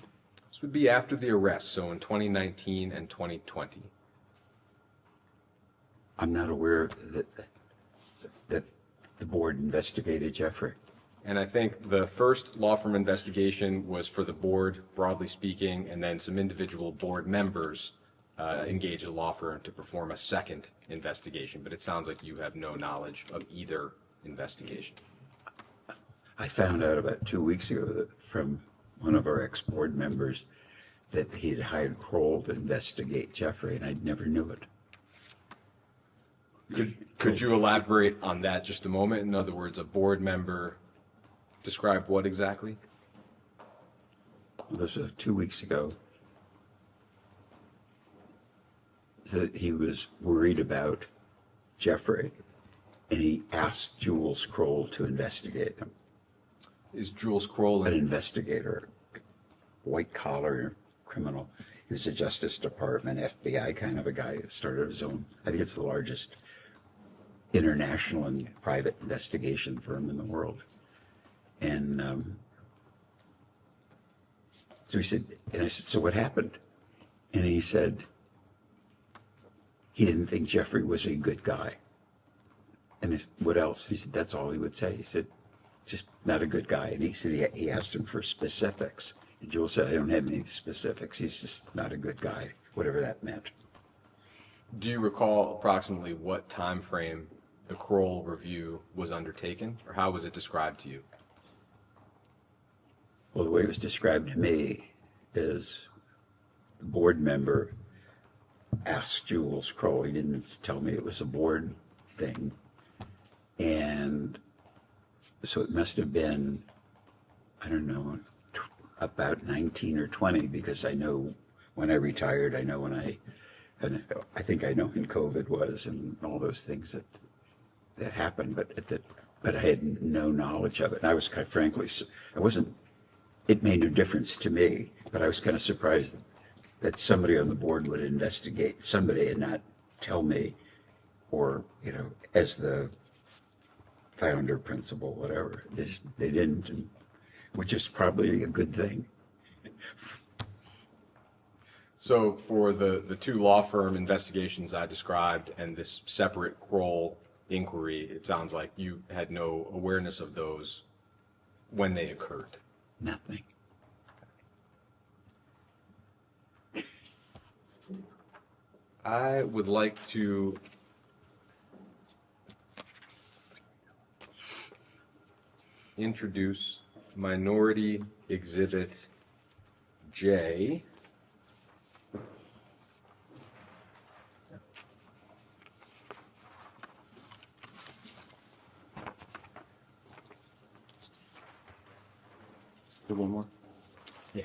S8: This would be after the arrest, so in 2019 and 2020.
S4: I'm not aware that the board investigated Jeffrey.
S8: And I think the first law firm investigation was for the board, broadly speaking, and then some individual board members engage a law firm to perform a second investigation, but it sounds like you have no knowledge of either investigation.
S4: I found out about 2 weeks ago that from one of our ex-board members that he'd hired Kroll to investigate Jeffrey, and I never knew it.
S8: Could you elaborate on that just a moment? In other words, a board member describe what exactly?
S4: Well, this was 2 weeks ago. That he was worried about Jeffrey, and he asked Jules Kroll to investigate him.
S8: Is Jules Kroll
S4: an investigator, white collar criminal? He was a Justice Department, FBI kind of a guy. Started his own, I think it's the largest international and private investigation firm in the world. And so he said, and I said, so what happened? And he said, he didn't think Jeffrey was a good guy. And I said, what else? He said, that's all he would say. He said, just not a good guy. And he said, he asked him for specifics. And Jules said, I don't have any specifics. He's just not a good guy, whatever that meant.
S8: Do you recall approximately what time frame the Kroll review was undertaken, or how was it described to you?
S4: Well, the way it was described to me is the board member asked Jules Kroll. He didn't tell me it was a board thing. And so it must have been, I don't know, about 19 or 20, because I know when I retired, I know when I think I know when COVID was and all those things that happened, but I had no knowledge of it. And I was quite frankly, it made no difference to me, but I was kind of surprised that somebody on the board would investigate somebody and not tell me, or, as the founder, principal, whatever. They didn't, which is probably a good thing.
S8: So for the two law firm investigations I described and this separate Kroll inquiry, it sounds like you had no awareness of those when they occurred.
S4: Nothing.
S8: I would like to introduce Minority Exhibit J.
S6: Do one more?
S8: Yeah.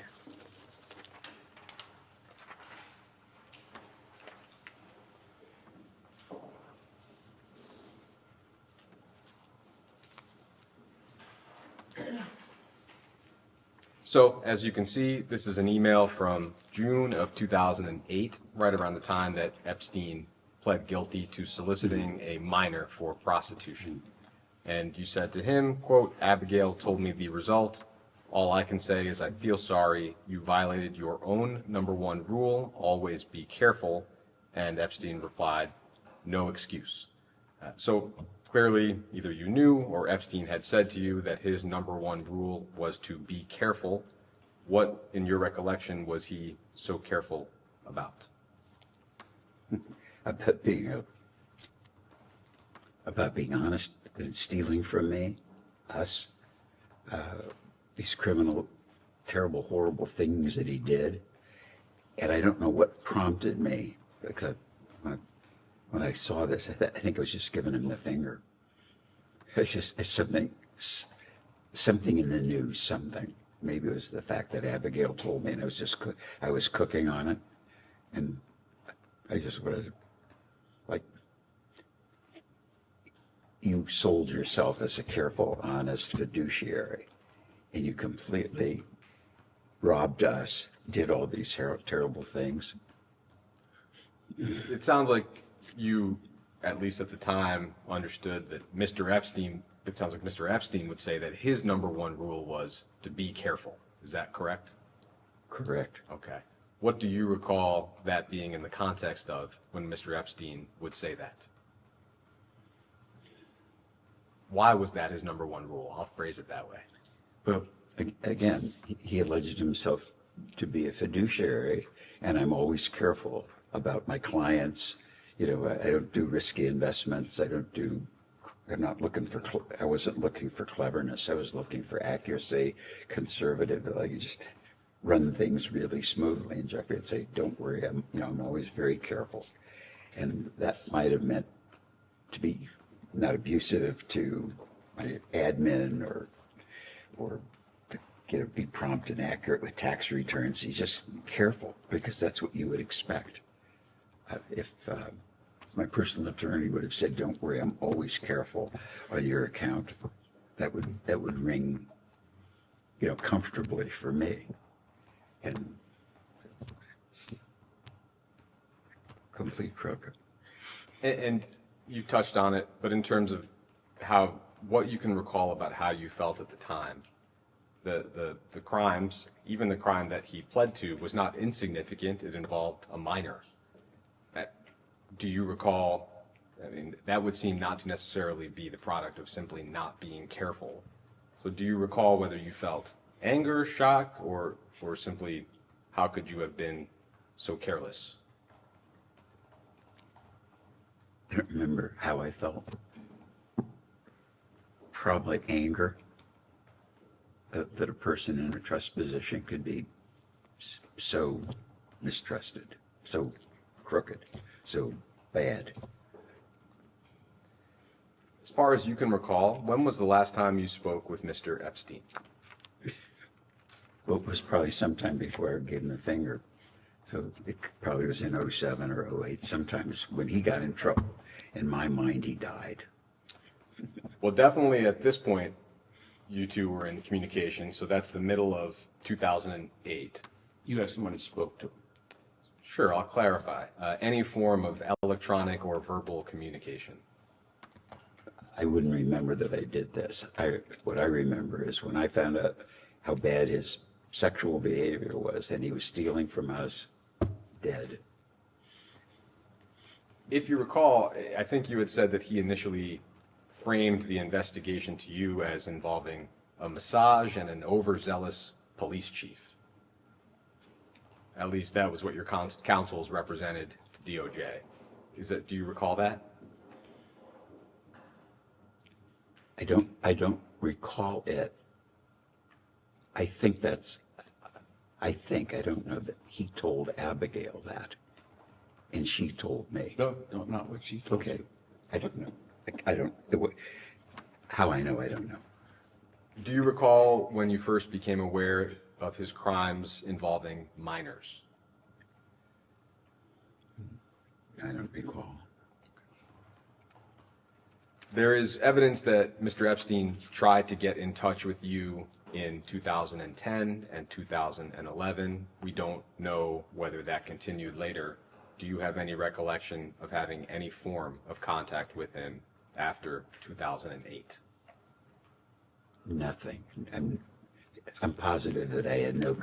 S8: So, as you can see, this is an email from June of 2008, right around the time that Epstein pled guilty to soliciting a minor for prostitution. And you said to him, quote, Abigail told me the result. All I can say is I feel sorry. You violated your own #1 rule, always be careful. And Epstein replied, no excuse. So clearly, either you knew or Epstein had said to you that his #1 rule was to be careful. What, in your recollection, was he so careful about?
S4: About being honest and stealing from me, us, these criminal, terrible, horrible things that he did. And I don't know what prompted me, because when I saw this, I think I was just giving him the finger. It's something in the news, something. Maybe it was the fact that Abigail told me, and I was cooking on it, and I just wanted, like, you sold yourself as a careful, honest fiduciary, and you completely robbed us, did all these terrible things.
S8: It sounds like you, at least at the time, understood that Mr. Epstein, it sounds like Mr. Epstein would say that his #1 rule was to be careful. Is that correct?
S4: Correct.
S8: Okay. What do you recall that being in the context of when Mr. Epstein would say that? Why was that his #1 rule? I'll phrase it that way.
S4: Well, again, he alleged himself to be a fiduciary, and I'm always careful about my clients. You know, I don't do risky investments. I'm not looking for, I wasn't looking for cleverness. I was looking for accuracy, conservative, like just run things really smoothly. And Jeffrey would say, don't worry, I'm always very careful. And that might have meant to be not abusive to my admin or to be prompt and accurate with tax returns. He's just careful because that's what you would expect. If my personal attorney would have said, don't worry, I'm always careful on your account, that would ring, comfortably for me. And complete crook.
S8: And you touched on it, but in terms of what you can recall about how you felt at the time, the crimes, even the crime that he pled to, was not insignificant. It involved a minor. Do you recall? I mean, that would seem not to necessarily be the product of simply not being careful. So do you recall whether you felt anger, shock, or simply how could you have been so careless?
S4: I don't remember how I felt. Probably anger that a person in a trust position could be so mistrusted, so crooked, so bad.
S8: As far as you can recall, when was the last time you spoke with Mr. Epstein?
S4: Well, it was probably sometime before I gave him the finger. So it probably was in 07 or 08, sometimes when he got in trouble. In my mind, he died.
S8: Well, definitely at this point, you two were in communication, so that's the middle of 2008.
S15: You have someone you spoke to.
S8: Sure, I'll clarify. Any form of electronic or verbal communication.
S4: I wouldn't remember that I did this. What I remember is when I found out how bad his sexual behavior was and he was stealing from us, dead.
S8: If you recall, I think you had said that he initially framed the investigation to you as involving a massage and an overzealous police chief. At least that was what your counsels represented to DOJ. Do you recall that?
S4: I don't recall it. I don't know that he told Abigail that, and she told me.
S15: No, not what she told you.
S4: I don't know. How I know, I don't know.
S8: Do you recall when you first became aware of his crimes involving minors?
S4: I don't recall.
S8: There is evidence that Mr. Epstein tried to get in touch with you in 2010 and 2011. We don't know whether that continued later. Do you have any recollection of having any form of contact with him after 2008?
S4: Nothing. I'm positive that I had no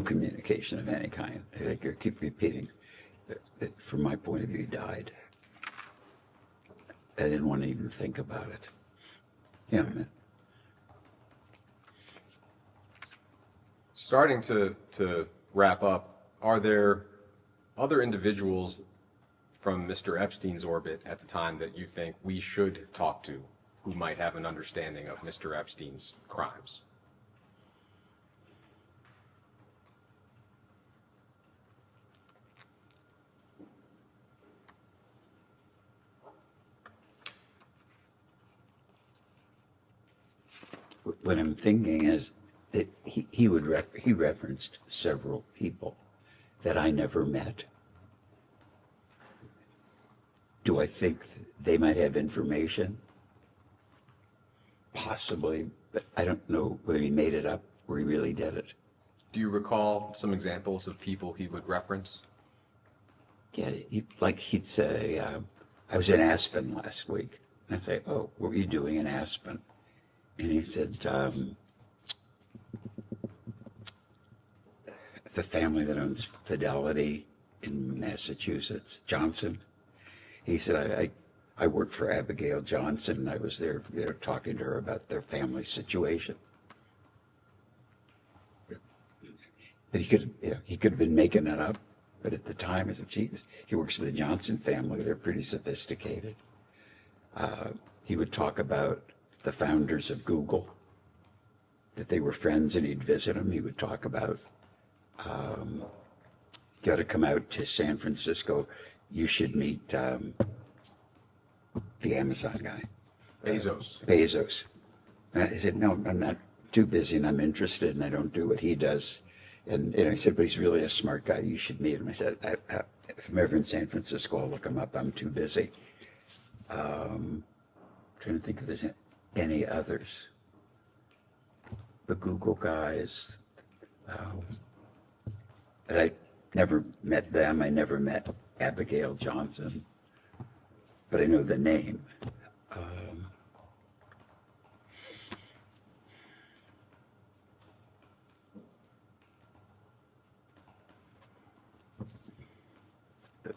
S4: communication of any kind. I keep repeating that from my point of view, he died. I didn't want to even think about it. Yeah, man.
S8: Starting to wrap up, are there other individuals from Mr. Epstein's orbit at the time that you think we should talk to who might have an understanding of Mr. Epstein's crimes?
S4: What I'm thinking is that he referenced several people that I never met. Do I think they might have information? Possibly, but I don't know whether he made it up or he really did it.
S8: Do you recall some examples of people he would reference?
S4: Yeah, he'd say, I was in Aspen last week. And I'd say, oh, what were you doing in Aspen? And he said, the family that owns Fidelity in Massachusetts, Johnson. He said, I worked for Abigail Johnson. I was there talking to her about their family situation. But he could have been making it up. But at the time, as a genius, he works for the Johnson family. They're pretty sophisticated. He would talk about the founders of Google, that they were friends and he'd visit them. He would talk about, you got to come out to San Francisco. You should meet the Amazon guy. Bezos. And I said, no, I'm not too busy and I'm interested and I don't do what he does. And he said, but he's really a smart guy. You should meet him. I said, if I'm ever in San Francisco, I'll look him up. I'm too busy. Trying to think if there's any others. The Google guys. And I never met them. I never met Abigail Johnson. But I know the name.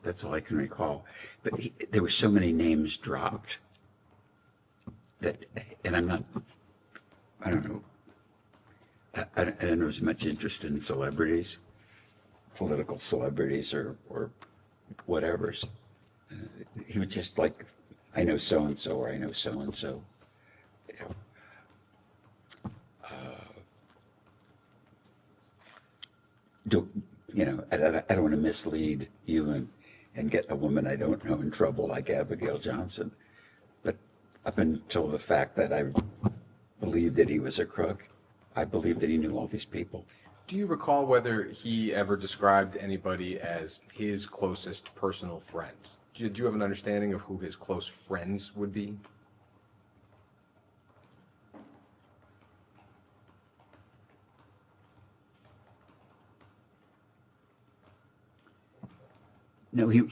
S4: That's all I can recall. But there were so many names dropped that, and I don't know, I don't know as much interest in celebrities, political celebrities or whatever's. He was just like, I know so-and-so or I know so-and-so. I don't want to mislead you and get a woman I don't know in trouble like Abigail Johnson. But up until the fact that I believed that he was a crook, I believed that he knew all these people.
S8: Do you recall whether he ever described anybody as his closest personal friends? Do you have an understanding of who his close friends would be?
S4: No, he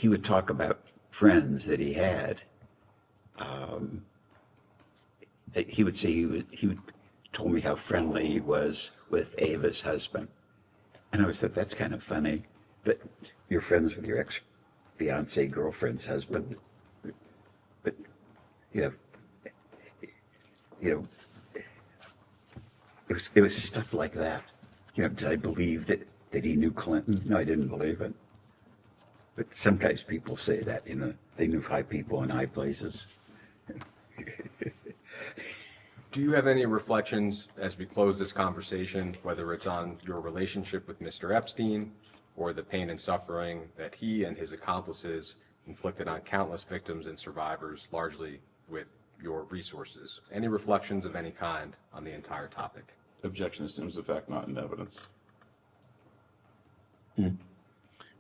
S4: would talk about friends that he had. He would say he would told me how friendly he was with Ava's husband, and I always thought that's kind of funny that you're friends with your ex-fiancee girlfriend's husband, but it was stuff like that. Did I believe that he knew Clinton? No, I didn't believe it. But sometimes people say that, they knew high people in high places.
S8: Do you have any reflections as we close this conversation, whether it's on your relationship with Mr. Epstein or the pain and suffering that he and his accomplices inflicted on countless victims and survivors, largely with your resources? Any reflections of any kind on the entire topic?
S15: Objection assumes the fact not in evidence.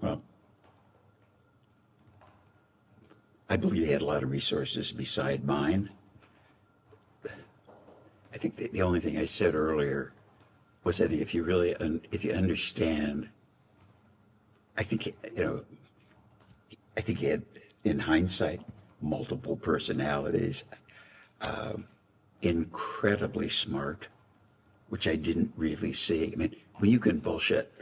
S4: Well, I believe he had a lot of resources beside mine. I think the only thing I said earlier was that if you understand, I think he had, in hindsight, multiple personalities, incredibly smart, which I didn't really see. I mean, when you can bullshit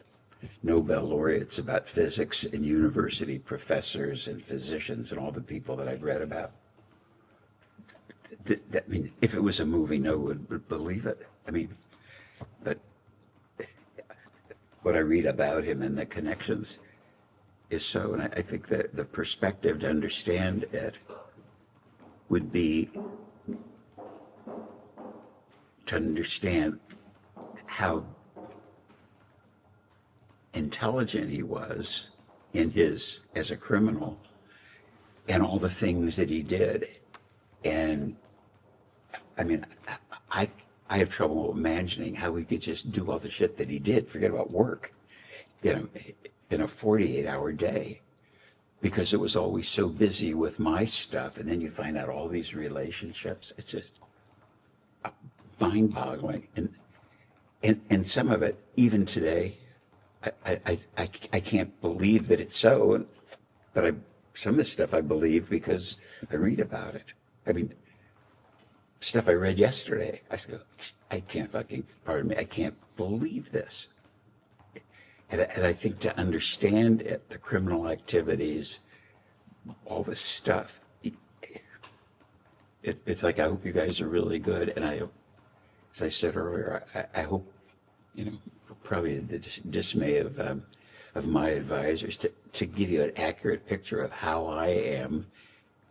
S4: Nobel laureates about physics and university professors and physicians and all the people that I've read about, I mean, if it was a movie, no one would believe it. I mean, but what I read about him and the connections is so, and I think that the perspective to understand it would be to understand how intelligent he was as a criminal and all the things that he did. And I mean, I have trouble imagining how he could just do all the shit that he did, forget about work, in a 48-hour day, because it was always so busy with my stuff. And then you find out all these relationships. It's just mind-boggling. And some of it, even today, I can't believe that it's so, but some of this stuff I believe because I read about it. I mean, stuff I read yesterday, I go, I can't believe this. And I think to understand it, the criminal activities, all this stuff, it's like, I hope you guys are really good. And as I said earlier, I hope you know, probably the dismay of my advisors to give you an accurate picture of how I am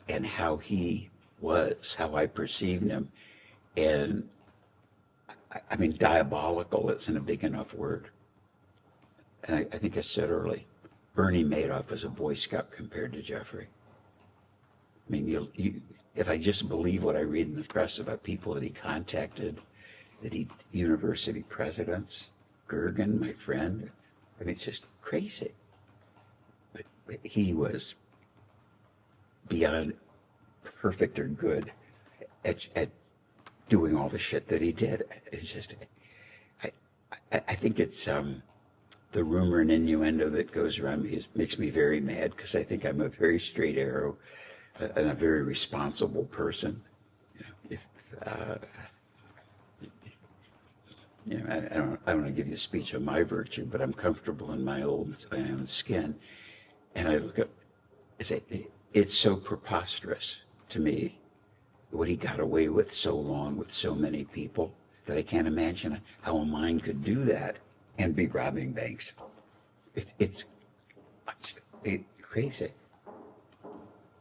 S4: and how he was, how I perceived him. And I mean, diabolical isn't a big enough word. And I think I said early, Bernie Madoff was a Boy Scout compared to Jeffrey. I mean, if I just believe what I read in the press about people that he contacted, university presidents, Gergen, my friend, I mean, it's just crazy. But he was beyond perfect or good at doing all the shit that he did. It's just, I think it's the rumor and innuendo that goes around makes me very mad, because I think I'm a very straight arrow and a very responsible person. I don't want to give you a speech on my virtue, but I'm comfortable in my own skin. And I look up, I say, it's so preposterous to me what he got away with so long with so many people that I can't imagine how a mind could do that and be robbing banks. It's crazy.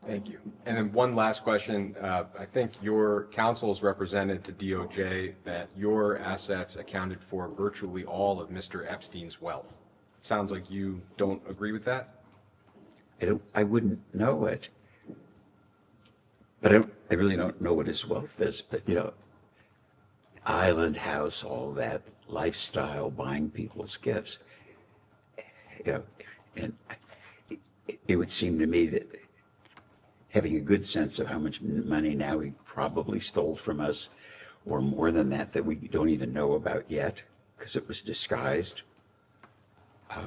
S8: Thank you. And then one last question. I think your counsel has represented to DOJ that your assets accounted for virtually all of Mr. Epstein's wealth. Sounds like you don't agree with that?
S4: I wouldn't know it. But I really don't know what his wealth is. But, island house, all that lifestyle, buying people's gifts, and it would seem to me that having a good sense of how much money now he probably stole from us, or more than that we don't even know about yet because it was disguised. I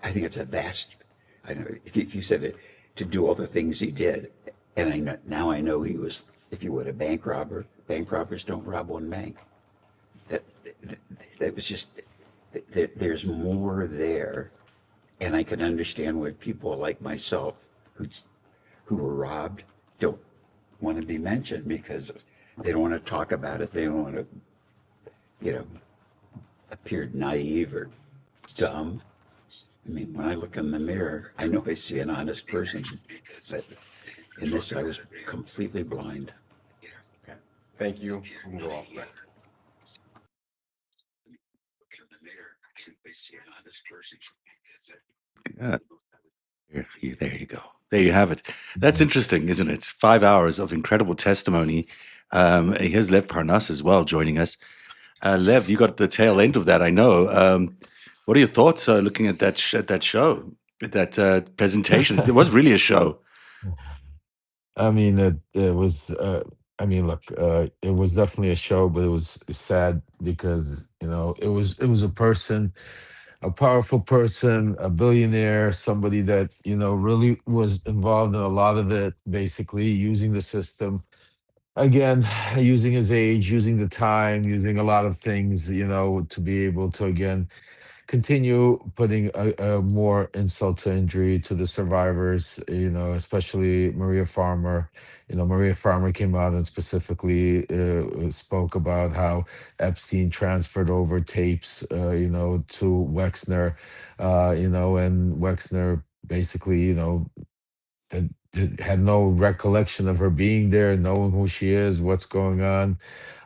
S4: think it's a vast. I know if you said it, to do all the things he did, and now I know he was, if you would, a bank robber. Bank robbers don't rob one bank. That was just. There's more there, and I can understand why people like myself, who were robbed, don't want to be mentioned because they don't want to talk about it. They don't want to, appear naive or dumb. I mean, when I look in the mirror, I know I see an honest person, but in this, I was completely blind.
S8: Okay. Thank you. We can go off record.
S1: There you go. There you have it. That's interesting, isn't it? 5 hours of incredible testimony. Here's Lev Parnas as well joining us. Lev, you got the tail end of that, I know. What are your thoughts looking at that show, that presentation? It was really a show.
S16: I mean, it was. Look, it was definitely a show, but it was sad because it was a person, a powerful person, a billionaire, somebody that really was involved in a lot of it, basically using the system. Again, using his age, using the time, using a lot of things, to be able to again continue putting a more insult to injury to the survivors, especially Maria Farmer. Maria Farmer came out and specifically spoke about how Epstein transferred over tapes, to Wexner, and Wexner basically, that had no recollection of her being there, knowing who she is, what's going on.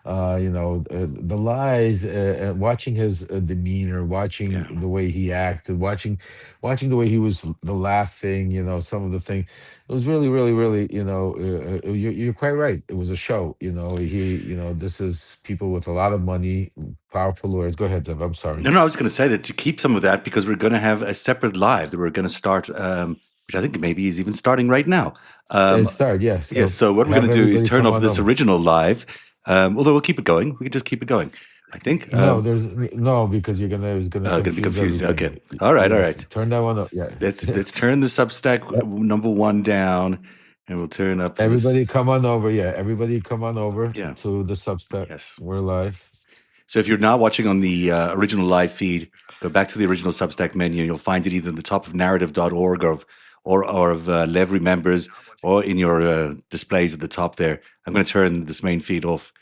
S16: The lies, watching his demeanor, watching the way he acted, watching the way he was, the laughing, some of the thing. It was really, really, really, you're quite right. It was a show. This is people with a lot of money, powerful lawyers. Go ahead, Zev. I'm sorry.
S1: No, I was going to say that to keep some of that because we're going to have a separate live that we're going to start, which I think maybe is even starting right now.
S16: It started, yes.
S1: Yes. So what we're going to do is turn off this original live. Although we'll keep it going. We can just keep it going, I think.
S16: No, because it's gonna
S1: be confused.
S16: Everybody.
S1: Okay. All right.
S16: Turn that one up. Yeah.
S1: Let's turn the Substack number 1 down, and we'll turn up.
S16: Everybody come on over. Yeah. Everybody come on over to the Substack.
S1: Yes.
S16: We're live.
S1: So if you're not watching on the original live feed, go back to the original Substack menu, and you'll find it either in the top of narrative.org or of Lev Remembers, or in your displays at the top there. I'm going to turn this main feed off